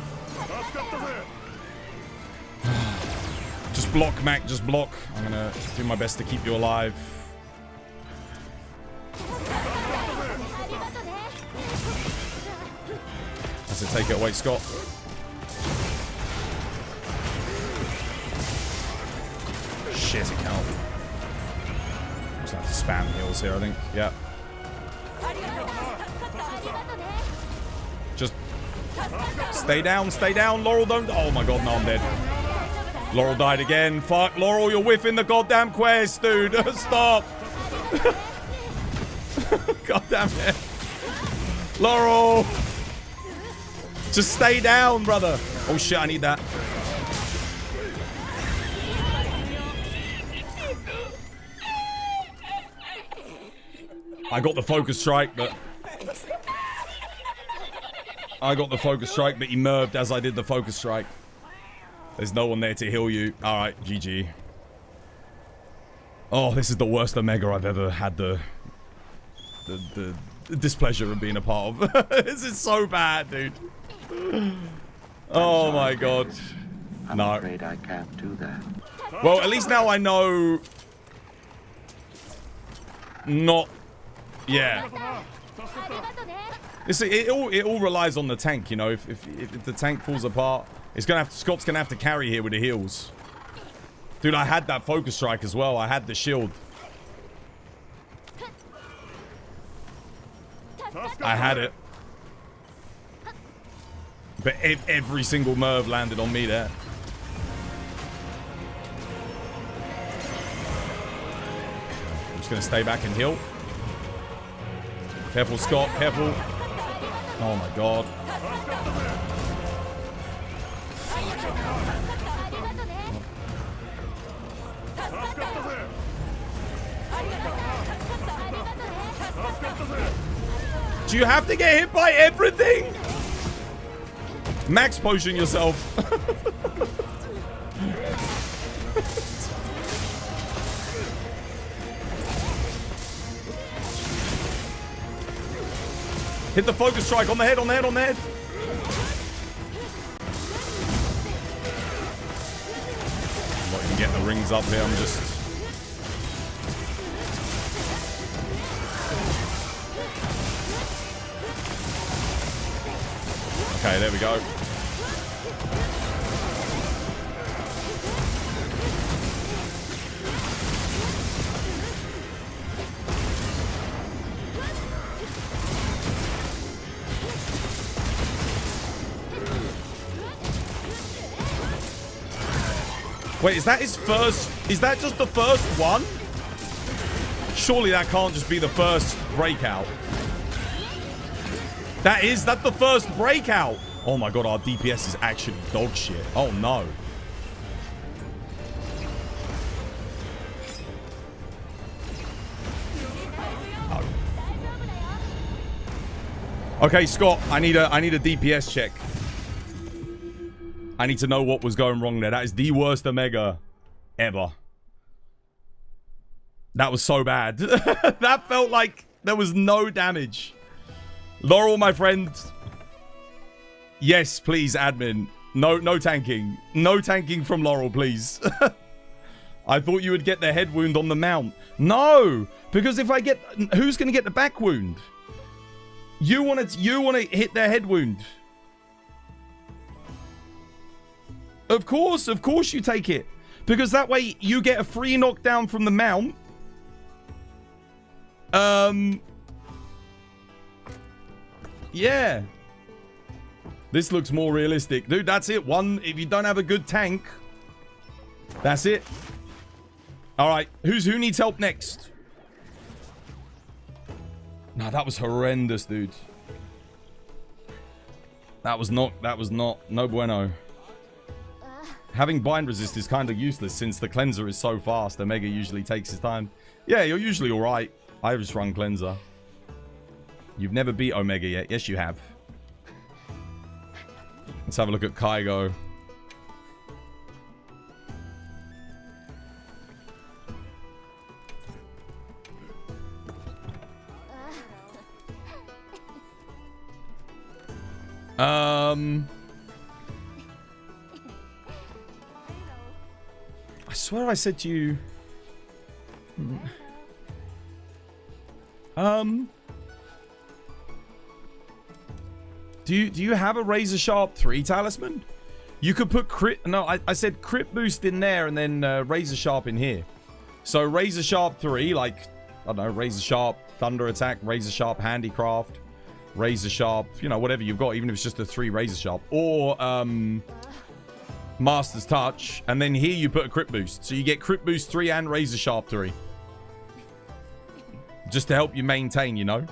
Just block, Mac, just block. I'm gonna do my best to keep you alive. That's it, take it away, Scott. Shit, it can't. I'm just gonna have to spam heals here, I think. Yeah. Just stay down, Laurel, don't. Oh my god, no, I'm dead. Laurel died again. Fuck, Laurel, you're whiffing the goddamn quest, dude. Stop. God damn it. Laurel. Just stay down, brother. Oh shit, I need that. I got the focus strike, but he merved as I did the focus strike. There's no one there to heal you. Alright, GG. Oh, this is the worst Omega I've ever had the displeasure of being a part of. This is so bad, dude. Oh my god. I'm afraid I can't do that. Well, at least now I know... Not... Yeah. It all relies on the tank, you know. If the tank falls apart, Scott's gonna have to carry here with the heals. Dude, I had that focus strike as well. I had the shield. I had it. But every single Merv landed on me there. I'm just gonna stay back and heal. Careful, Scott. Careful. Oh my god. Do you have to get hit by everything? Max potion yourself. Hit the focus strike on the head, on the head, on the head. I'm not even getting the rings up here, I'm just... Okay, there we go. Wait, is that his first? Is that just the first one? Surely that can't just be the first breakout. That's the first breakout. Oh my god, our DPS is actually dog shit. Oh no. Oh. Okay, Scott, I need a DPS check. I need to know what was going wrong there. That is the worst Omega ever. That was so bad. That felt like there was no damage. Laurel, my friend. Yes, please, admin. No tanking. No tanking from Laurel, please. I thought you would get the head wound on the mount. No, because if I get... Who's going to get the back wound? You want to hit their head wound. Of course you take it. Because that way you get a free knockdown from the mount. Yeah. This looks more realistic. Dude, that's it. One, if you don't have a good tank, that's it. All right, who needs help next? No, that was horrendous, dude. That was not, no bueno. Having bind resist is kind of useless since the cleanser is so fast. Omega usually takes his time. Yeah, you're usually all right. I just run cleanser. You've never beat Omega yet. Yes, you have. Let's have a look at Kygo. I swear I said to you... Do you have a Razor Sharp 3 talisman? You could put crit... No, I said crit boost in there and then Razor Sharp in here. So Razor Sharp 3, like, I don't know, Razor Sharp Thunder Attack, Razor Sharp Handicraft, Razor Sharp, you know, whatever you've got, even if it's just a 3 Razor Sharp. Or Master's Touch. And then here you put a crit boost. So you get crit boost 3 and Razor Sharp 3. Just to help you maintain, you know?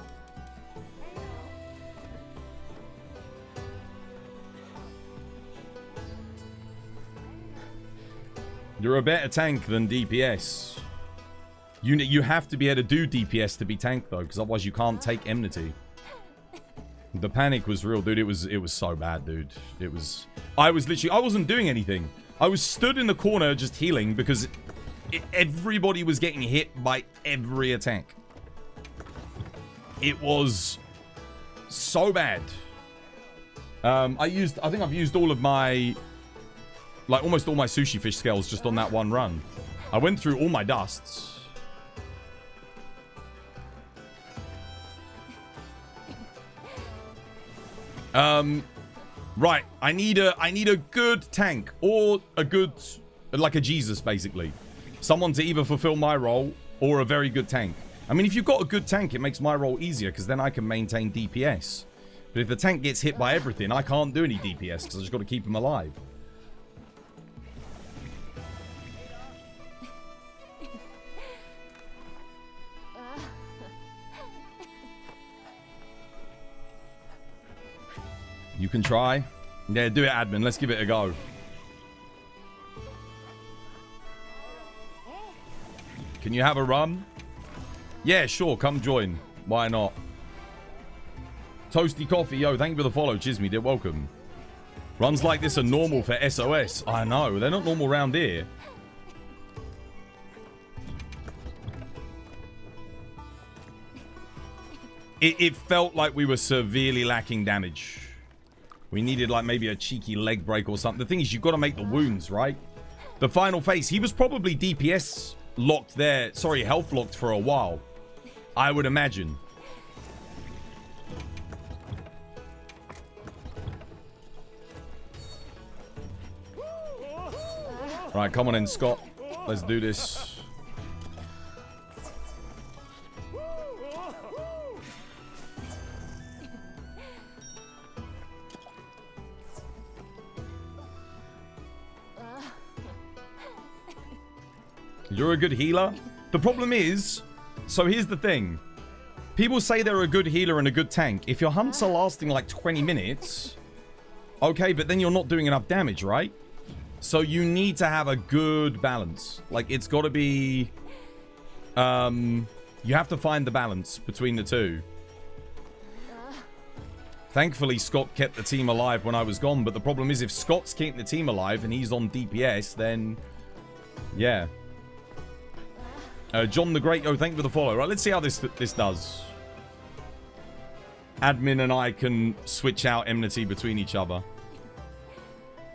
You're a better tank than DPS. You have to be able to do DPS to be tank though, because otherwise you can't take enmity. The panic was real, dude. It was so bad, dude. It was... I wasn't doing anything. I was stood in the corner just healing because everybody was getting hit by every attack. It was so bad. I think I've used all of my... Like, almost all my sushi fish scales just on that one run. I went through all my dusts. Right. I need a good tank. Or a good... Like a Jesus, basically. Someone to either fulfill my role or a very good tank. I mean, if you've got a good tank, it makes my role easier because then I can maintain DPS. But if the tank gets hit by everything, I can't do any DPS because I just got to keep him alive. You can try. Yeah, do it, admin. Let's give it a go. Can you have a run? Yeah, sure. Come join. Why not? Toasty Coffee. Yo, thank you for the follow. Chisme, dear. Welcome. Runs like this are normal for SOS. I know. They're not normal around here. It felt like we were severely lacking damage. We needed like maybe a cheeky leg break or something. The thing is, you've got to make the wounds, right? The final phase, he was probably DPS locked there. Sorry, health locked for a while. I would imagine. Right, come on in, Scott. Let's do this. You're a good healer? The problem is, so here's the thing. People say they're a good healer and a good tank. If your hunts are lasting like 20 minutes, okay, but then you're not doing enough damage, right? So you need to have a good balance. Like, it's got to be... you have to find the balance between the two. Thankfully, Scott kept the team alive when I was gone, but the problem is if Scott's keeping the team alive and he's on DPS, then... Yeah. John the Great, oh, thank you for the follow. Right, let's see how this does. Admin and I can switch out enmity between each other.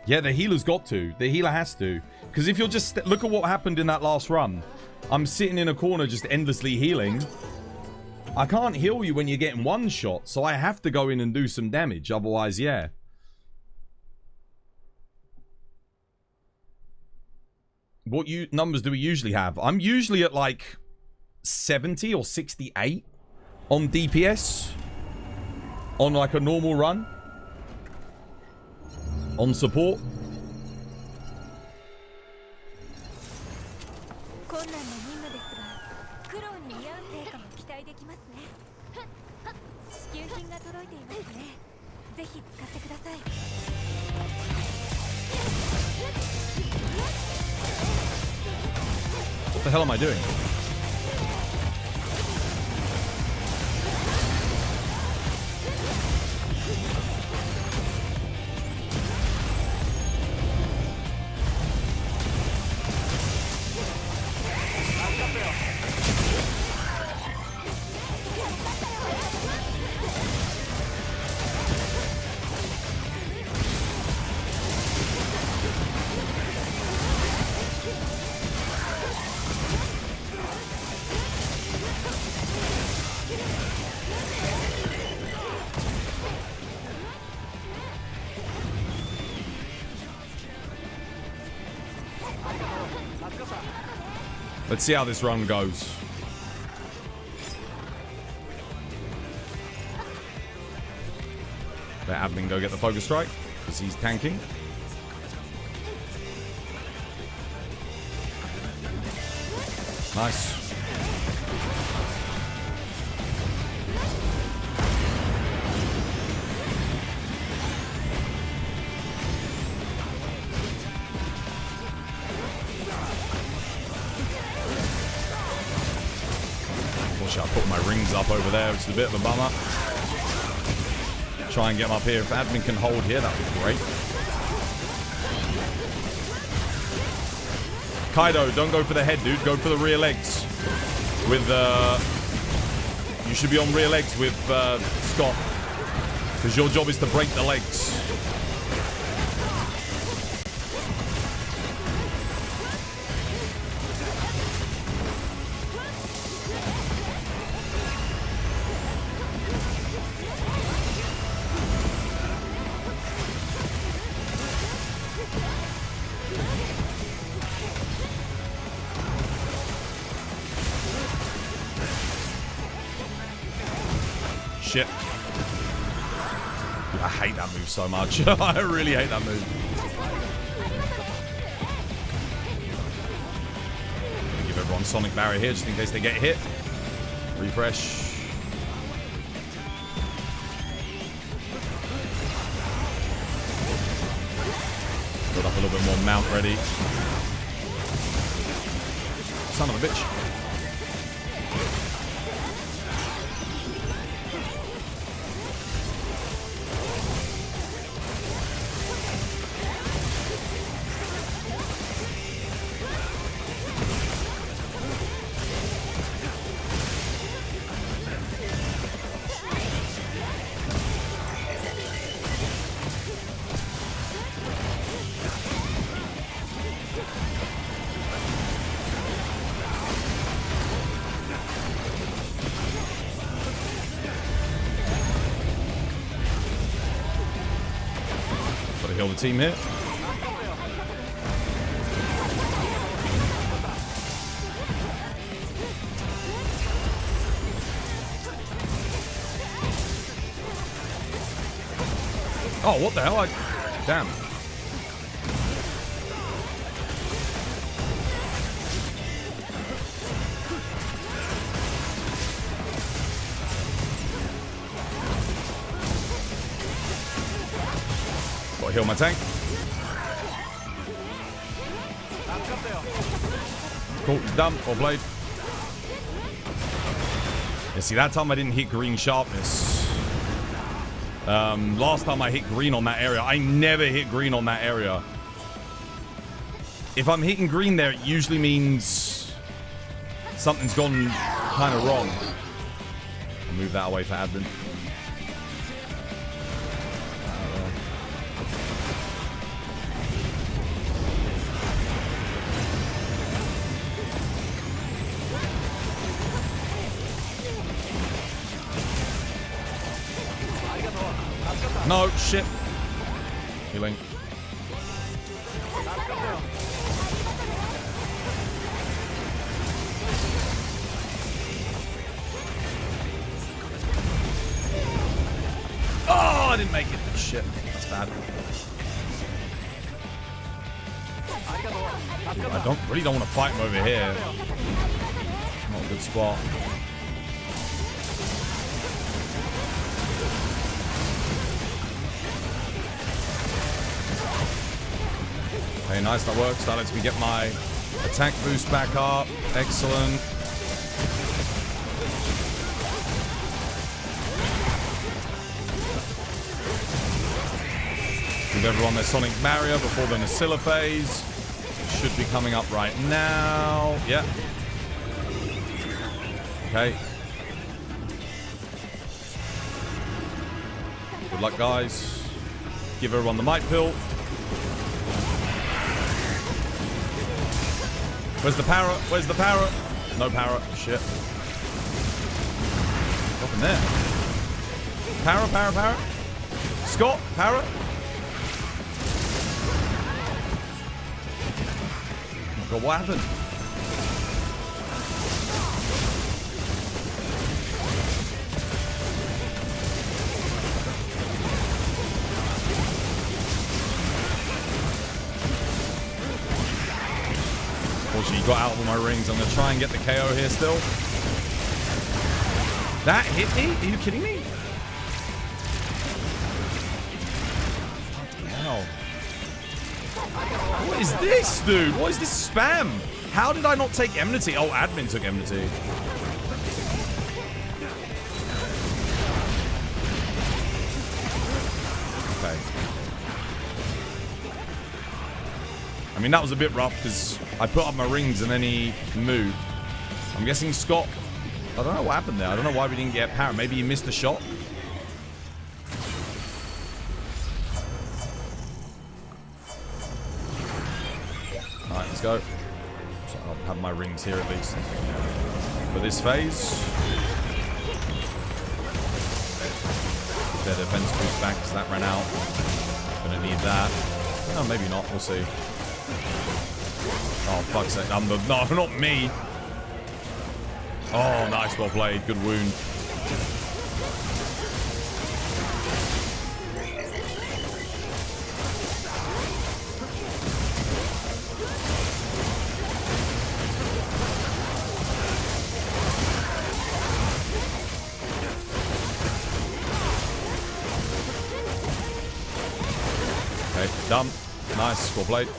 Yeah, the healer's got to. The healer has to. Because if you're just... Look at what happened in that last run. I'm sitting in a corner just endlessly healing. I can't heal you when you're getting one shot, so I have to go in and do some damage. Otherwise, yeah. What numbers do we usually have? I'm usually at like 70 or 68 on DPS. On like a normal run. On support. 困難な任務ですが、苦労に見合う成果も期待できますね。支給品が届いていますね。ぜひ使ってください。What the hell am I doing? Let's see how this run goes. Let admin go get the focus strike, because he's tanking. Nice. I put my rings up over there, which is a bit of a bummer. Try and get them up here. If admin can hold here, that would be great. Kaido, don't go for the head, dude. Go for the rear legs. With, you should be on rear legs with, Scott. Because your job is to break the legs. Shit. I hate that move so much. I really hate that move. Give everyone Sonic Barrier here just in case they get hit. Refresh. Put up a little bit more mount ready. Son of a bitch. Heal the team here. Oh, what the hell? Damn. Gotta heal my tank. Cool, done. Or blade. Yeah, see, that time I didn't hit green sharpness. Last time I hit green on that area. I never hit green on that area. If I'm hitting green there, it usually means something's gone kind of wrong. I'll move that away for admin. No, shit. Healing. shit. That's bad. I really don't want to fight him over here. Not a good spot. Okay, nice, that works. That lets me get my attack boost back up. Excellent. Give everyone their sonic barrier before the Nacilla phase. Should be coming up right now. Yeah. Okay. Good luck, guys. Give everyone the might pill. Where's the parrot? Where's the parrot? No parrot. Shit. Up in there. Parrot, parrot, parrot. Scott, parrot. Oh God, what happened? Unfortunately, got out of all my rings. I'm going to try and get the KO here still. That hit me? Are you kidding me? Wow. What is this, dude? What is this spam? How did I not take enmity? Oh, admin took enmity. Okay. I mean, that was a bit rough because I put up my rings and then he moved. I'm guessing Scott... I don't know what happened there. I don't know why we didn't get power. Maybe he missed the shot. Alright, let's go. So I'll have my rings here at least. For this phase. Get their defense boost back because that ran out. Gonna need that. Oh, maybe not. We'll see. Oh, fuck's sake. No, not me. Oh, nice. Well played. Good wound. Okay, done. Nice. Well played.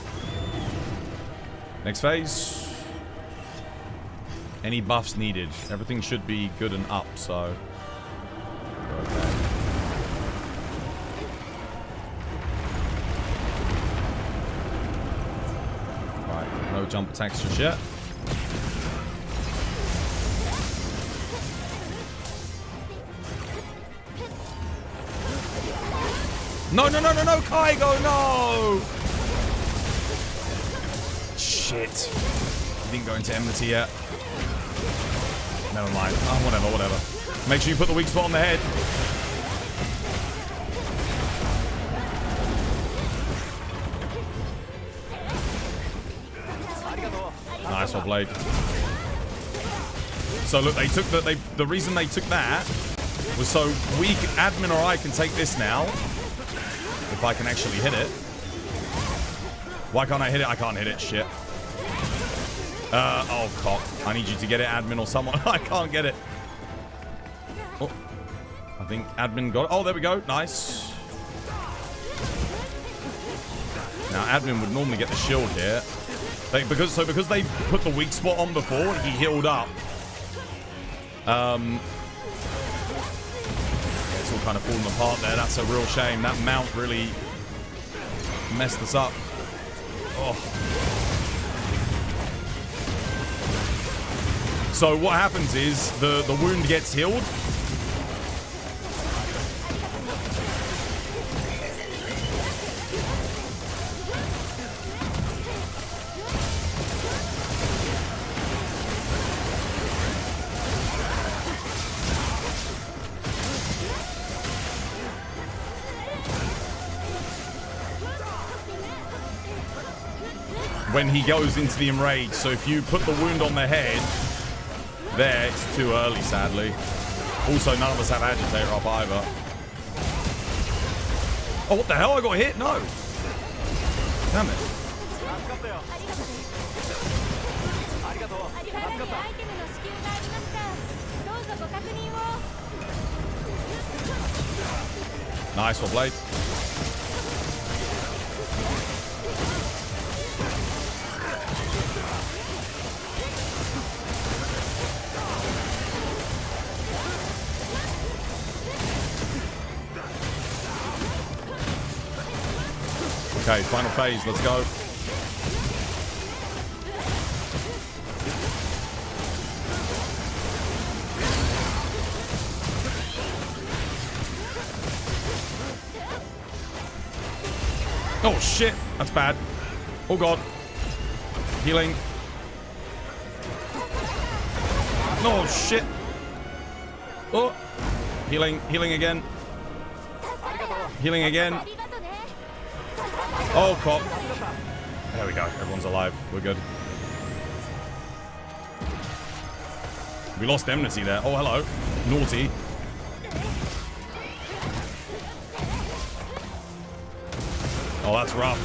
Next phase. Any buffs needed. Everything should be good and up, so... Okay. Alright, no jump attacks just yet. No, no, no, no, no, Kaigo, no! Shit. Didn't go into enmity yet. Never mind. Oh, whatever, whatever. Make sure you put the weak spot on the head. Nice, well played. So look, they took the reason they took that was so we, admin or I, can take this now. If I can actually hit it. Why can't I hit it? I can't hit it. Shit. Oh, cock. I need you to get it, admin or someone. I can't get it. Oh, I think admin got it. Oh, there we go. Nice. Now, admin would normally get the shield here. Because they put the weak spot on before, he healed up. It's all kind of falling apart there. That's a real shame. That mount really messed us up. Oh. So what happens is the wound gets healed. When he goes into the enrage. So if you put the wound on the head, there, it's too early, sadly. Also, none of us have agitator up either. Oh, what the hell? I got hit? No. Damn it. さらにアイテムの支給がありましたどうぞご確認を Nice one, Blade. Okay, final phase. Let's go. Oh shit, that's bad. Oh god. Healing. Oh shit. Oh. Healing, healing again. Healing again. Oh, cop. There we go. Everyone's alive. We're good. We lost enmity there. Oh, hello. Naughty. Oh, that's rough.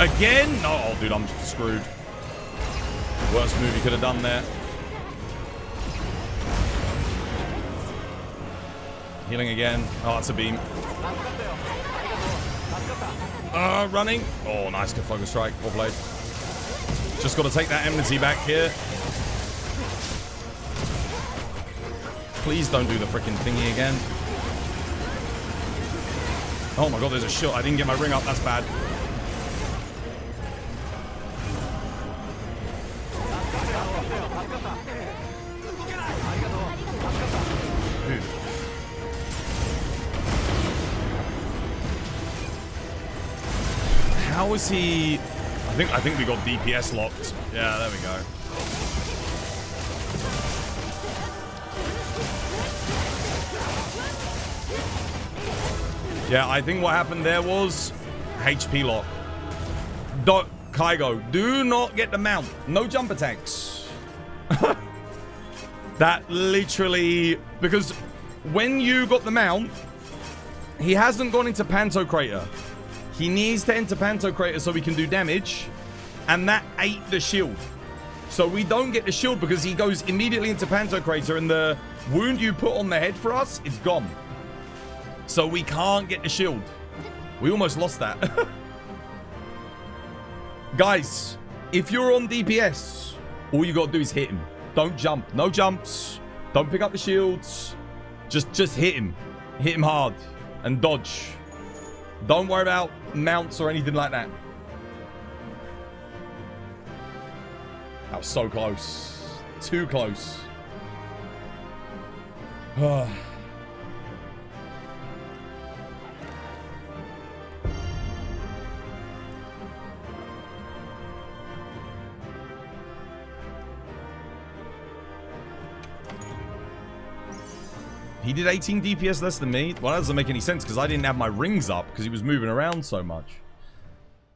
Again? Oh, dude, I'm screwed. Worst move you could have done there. Healing again. Oh, that's a beam. Running. Oh, nice. Good focus strike. Or blade. Just got to take that enmity back here. Please don't do the freaking thingy again. Oh my god, there's a shield. I didn't get my ring up. That's bad. Dude. How is he? I think we got DPS locked. Yeah, there we go. Yeah, I think what happened there was HP lock. Kygo, do not get the mount. No jump attacks. That literally... Because when you got the mount, he hasn't gone into Panto Crater. He needs to enter Panto Crater so we can do damage. And that ate the shield. So we don't get the shield because he goes immediately into Panto Crater and the wound you put on the head for us, it's gone. So we can't get the shield. We almost lost that. Guys, if you're on DPS, all you gotta do is hit him. Don't jump. No jumps. Don't pick up the shields. Just hit him. Hit him hard. And dodge. Don't worry about mounts or anything like that. That was so close. Too close. He did 18 DPS less than me. Well, that doesn't make any sense because I didn't have my rings up because he was moving around so much.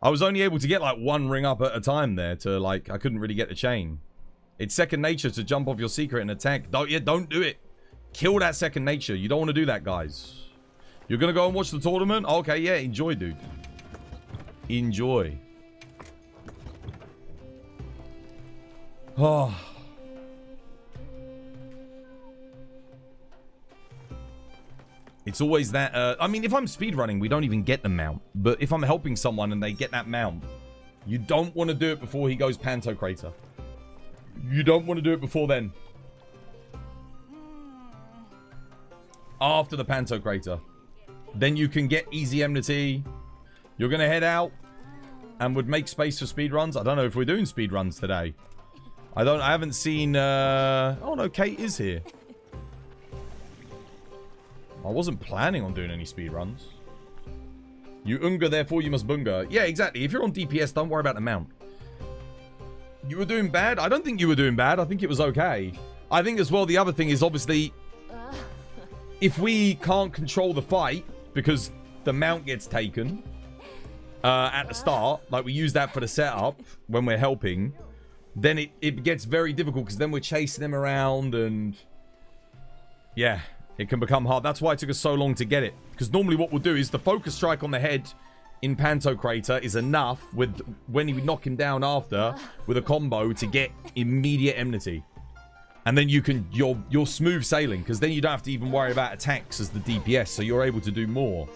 I was only able to get like one ring up at a time there to like, I couldn't really get the chain. It's second nature to jump off your secret and attack. Don't do it. Kill that second nature. You don't want to do that, guys. You're going to go and watch the tournament? Okay, yeah, enjoy, dude. Enjoy. Oh. It's always that, I mean, if I'm speedrunning, we don't even get the mount. But if I'm helping someone and they get that mount, you don't want to do it before he goes Panto Crater. You don't want to do it before then. After the Panto Crater. Then you can get easy enmity. You're going to head out and would make space for speedruns. I don't know if we're doing speedruns today. I haven't seen, oh no, Kate is here. I wasn't planning on doing any speedruns. You unga, therefore you must bunga. Yeah, exactly. If you're on DPS, don't worry about the mount. You were doing bad? I don't think you were doing bad. I think it was okay. I think as well, the other thing is obviously, if we can't control the fight because the mount gets taken at the start, like we use that for the setup when we're helping, then it gets very difficult because then we're chasing them around and... Yeah. It can become hard. That's why it took us so long to get it. Because normally what we'll do is the focus strike on the head in Pantocrator is enough with when you knock him down after with a combo to get immediate enmity. And then you can, you're smooth sailing, because then you don't have to even worry about attacks as the DPS, so you're able to do more.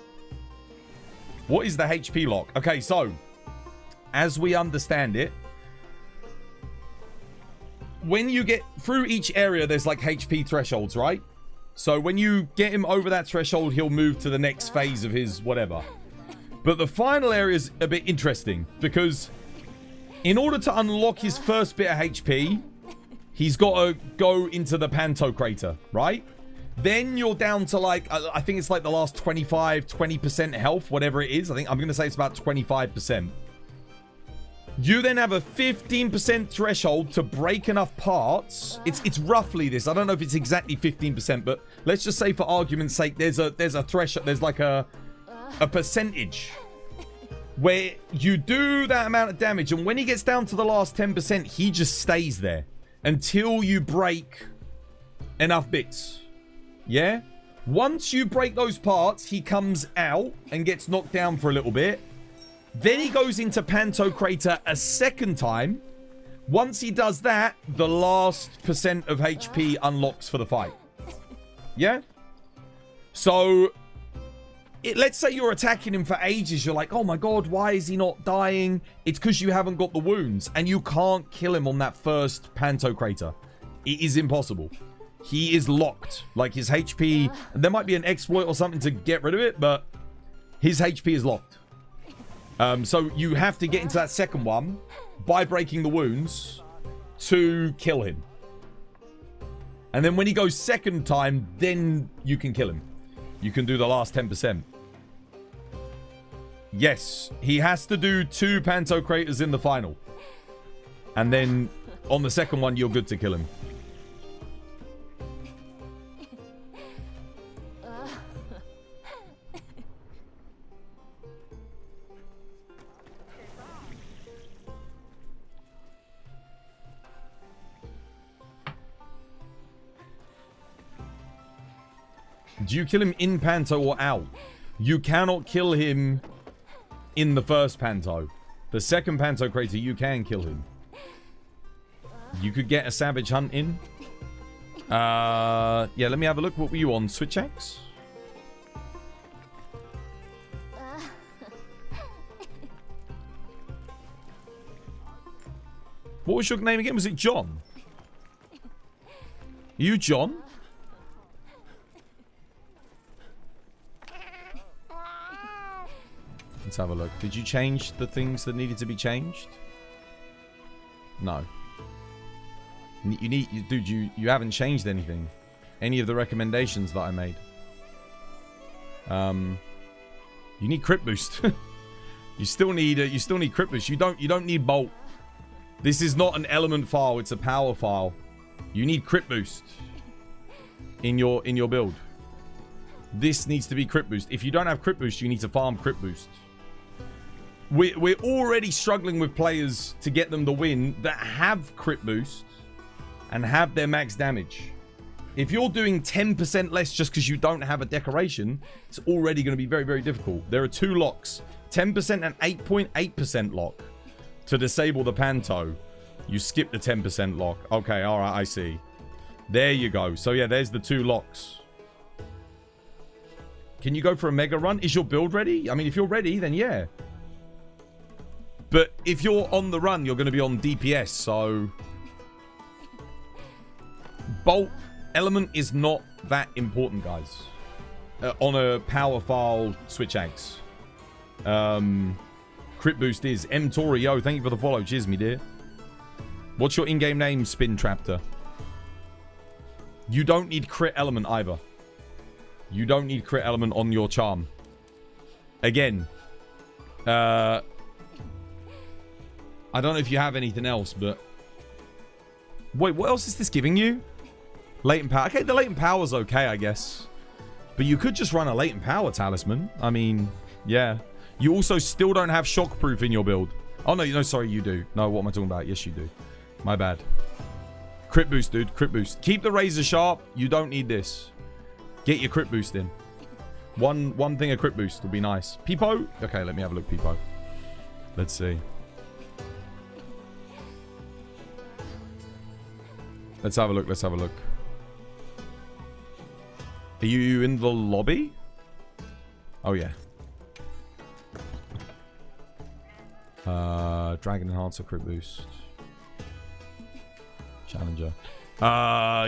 What is the HP lock? Okay, so, as we understand it, when you get through each area, there's like HP thresholds, right? So when you get him over that threshold, he'll move to the next phase of his whatever. But the final area is a bit interesting, because in order to unlock his first bit of HP, he's got to go into the Pantocrator, right? Then you're down to like, I think it's like the last 20% health, whatever it is. I think I'm going to say it's about 25%. You then have a 15% threshold to break enough parts. It's roughly this. I don't know if it's exactly 15%, but let's just say for argument's sake, there's a threshold. There's like a percentage where you do that amount of damage. And when he gets down to the last 10%, he just stays there until you break enough bits. Yeah? Once you break those parts, he comes out and gets knocked down for a little bit. Then he goes into Pantocrator a second time. Once he does that, the last % of HP unlocks for the fight. Yeah? So, let's say you're attacking him for ages. You're like, oh my god, why is he not dying? It's because you haven't got the wounds. And you can't kill him on that first Pantocrator. It is impossible. He is locked. Like his HP, there might be an exploit or something to get rid of it, but his HP is locked. So you have to get into that second one by breaking the wounds to kill him. And then when he goes second time, then you can kill him. You can do the last 10%. Yes, he has to do 2 Pantocrators in the final. And then on the second one, you're good to kill him. Do you kill him in Panto or out? You cannot kill him in the first Panto. The second Pantocrator, you can kill him. You could get a Savage Hunt in. Yeah, let me have a look. What were you on? Switch X? What was your name again? Was it John? You John? Let's have a look. Did you change the things that needed to be changed? No. Dude, you haven't changed anything. Any of the recommendations that I made. You need crit boost. you still need crit boost. You don't need bolt. This is not an element file, it's a power file. You need crit boost in your build. This needs to be crit boost. If you don't have crit boost, you need to farm crit boost. We're already struggling with players to get them the win that have crit boost and have their max damage. If you're doing 10% less just because you don't have a decoration, it's already going to be very, very difficult. There are 2 locks. 10% and 8.8% lock. To disable the Panto, you skip the 10% lock. Okay, alright, I see. There you go. So yeah, there's the 2 locks. Can you go for a mega run? Is your build ready? I mean, if you're ready, then yeah. But if you're on the run, you're going to be on DPS, so... Bolt element is not that important, guys. On a power file Switch X. Crit boost is M Tori. Yo, thank you for the follow. Cheers, me dear. What's your in-game name, Spin Traptor? You don't need crit element either. You don't need crit element on your charm. Again. I don't know if you have anything else, but... Wait, what else is this giving you? Latent power. Okay, the latent power's okay, I guess. But you could just run a latent power talisman. I mean, yeah. You also still don't have shockproof in your build. Oh, no, sorry, you do. No, what am I talking about? Yes, you do. My bad. Crit boost, dude. Crit boost. Keep the razor sharp. You don't need this. Get your crit boost in. One thing a crit boost would be nice. Peepo? Okay, let me have a look, Peepo. Let's see. Let's have a look. Let's have a look. Are you in the lobby? Oh, yeah. Dragon Enhancer crit boost. Challenger.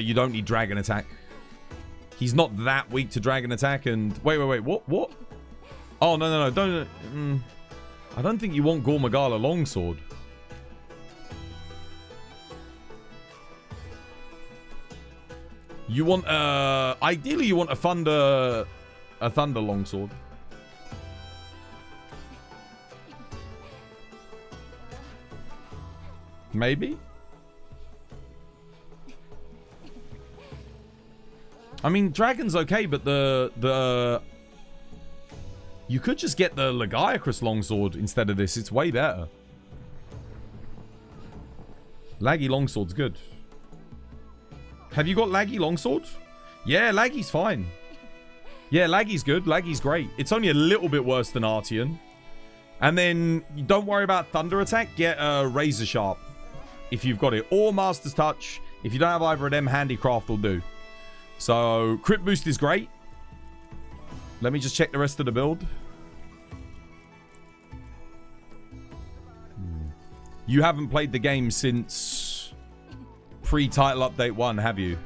You don't need Dragon Attack. He's not that weak to Dragon Attack and... Wait. What? Oh, no. Don't... I don't think you want Gormagala Longsword. You want... Ideally, you want a Thunder Longsword. Maybe? I mean, Dragon's okay, but the... You could just get the Legiacrus Longsword instead of this. It's way better. Laggy Longsword's good. Have you got Laggy Longsword? Yeah, Laggy's fine. Yeah, Laggy's good. Laggy's great. It's only a little bit worse than Arteon. And then, don't worry about Thunder Attack. Get Razor Sharp if you've got it. Or Master's Touch. If you don't have either of them, Handicraft will do. So, Crit Boost is great. Let me just check the rest of the build. You haven't played the game since pre-title update 1, have you?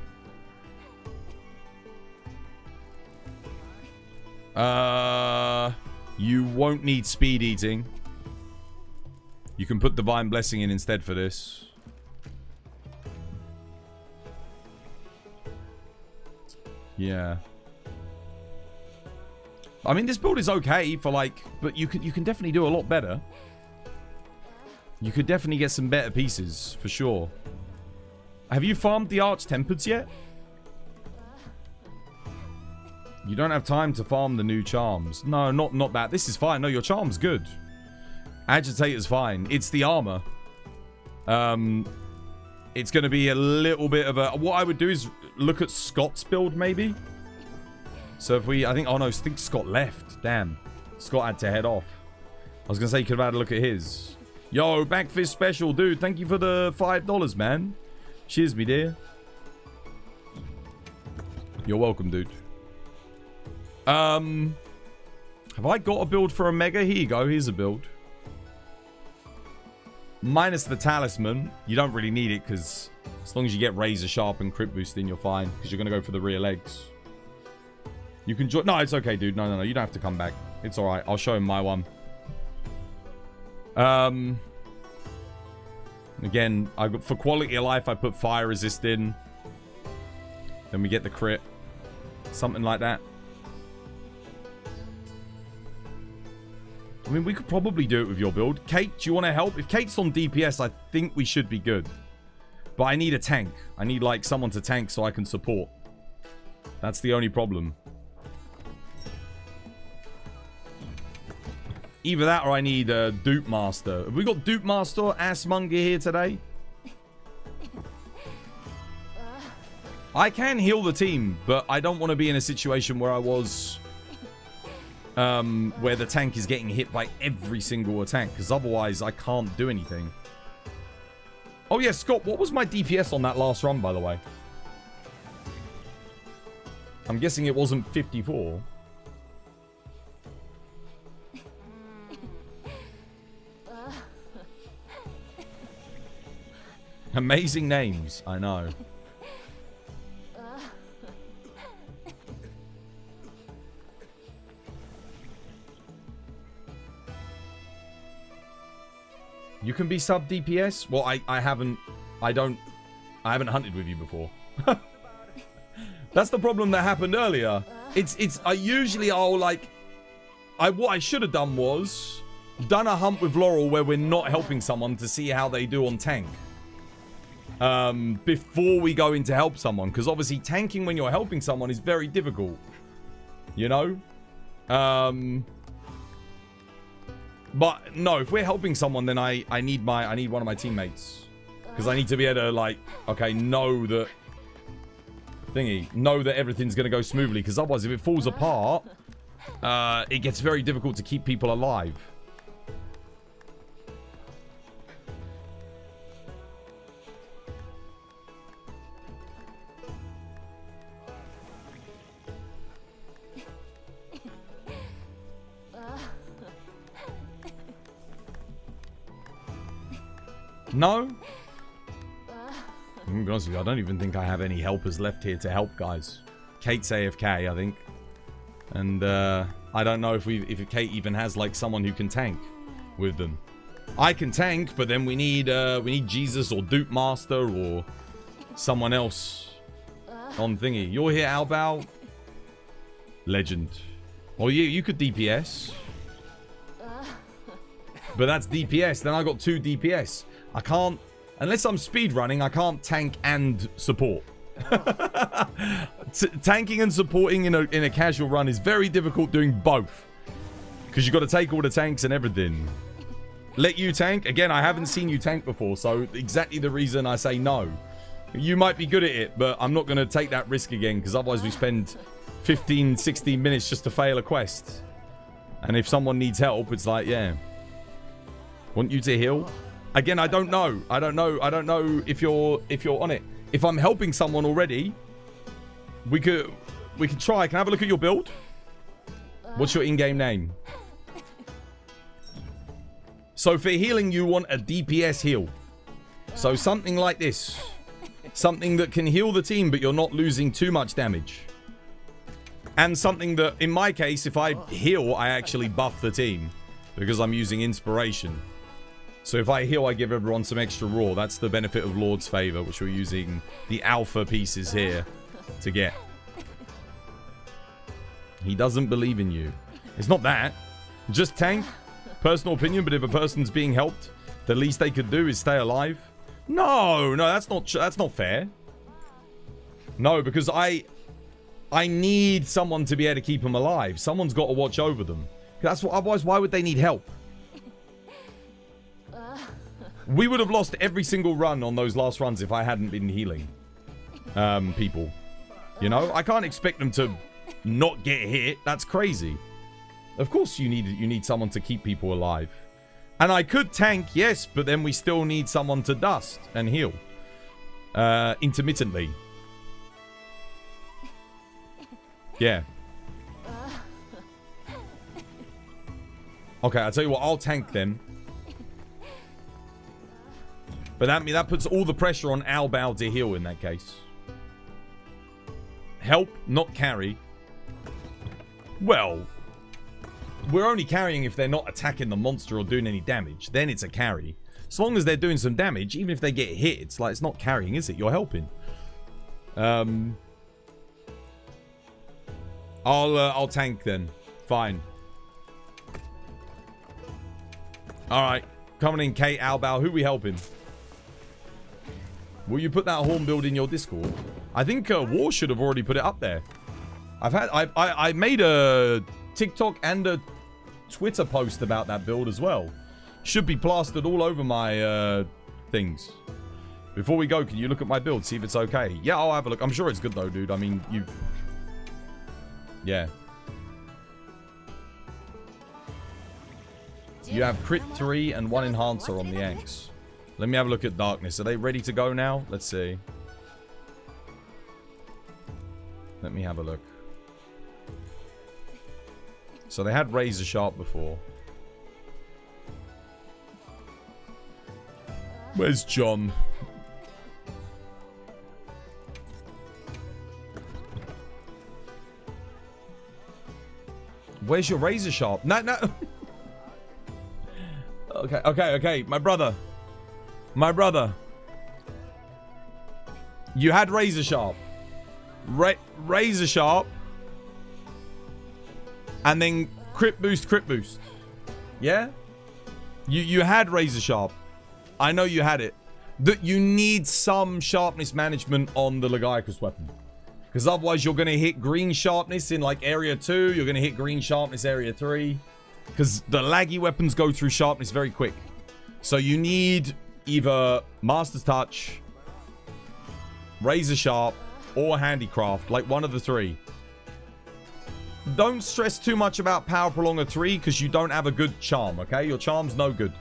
You won't need Speed Eating. You can put Divine Blessing in instead for this. Yeah. I mean, this build is okay for like, but you can definitely do a lot better. You could definitely get some better pieces for sure. Have you farmed the Arch Tempered yet? You don't have time to farm the new charms. No, not that. This is fine. No, your charm's good. Agitator's fine. It's the armor. It's going to be a little bit of a... What I would do is look at Scott's build, maybe. So if we... I think... Oh, no. I think Scott left. Damn. Scott had to head off. I was going to say you could have had a look at his. Yo, Backfist Special. Dude, thank you for the $5, man. Cheers, me dear. You're welcome, dude. Have I got a build for a Mega? Here you go. Here's a build. Minus the Talisman. You don't really need it because as long as you get Razor Sharp and Crit Boost in, you're fine. Because you're going to go for the rear legs. You can join... No, it's okay, dude. No. You don't have to come back. It's alright. I'll show him my one. Again, for quality of life, I put Fire Resist in. Then we get the crit. Something like that. I mean, we could probably do it with your build. Kate, do you want to help? If Kate's on DPS, I think we should be good. But I need a tank. I need, like, someone to tank so I can support. That's the only problem. Either that or I need a Dupe Master. Have we got Dupe Master Assmonger here today? I can heal the team, but I don't want to be in a situation where I was... where the tank is getting hit by every single attack, because otherwise I can't do anything. Oh yeah, Scott, what was my DPS on that last run, by the way? I'm guessing it wasn't 54. Amazing names, I know. You can be sub DPS? Well, I haven't hunted with you before. That's the problem that happened earlier. What I should have done was done a hunt with Laurel where we're not helping someone to see how they do on tank. Before we go in to help someone, because obviously tanking when you're helping someone is very difficult. You know? But no, if we're helping someone, then I need one of my teammates, because I need to be able to, like, okay, know that thingy, know that everything's going to go smoothly. Because otherwise, if it falls apart, it gets very difficult to keep people alive. No? I'm gonna be honest with you, I don't even think I have any helpers left here to help, guys. Kate's AFK, I think. And I don't know if Kate even has like someone who can tank with them. I can tank, but then we need Jesus or Dupe Master or someone else on thingy. You're here, Albao. Legend. Well, you could DPS. But that's DPS. Then I got 2 DPS. I can't, unless I'm speedrunning, I can't tank and support. Tanking and supporting in a casual run is very difficult doing both. Because you've got to take all the tanks and everything. Let you tank? Again, I haven't seen you tank before, so exactly the reason I say no. You might be good at it, but I'm not going to take that risk again, because otherwise we spend 15, 16 minutes just to fail a quest. And if someone needs help, it's like, yeah. Want you to heal? Again, I don't know. I don't know if you're on it. If I'm helping someone already, we could try. Can I have a look at your build? What's your in-game name? So for healing, you want a DPS heal. So something like this. Something that can heal the team, but you're not losing too much damage. And something that, in my case, if I heal, I actually buff the team. Because I'm using inspiration. So if I heal, I give everyone some extra raw. That's the benefit of Lord's Favor, which we're using the alpha pieces here to get. He doesn't believe in you. It's not that. Just tank. Personal opinion, but if a person's being helped, the least they could do is stay alive. No, that's not fair. No, because I need someone to be able to keep them alive. Someone's got to watch over them. That's what, otherwise, why would they need help? We would have lost every single run on those last runs if I hadn't been healing people. You know, I can't expect them to not get hit. That's crazy. Of course you need someone to keep people alive. And I could tank, yes, but then we still need someone to dust and heal. Intermittently. Yeah. Okay, I'll tell you what, I'll tank them. But that puts all the pressure on Albao to heal in that case. Help, not carry. Well, we're only carrying if they're not attacking the monster or doing any damage. Then it's a carry. As long as they're doing some damage, even if they get hit, it's like, it's not carrying, is it? You're helping. I'll tank then. Fine. Alright. Coming in, Kate, Albao. Who we helping? Will you put that horn build in your Discord? I think War should have already put it up there. I made a TikTok and a Twitter post about that build as well. Should be plastered all over my things. Before we go, can you look at my build, see if it's okay? Yeah, I'll have a look. I'm sure it's good though, dude. I mean, yeah. You have crit 3 and 1 enhancer on the Yanks. Let me have a look at darkness. Are they ready to go now? Let's see. Let me have a look. So they had razor sharp before. Where's John? Where's your razor sharp? No. Okay. My brother. You had razor sharp. Razor sharp. And then crit boost. Yeah? You had razor sharp. I know you had it. That you need some sharpness management on the Legiacus weapon. Because otherwise you're going to hit green sharpness in like area 2. You're going to hit green sharpness area 3. Because the laggy weapons go through sharpness very quick. So you need either Master's Touch, Razor Sharp, or handicraft, like one of the three. Don't stress too much about power prolonger 3 because you don't have a good charm, okay? Your charm's no good.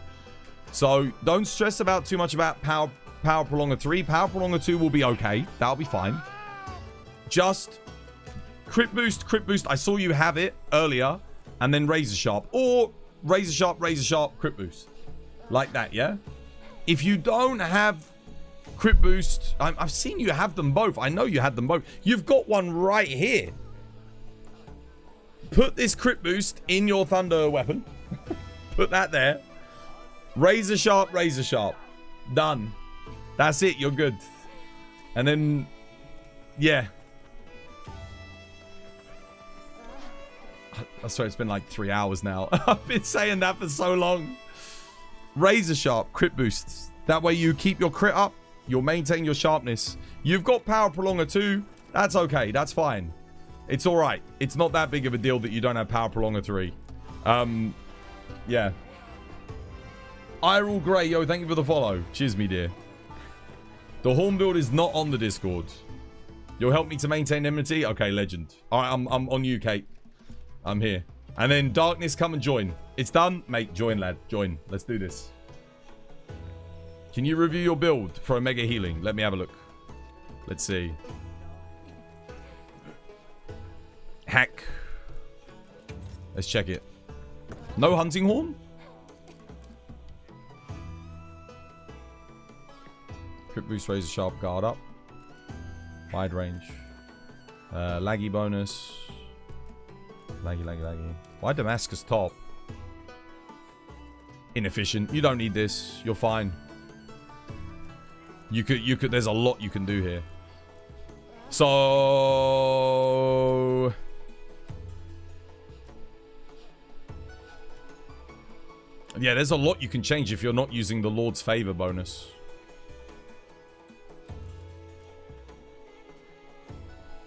So don't stress about too much about power prolonger 3. Power prolonger 2 will be okay. That'll be fine. Just crit boost, crit boost. I saw you have it earlier, and then razor sharp, or razor sharp, crit boost, like that. Yeah. If you don't have crit boost, I've seen you have them both. I know you had them both. You've got one right here. Put this crit boost in your thunder weapon. Put that there. Razor sharp. Done. That's it. You're good. And then, yeah. I swear it's been like 3 hours now. I've been saying that for so long. Razor sharp, crit boosts. That way you keep your crit up. You'll maintain your sharpness. You've got power prolonger 2. That's okay. That's fine. It's all right. It's not that big of a deal that you don't have power prolonger 3. Yeah. Irel Grey, yo, thank you for the follow. Cheers, me dear. The horn build is not on the Discord. You'll help me to maintain enmity? Okay, legend. All right, I'm on you, Kate. I'm here. And then Darkness, come and join. It's done? Mate, join, lad. Join. Let's do this. Can you review your build for a mega healing? Let me have a look. Let's see. Hack. Let's check it. No hunting horn? Crit boost, razor sharp, guard up. Wide range. Laggy bonus. Laggy. Why Damascus top? Inefficient. You don't need this. You're fine. You could, there's a lot you can do here. So... yeah, there's a lot you can change if you're not using the Lord's Favor bonus.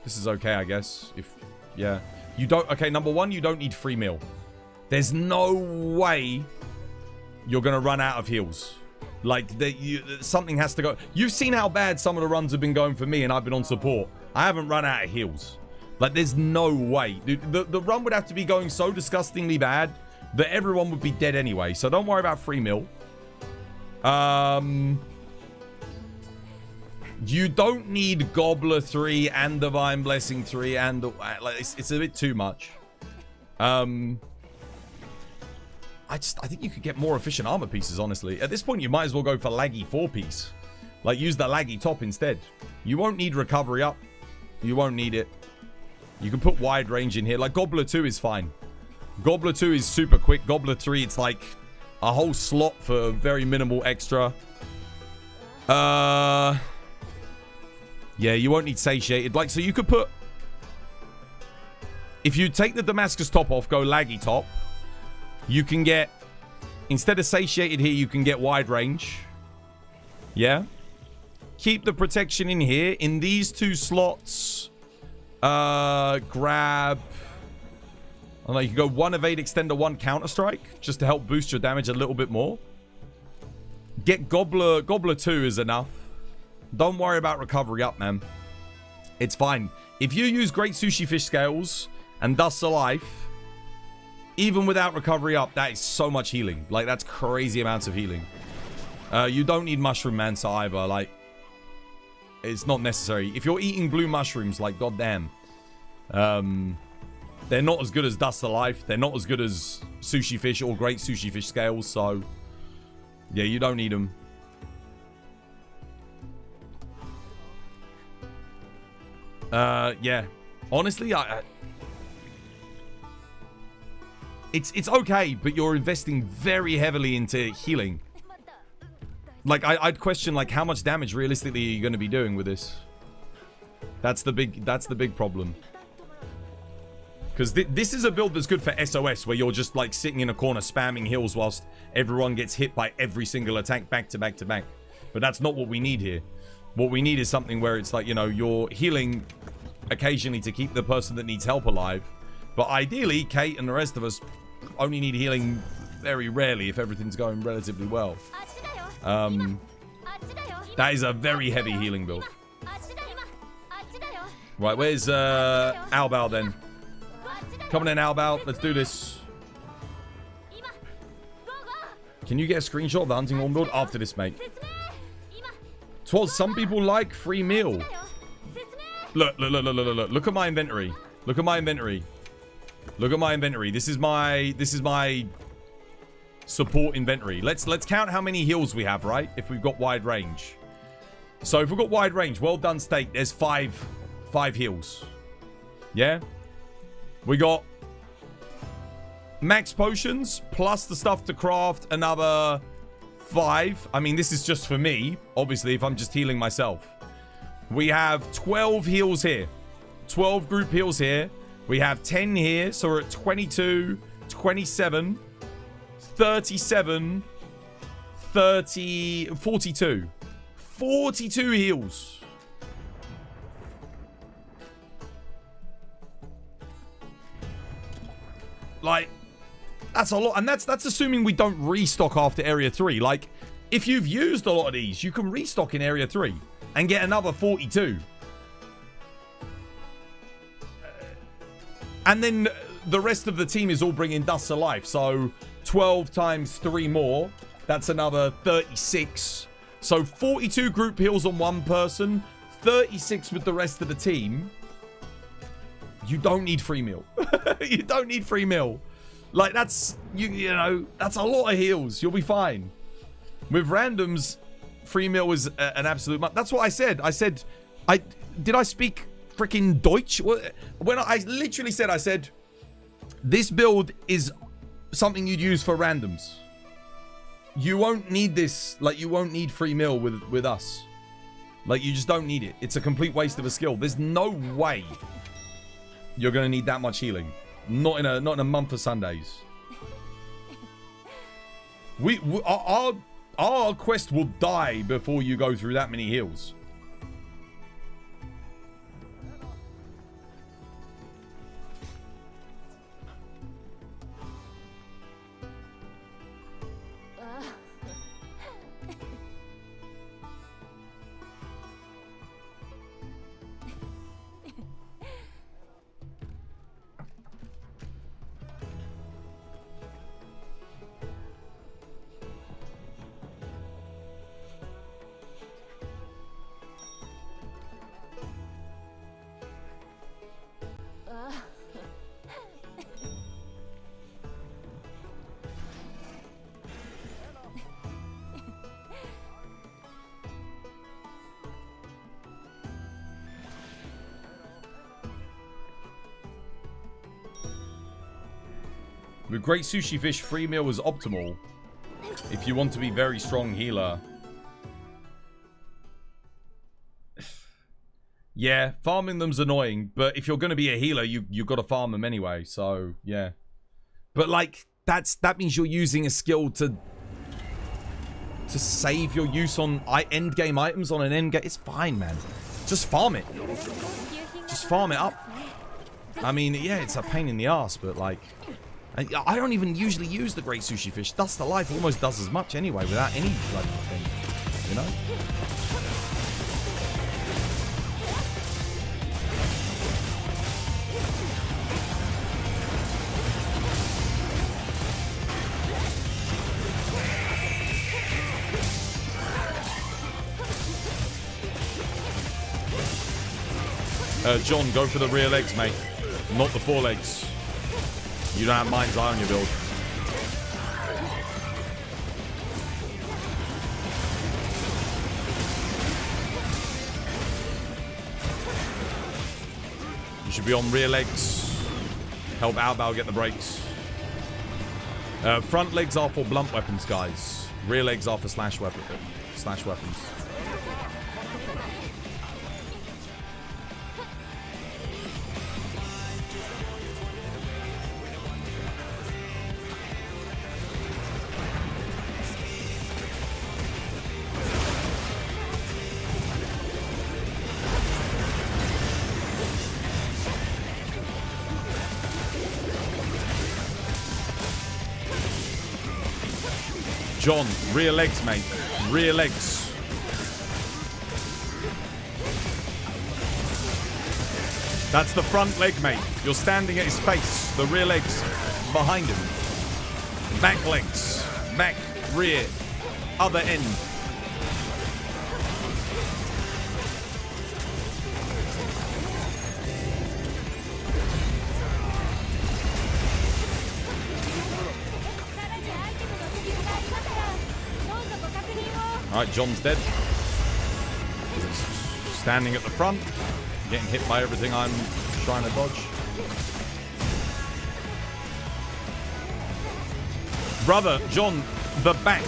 This is okay, I guess. If, yeah. You don't, okay, number one, you don't need free meal. There's no way you're going to run out of heals. Like, something has to go. You've seen how bad some of the runs have been going for me, and I've been on support. I haven't run out of heals. Like, there's no way. Dude, the run would have to be going so disgustingly bad that everyone would be dead anyway. So don't worry about free meal. You don't need Gobbler 3 and Divine Blessing 3 and like it's a bit too much. I think you could get more efficient armor pieces, honestly. At this point, you might as well go for laggy 4-piece. Like, use the laggy top instead. You won't need recovery up. You won't need it. You can put wide range in here. Like, Gobbler 2 is fine. Gobbler 2 is super quick. Gobbler 3, it's like a whole slot for very minimal extra. Yeah, you won't need satiated. Like, so you could put... if you take the Damascus top off, go laggy top, you can get... instead of satiated here, you can get wide range. Yeah? Keep the protection in here. In these two slots, grab... I don't know, you can go 1 evade extender, 1 counter strike, just to help boost your damage a little bit more. Get Gobbler 2 is enough. Don't worry about recovery up, man. It's fine. If you use Great Sushi Fish Scales and Dust of Life, even without recovery up, that is so much healing. Like, that's crazy amounts of healing. You don't need Mushroom Mancer either. Like, it's not necessary. If you're eating blue mushrooms, like, goddamn. They're not as good as Dust of Life. They're not as good as Sushi Fish or Great Sushi Fish Scales. So, yeah, you don't need them. Yeah. Honestly, it's okay, but you're investing very heavily into healing. Like, I'd question, like, how much damage realistically are you going to be doing with this? That's the big problem. Because this is a build that's good for SOS, where you're just, like, sitting in a corner spamming heals whilst everyone gets hit by every single attack back to back to back. But that's not what we need here. What we need is something where it's like, you know, you're healing occasionally to keep the person that needs help alive. But ideally, Kate and the rest of us only need healing very rarely if everything's going relatively well. That is a very heavy healing build. Right, where's Albao then? Come on in, Albao. Let's do this. Can you get a screenshot of the hunting horn build after this, mate? Twas some people like free meal. Look. Look at my inventory. Look at my inventory. Look at my inventory. This is my support inventory. Let's count how many heals we have, right? If we've got wide range. So if we've got wide range, well done, Steak. There's five heals. Yeah? We got max potions plus the stuff to craft another 5. I mean, this is just for me, obviously, if I'm just healing myself. We have 12 heals here. 12 group heals here. We have 10 here, so we're at 22, 27, 37, 30, 42. 42 heals. Like, that's a lot. And that's assuming we don't restock after Area 3. Like, if you've used a lot of these, you can restock in Area 3 and get another 42. And then the rest of the team is all bringing Dust to life. So 12 times 3 more. That's another 36. So 42 group heals on one person. 36 with the rest of the team. You don't need free meal. You don't need free meal. Like, that's, you know, that's a lot of heals. You'll be fine. With randoms, free meal is an absolute... That's what I said. I said... Did I speak freaking Deutsch? When I literally said, I said, this build is something you'd use for randoms. You won't need this. Like, you won't need free meal with us. Like, you just don't need it. It's a complete waste of a skill. There's no way you're going to need that much healing. Not in a month of Sundays. Our quest will die before you go through that many heals. With Great Sushi Fish, free meal is optimal if you want to be very strong healer. Yeah, farming them's annoying, but if you're going to be a healer, you've got to farm them anyway, so yeah. But like, that means you're using a skill to save your use on end game items on an end game. It's fine, man. Just farm it. Just farm it up. I mean, yeah, it's a pain in the ass, but like... I don't even usually use the Great Sushi Fish. Dust to Life almost does as much anyway without any bloody thing. You know? John, go for the rear legs, mate. Not the forelegs. You don't have Mind's Eye on your build. You should be on rear legs. Help Albao get the brakes. Front legs are for blunt weapons, guys. Rear legs are for slash weapons. John, rear legs, mate. Rear legs. That's the front leg, mate. You're standing at his face. The rear legs behind him. Back legs. Back, rear, other end. Alright, John's dead. Standing at the front. Getting hit by everything I'm trying to dodge. Brother, John, the back.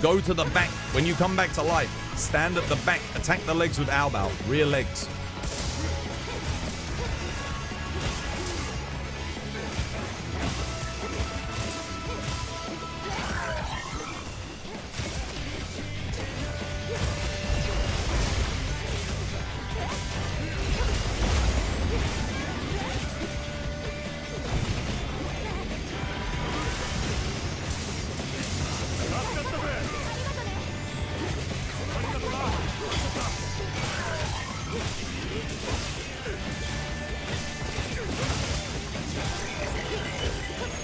Go to the back. When you come back to life, stand at the back. Attack the legs with elbow. Rear legs.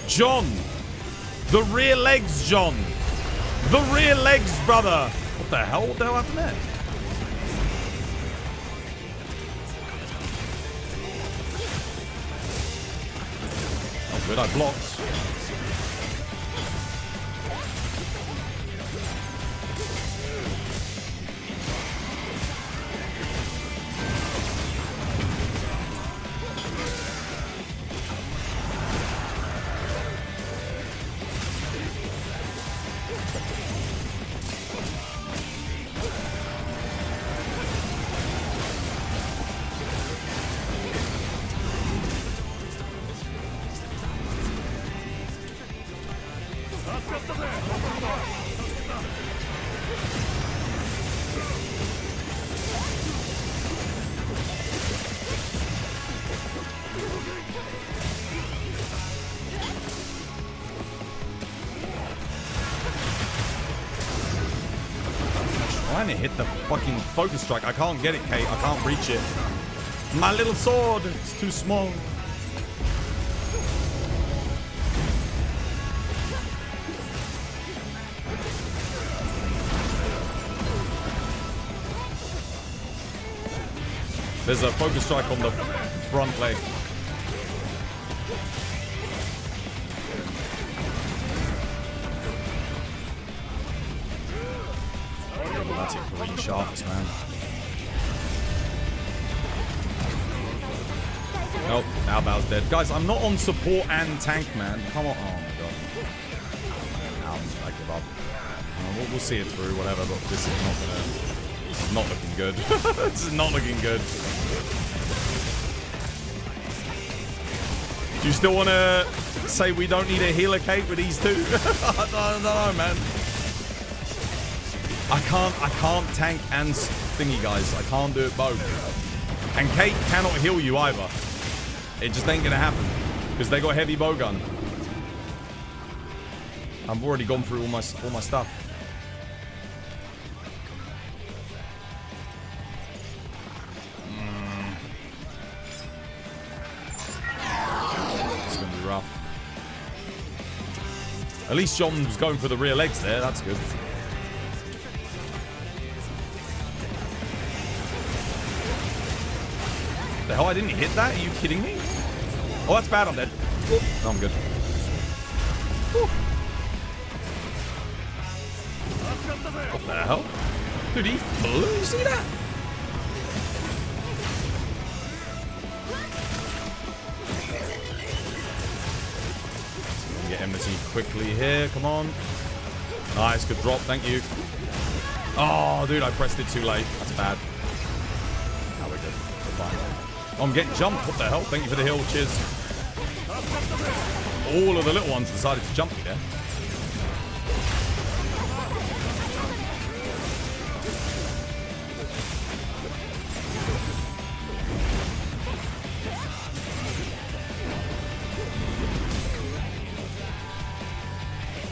John! The rear legs, John! The rear legs, brother! What the hell? What the hell happened there? Oh, good, I blocked. Trying to hit the fucking focus strike. I can't get it, Kate. I can't reach it. My little sword. It's too small. There's a focus strike on the front leg. That's it, green sharks, man. Nope, Albao's dead. Guys, I'm not on support and tank, man. Come on. Oh my god. I give up. We'll see it through, whatever, but this is not gonna... This is not looking good. This is not looking good. Do you still want to say we don't need a healer, Kate, with these two? I don't know, man. I can't tank and thingy, guys. I can't do it both. And Kate cannot heal you either. It just ain't gonna happen because they got heavy bow gun. I've already gone through all my stuff. It's gonna be rough. At least John was going for the rear legs there. That's good. The hell, I didn't hit that? Are you kidding me? Oh, that's bad. I'm dead. No, I'm good. What the hell? Dude, he flew? You see that? Get enmity quickly here. Come on. Nice. Good drop. Thank you. Oh, dude, I pressed it too late. That's bad. Now we're good. We're fine. I'm getting jumped. What the hell? Thank you for the heal. Cheers. All of the little ones decided to jump me there.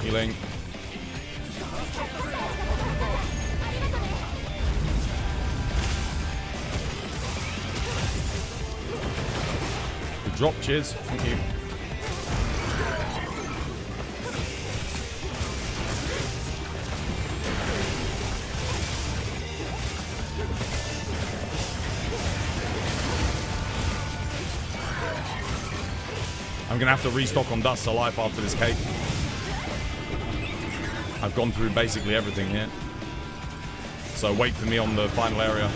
Healing. drop. Cheers. Thank you. I'm gonna have to restock on Dust of Life after this cake. I've gone through basically everything here. So wait for me on the final area.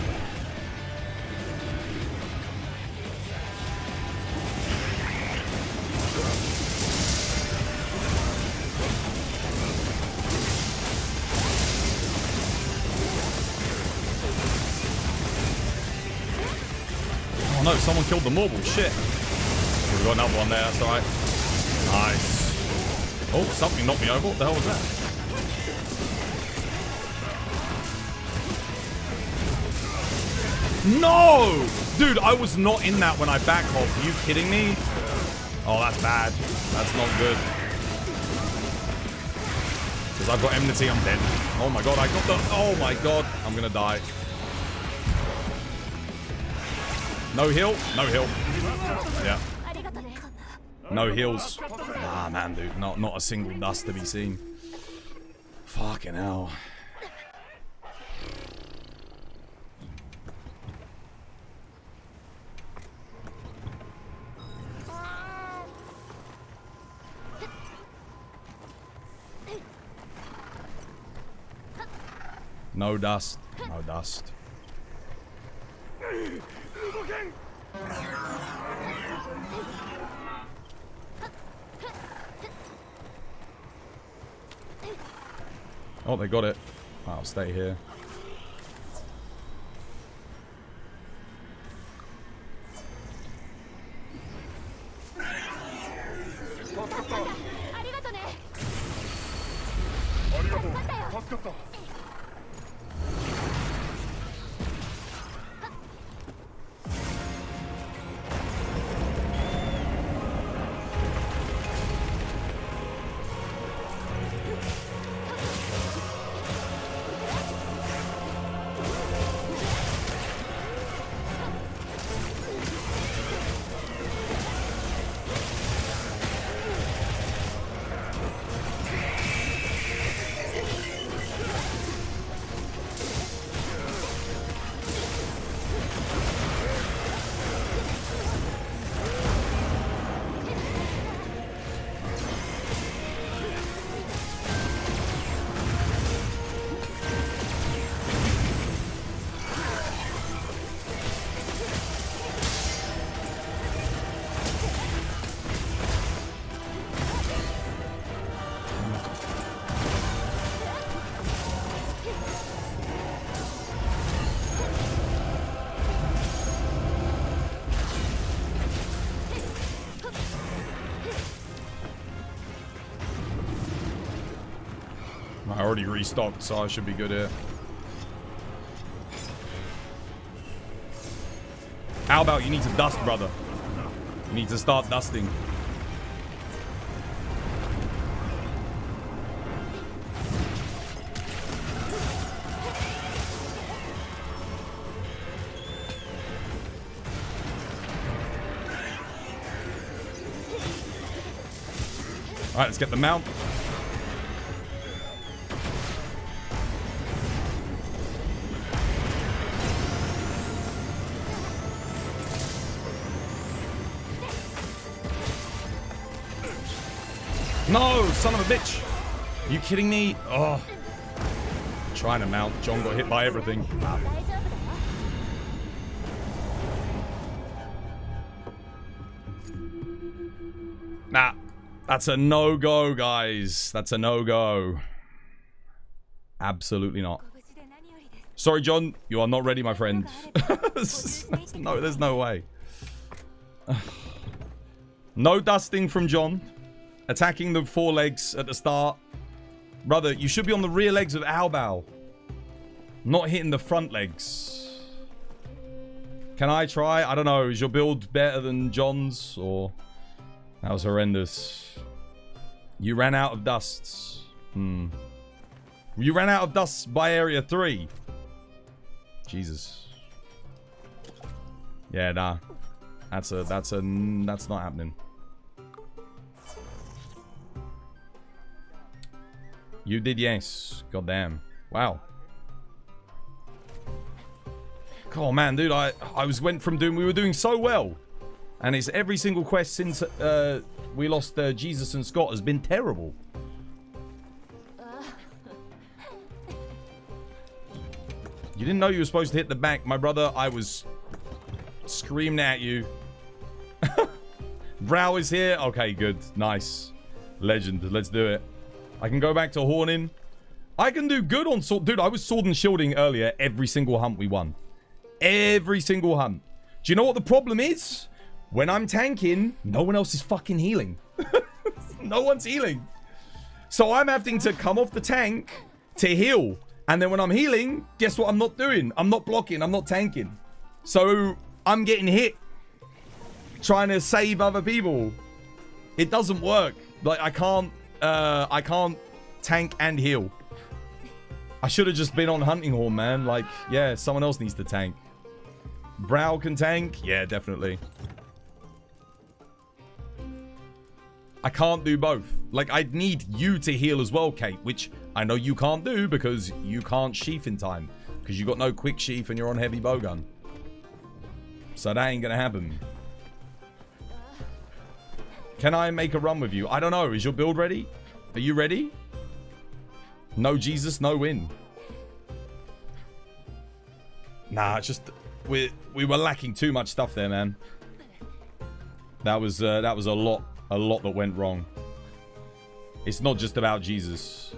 Oh no, someone killed the marble. Shit. We've got another one there, that's alright. Nice. Oh, something knocked me over. What the hell was that? No! Dude, I was not in that when I back off. Are you kidding me? Oh, that's bad. That's not good. Because I've got enmity, I'm dead. Oh my god, I got the... Oh my god. I'm gonna die. No heal? No heal. Yeah. No heals. Ah, man, dude. Not a single dust to be seen. Fucking hell. No dust. No dust. Oh, they got it. I'll stay here. I already restocked, so I should be good here. How about you need to dust, brother? You need to start dusting. Alright, let's get the mount. No, son of a bitch. Are you kidding me? Oh. Trying to mount. John got hit by everything. Nah. That's a no-go, guys. That's a no-go. Absolutely not. Sorry, John. You are not ready, my friend. No, there's no way. No dusting from John. Attacking the forelegs at the start. Brother, you should be on the rear legs of Albao. Not hitting the front legs. Can I try? I don't know. Is your build better than John's? Or... That was horrendous. You ran out of dusts. You ran out of dusts by area 3. Jesus. Yeah, nah. That's not happening. You did, yes. Goddamn. Wow. Oh man, dude, went from we were doing so well, and it's every single quest since we lost Jesus and Scott has been terrible. You didn't know you were supposed to hit the back, my brother. I was screaming at you. Brow is here. Okay, good, nice, legend. Let's do it. I can go back to horning. I can do good on sword, dude. I was sword and shielding earlier. Every single hunt we won. Every single hunt. Do you know what the problem is? When I'm tanking, no one else is fucking healing. No one's healing. So I'm having to come off the tank to heal. And then when I'm healing, guess what I'm not doing? I'm not blocking. I'm not tanking. So I'm getting hit. Trying to save other people. It doesn't work. Like, I can't tank and heal. I should have just been on hunting horn, man. Like, yeah, someone else needs to tank. Brow can tank? Yeah, definitely. I can't do both. Like, I'd need you to heal as well, Kate, which I know you can't do because you can't sheath in time. Because you got no quick sheath and you're on heavy bowgun. So that ain't gonna happen. Can I make a run with you? I don't know. Is your build ready? Are you ready? No Jesus, no win. Nah, it's just we were lacking too much stuff there, man. That was a lot that went wrong. It's not just about Jesus.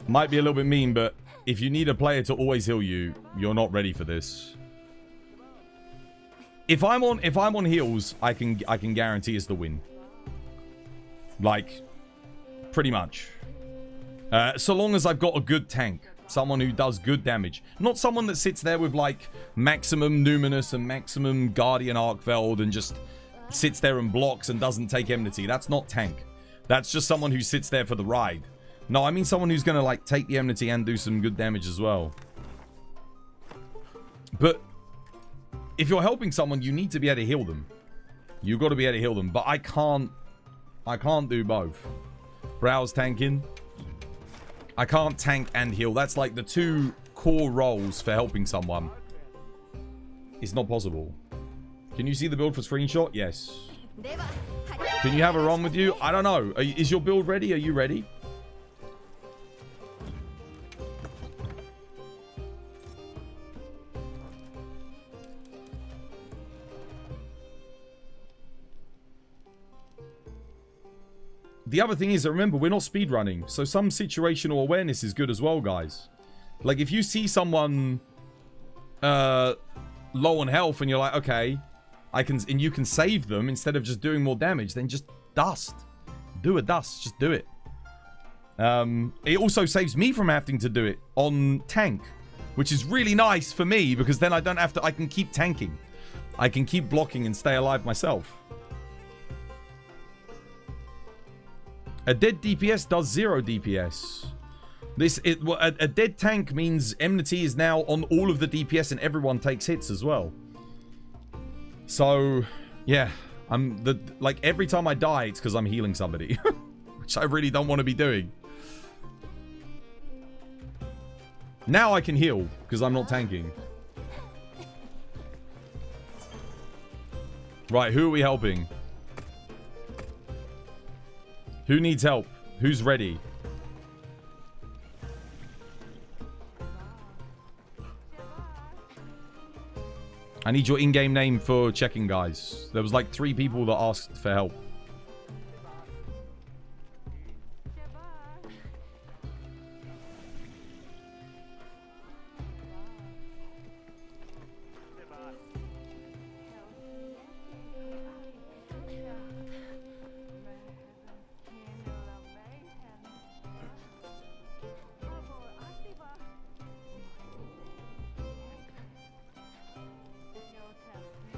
Might be a little bit mean, but if you need a player to always heal you, you're not ready for this. If I'm on heals, I can guarantee us the win. Like, pretty much. So long as I've got a good tank. Someone who does good damage. Not someone that sits there with, like, maximum Numinous and maximum Guardian Arkfeld and just sits there and blocks and doesn't take enmity. That's not tank. That's just someone who sits there for the ride. No, I mean someone who's going to, like, take the enmity and do some good damage as well. But if you're helping someone, you need to be able to heal them. You've got to be able to heal them. But I can't do both. Brow's tanking. I can't tank and heal. That's like the two core roles for helping someone. It's not possible. Can you see the build for screenshot? Yes. Can you have a run with you? I don't know. Is your build ready? Are you ready? The other thing is that, remember, we're not speedrunning, so some situational awareness is good as well, guys. Like, if you see someone low on health and you're like, okay, and you can save them instead of just doing more damage, then just dust. Do a dust. Just do it. It also saves me from having to do it on tank, which is really nice for me because then I don't have to, I can keep tanking. I can keep blocking and stay alive myself. A dead DPS does 0 DPS. A dead tank means enmity is now on all of the DPS and everyone takes hits as well. So, yeah, like every time I die, it's because I'm healing somebody, which I really don't want to be doing. Now I can heal because I'm not tanking. Right, who are we helping? Who needs help? Who's ready? I need your in-game name for checking, guys. There was like 3 people that asked for help.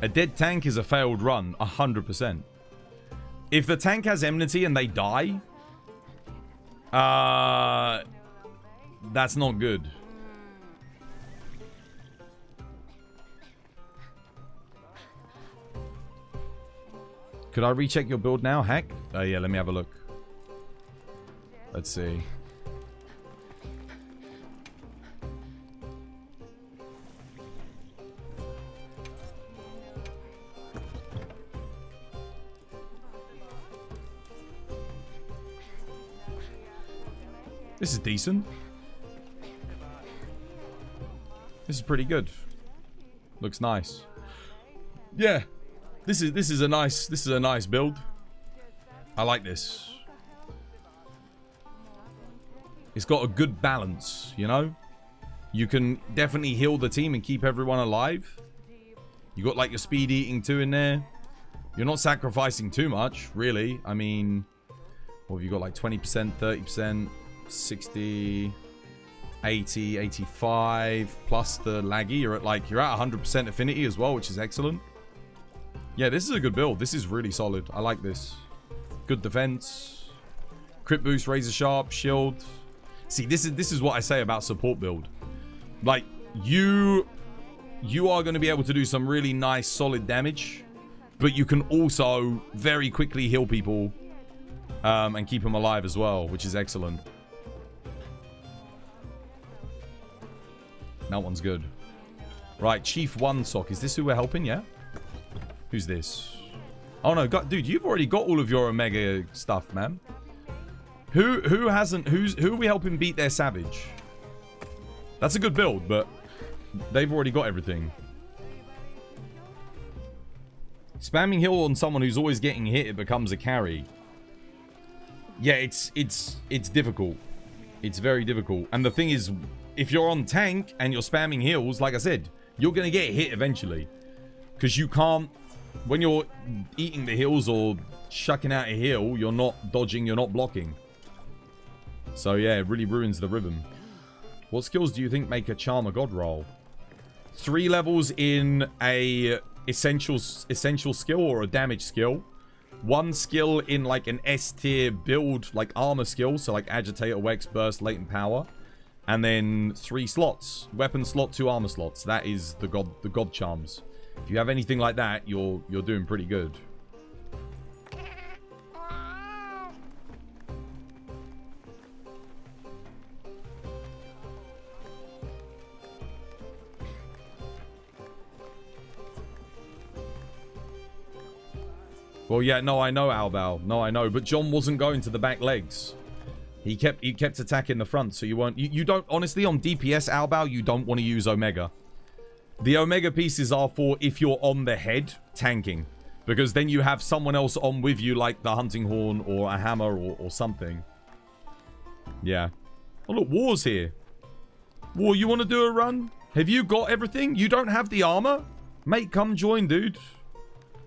A dead tank is a failed run, 100%. If the tank has enmity and they die, that's not good. Could I recheck your build now, Hack? Yeah, let me have a look. Let's see. This is decent. This is pretty good. Looks nice. Yeah. This is a nice build. I like this. It's got a good balance, you know? You can definitely heal the team and keep everyone alive. You got like your speed eating too in there. You're not sacrificing too much, really. I mean, what have you got, like 20%, 30%, 60, 80, 85 plus the laggy. You're at 100% affinity as well, which is excellent. Yeah, this is a good build. This is really solid. I like this. Good defense. Crit boost, razor sharp, shield. See, this is what I say about support build. Like, you are going to be able to do some really nice, solid damage, but you can also very quickly heal people and keep them alive as well, which is excellent. That one's good. Right, Chief One Sock. Is this who we're helping? Yeah. Who's this? Oh no, dude, you've already got all of your Omega stuff, man. Who hasn't? Who are we helping beat their Savage? That's a good build, but they've already got everything. Spamming heal on someone who's always getting hit, it becomes a carry. Yeah, it's difficult. It's very difficult. And the thing is, if you're on tank and you're spamming heals, like I said, you're going to get hit eventually. Because you can't, when you're eating the heals or shucking out a heal, you're not dodging, you're not blocking. So yeah, it really ruins the rhythm. What skills do you think make a Charmer God roll? 3 levels in a essential skill or a damage skill. 1 skill in like an S tier build, like armor skill, so like Agitator, Wex, Burst, Latent Power. And then 3 slots. Weapon slot, 2 armor slots. That is the god charms. If you have anything like that, you're doing pretty good. Well, yeah, no, I know, Albal. No, I know. But John wasn't going to the back legs. He kept attacking the front, so you weren't... You don't... Honestly, on DPS, Albal, you don't want to use Omega. The Omega pieces are for if you're on the head, tanking. Because then you have someone else on with you, like the Hunting Horn or a Hammer or something. Yeah. Oh, look, War's here. War, you want to do a run? Have you got everything? You don't have the armor? Mate, come join, dude.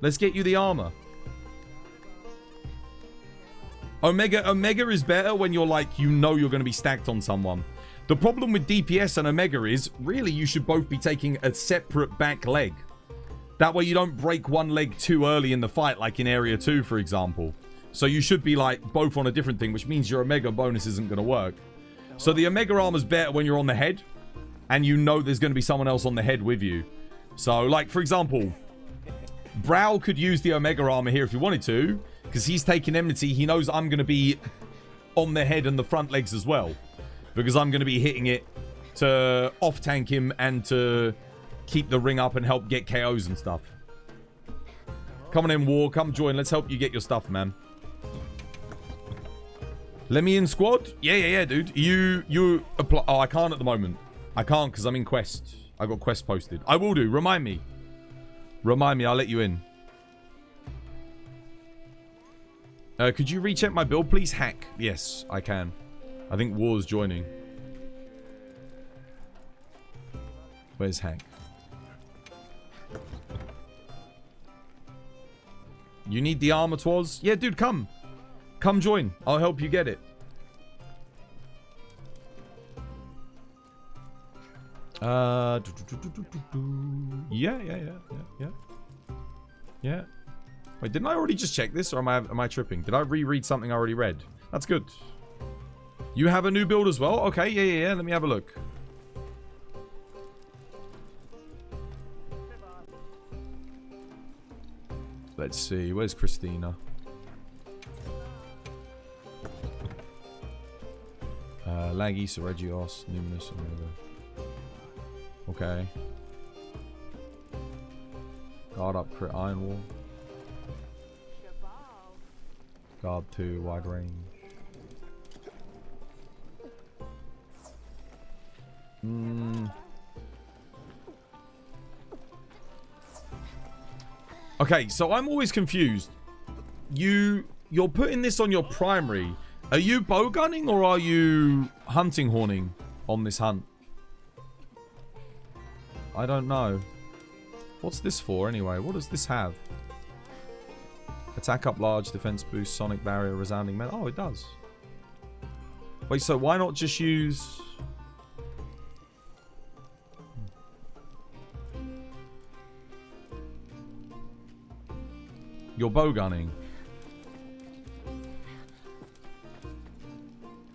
Let's get you the armor. Omega is better when you're like, you know you're going to be stacked on someone. The problem with DPS and Omega is, really, you should both be taking a separate back leg. That way you don't break one leg too early in the fight, like in Area 2, for example. So you should be like both on a different thing, which means your Omega bonus isn't going to work. So the Omega armor's better when you're on the head, and you know there's going to be someone else on the head with you. So, like, for example, Brow could use the Omega armor here if he wanted to, because he's taking enmity. He knows I'm going to be on the head and the front legs as well, because I'm going to be hitting it to off-tank him and to keep the ring up and help get KOs and stuff. Come on in, War. Come join. Let's help you get your stuff, man. Let me in, squad. Yeah, dude. You apply. Oh, I can't at the moment. I can't because I'm in quest. I got quest posted. I will do. Remind me. I'll let you in. Could you recheck my build, please? Hack. Yes, I can. I think War's joining. Where's Hack? You need the armor, Twas? Yeah, dude, come. Come join. I'll help you get it. Yeah. Wait, didn't I already just check this, or am I tripping? Did I reread something I already read? That's good. You have a new build as well? Okay, yeah. Let me have a look. Let's see. Where's Christina? Laggy, Seregios, Numinous, okay. Guard up, crit Iron Wall. Guard 2, wide range. Okay, so I'm always confused. You're putting this on your primary. Are you bow gunning or are you hunting horning on this hunt? I don't know. What's this for anyway? What does this have? Attack up large, defense boost, sonic barrier, resounding metal. Oh, it does. Wait, so why not just use... You're bow gunning.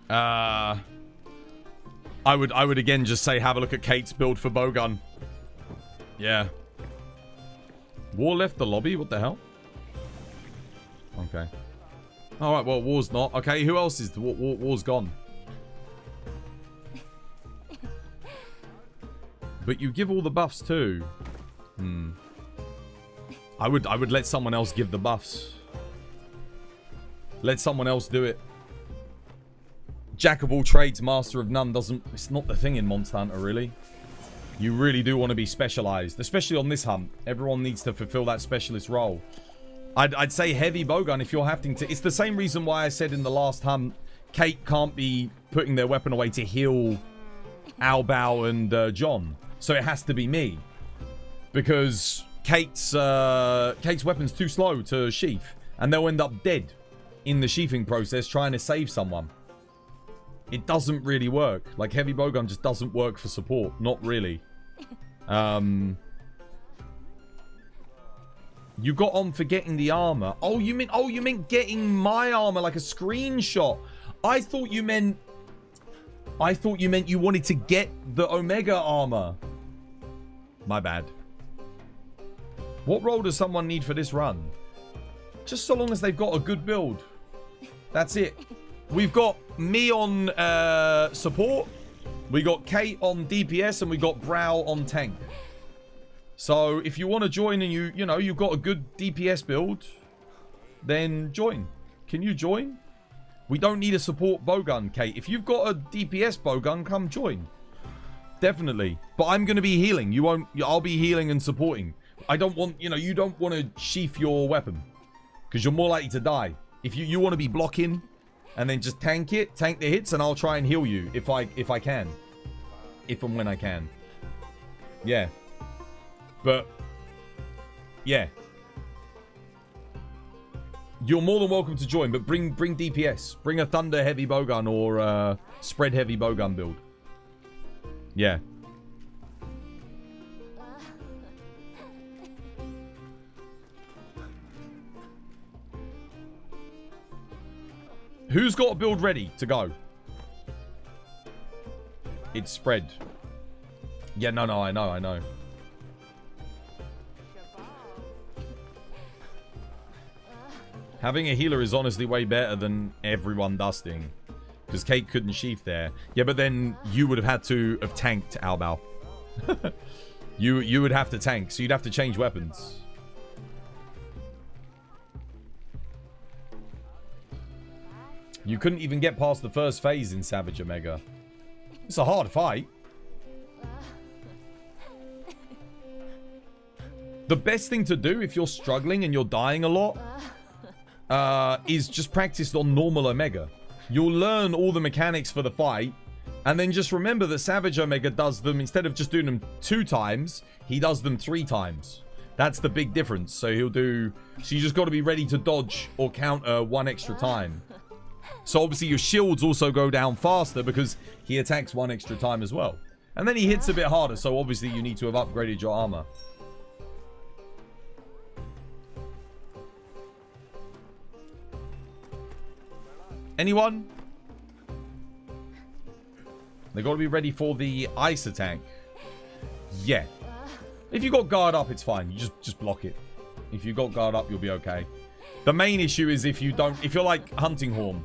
I would again just say have a look at Kate's build for bowgun. Yeah. War left the lobby? What the hell? Okay. Alright, well, War's not. Okay, who else is... War's gone. But you give all the buffs too. I would let someone else give the buffs. Let someone else do it. Jack of all trades, master of none doesn't... It's not the thing in Monster Hunter, really. You really do want to be specialized. Especially on this hunt. Everyone needs to fulfill that specialist role. I'd say heavy bowgun if you're having to... It's the same reason why I said in the last hunt, Kate can't be putting their weapon away to heal Albao and John. So it has to be me. Because Kate's weapon's too slow to sheath. And they'll end up dead in the sheathing process trying to save someone. It doesn't really work. Like, heavy bowgun just doesn't work for support. Not really. You got on for getting the armor. Oh, you meant getting my armor, like a screenshot. I thought you meant you wanted to get the Omega armor. My bad. What role does someone need for this run? Just so long as they've got a good build. That's it. We've got me on support. We got Kate on DPS, and we got Brow on tank. So if you want to join and you've got a good DPS build, then join. Can you join? We don't need a support bowgun, Kate. If you've got a DPS bowgun, come join. Definitely. But I'm going to be healing. You won't. I'll be healing and supporting. I don't want, you don't want to sheath your weapon because you're more likely to die. If you want to be blocking and then just tank the hits, and I'll try and heal you if I can. If and when I can. Yeah. But, yeah. You're more than welcome to join, but bring DPS. Bring a Thunder heavy bowgun or a Spread heavy bowgun build. Yeah. Who's got a build ready to go? It's Spread. Yeah, no, I know. Having a healer is honestly way better than everyone dusting. Because Kate couldn't sheath there. Yeah, but then you would have had to have tanked Albao. You would have to tank, so you'd have to change weapons. You couldn't even get past the first phase in Savage Omega. It's a hard fight. The best thing to do if you're struggling and you're dying a lot is just practice on normal Omega. You'll learn all the mechanics for the fight, and then just remember that Savage Omega does them, instead of just doing them 2 times, he does them 3 times. That's the big difference. So you just got to be ready to dodge or counter 1 extra time. So obviously your shields also go down faster because he attacks 1 extra time as well. And then he hits a bit harder, so obviously you need to have upgraded your armor. Anyone? They got to be ready for the ice attack. Yeah. If you got guard up, it's fine. You just block it. If you got guard up, you'll be okay. The main issue is if you're like hunting horn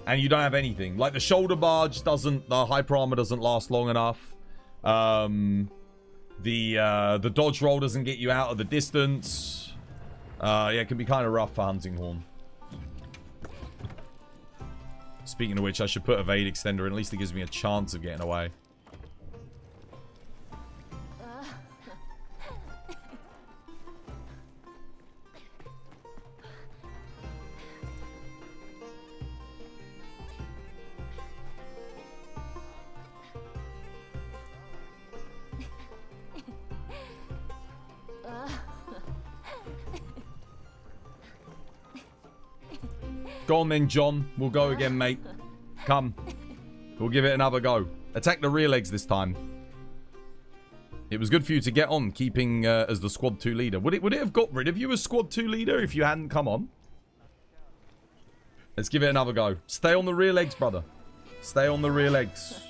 and you don't have anything. Like the shoulder barge doesn't, the hyper armor doesn't last long enough. The dodge roll doesn't get you out of the distance. Yeah, it can be kind of rough for hunting horn. Speaking of which, I should put evade extender in. At least it gives me a chance of getting away. Go on then, John. We'll go again, mate. Come. We'll give it another go. Attack the rear legs this time. It was good for you to get on, keeping as the squad 2 leader. Would it have got rid of you as squad 2 leader if you hadn't come on? Let's give it another go. Stay on the rear legs, brother. Stay on the rear legs.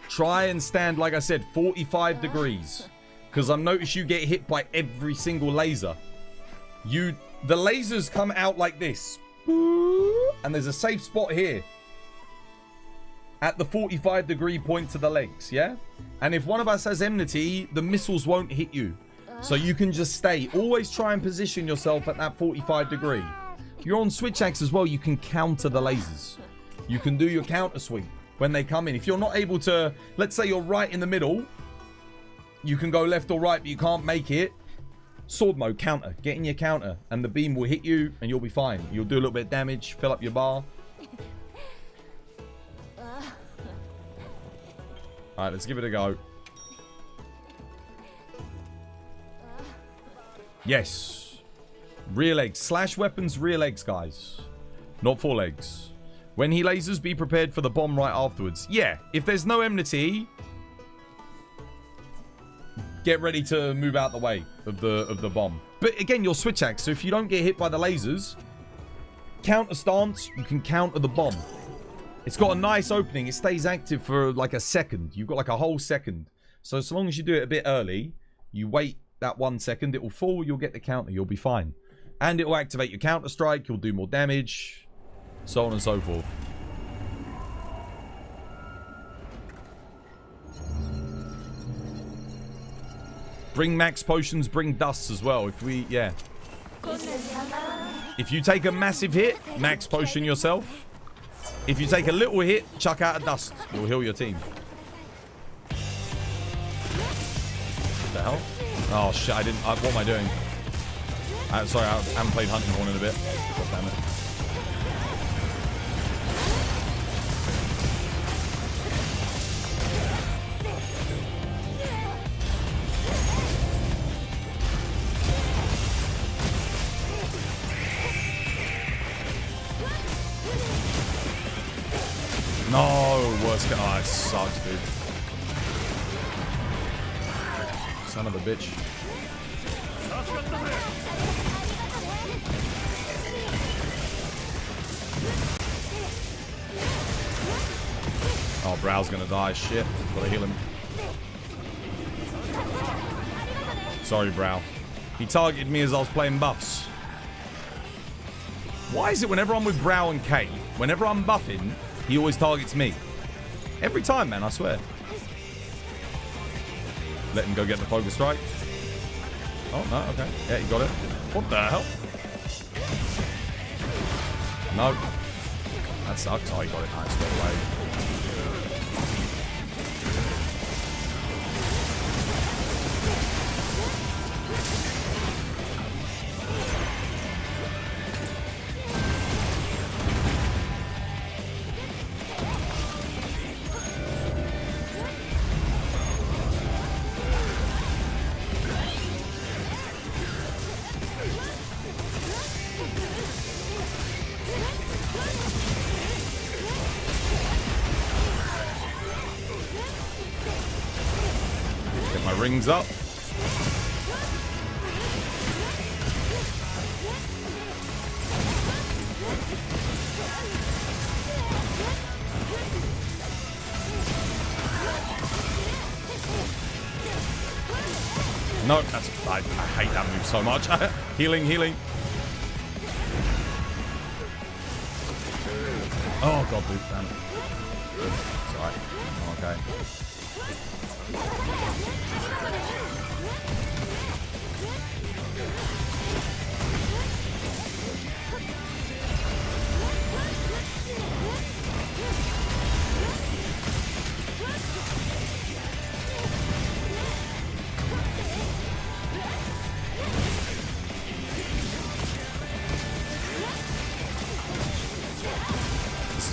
Try and stand, like I said, 45 degrees. Because I've noticed you get hit by every single laser. The lasers come out like this. And there's a safe spot here. At the 45 degree point to the legs, yeah? And if one of us has enmity, the missiles won't hit you. So you can just stay. Always try and position yourself at that 45 degree. If you're on switch axe as well, you can counter the lasers. You can do your counter sweep when they come in. If you're not able to, let's say you're right in the middle, you can go left or right, but you can't make it. Sword mode, counter. Get in your counter, and the beam will hit you, and you'll be fine. You'll do a little bit of damage, fill up your bar. Alright, let's give it a go. Yes. Rear legs. Slash weapons, rear legs, guys. Not forelegs. When he lasers, be prepared for the bomb right afterwards. Yeah, if there's no enmity, get ready to move out the way of the bomb. But again, you're switch axe, so if you don't get hit by the lasers, counter stance, you can counter the bomb. It's got a nice opening. It stays active for like a second. You've got like a whole second. So as long as you do it a bit early, you wait that 1 second, it will fall, you'll get the counter, you'll be fine. And it will activate your counter strike, you'll do more damage, so on and so forth. Bring max potions, bring dusts as well. If you take a massive hit, max potion yourself. If you take a little hit, chuck out a dust. You'll heal your team. What the hell? Oh shit, what am I doing? Sorry, I haven't played Hunting Horn in a bit. God damn it. No, worst. Oh, it sucks, dude. Son of a bitch. Oh, Brow's gonna die. Shit. Gotta heal him. Sorry, Brow. He targeted me as I was playing buffs. Why is it whenever I'm with Brow and Kate, whenever I'm buffing, he always targets me? Every time, man, I swear. Let him go get the focus strike. Oh, no, okay. Yeah, he got it. What the hell? No. That sucks. Oh, he got it. Nice. Straight away. Rings up. No, that's... I hate that move so much. Healing, healing. Oh, God, boot. Damn it. It's alright. Okay.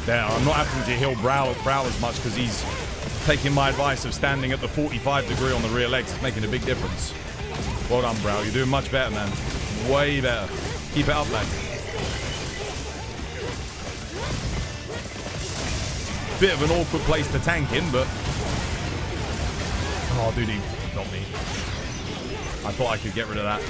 There, I'm not having to heal Brow as much because he's taking my advice of standing at the 45 degree on the rear legs. It's making a big difference. Well done, Brow. You're doing much better, man. Way better. Keep it up, man. Bit of an awkward place to tank in, but... Oh, dude, he got me. I thought I could get rid of that.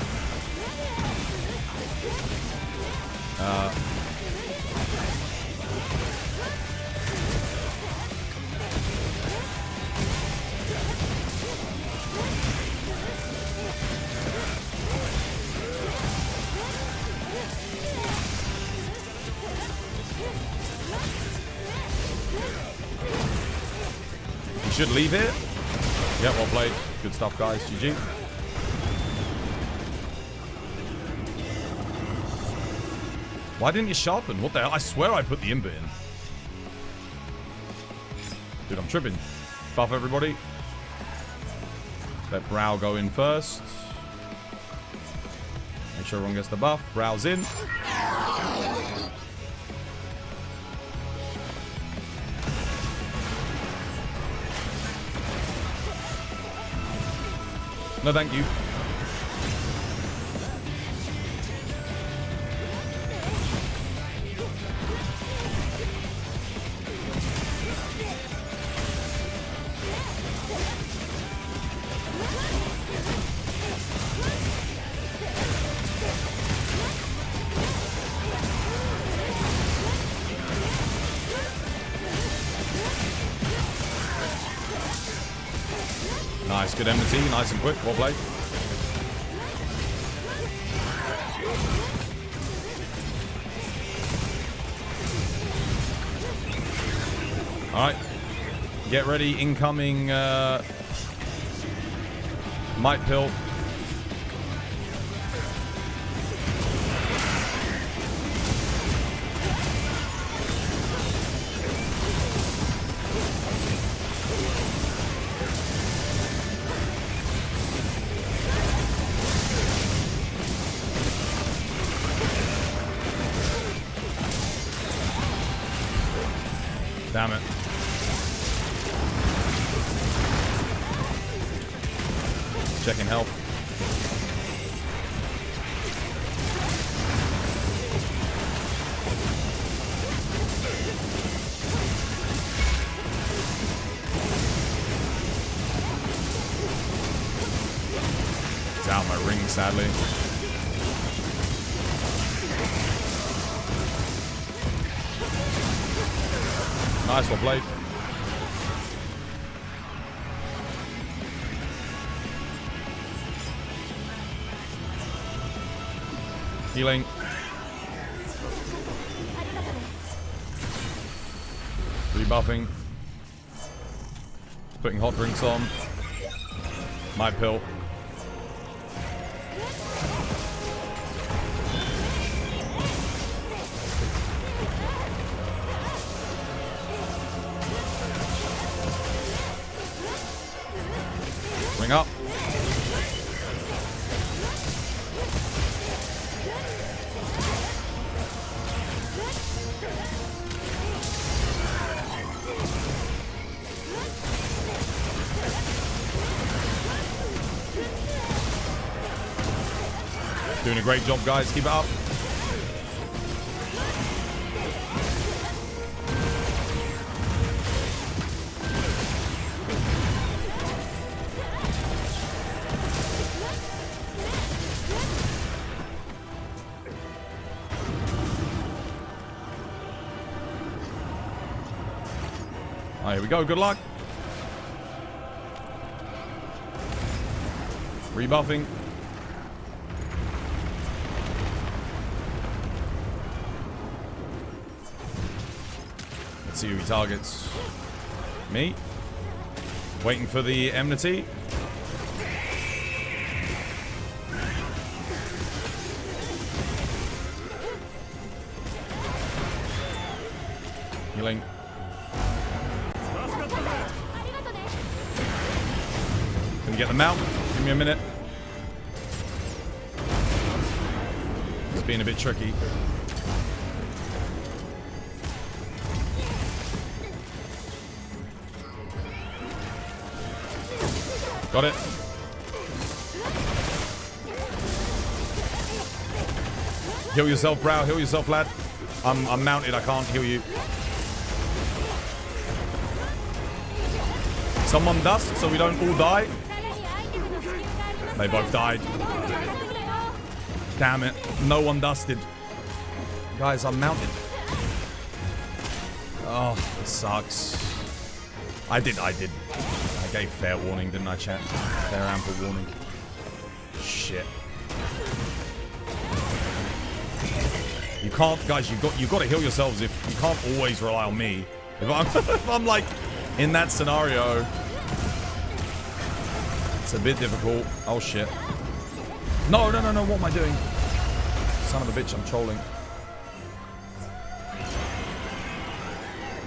Should leave it. Yeah, well played. Good stuff, guys. GG. Why didn't you sharpen? What the hell? I swear I put the input in. Dude, I'm tripping. Buff everybody. Let Brow go in first. Make sure everyone gets the buff. Brow's in. No, thank you. Nice, good enmity, nice and quick, well played. Alright. Get ready, incoming Might Pill. Damn it. Checking health. It's out my ring, sadly. Nice, well played. Healing. Rebuffing. Putting hot drinks on. My pill. Bring up. Doing a great job, guys. Keep it up. All right, here we go. Good luck. Rebuffing. Let's see who he targets. Me. Waiting for the enmity. Healing. Can you get the mount? Give me a minute. It's being a bit tricky. Got it. Heal yourself, Brow. Heal yourself, lad. I'm mounted. I can't heal you. Someone dust so we don't all die. They both died. Damn it. No one dusted. Guys, I'm mounted. Oh, this sucks. I did. I gave fair warning, didn't I, chat? Fair ample warning. Shit. You can't, guys, you've got to heal yourselves. If you can't always rely on me. If I'm like in that scenario, it's a bit difficult. Oh shit. No, what am I doing? Son of a bitch, I'm trolling.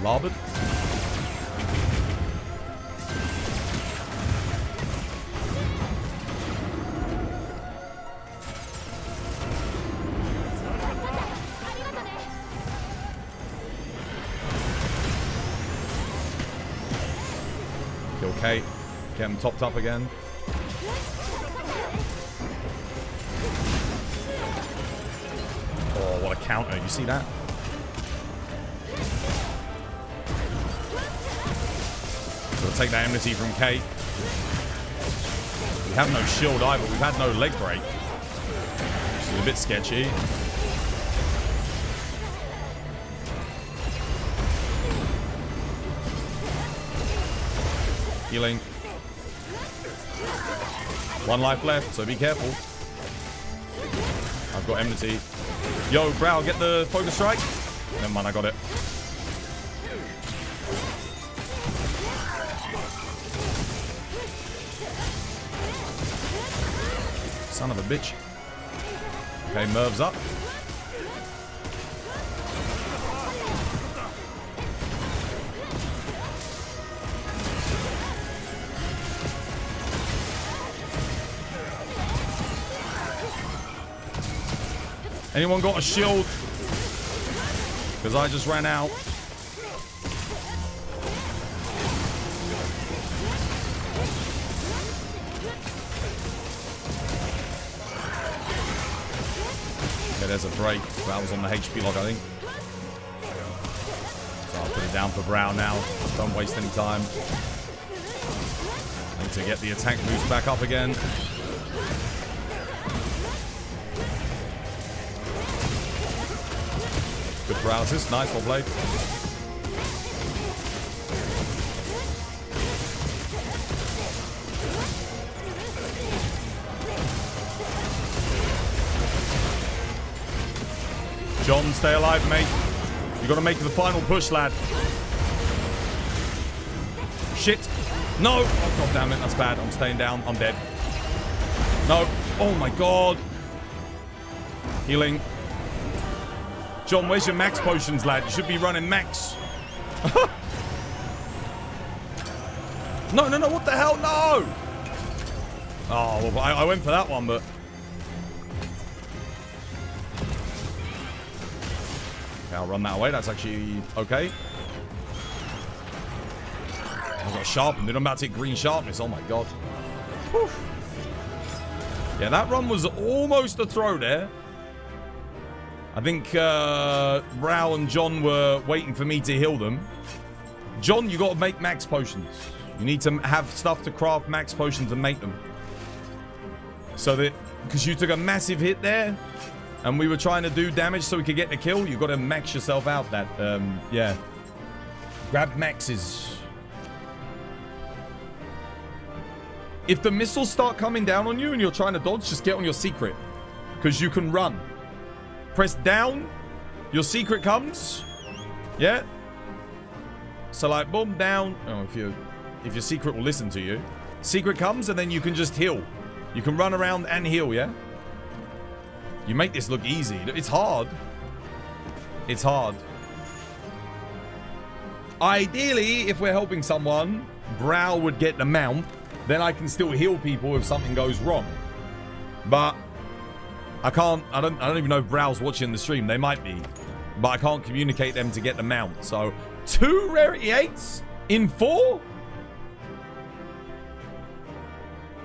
Larboard. Kill Kate. Get him topped up again. Oh, what a counter. You see that? We'll take that enmity from Kate. We have no shield either. We've had no leg break. Which is a bit sketchy. Healing. One life left, so be careful. I've got enmity. Yo, Brow, get the focus strike. Never mind, I got it. Son of a bitch. Okay, Merv's up. Anyone got a shield? Because I just ran out. Okay, there's a break. That was on the HP log, I think. So I'll put it down for Brow now. Don't waste any time. Need to get the attack boost back up again. Good paralysis. Nice, well played. John, stay alive, mate. You got to make the final push, lad. Shit. No. Oh, god damn it. That's bad. I'm staying down. I'm dead. No. Oh, my God. Healing. John, where's your max potions, lad? You should be running max. No, what the hell? No! Oh, well, I went for that one, but... Okay, I'll run that away. That's actually okay. I've got sharpened, dude. I'm about to hit green sharpness. Oh, my God. Whew. Yeah, that run was almost a throw there. I think Brow and John were waiting for me to heal them. John, you got to make max potions. You need to have stuff to craft max potions and make them. So that, because you took a massive hit there, and we were trying to do damage so we could get the kill, you got to max yourself out. That, yeah. Grab maxes. If the missiles start coming down on you and you're trying to dodge, just get on your secret. Because you can run. Press down. Your secret comes. Yeah. So like, boom, down. Oh, if your secret will listen to you. Secret comes and then you can just heal. You can run around and heal, yeah? You make this look easy. It's hard. It's hard. Ideally, if we're helping someone, Brow would get the mount. Then I can still heal people if something goes wrong. But I can't. I don't even know if Brow's watching the stream. They might be. But I can't communicate them to get the mount. So 2 rarity 8s in 4?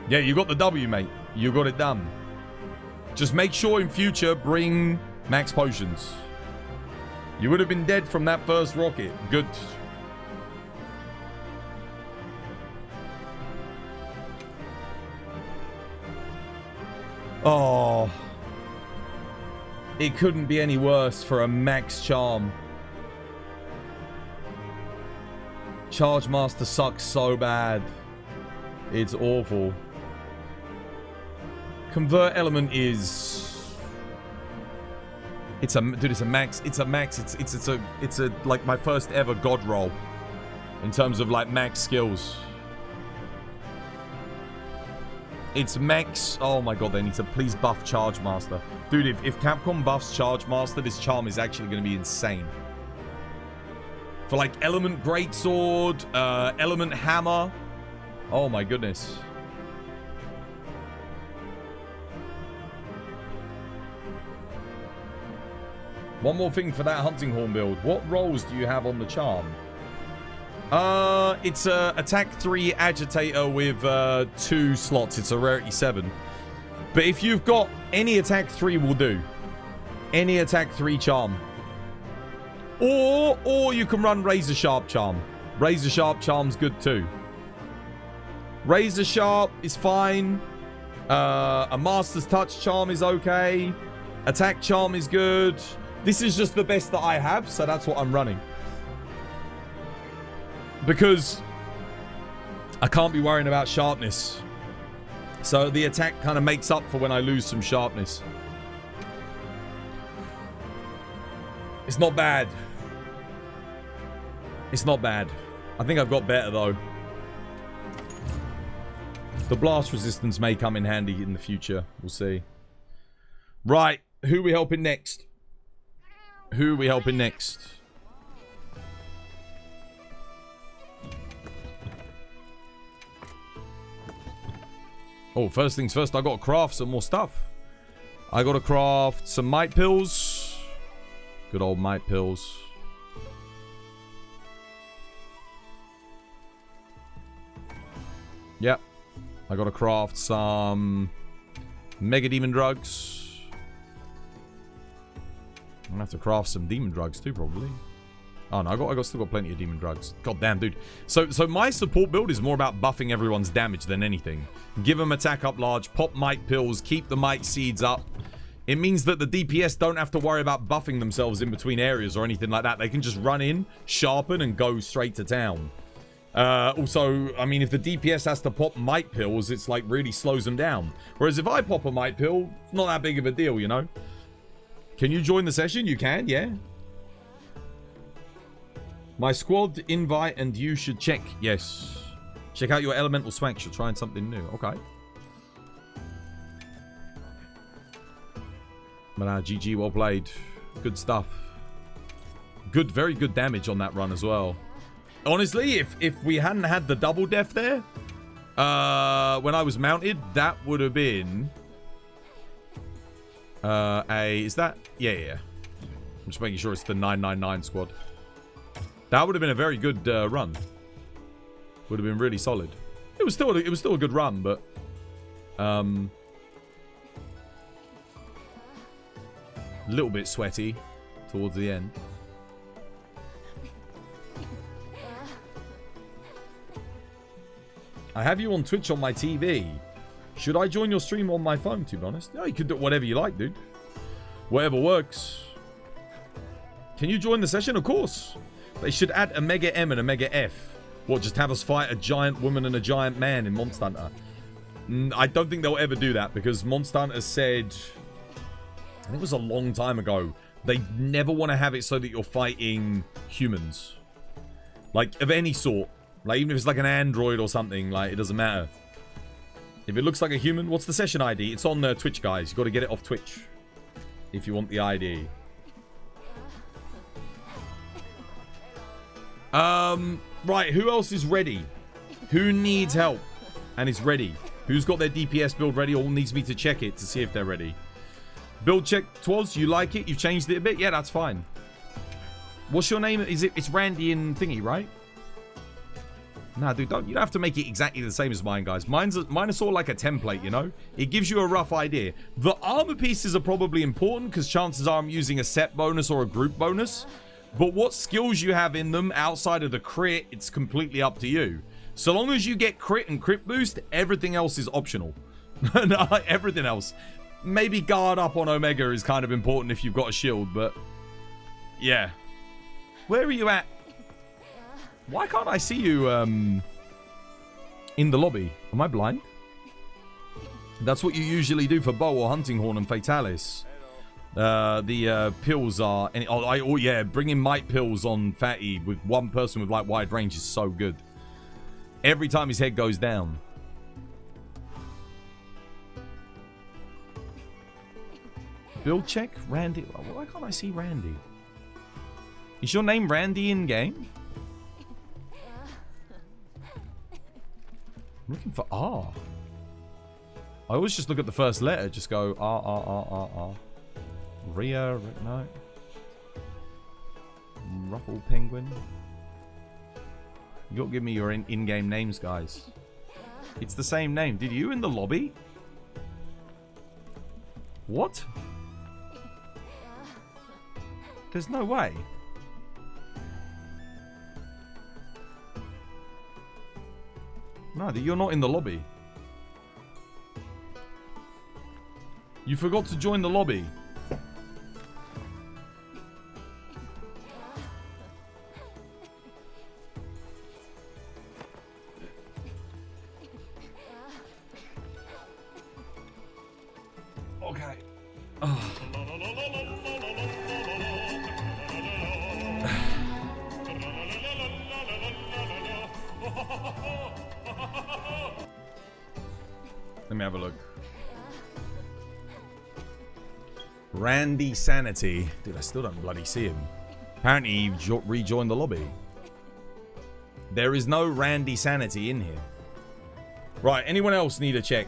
Yeah, you got the W, mate. You got it done. Just make sure in future bring max potions. You would have been dead from that first rocket. Good. Oh. It couldn't be any worse for a max charm. Charge Master sucks so bad. It's awful. Convert element is... It's a max. It's a max. It's a like my first ever god roll in terms of like max skills. It's max. Oh my god, they need to please buff Charge Master. Dude, if Capcom buffs Charge Master, this charm is actually going to be insane. For like Element Greatsword, Element Hammer. Oh my goodness. One more thing for that Hunting Horn build. What rolls do you have on the charm? It's a attack 3 agitator with 2 slots. It's a rarity 7. But if you've got any attack 3 will do. Any attack 3 charm. Or you can run Razor Sharp charm. Razor Sharp charm's good too. Razor Sharp is fine. A Master's Touch charm is okay. Attack charm is good. This is just the best that I have, so that's what I'm running. Because I can't be worrying about sharpness. So the attack kind of makes up for when I lose some sharpness. It's not bad. It's not bad. I think I've got better though. The blast resistance may come in handy in the future. We'll see. Right. Who are we helping next? Who are we helping next? Oh, first things first, I got to craft some more stuff. I got to craft some might pills. Good old might pills. Yep. I got to craft some mega demon drugs. I'm gonna have to craft some demon drugs too, probably. Oh no, I still got plenty of demon drugs. God damn, dude. So my support build is more about buffing everyone's damage than anything. Give them attack up large, pop might pills, keep the might seeds up. It means that the DPS don't have to worry about buffing themselves in between areas or anything like that. They can just run in, sharpen, and go straight to town. Also, I mean, if the DPS has to pop might pills, it's like really slows them down. Whereas if I pop a might pill, it's not that big of a deal, you know? Can you join the session? You can, yeah. My squad invite and you should check. Yes. Check out your elemental swanks. You're trying something new. Okay. But GG, well played. Good stuff. Good, very good damage on that run as well. Honestly, if we hadn't had the double death there, when I was mounted, that would have been is that? Yeah. I'm just making sure it's the 999 squad. That would have been a very good run. Would have been really solid. It was still a good run, but a little bit sweaty towards the end. I have you on Twitch on my TV. Should I join your stream on my phone, to be honest? No, you can do whatever you like, dude. Whatever works. Can you join the session? Of course. They should add a Mega M and a Mega F. What, just have us fight a giant woman and a giant man in Monster Hunter? I don't think they'll ever do that because Monster Hunter said, I think it was a long time ago, they never want to have it so that you're fighting humans. Like, of any sort. Like, even if it's like an android or something, like, it doesn't matter. If it looks like a human, what's the session ID? It's on Twitch, guys. You've got to get it off Twitch if you want the ID. Right, who else is ready? Who needs help and is ready? Who's got their DPS build ready or needs me to check it to see if they're ready? Build check, Twas, you like it? You've changed it a bit? Yeah, that's fine. What's your name? It's Randy and thingy, right? Nah, dude, you don't have to make it exactly the same as mine, guys. Mine is sort of like a template, you know? It gives you a rough idea. The armor pieces are probably important because chances are I'm using a set bonus or a group bonus. But what skills you have in them outside of the crit, it's completely up to you. So long as you get crit and crit boost, everything else is optional. No, everything else. Maybe guard up on Omega is kind of important if you've got a shield, but yeah. Where are you at? Why can't I see you in the lobby? Am I blind? That's what you usually do for bow or hunting horn and fatalis. The pills are... Oh, yeah, bringing might pills on Fatty with one person with like wide range is so good. Every time his head goes down. Build check? Randy? Why can't I see Randy? Is your name Randy in game? I'm looking for R. I always just look at the first letter. Just go R. Rhea, no. Ruffle Penguin. You gotta give me your in-game names, guys. It's the same name. Did you in the lobby? What? There's no way. No, you're not in the lobby. You forgot to join the lobby. Okay. Oh. Let me have a look. Randy Sanity. Dude, I still don't bloody see him. Apparently he rejoined the lobby. There is no Randy Sanity in here. Right, anyone else need a check?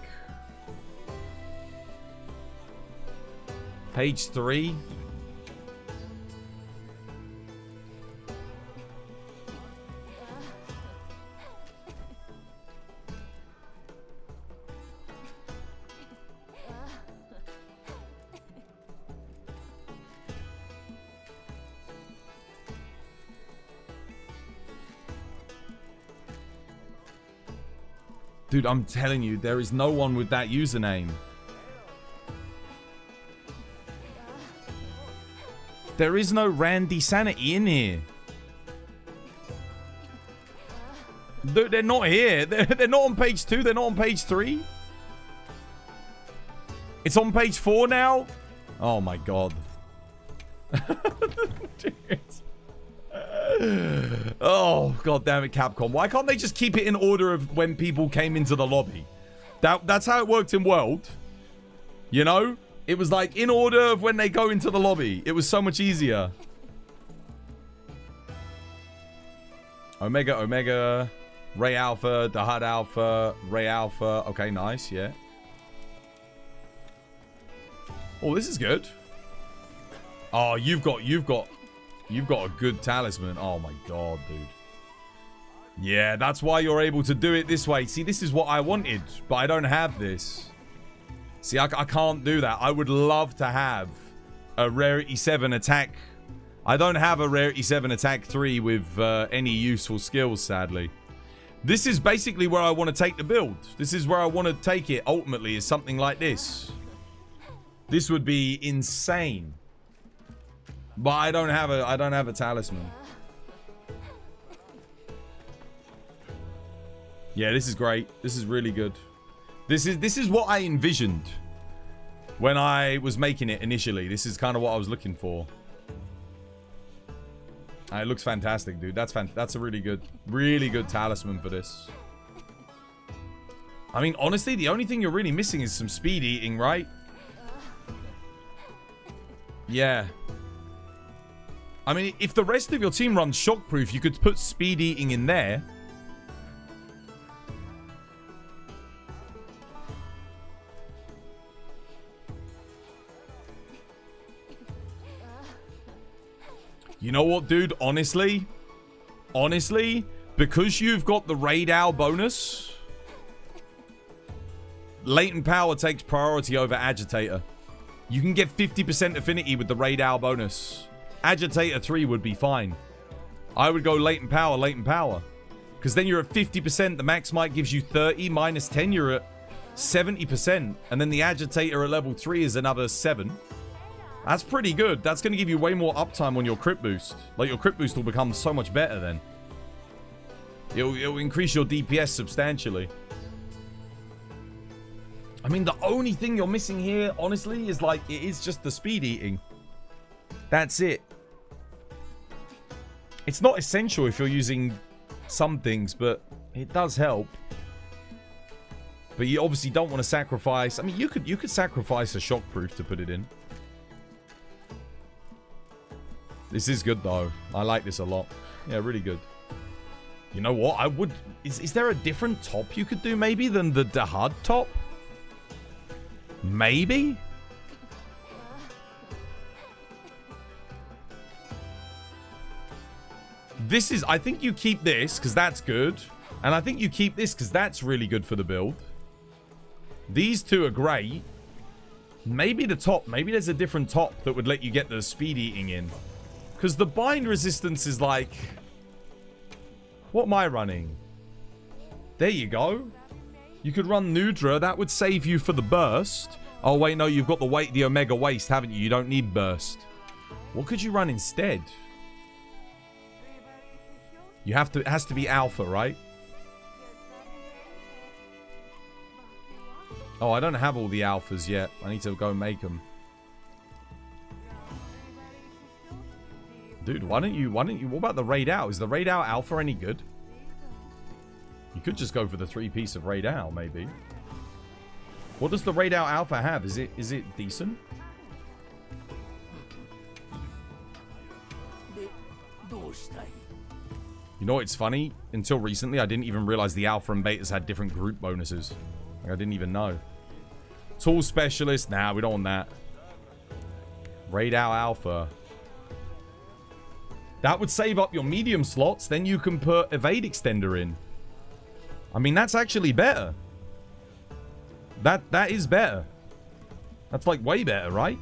Page 3. Dude, I'm telling you, there is no one with that username. There is no Randy Sanity in here. They're not here. They're not on page 2. They're not on page 3. It's on page 4 now. Oh my god. Dude. Oh god damn it, Capcom. Why can't they just keep it in order of when people came into the lobby? That's how it worked in World. You know? It was like in order of when they go into the lobby. It was so much easier. Omega, Ray Alpha, Dahad Alpha, Ray Alpha. Okay, nice, yeah. Oh, this is good. Oh, you've got a good talisman. Oh my god, dude. Yeah, that's why you're able to do it this way. See, this is what I wanted, but I don't have this. See, I can't do that. I would love to have a Rarity 7 attack. I don't have a Rarity 7 attack 3 with any useful skills, sadly. This is basically where I want to take the build. This is where I want to take it, ultimately, is something like this. This would be insane. But I don't have a talisman. Yeah, this is great. This is really good. This is what I envisioned when I was making it initially. This is kind of what I was looking for. It looks fantastic, dude. That's a really good talisman for this. I mean, honestly, the only thing you're really missing is some speed eating, right? Yeah. I mean, if the rest of your team runs shockproof, you could put speed eating in there. You know what, dude? Honestly, because you've got the raid owl bonus, latent power takes priority over agitator. You can get 50% affinity with the raid owl bonus. Agitator 3 would be fine. I would go latent power. Because then you're at 50%. The max might gives you 30. Minus 10, you're at 70%. And then the agitator at level 3 is another 7. That's pretty good. That's going to give you way more uptime on your crit boost. Like, your crit boost will become so much better then. It'll increase your DPS substantially. I mean, the only thing you're missing here, honestly, is like, it is just the speed eating. That's it. It's not essential if you're using some things, but it does help. But you obviously don't want to sacrifice. I mean, you could sacrifice a shockproof to put it in. This is good, though. I like this a lot. Yeah, really good. You know what? I would... Is there a different top you could do, maybe, than the Dahad top? Maybe? This is... I think you keep this, because that's good. And I think you keep this, because that's really good for the build. These two are great. Maybe the top. Maybe there's a different top that would let you get the speed eating in. Because the bind resistance is like... What am I running? There you go. You could run Nudra. That would save you for the burst. Oh, wait, no. You've got the Omega Waste, haven't you? You don't need burst. What could you run instead? You have to... It has to be Alpha, right? Oh, I don't have all the Alphas yet. I need to go and make them. Dude, why don't you, what about the Raid Owl? Is the Raid Owl Alpha any good? You could just go for the 3-piece of Raid Owl, maybe. What does the Raid Owl Alpha have? Is it decent? You know what's funny? Until recently, I didn't even realize the Alpha and Betas had different group bonuses. Like, I didn't even know. Tool Specialist? Nah, we don't want that. Raid Owl Alpha. That would save up your medium slots. Then you can put Evade Extender in. I mean, that's actually better. That is better. That's like way better, right?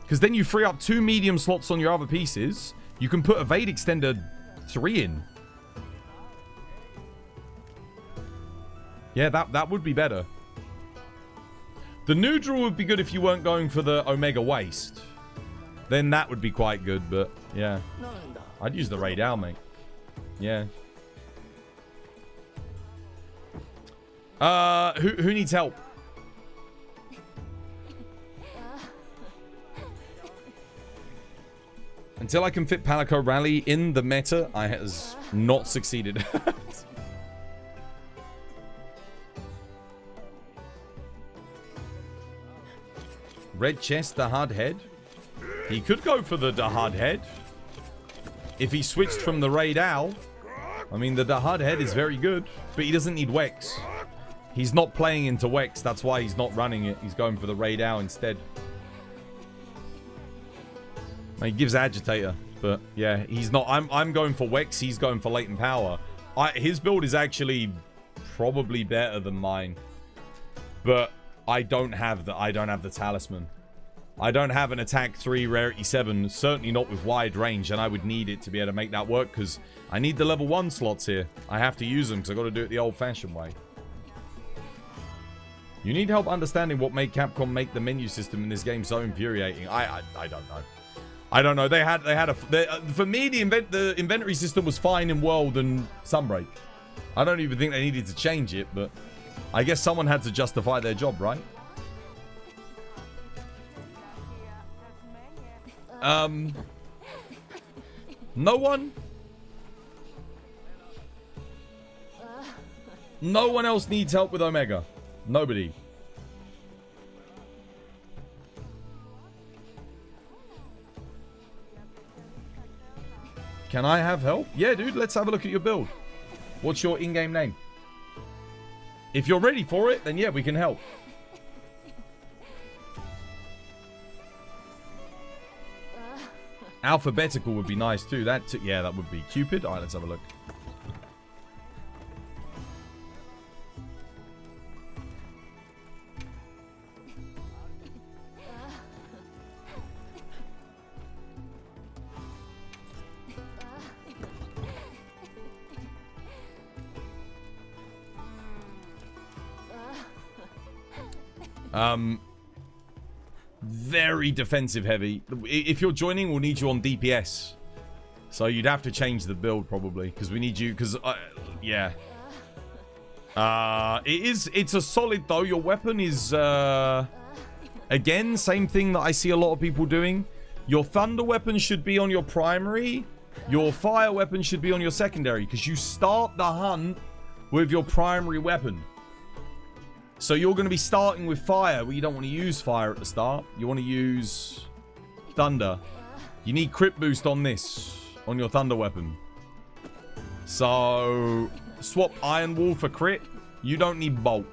Because then you free up 2 medium slots on your other pieces. You can put Evade Extender 3 in. Yeah, that would be better. The Nudra would be good if you weren't going for the Omega Waste. Then that would be quite good, but yeah. I'd use the Raid Owl, mate. Yeah. Who needs help? Until I can fit Palico Rally in the meta, I has not succeeded. Red chest, the hard head. He could go for the Dahad head. If he switched from the Raid Owl. I mean, the Dahad head is very good. But he doesn't need Wex. He's not playing into Wex. That's why he's not running it. He's going for the Raid Owl instead. He gives Agitator. But yeah, he's not. I'm going for Wex. He's going for Latent Power. His build is actually probably better than mine. But I don't have the talisman. I don't have an attack 3 rarity 7, certainly not with wide range, and I would need it to be able to make that work because I need the level 1 slots here. I have to use them because I've got to do it the old-fashioned way. You need help understanding what made Capcom make the menu system in this game so infuriating. I don't know. I don't know. They had for me the inventory system was fine in World and Sunbreak. I don't even think they needed to change it, but I guess someone had to justify their job, right? No one? No one else needs help with Omega. Nobody. Can I have help? Yeah, dude, let's have a look at your build. What's your in-game name? If you're ready for it, then yeah, we can help. Alphabetical would be nice too. Yeah, that would be Cupid. All right, let's have a look. Very defensive heavy. If you're joining, we'll need you on DPS. So you'd have to change the build probably because we need you. Because yeah, it's a solid though. Your weapon is again same thing that I see a lot of people doing. Your thunder weapon should be on your primary. Your fire weapon should be on your secondary because you start the hunt with your primary weapon. So you're going to be starting with fire, but you don't want to use fire at the start. You want to use thunder. You need crit boost on this, on your thunder weapon. So swap iron wall for crit. You don't need bolt.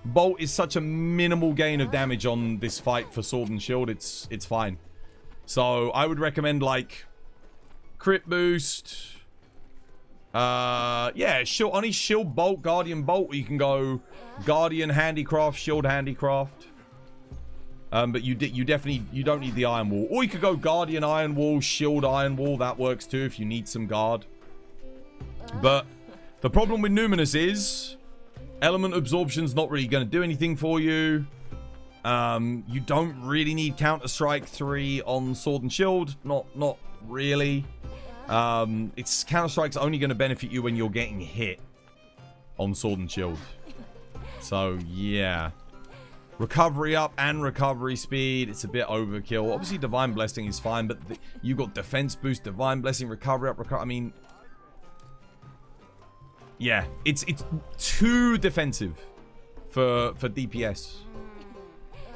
Bolt is such a minimal gain of damage on this fight for sword and shield. It's fine. So I would recommend like crit boost. Yeah, shield, only shield bolt, guardian bolt. Or you can go guardian handicraft, shield handicraft. But you definitely don't need the iron wall. Or you could go guardian iron wall, shield iron wall. That works too if you need some guard. But the problem with Numinous is element absorption's not really going to do anything for you. You don't really need Counter-Strike 3 on sword and shield. Not really. It's Counter-Strike's only going to benefit you when you're getting hit on sword and shield. So yeah, recovery up and recovery speed, it's a bit overkill. Obviously divine blessing is fine, but you got defense boost, divine blessing, recovery up, I mean, yeah, it's too defensive for DPS.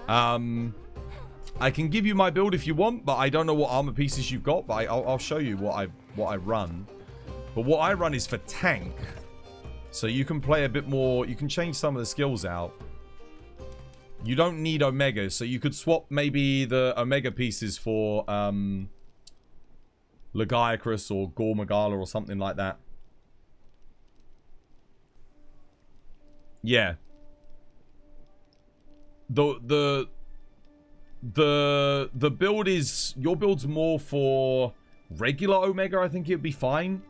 I can give you my build if you want, but I don't know what armor pieces you've got, but I'll show you what I run. But what I run is for tank. So you can play a bit more, you can change some of the skills out. You don't need Omega, so you could swap maybe the Omega pieces for Legiacrus or Gormagala or something like that. Yeah. The build is, your build's more for regular Omega. I think it'd be fine.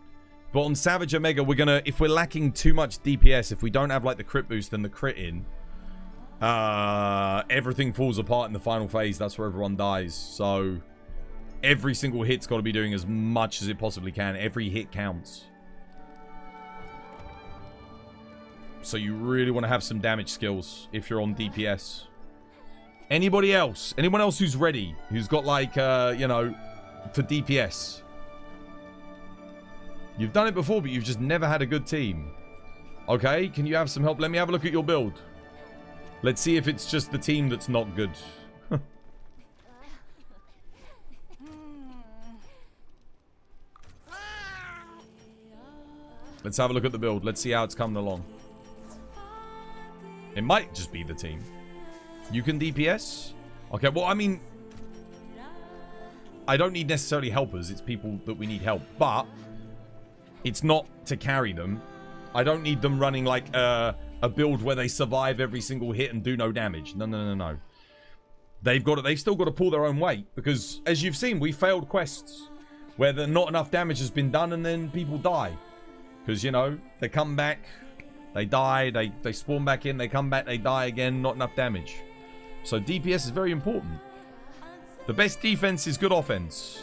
But on Savage Omega, we're gonna, if we're lacking too much DPS, if we don't have like the crit boost and the crit in, everything falls apart in the final phase. That's where everyone dies. So every single hit's got to be doing as much as it possibly can. Every hit counts. So you really want to have some damage skills if you're on DPS. Anybody else? Anyone else who's ready? Who's got like, you know, for DPS? You've done it before, but you've just never had a good team. Okay, can you have some help? Let me have a look at your build. Let's see if it's just the team that's not good. Let's have a look at the build. Let's see how it's coming along. It might just be the team. You can DPS? Okay, well, I mean, I don't need necessarily helpers. It's people that we need help. But it's not to carry them. I don't need them running like a build where they survive every single hit and do no damage. No. They've still got to pull their own weight. Because, as you've seen, we failed quests where not enough damage has been done and then people die. Because, you know, they come back, they die, they spawn back in, they come back, they die again, not enough damage. So DPS is very important. The best defense is good offense.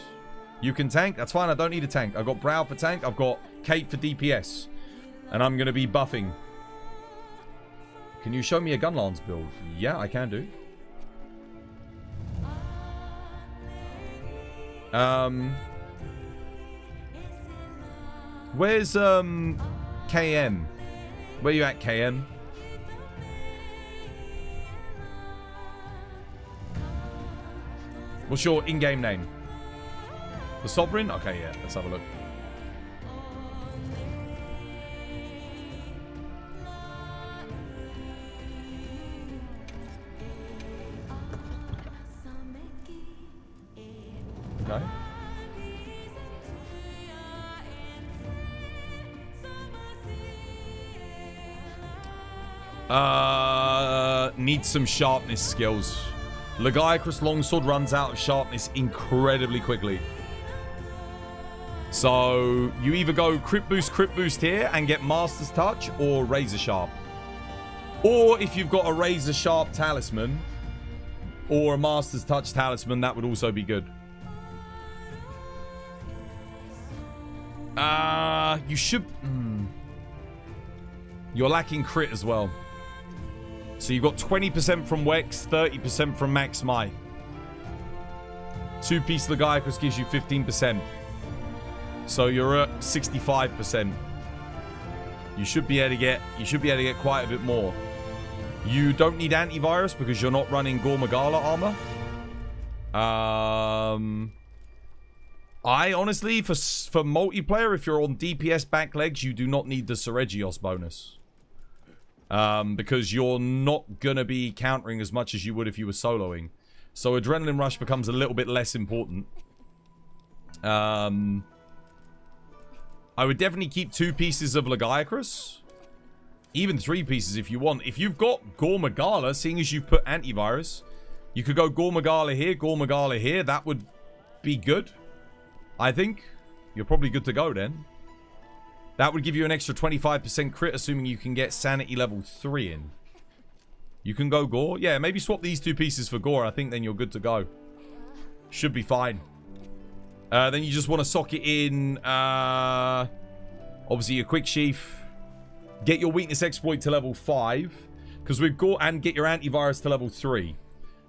You can tank, that's fine, I don't need a tank. I've got Brow for tank, I've got Kate for DPS. And I'm going to be buffing. Can you show me a gun lance build? Yeah, I can do. Where's KM? Where you at, KM? What's your in-game name? The Sovereign? Okay, yeah, let's have a look. Okay. Needs some sharpness skills. Legiacrus Longsword runs out of sharpness incredibly quickly. So you either go crit boost here and get Master's Touch or Razor Sharp. Or if you've got a Razor Sharp Talisman or a Master's Touch Talisman, that would also be good. You should... You're lacking crit as well. So you've got 20% from Wex, 30% from Max Might. 2-piece Legiacrus gives you 15%. So you're at 65%. You should be able to get quite a bit more. You don't need antivirus because you're not running Gogmazios armor. I honestly, for multiplayer, if you're on DPS back legs, you do not need the Seregios bonus. Because you're not going to be countering as much as you would if you were soloing. So Adrenaline Rush becomes a little bit less important. I would definitely keep 2 pieces of Legiacrus. Even 3 pieces if you want. If you've got Gogmazios, seeing as you've put antivirus, you could go Gogmazios here. That would be good. I think. You're probably good to go then. That would give you an extra 25% crit, assuming you can get Sanity level 3 in. You can go Gore. Yeah, maybe swap these 2 pieces for Gore. I think then you're good to go. Should be fine. Then you just want to sock it in, obviously your Quick Sheath. Get your Weakness Exploit to level 5. Because we've got... And get your Antivirus to level 3.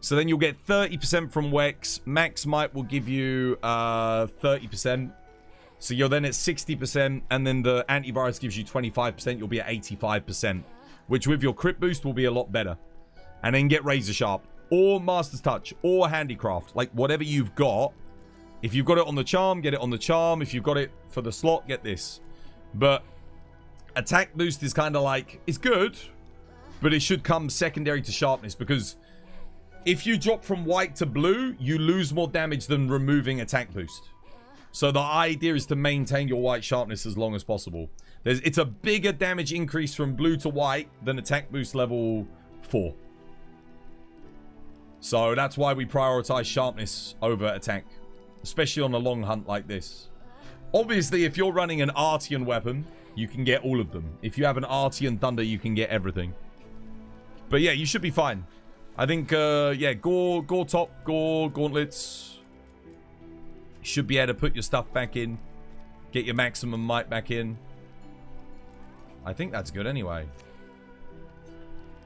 So then you'll get 30% from Wex. Max Might will give you 30%. So you're then at 60, and then the antivirus gives you 25%. You'll be at 85%, which with your crit boost will be a lot better. And then get Razor Sharp, or Master's Touch, or Handicraft. Like, whatever you've got. If you've got it on the charm, get it on the charm. If you've got it for the slot, get this. But attack boost is kind of like, it's good, but it should come secondary to sharpness, because if you drop from white to blue, you lose more damage than removing attack boost. So the idea is to maintain your white sharpness as long as possible. It's a bigger damage increase from blue to white than attack boost level 4. So that's why we prioritize sharpness over attack. Especially on a long hunt like this. Obviously, if you're running an Artian weapon, you can get all of them. If you have an Artian Thunder, you can get everything. But yeah, you should be fine. I think, yeah, Gore top, Gore gauntlets. You should be able to put your stuff back in. Get your maximum might back in. I think that's good anyway.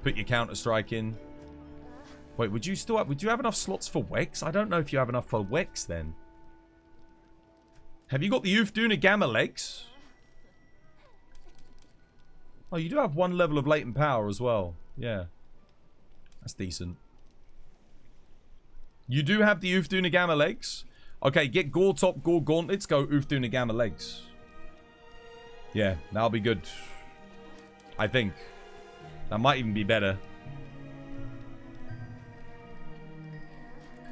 Put your Counter-Strike in. Wait, would you have enough slots for Wex? I don't know if you have enough for Wex then. Have you got the Ufduna Gamma legs? Oh, you do have 1 level of latent power as well. Yeah. That's decent. You do have the Ufduna Gamma legs. Okay, get Gore top, Gore gauntlets, go Ufduna Gamma legs. Yeah, that'll be good. I think. That might even be better.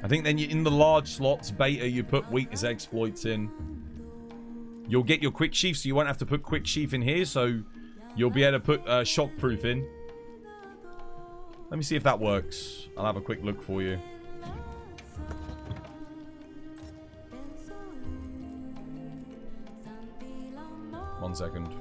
I think then you, in the large slots, beta, you put weakness exploits in. You'll get your Quick Sheath, so you won't have to put Quick Sheath in here, so you'll be able to put Shockproof in. Let me see if that works. I'll have a quick look for you. One second.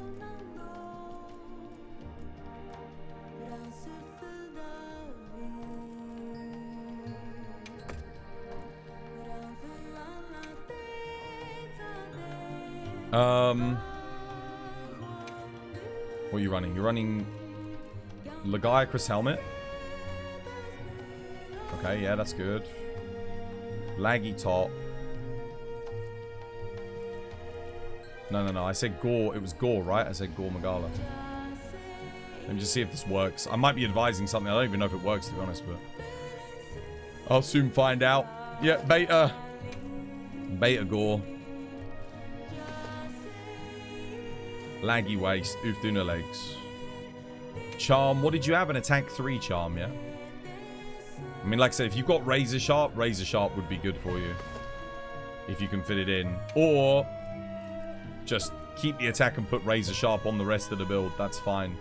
What are you running? You're running Legiacrus helmet. Okay, yeah, that's good. Laggy top. No. I said Gore. It was Gore, right? I said Gore Magala. Let me just see if this works. I might be advising something. I don't even know if it works, to be honest, but I'll soon find out. Yeah, beta. Beta Gore. Laggy waist. Ufduna legs. Charm. What did you have? An attack 3 charm, yeah? I mean, like I said, if you've got Razor Sharp would be good for you. If you can fit it in. Or just keep the attack and put Razor Sharp on the rest of the build. That's fine.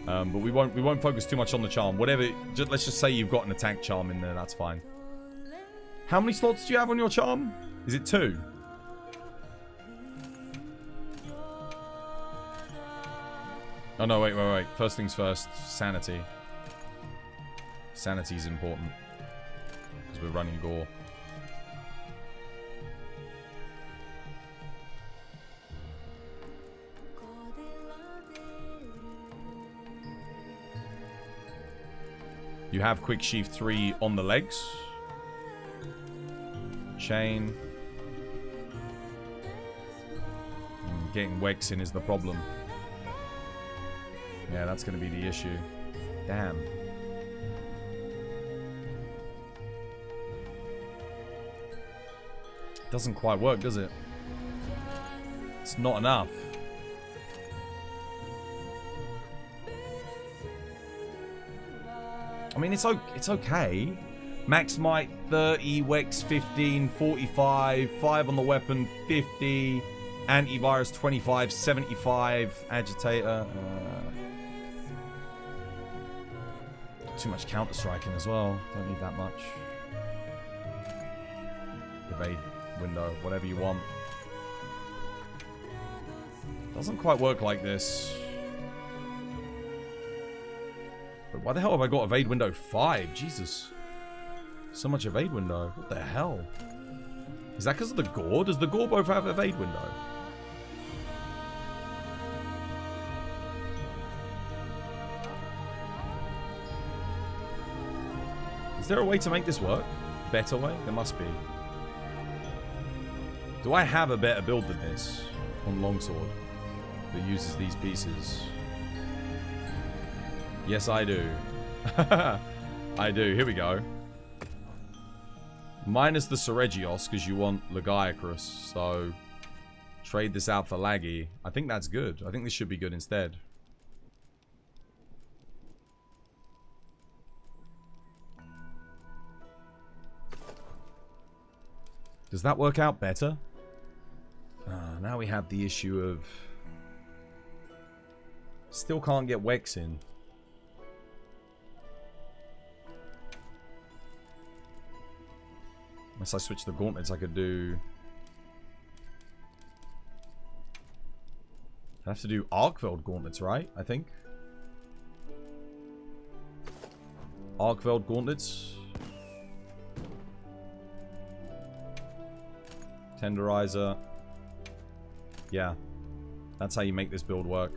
But we won't focus too much on the charm. Whatever, let's just say you've got an attack charm in there. That's fine. How many slots do you have on your charm? Is it 2? Oh no, wait. First things first. Sanity. Sanity is important. Because we're running Gore. You have Quick Sheath 3 on the legs. Chain. Getting Wex in is the problem. Yeah, that's going to be the issue. Damn. Doesn't quite work, does it? It's not enough. I mean, it's okay. Max might 30, Wex 15, 45, 5 on the weapon, 50, antivirus 25, 75, agitator. Too much counter striking as well. Don't need that much. Evade window, whatever you want. Doesn't quite work like this. But why the hell have I got evade window 5? Jesus. So much evade window. What the hell? Is that because of the Gore? Does the Gore both have evade window? Is there a way to make this work? Better way? There must be. Do I have a better build than this on longsword that uses these pieces? Yes, I do. I do. Here we go. Minus the Seregios, because you want Legiacrus. So, trade this out for Laggy. I think that's good. I think this should be good instead. Does that work out better? Now we have the issue of... Still can't get Wex in. Unless I switch the gauntlets, I could do... I have to do Arkveld gauntlets, right? I think. Arkveld gauntlets. Tenderizer. Yeah. That's how you make this build work.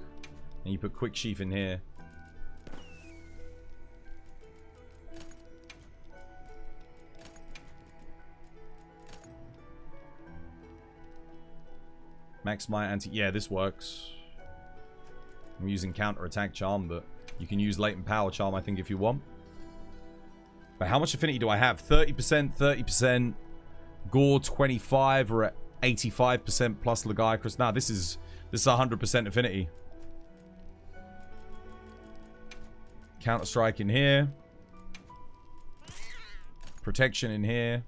And you put Quick Sheath in here. Max my anti... Yeah, this works. I'm using counter attack charm, but you can use latent power charm, I think, if you want. But how much affinity do I have? 30%, 30%. Gore 25. We're at 85% plus Legiacrus. Nah, this is 100% affinity. Counter strike in here. Protection in here.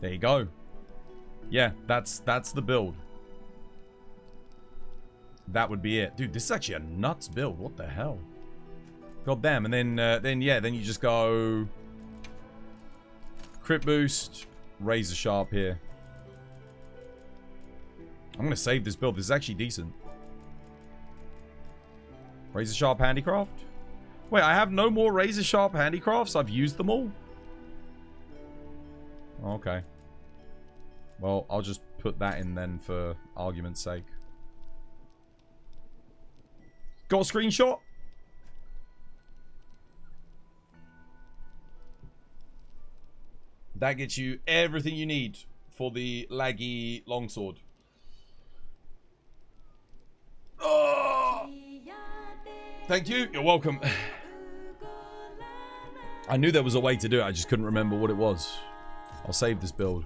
There you go. Yeah, that's the build. That would be it. Dude, this is actually a nuts build. What the hell? God damn. And then you just go crit boost, razor sharp here. I'm gonna save this build. This is actually decent. Razor sharp handicraft. Wait, I have no more razor sharp handicrafts. I've used them all. Okay. Well, I'll just put that in then for argument's sake. Got a screenshot? That gets you everything you need for the laggy longsword. Oh! Thank you. You're welcome. I knew there was a way to do it. I just couldn't remember what it was. I'll save this build.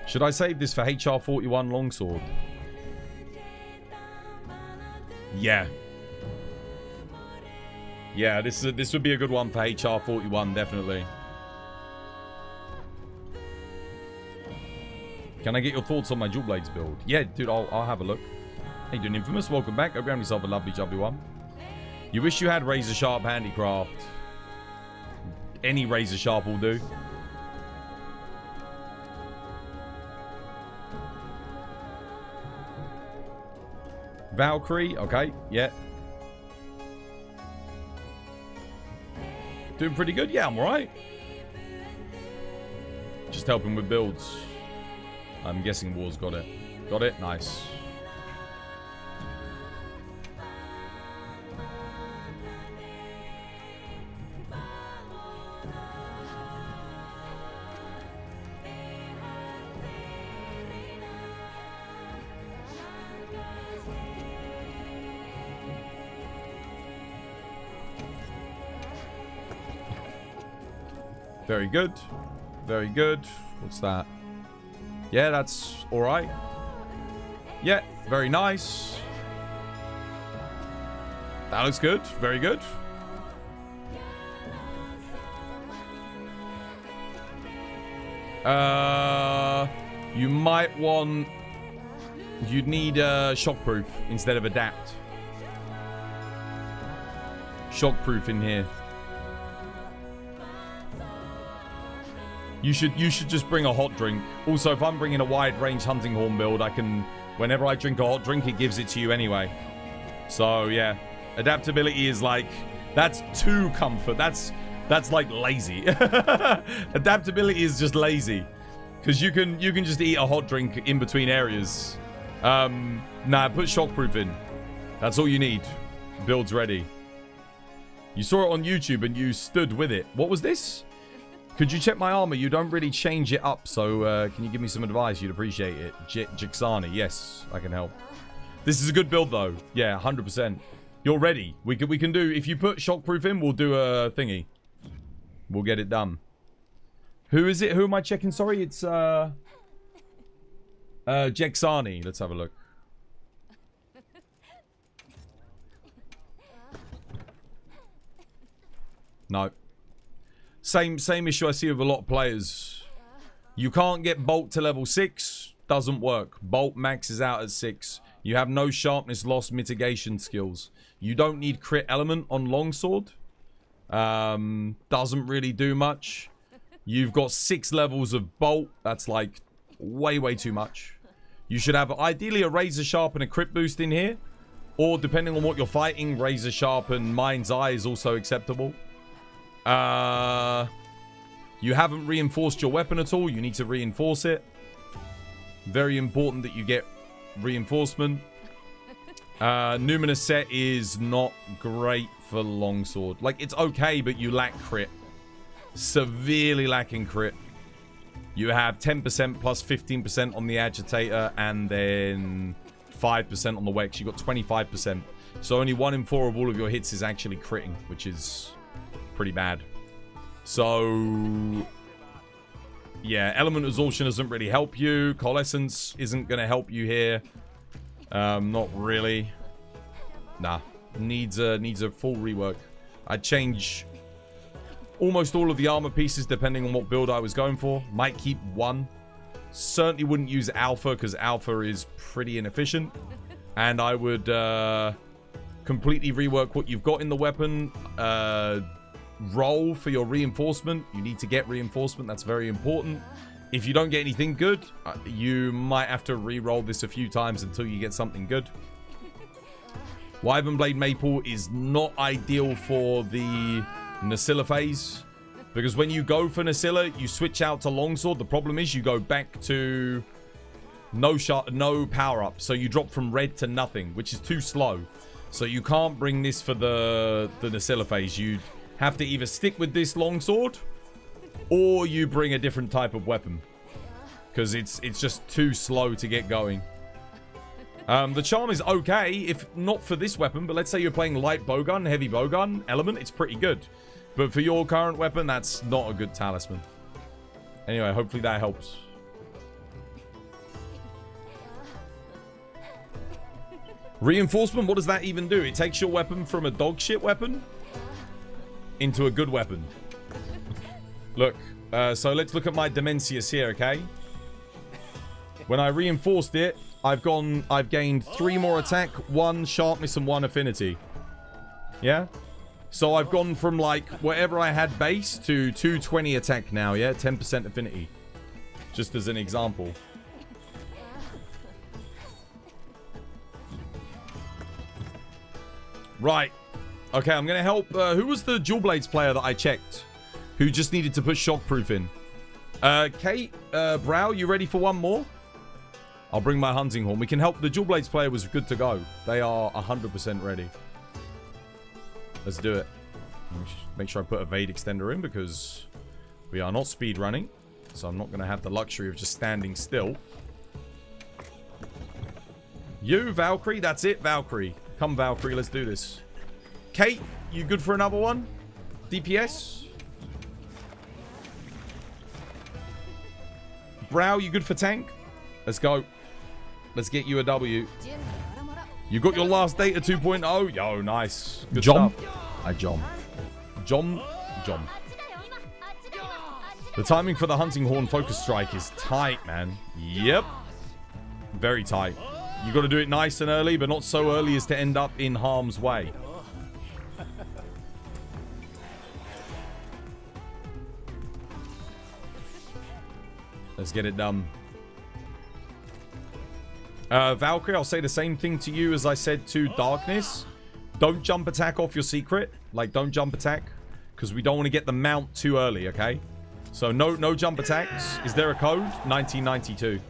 Should I save this for HR41 longsword? Yeah. Yeah, this would be a good one for HR41, definitely. Can I get your thoughts on my Jewel Blades build? Yeah, dude, I'll have a look. Hey, doing Infamous? Welcome back. Go grab yourself a lovely jubbly one. You wish you had razor sharp handicraft. Any razor sharp will do. Valkyrie, okay, yeah. Doing pretty good, yeah, I'm alright. Just helping with builds. I'm guessing War's got it. Got it? Nice. Very good. Very good. What's that? Yeah, that's alright. Yeah, very nice. That looks good. Very good. You might want... You'd need shockproof instead of adapt. Shockproof in here. You should just bring a hot drink. Also, if I'm bringing a wide range hunting horn build, I can... Whenever I drink a hot drink, it gives it to you anyway. So, yeah. Adaptability is like... That's too comfort. That's like lazy. Adaptability is just lazy. Because you can just eat a hot drink in between areas. Nah, put shockproof in. That's all you need. Build's ready. You saw it on YouTube and you stood with it. What was this? Could you check my armor? You don't really change it up, so can you give me some advice? You'd appreciate it. Jixani, yes, I can help. This is a good build, though. Yeah, 100%. You're ready. We can do... If you put shockproof in, we'll do a thingy. We'll get it done. Who is it? Who am I checking? Sorry, it's... Jexani. Let's have a look. No. Same issue I see with a lot of players. You can't get Bolt to level 6. Doesn't work. Bolt maxes out at 6. You have no sharpness loss mitigation skills. You don't need crit element on longsword. Doesn't really do much. You've got 6 levels of Bolt. That's like way too much. You should have ideally a razor sharp and a crit boost in here. Or depending on what you're fighting, razor sharp and mind's eye is also acceptable. You haven't reinforced your weapon at all. You need to reinforce it. Very important that you get reinforcement. Numinous set is not great for longsword. Like, it's okay, but you lack crit. Severely lacking crit. You have 10% plus 15% on the agitator and then 5% on the Wex. You got 25%. So only 1 in 4 of all of your hits is actually critting, which is... pretty bad. So yeah, element absorption doesn't really help you. Coalescence isn't going to help you here. Not really. Nah, needs a full rework. I'd change almost all of the armor pieces depending on what build I was going for. Might keep 1. Certainly wouldn't use alpha because alpha is pretty inefficient. And I would completely rework what you've got in the weapon. Roll for your reinforcement. You need to get reinforcement. That's very important. If you don't get anything good, you might have to re-roll this a few times until you get something good. Wyvern Blade Maple is not ideal for the Nasilla phase. Because when you go for Nasilla, you switch out to Longsword. The problem is you go back to no power up. So you drop from red to nothing, which is too slow. So you can't bring this for the Nasilla phase. You'd have to either stick with this Longsword or you bring a different type of weapon. Because it's just too slow to get going. The charm is okay, if not for this weapon. But let's say you're playing light bowgun, heavy bowgun element. It's pretty good. But for your current weapon, that's not a good talisman. Anyway, hopefully that helps. Reinforcement, what does that even do? It takes your weapon from a dog shit weapon into a good weapon. Look, so let's look at my Gogmazios here, okay? When I reinforced it, I've gained 3 more attack, 1 sharpness, and 1 affinity. Yeah? So I've gone from like whatever I had base to 220 attack now, yeah? 10% affinity. Just as an example. Right. Okay, I'm going to help. Who was the Dual Blades player that I checked? Who just needed to put shockproof in? Kate, Brow, you ready for one more? I'll bring my hunting horn. We can help. The Dual Blades player was good to go. They are 100% ready. Let's do it. Make sure I put a Vade extender in because we are not speed running. So I'm not going to have the luxury of just standing still. You, Valkyrie. That's it, Valkyrie. Come, Valkyrie. Let's do this. Kate, you good for another one? DPS? Brow, you good for tank? Let's go. Let's get you a W. You got your last data 2.0. Yo, nice. Good Jom? stuff. Jom. The timing for the hunting horn focus strike is tight, man. Yep. Very tight. You got to do it nice and early, but not so early as to end up in harm's way. Let's get it done. Valkyrie, I'll say the same thing to you as I said to Darkness. Don't jump attack off your secret. Like, don't jump attack. Because we don't want to get the mount too early, okay? So, no jump attacks. Is there a code? 1992.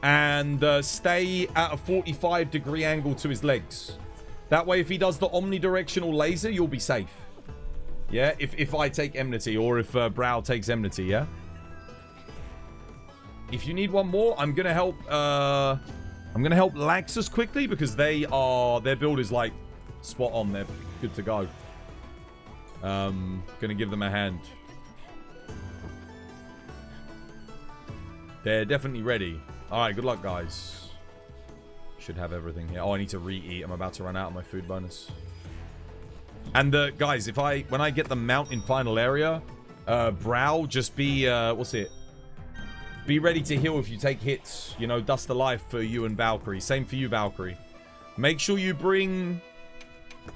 And stay at a 45-degree angle to his legs. That way, if he does the omnidirectional laser, you'll be safe. Yeah? If I take enmity or if Brow takes enmity, yeah? If you need one more, I'm gonna help Laxus quickly because their build is like spot on. They're good to go. Gonna give them a hand. They're definitely ready. Alright, good luck, guys. Should have everything here. Oh, I need to re-eat. I'm about to run out of my food bonus. And guys, when I get the mount in final area, Brow, just be what's it? Be ready to heal if you take hits. You know, Dust of Life for you and Valkyrie. Same for you, Valkyrie. Make sure you bring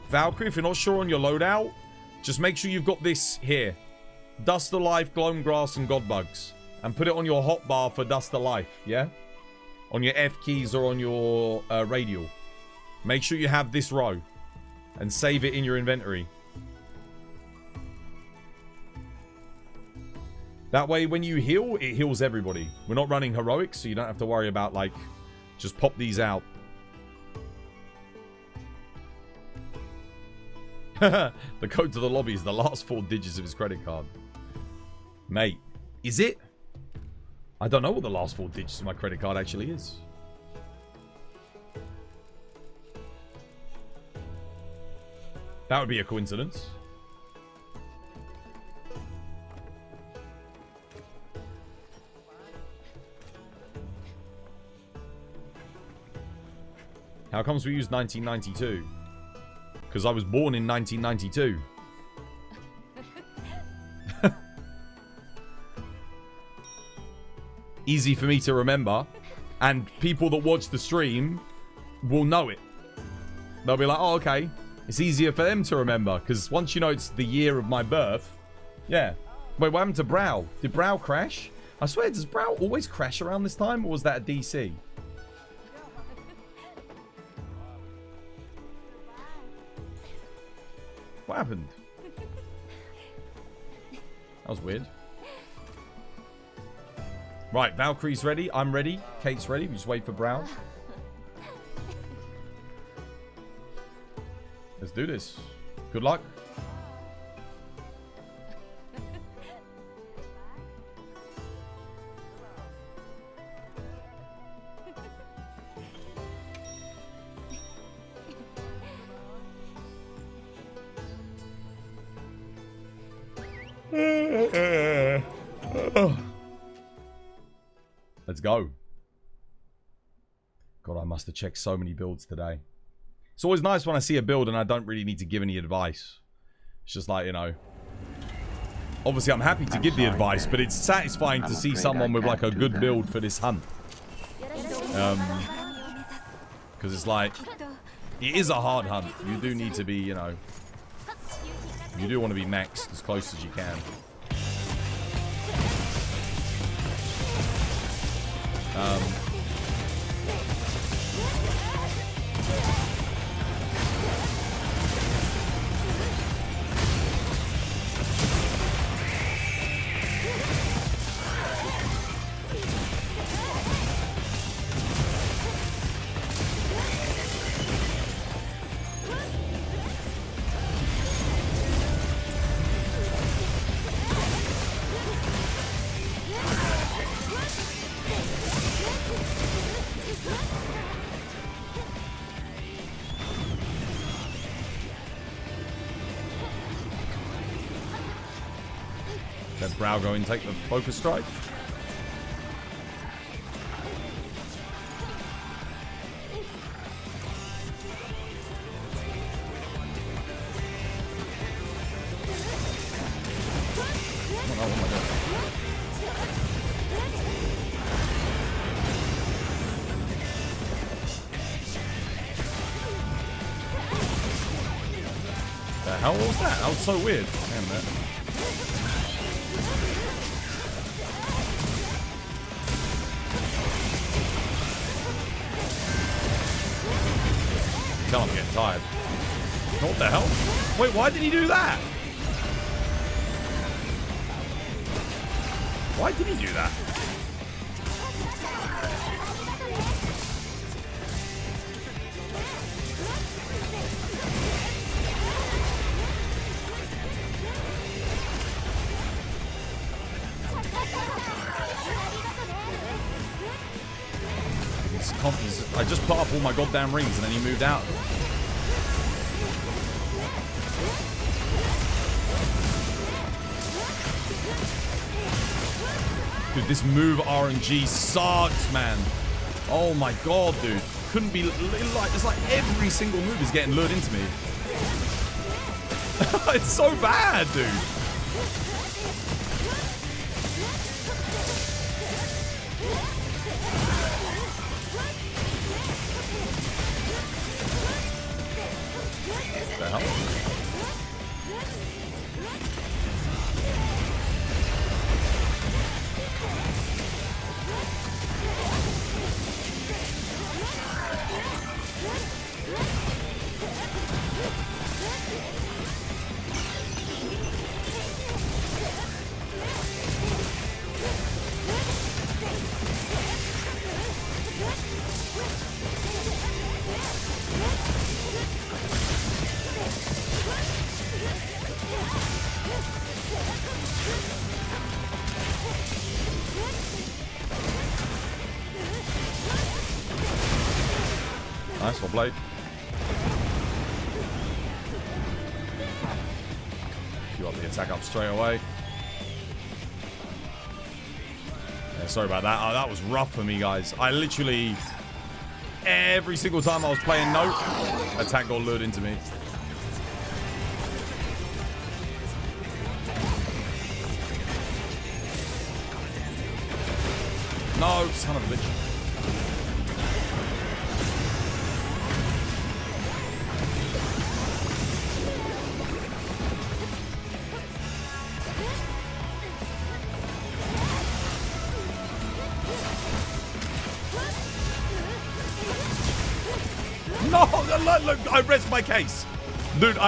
Valkyrie. If you're not sure on your loadout, just make sure you've got this here. Dust of Life, Gloam Grass, and Godbugs. And put it on your hotbar for Dust of Life, yeah? On your F keys or on your radial. Make sure you have this row. And save it in your inventory. That way, when you heal, it heals everybody. We're not running heroics, so you don't have to worry about, like, just pop these out. The code to the lobby is the last 4 digits of his credit card. Mate, is it? I don't know what the last 4 digits of my credit card actually is. That would be a coincidence. How comes we use 1992? Because I was born in 1992. Easy for me to remember. And people that watch the stream will know it. They'll be like, oh, okay. It's easier for them to remember. Because once you know it's the year of my birth. Yeah. Wait, what happened to Brow? Did Brow crash? I swear, does Brow always crash around this time? Or was that a DC? What happened? That was weird. Right, Valkyrie's ready. I'm ready. Kate's ready. We just wait for Brow. Let's do this. Good luck. Let's go. God, I must have checked so many builds today. It's always nice when I see a build and I don't really need to give any advice. It's just like, you know. Obviously, I'm happy to give the advice, but it's satisfying to see someone with like a good build for this hunt. Because it's like, it is a hard hunt. You do need to be, you know, you do want to be maxed as close as you can. Let Brow go and take the focus strike. Oh, no, what am I doing? The hell was that? That was so weird. Damn that. I'm getting tired. What the hell? Wait, why did he do that? Why did he do that? I just put up all my goddamn rings and then he moved out. Dude, this move RNG sucks, man. Oh my god, dude. Couldn't be like, it's like every single move is getting lured into me. It's so bad, dude. What the hell? Nice one, Blade. You got the attack up straight away. Yeah, sorry about that. Oh, that was rough for me, guys. I literally, every single time I was playing Note, attack got lured into me. No, son of a bitch. No, look, I rest my case. Dude, dude.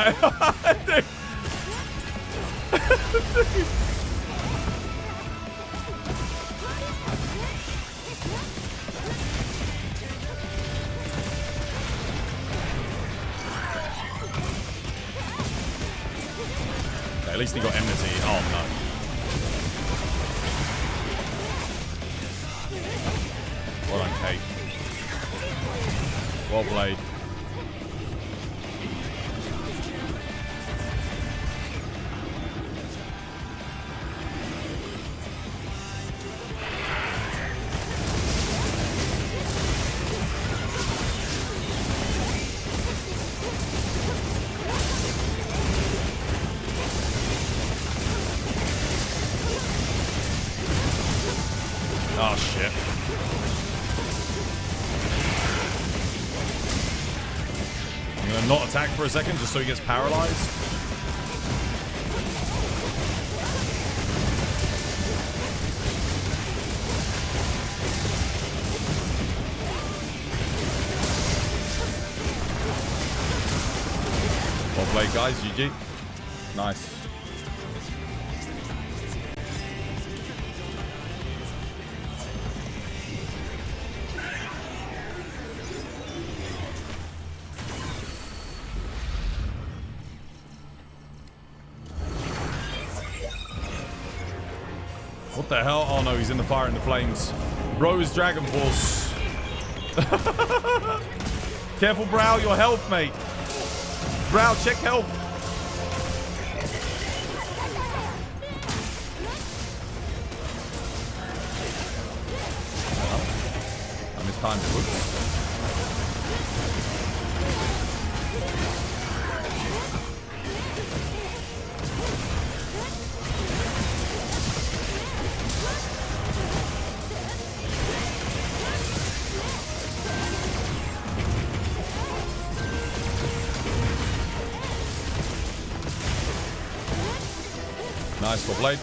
Okay, at least he got enmity. Oh, no. Well done, Kate. Well played. Oh, shit. I'm going to not attack for a second just so he gets paralyzed. Well played, guys. GG. Nice. What the hell? Oh no, he's in the fire and the flames. Bro's Dragon Force. Careful, Brow, your health, mate. Brow, check health. I mistimed it. Whoops. Nice, well played.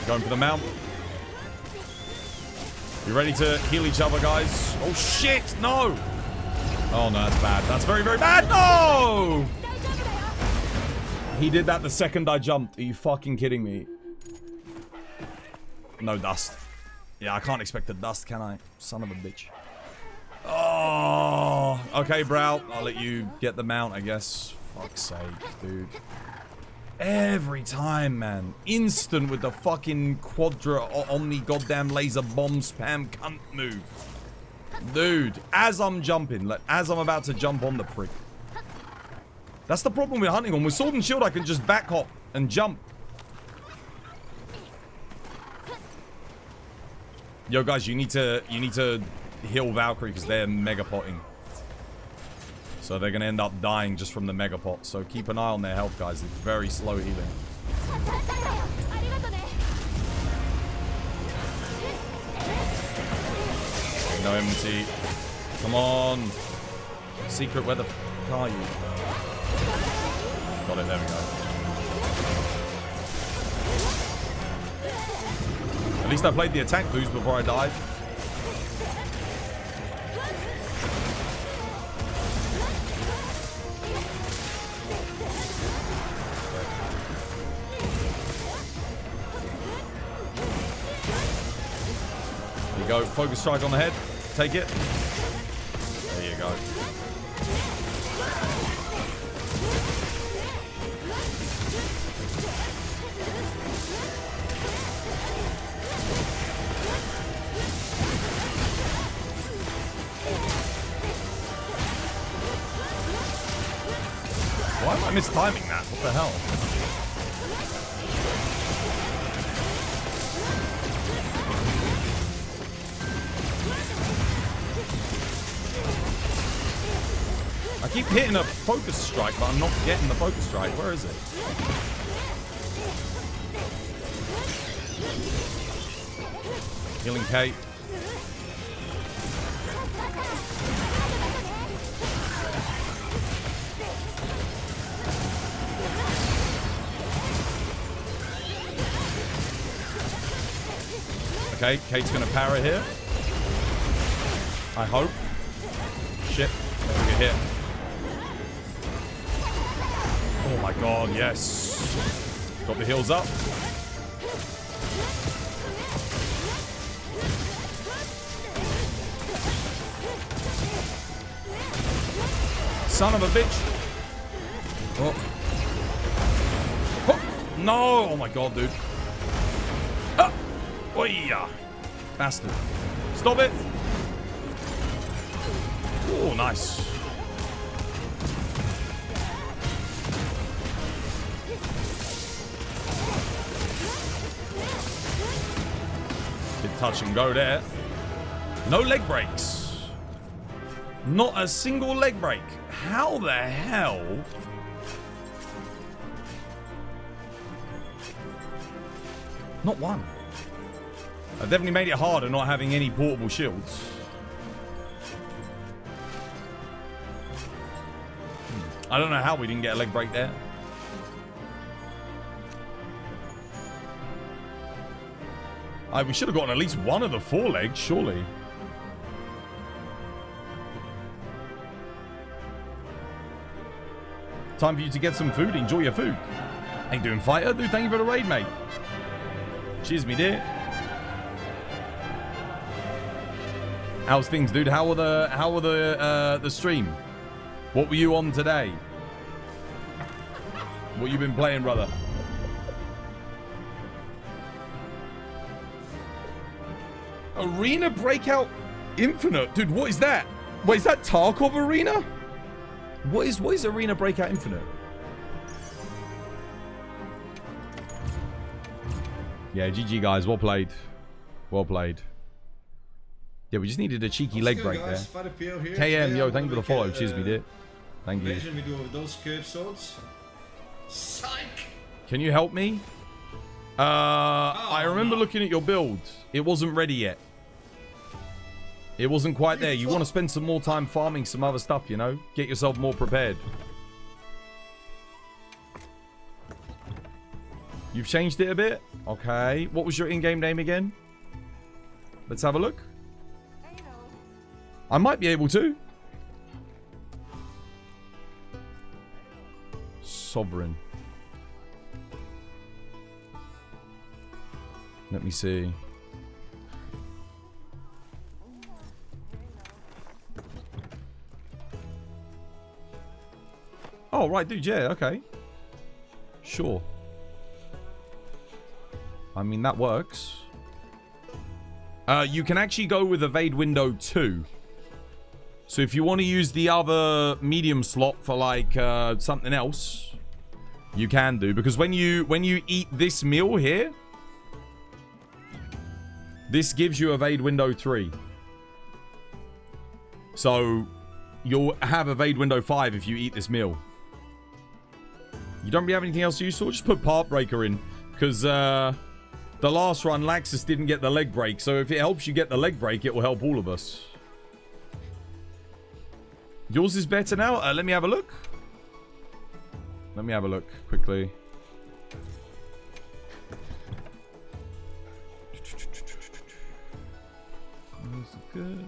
Going for the mount. You ready to heal each other, guys? Oh, shit! No! Oh, no, that's bad. That's very, very bad! No! He did that the second I jumped. Are you fucking kidding me? No dust. Yeah, I can't expect the dust, can I? Son of a bitch. Oh! Okay, Brow. I'll let you get the mount, I guess. Fuck's sake, dude. Every time, man. Instant with the fucking Quadra Omni goddamn laser bomb spam cunt move. Dude, as I'm jumping, like, as I'm about to jump on the prick. That's the problem with hunting on. With Sword and Shield, I can just back hop and jump. Yo, guys, you need to heal Valkyrie because they're mega potting. So they're going to end up dying just from the mega pot. So keep an eye on their health, guys. It's very slow healing. No MT. Come on. Secret, where the f are you? Got it, there we go. At least I played the attack boost before I died. Go. Focus strike on the head. Take it. There you go. Why am I mistiming that? What the hell? keep hitting a focus strike, but I'm not getting the focus strike. Where is it? Healing Kate. Okay, Kate's gonna power here. I hope. Shit. Don't get hit. Oh my god, yes. Got the heals up. Son of a bitch. Oh. Oh. No. Oh my god, dude. Ah. Oh yeah. Bastard. Stop it. Oh, nice. Bit touch and go there. No leg breaks. Not a single leg break. How the hell? Not one. I've definitely made it harder not having any portable shields. I don't know how we didn't get a leg break there. We should have gotten at least one of the 4 legs, surely. Time for you to get some food. Enjoy your food. How you doing, fighter? Dude, thank you for the raid, mate. Cheers, me dear. How's things, dude? How were the stream? What were you on today? What you been playing, brother? Arena Breakout Infinite. Dude, what is that? Wait, is that Tarkov Arena? What is Arena Breakout Infinite? Yeah, GG guys, well played. Well played. Yeah, we just needed a cheeky leg break there. KM, yo, thank you for the follow. Cheers, we did. Thank you. Imagine we do those curve swords. Psych! Can you help me? I remember looking at your build. It wasn't ready yet. It wasn't quite there. You want to spend some more time farming some other stuff, you know? Get yourself more prepared. You've changed it a bit? Okay. What was your in-game name again? Let's have a look. I might be able to. Sovereign. Let me see. Oh, right, dude. Yeah, okay. Sure. I mean, that works. You can actually go with Evade Window 2. So if you want to use the other medium slot for like something else, you can do. Because when you eat this meal here, this gives you Evade Window 3. So you'll have Evade Window 5 if you eat this meal. You don't really have anything else useful? Just put Part Breaker in. Because the last run, Laxus didn't get the leg break. So if it helps you get the leg break, it will help all of us. Yours is better now? Let me have a look. Let me have a look quickly. Good.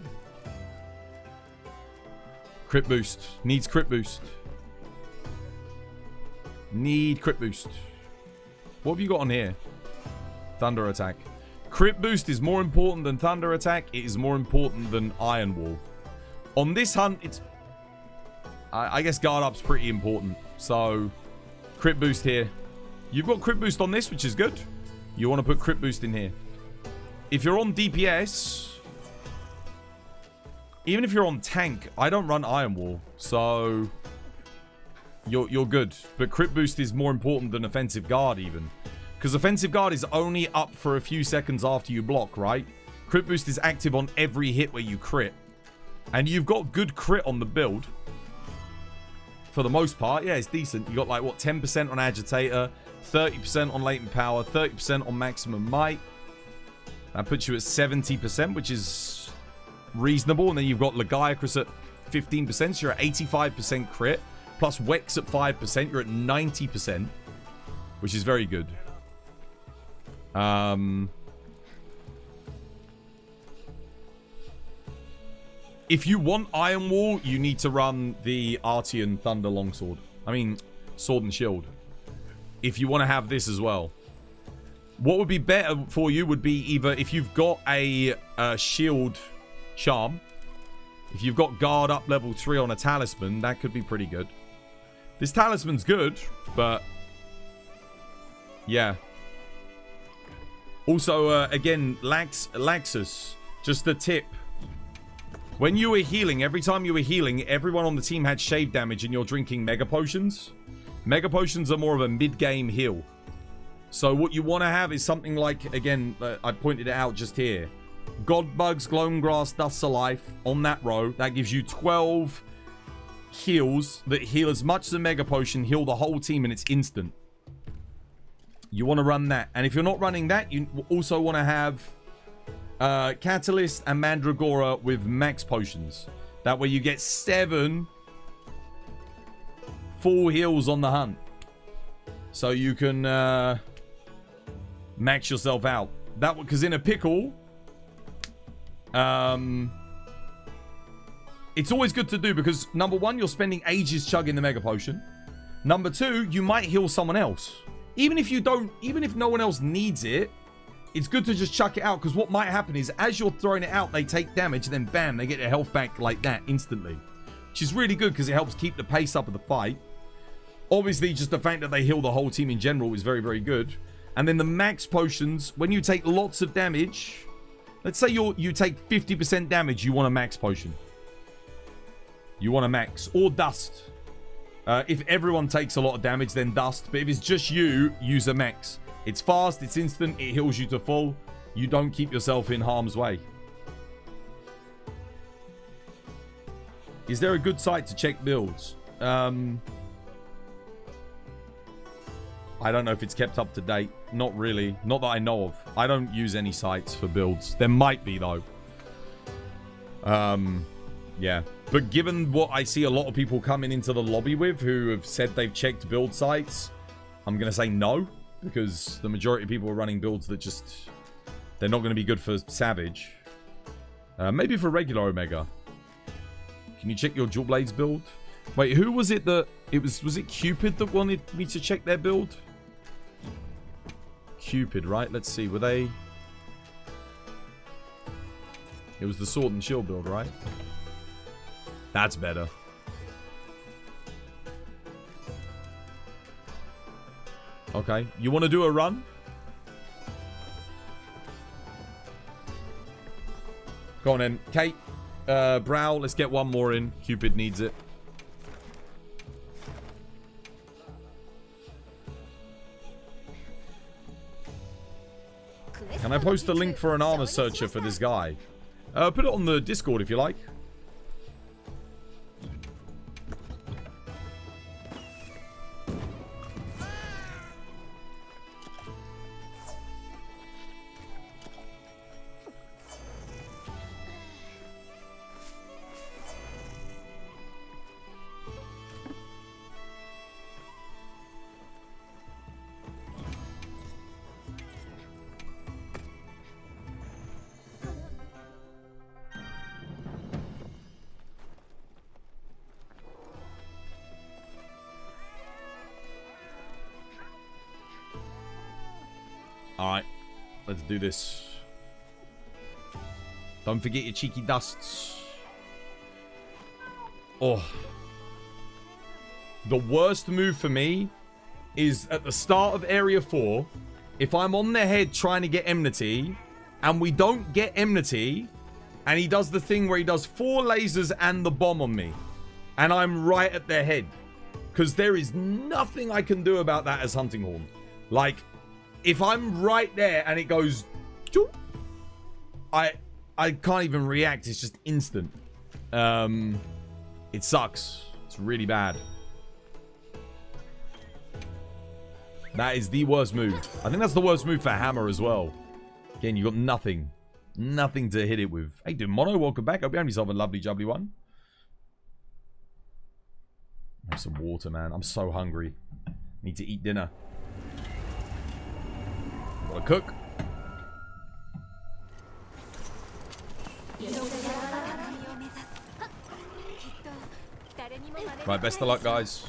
Crit boost. Needs crit boost. Need crit boost. What have you got on here? Thunder attack. Crit boost is more important than thunder attack. It is more important than iron wall. On this hunt, it's... I guess guard up's pretty important. So, crit boost here. You've got crit boost on this, which is good. You want to put crit boost in here. If you're on DPS... Even if you're on tank, I don't run iron wall. So... You're good. But crit boost is more important than offensive guard even. Because offensive guard is only up for a few seconds after you block, right? Crit boost is active on every hit where you crit. And you've got good crit on the build. for the most part, yeah, it's decent. You got like, what, 10% on agitator, 30% on latent power, 30% on maximum might. That puts you at 70%, which is reasonable. And then you've got Legiacrus at 15%, so you're at 85% crit. Plus Wex at 5%, you're at 90%, which is very good. If you want Iron Wall, you need to run the Artian Thunder Longsword. I mean, Sword and Shield. If you want to have this as well. What would be better for you would be either if you've got a Shield Charm. If you've got Guard up level 3 on a Talisman, that could be pretty good. This Talisman's good, but... yeah. Also, again, Laxus. Just a tip. When you were healing, every time you were healing, everyone on the team had shave damage and you're drinking Mega Potions. Mega Potions are more of a mid-game heal. So what you want to have is something like, again, I pointed it out just here. God Bugs, Glowing Grass, Dust of Life on that row. That gives you 12 heals that heal as much as a Mega Potion, heal the whole team, and it's instant. You want to run that. And if you're not running that, you also want to have... Catalyst and Mandragora with max potions. That way you get 7 full heals on the hunt. So you can max yourself out. That because in a pickle, it's always good to do because number 1, you're spending ages chugging the Mega Potion. Number 2, you might heal someone else. Even if no one else needs it, it's good to just chuck it out, because what might happen is as you're throwing it out, they take damage, and then bam, they get their health back like that instantly. Which is really good, because it helps keep the pace up of the fight. Obviously, just the fact that they heal the whole team in general is very, very good. And then the max potions, when you take lots of damage, let's say you take 50% damage, you want a max potion. You want a max. Or dust. If everyone takes a lot of damage, then dust. But if it's just you, use a max. It's fast, it's instant, it heals you to full. You don't keep yourself in harm's way. Is there a good site to check builds? I don't know if it's kept up to date. Not really. Not that I know of. I don't use any sites for builds. There might be, though. Yeah. But given what I see a lot of people coming into the lobby with who have said they've checked build sites, I'm going to say no. Because the majority of people are running builds that just... they're not going to be good for Savage. Maybe for regular Omega. Can you check your Dual Blades build? Wait, who was it that... Was it Cupid that wanted me to check their build? Cupid, right? Let's see. Were they... It was the Sword and Shield build, right? That's better. Okay, you want to do a run? Go on then. Kate, Brow, let's get one more in. Cupid needs it. Can I post a link for an armor searcher for this guy? Put it on the Discord if you like. Alright, let's do this. Don't forget your cheeky dusts. Oh. The worst move for me is at the start of Area 4, if I'm on the head trying to get enmity, and we don't get enmity, and he does the thing where he does 4 lasers and the bomb on me, and I'm right at their head. Because there is nothing I can do about that as Hunting Horn. Like... if I'm right there and it goes, I can't even react. It's just instant. It sucks. It's really bad. That is the worst move. I think that's the worst move for hammer as well. Again, you got nothing. Nothing to hit it with. Hey, dude, Mono, welcome back. Hope you have yourself a lovely, jubbly one. Have some water, man. I'm so hungry. Need to eat dinner. Gotta cook. Right, best of luck, guys.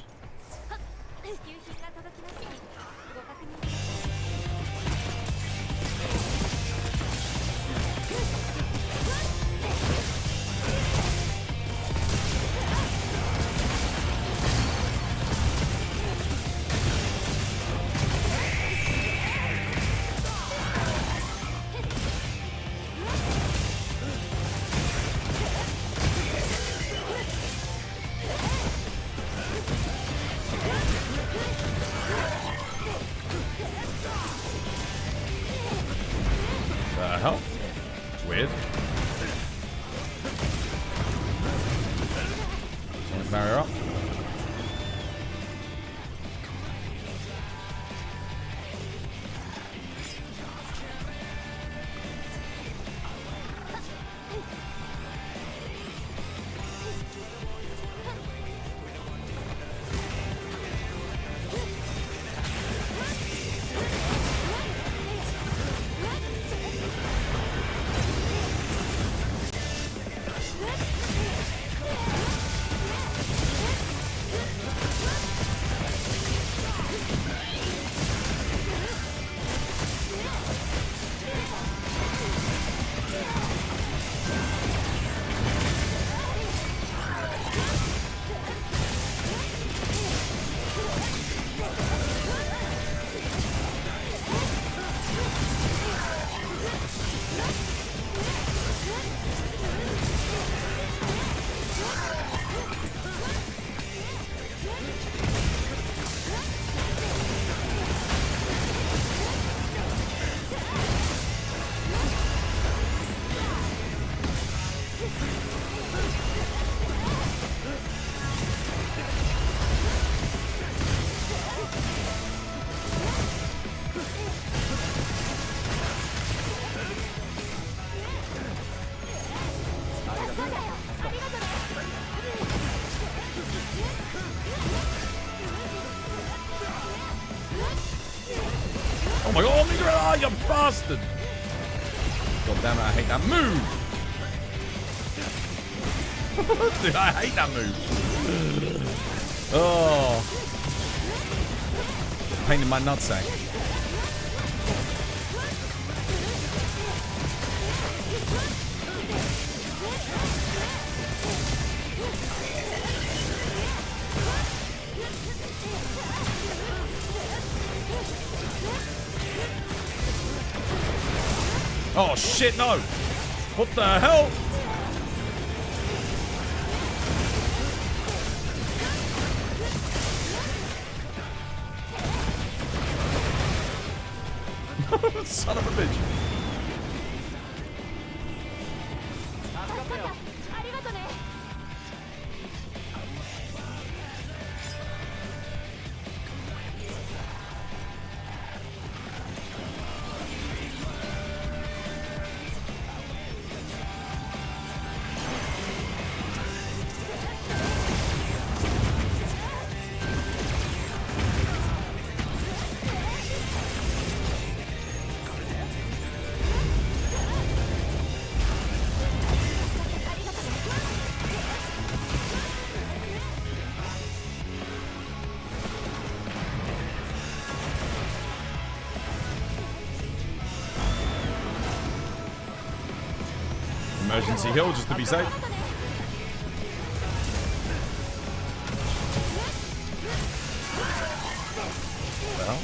Weird. Sonic barrier up. Oh my god, Miguel, you bastard! God damn it, I hate that move! Dude, I hate that move. Oh. Pain in my nutsack. Oh shit, no! What the hell? Son of a bitch. Emergency heal just to be safe. Well.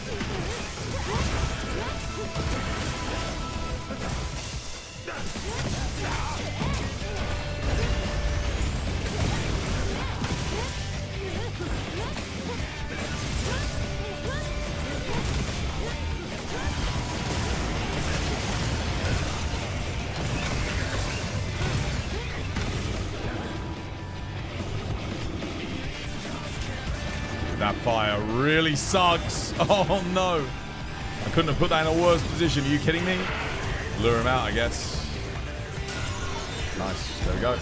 fire really sucks. Oh no. I couldn't have put that in a worse position. Are you kidding me? Lure him out, I guess. Nice. There we go.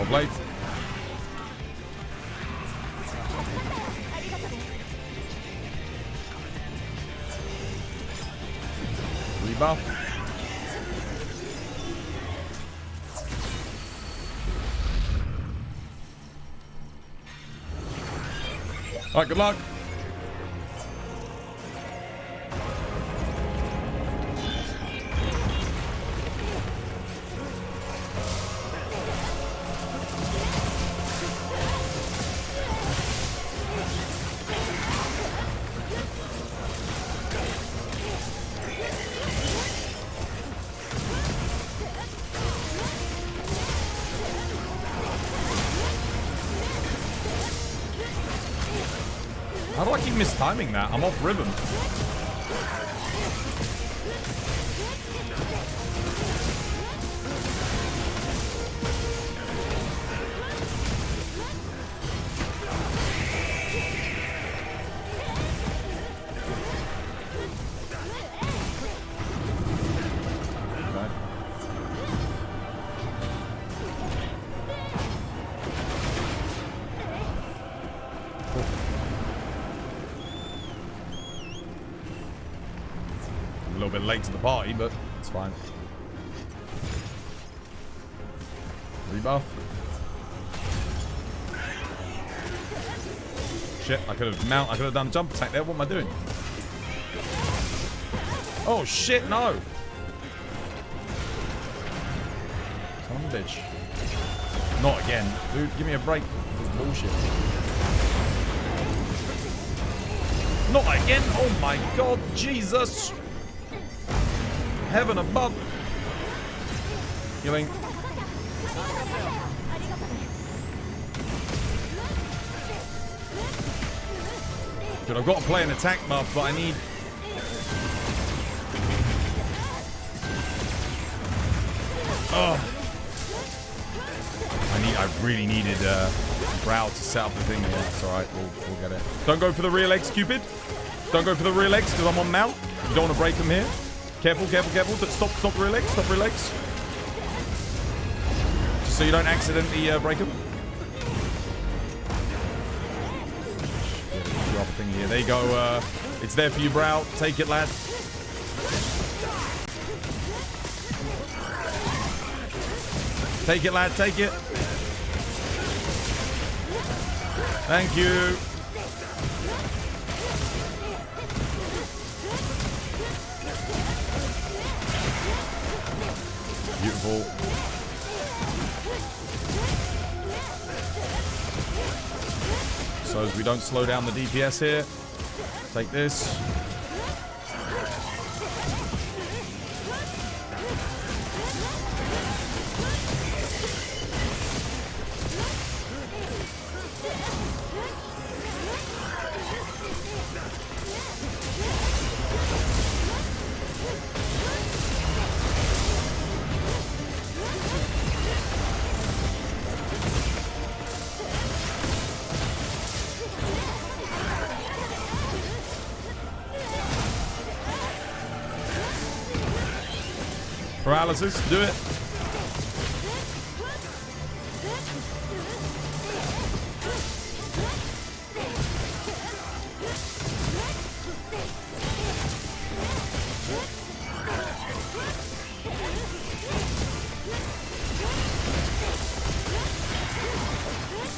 Blade. Rebuff. All right, good luck. How do I keep mistiming that? I'm off rhythm. A little bit late to the party, but it's fine. Rebuff. Shit, I could have done jump attack there. What am I doing? Oh shit, no! Son of a bitch. Not again. Dude, give me a break. This is bullshit. Not again! Oh my god, Jesus! Heaven above. Healing. Dude, I've got to play an attack buff, but I need... Oh. I really needed Brow to set up the thing here. That's alright, we'll get it. Don't go for the rear legs, Cupid. Don't go for the rear legs, because I'm on mount. You don't want to break them here. Careful, careful, careful. Stop rear legs. Stop rear legs. Just so you don't accidentally break them. Drop a thing here. There you go. It's there for you, Brow. Take it, lad. Take it, lad. Take it. Thank you. Beautiful. So as we don't slow down the DPS here, take this. Paralysis, do it.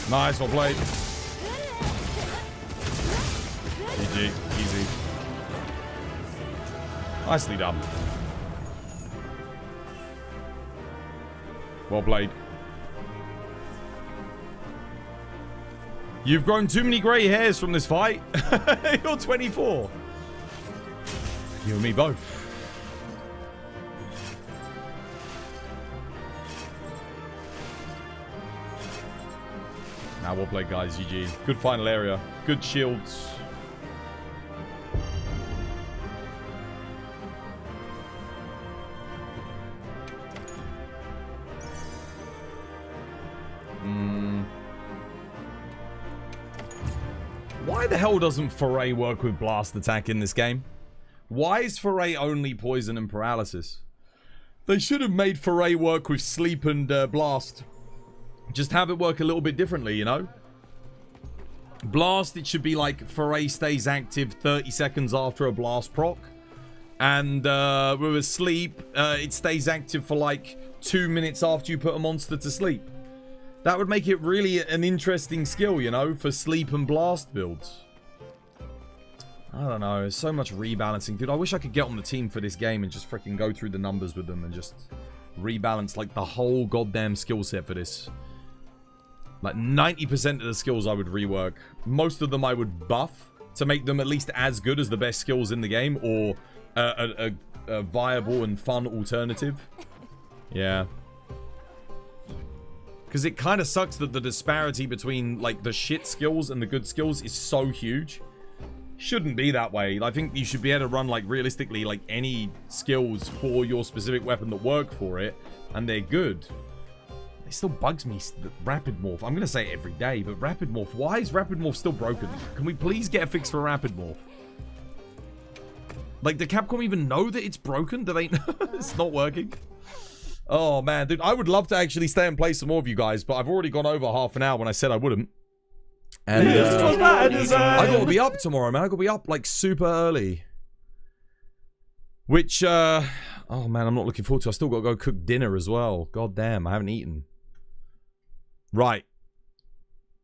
Nice, well played. GG, easy. Nicely done. Well played. You've grown too many grey hairs from this fight. You're 24. You and me both. Now well played, guys. GG. Good final area. Good shields. Why the hell doesn't Foray work with blast attack in this game? Why is Foray only poison and paralysis? They should have made Foray work with sleep and blast. Just have it work a little bit differently, you know? Blast, it should be like Foray stays active 30 seconds after a blast proc. And with a sleep, it stays active for like 2 minutes after you put a monster to sleep. That would make it really an interesting skill, you know, for sleep and blast builds. I don't know, there's so much rebalancing. Dude, I wish I could get on the team for this game and just freaking go through the numbers with them and just rebalance like the whole goddamn skill set for this. Like 90% of the skills I would rework. Most of them I would buff to make them at least as good as the best skills in the game, or a viable and fun alternative. Yeah. Because it kind of sucks that the disparity between like the shit skills and the good skills is so huge. Shouldn't be that way. I think you should be able to run like realistically like any skills for your specific weapon that work for it, and they're good. It still bugs me, Rapid Morph. I'm going to say it every day, but Rapid Morph, why is Rapid Morph still broken? Can we please get a fix for Rapid Morph? Like, do Capcom even know that it's broken? Do they know it's not working? Oh, man, dude, I would love to actually stay and play some more of you guys, but I've already gone over half an hour when I said I wouldn't. And I got to be up tomorrow, man. I got to be up, like, super early. Which, oh, man, I'm not looking forward to. I still got to go cook dinner as well. God damn, I haven't eaten. Right.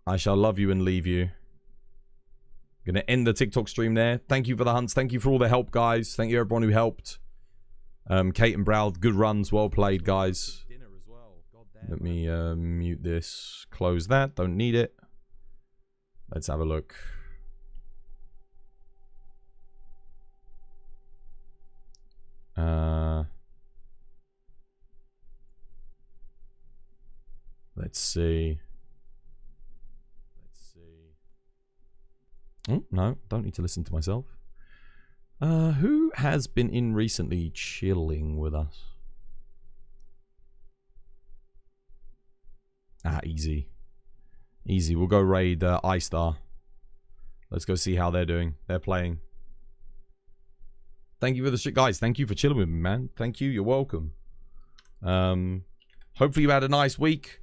I shall love you and leave you. Gonna end the TikTok stream there. Thank you for the hunts. Thank you for all the help, guys. Thank you everyone who helped. Kate and Browd, good runs. Well played, guys. Let me mute this. Close that. Don't need it. Let's have a look. Let's see. Oh, no, don't need to listen to myself. Who has been in recently chilling with us? Ah, easy. Easy. We'll go raid iStar. Let's go see how they're doing. They're playing. Thank you for the shit, guys. Thank you for chilling with me, man. Thank you. You're welcome. Hopefully you had a nice week.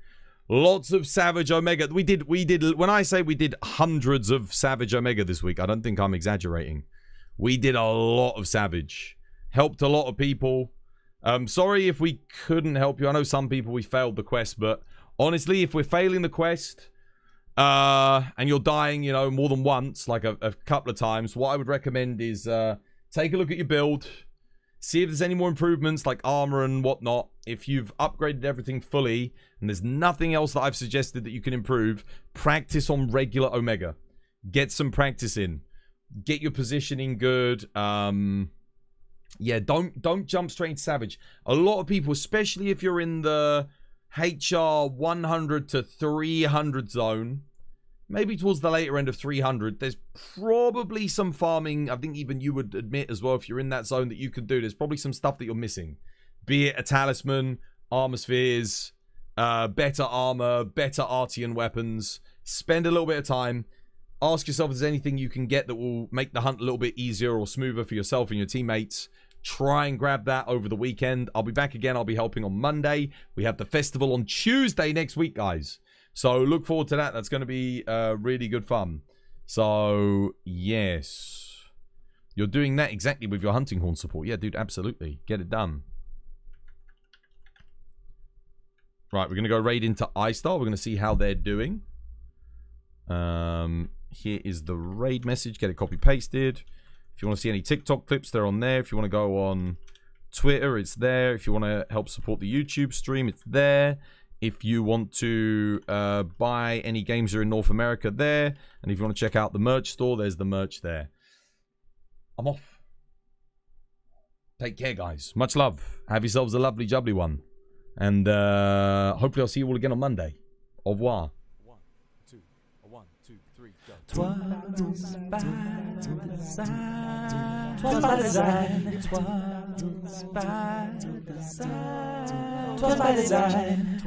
Lots of Savage Omega. We did, when I say we did hundreds of Savage Omega this week, I don't think I'm exaggerating. We did a lot of Savage. Helped a lot of people. Sorry if we couldn't help you. I know some people we failed the quest, but honestly, if we're failing the quest, and you're dying, you know, more than once, like a couple of times, what I would recommend is take a look at your build. See if there's any more improvements like armor and whatnot. If you've upgraded everything fully and there's nothing else that I've suggested that you can improve, practice on regular Omega. Get some practice in. Get your positioning good. Yeah, don't jump straight into Savage. A lot of people, especially if you're in the HR 100 to 300 zone, maybe towards the later end of 300, there's probably some farming, I think even you would admit as well, if you're in that zone, that you could do. There's probably some stuff that you're missing. Be it a talisman, armor spheres, better armor, better Artian weapons. Spend a little bit of time. Ask yourself if there's anything you can get that will make the hunt a little bit easier or smoother for yourself and your teammates. Try and grab that over the weekend. I'll be back again. I'll be helping on Monday. We have the festival on Tuesday next week, guys. So look forward to that. That's going to be really good fun. So, yes. You're doing that exactly with your hunting horn support. Yeah, dude, absolutely. Get it done. Right, we're going to go raid into iStar. We're going to see how they're doing. Here is the raid message. Get it copy-pasted. If you want to see any TikTok clips, they're on there. If you want to go on Twitter, it's there. If you want to help support the YouTube stream, it's there. If you want to buy any games that are in North America, there. And if you want to check out the merch store, there's the merch there. I'm off. Take care, guys. Much love. Have yourselves a lovely, jubbly one. And hopefully I'll see you all again on Monday. Au revoir. 1, 2, 1, 2, 3, go. Twas by design. Twas by design. Twas by design. Twas by design.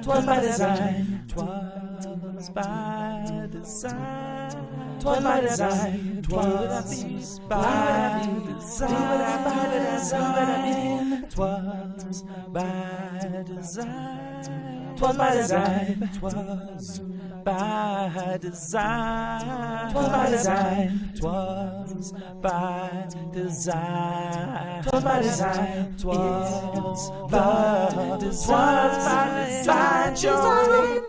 Twas by design. Twas by design. Twas by design. Twas by design. Twas by design. Twas by design. Twas by design. Twas by design. Twas by design. Twas by design. Twas by design. Twas by design. Twas by design.